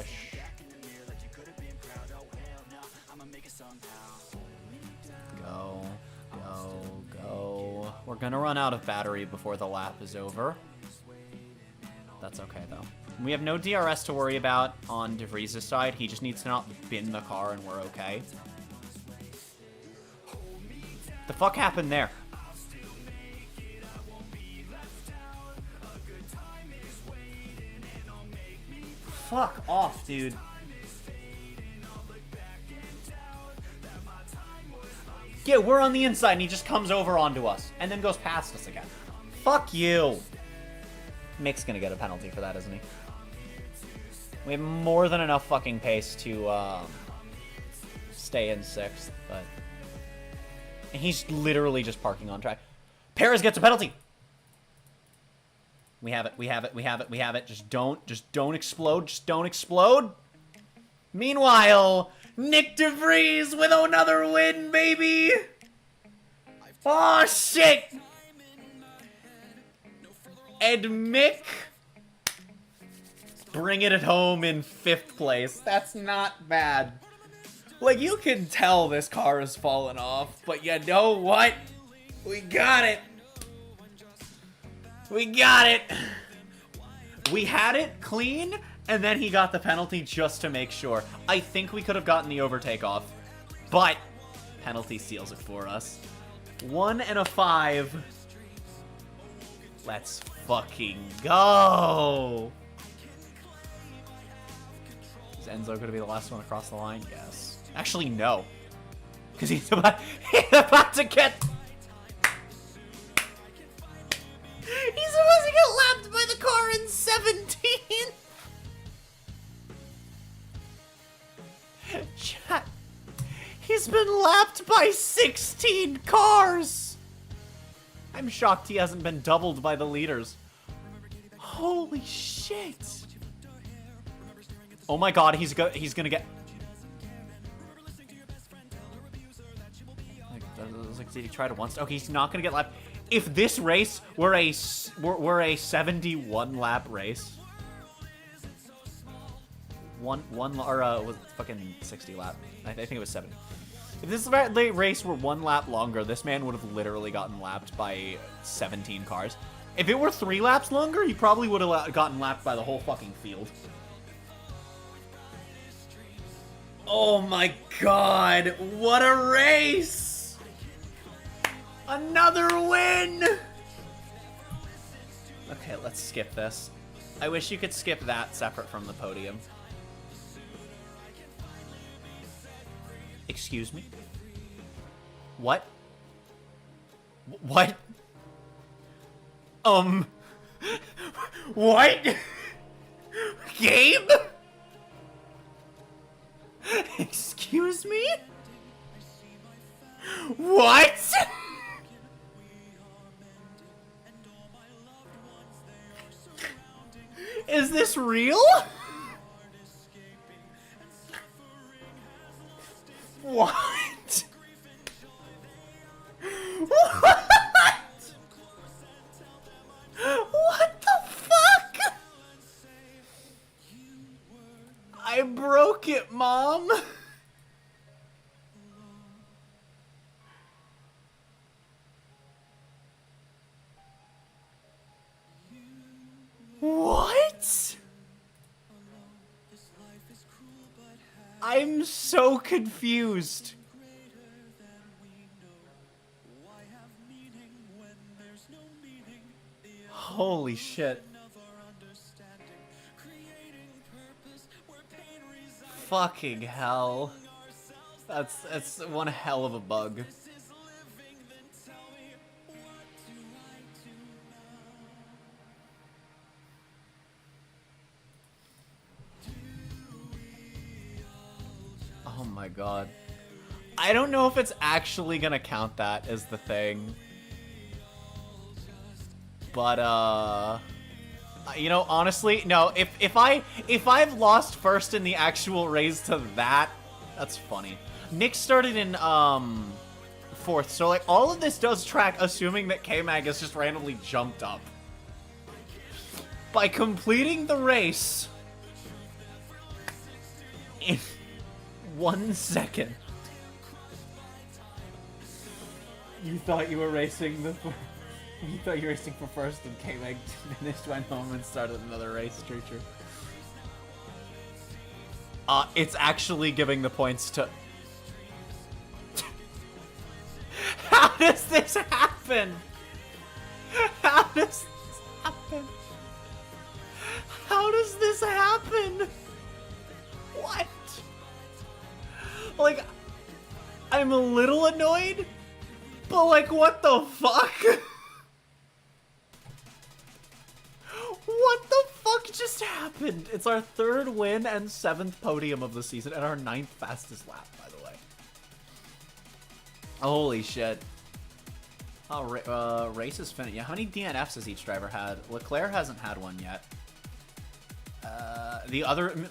We're gonna run out of battery before the lap is over. That's okay, though. We have no DRS to worry about on DeVries' side. He just needs to not bin the car and we're okay. The fuck happened there? Fuck off, dude. Yeah, we're on the inside and he just comes over onto us and then goes past us again. Fuck you. Mick's gonna get a penalty for that, isn't he? We have more than enough fucking pace to stay in 6th, but... And he's literally just parking on track. Perez gets a penalty! We have it. Just don't explode. Meanwhile, Nick DeVries with another win, baby! Oh, shit! And Mick bringing it home in 5th place. That's not bad. Like, you can tell this car has fallen off, but you know what? We got it. We got it. We had it clean, and then he got the penalty just to make sure. I think we could have gotten the overtake off, but penalty seals it for us. 1 and a 5. Let's fucking go. Is Enzo going to be the last one across the line? Yes. Actually, no. Because he's about to get... He's supposed to get lapped by the car in 17. Chat. He's been lapped by 16 cars. I'm shocked he hasn't been doubled by the leaders. Holy shit. Oh my god, he's gonna get... Like, did he try to once? Okay, he's not gonna get lapped. If this race were a 71 lap race, was it fucking 60 lap? I think it was 70. If this race were 1 lap longer, this man would have literally gotten lapped by 17 cars. If it were 3 laps longer, he probably would have gotten lapped by the whole fucking field. Oh my god, what a race! Another win! Okay, let's skip this. I wish you could skip that separate from the podium. Excuse me? What? What? What? Gabe? Excuse me? What? Is this real? What? What? What the fuck? I broke it, Mom. What? I'm so confused. Holy shit. Fucking hell. That's one hell of a bug. Oh my god. I don't know if it's actually gonna count that as the thing. But, you know, honestly, no, if I've lost first in the actual raise to that, that's funny. Nick started in, fourth, so, like, all of this does track assuming that K-Mag has just randomly jumped up. By completing the race in 1 second. You thought you were racing the... You thought you were racing for first and K-Mag finished, went home and started another race, true. It's actually giving the points to... How does this happen? How does this happen? How does this happen? What? Like, I'm a little annoyed, but like, what the fuck? What the fuck just happened? It's our 3rd win and 7th podium of the season and our 9th fastest lap, by the way. Holy shit. Oh, race is finished. Yeah, how many DNFs has each driver had? Leclerc hasn't had one yet.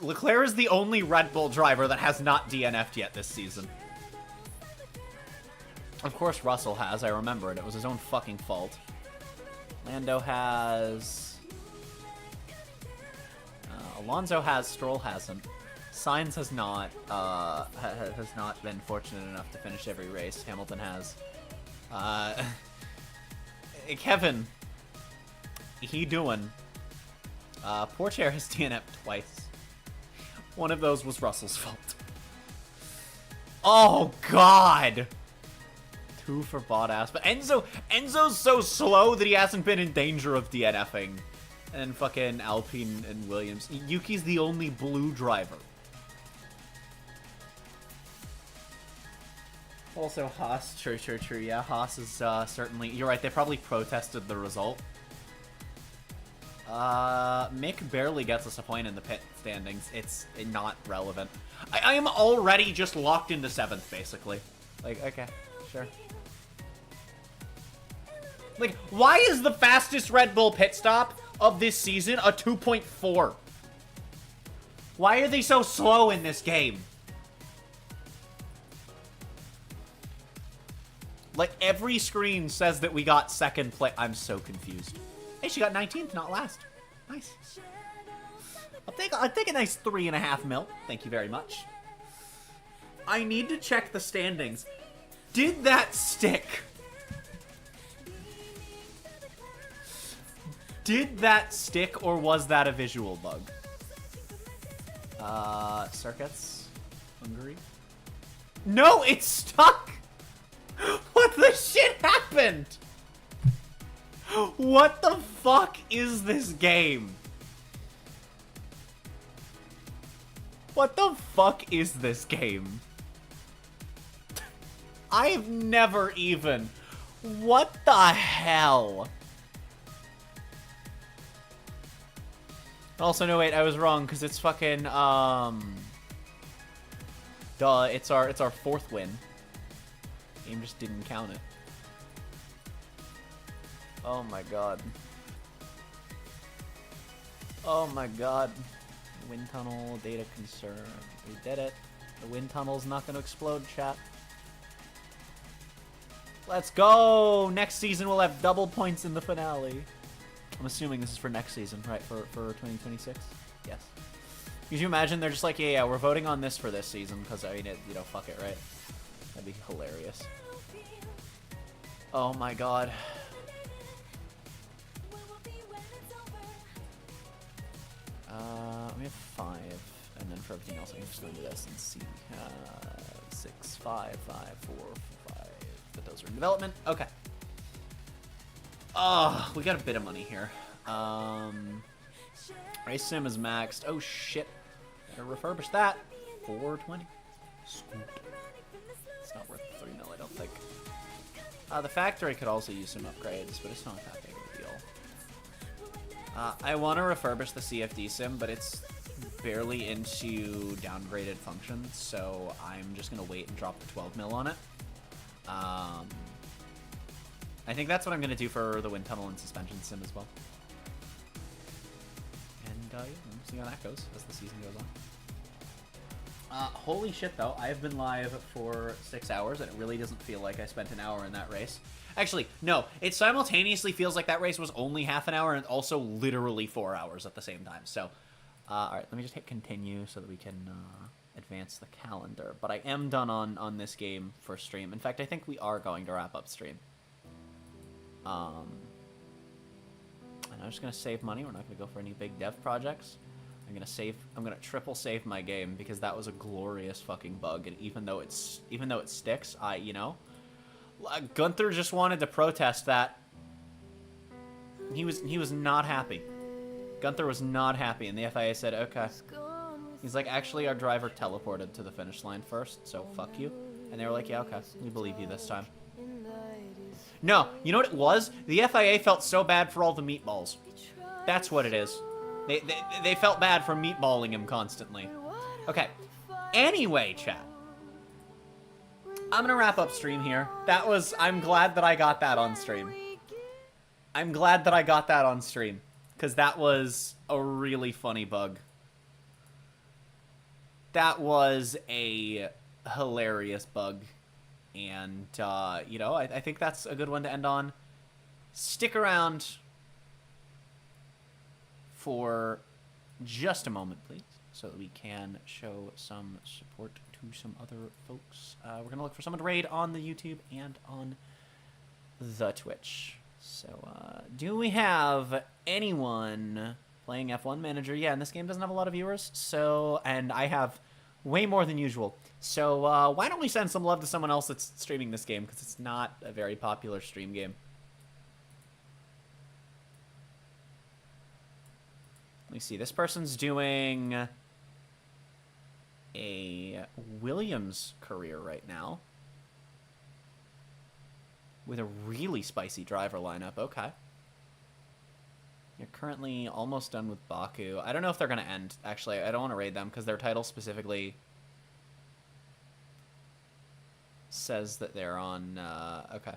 Leclerc is the only Red Bull driver that has not DNF'd yet this season. Of course Russell has, I remember it. It was his own fucking fault. Lando has... Alonso has, Stroll hasn't. Sainz has not, has not been fortunate enough to finish every race. Hamilton has. Kevin. He doing. Portier has DNF'd twice. One of those was Russell's fault. Oh, God! 2 for Bottas. But Enzo's so slow that he hasn't been in danger of DNFing. And fucking Alpine and Williams. Yuki's the only blue driver. Also, Haas. True. Yeah, Haas is certainly... You're right, they probably protested the result. Mick barely gets us a point in the pit standings. It's not relevant. I am already just locked into 7th, basically. Like, okay, sure. Like, why is the fastest Red Bull pit stop of this season a 2.4? Why are they so slow in this game? Like, every screen says that we got 2nd place. I'm so confused. Hey, she got 19th, not last. Nice. I'll take a nice 3.5 mil. Thank you very much. I need to check the standings. Did that stick? Did that stick, or was that a visual bug? Circuits. Hungary. No, it's stuck! What the shit happened? What the fuck is this game? What the fuck is this game? I've never even... What the hell? Also, no, wait, I was wrong, because it's fucking, duh, it's our 4th win. Game just didn't count it. Oh my god. Oh my god. Wind tunnel, data concern. We did it. The wind tunnel's not going to explode, chat. Let's go! Next season we'll have double points in the finale. I'm assuming this is for next season, right? For 2026? Yes. Could you imagine they're just like, yeah, we're voting on this for this season, because, I mean, you know, fuck it, right? That'd be hilarious. Oh my god. We have 5, and then for everything else, I can just go into this and see. 6, 5, 5, 4, 5. But those are in development. Okay. Oh, we got a bit of money here. Race sim is maxed. Oh shit. Better refurbish that. 420. Scoot. It's not worth 3 mil, I don't think. The factory could also use some upgrades, but it's not that big of a deal. I want to refurbish the CFD sim, but it's barely into downgraded functions, so I'm just going to wait and drop the 12 mil on it. I think that's what I'm going to do for the wind tunnel and suspension sim as well. And yeah, we'll see how that goes as the season goes on. Holy shit, though. I've been live for 6 hours, and it really doesn't feel like I spent an hour in that race. Actually, no. It simultaneously feels like that race was only half an hour and also literally 4 hours at the same time. So, alright, let me just hit continue so that we can advance the calendar. But I am done on this game for stream. In fact, I think we are going to wrap up stream. And I'm just going to save money. We're not going to go for any big dev projects. I'm gonna triple save my game because that was a glorious fucking bug, and even though it sticks, you know, Gunther just wanted to protest that. He was not happy. Gunther was not happy, and the FIA said, okay. He's like, actually, our driver teleported to the finish line first, so fuck you. And they were like, yeah, okay, we believe you this time. No, you know what it was? The FIA felt so bad for all the meatballs. That's what it is. They felt bad for meatballing him constantly. Okay. Anyway, chat. I'm gonna wrap up stream here. I'm glad that I got that on stream. I'm glad that I got that on stream. Because that was a really funny bug. That was a hilarious bug. And, you know, I think that's a good one to end on. Stick around for just a moment, please, so that we can show some support to some other folks. We're going to look for someone to raid on the YouTube and on the Twitch. So, do we have anyone playing F1 Manager? Yeah, and this game doesn't have a lot of viewers, so, and I have way more than usual. So, why don't we send some love to someone else that's streaming this game, because it's not a very popular stream game. Let me see. This person's doing a Williams career right now with a really spicy driver lineup. Okay. You're currently almost done with Baku. I don't know if they're going to end. Actually, I don't want to raid them because their title specifically says that they're on... okay.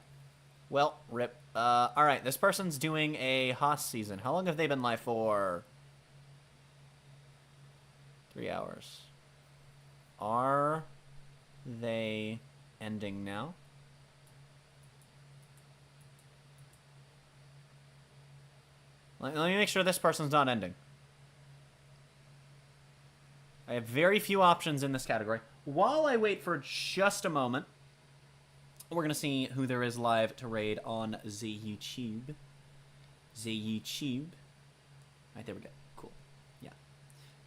Well, rip. Alright, this person's doing a Haas season. How long have they been live for? 3 hours. Are they ending now? Let me make sure this person's not ending. I have very few options in this category. While I wait for just a moment, we're going to see who there is live to raid on the YouTube. The YouTube. Right, there we go. Cool. Yeah.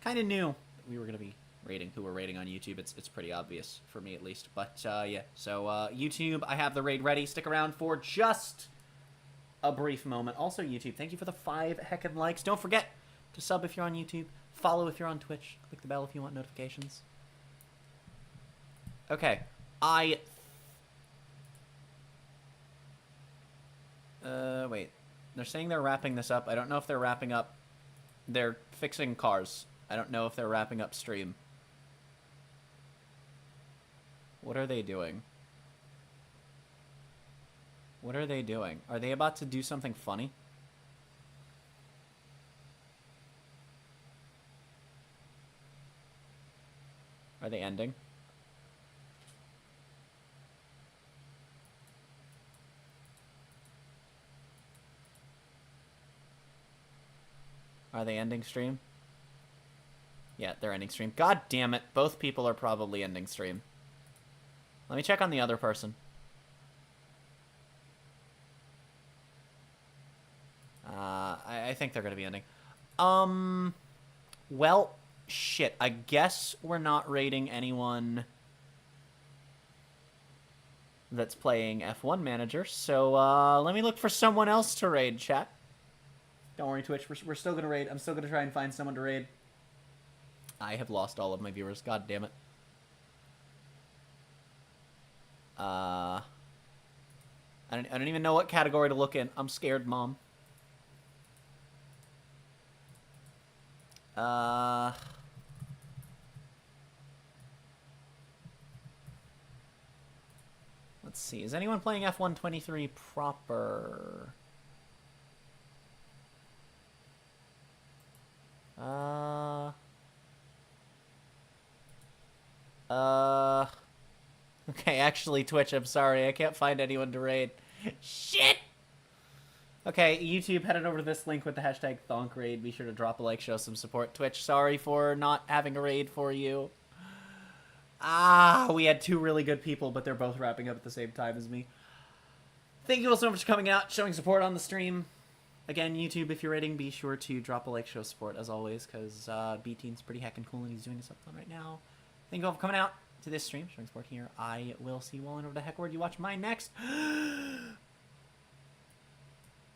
Kind of knew we were going to be rating who we're rating on YouTube. It's pretty obvious for me, at least. But, yeah. So, YouTube, I have the raid ready. Stick around for just a brief moment. Also, YouTube, thank you for the 5 heckin' likes. Don't forget to sub if you're on YouTube. Follow if you're on Twitch. Click the bell if you want notifications. Okay. Wait. They're saying they're wrapping this up. I don't know if they're wrapping up. They're fixing cars. I don't know if they're wrapping up stream. What are they doing? What are they doing? Are they about to do something funny? Are they ending? Are they ending stream? Yeah, they're ending stream. God damn it. Both people are probably ending stream. Let me check on the other person. I think they're going to be ending. Well, shit. I guess we're not raiding anyone that's playing F1 Manager. So, let me look for someone else to raid, chat. Don't worry, Twitch. We're still going to raid. I'm still going to try and find someone to raid. I have lost all of my viewers. God damn it. I don't even know what category to look in. I'm scared, Mom. Let's see. Is anyone playing F123 proper? Okay, actually, Twitch, I'm sorry. I can't find anyone to raid. Shit! Okay, YouTube, head on over to this link with the hashtag ThonkRaid. Be sure to drop a like, show some support. Twitch, sorry for not having a raid for you. We had two really good people, but they're both wrapping up at the same time as me. Thank you all so much for coming out, showing support on the stream. Again, YouTube, if you're raiding, be sure to drop a like, show support, as always, because B-Teen's pretty heckin' cool, and he's doing something right now. Thank you all for coming out to this stream, showing support here. I will see you all over the heck word you watch my next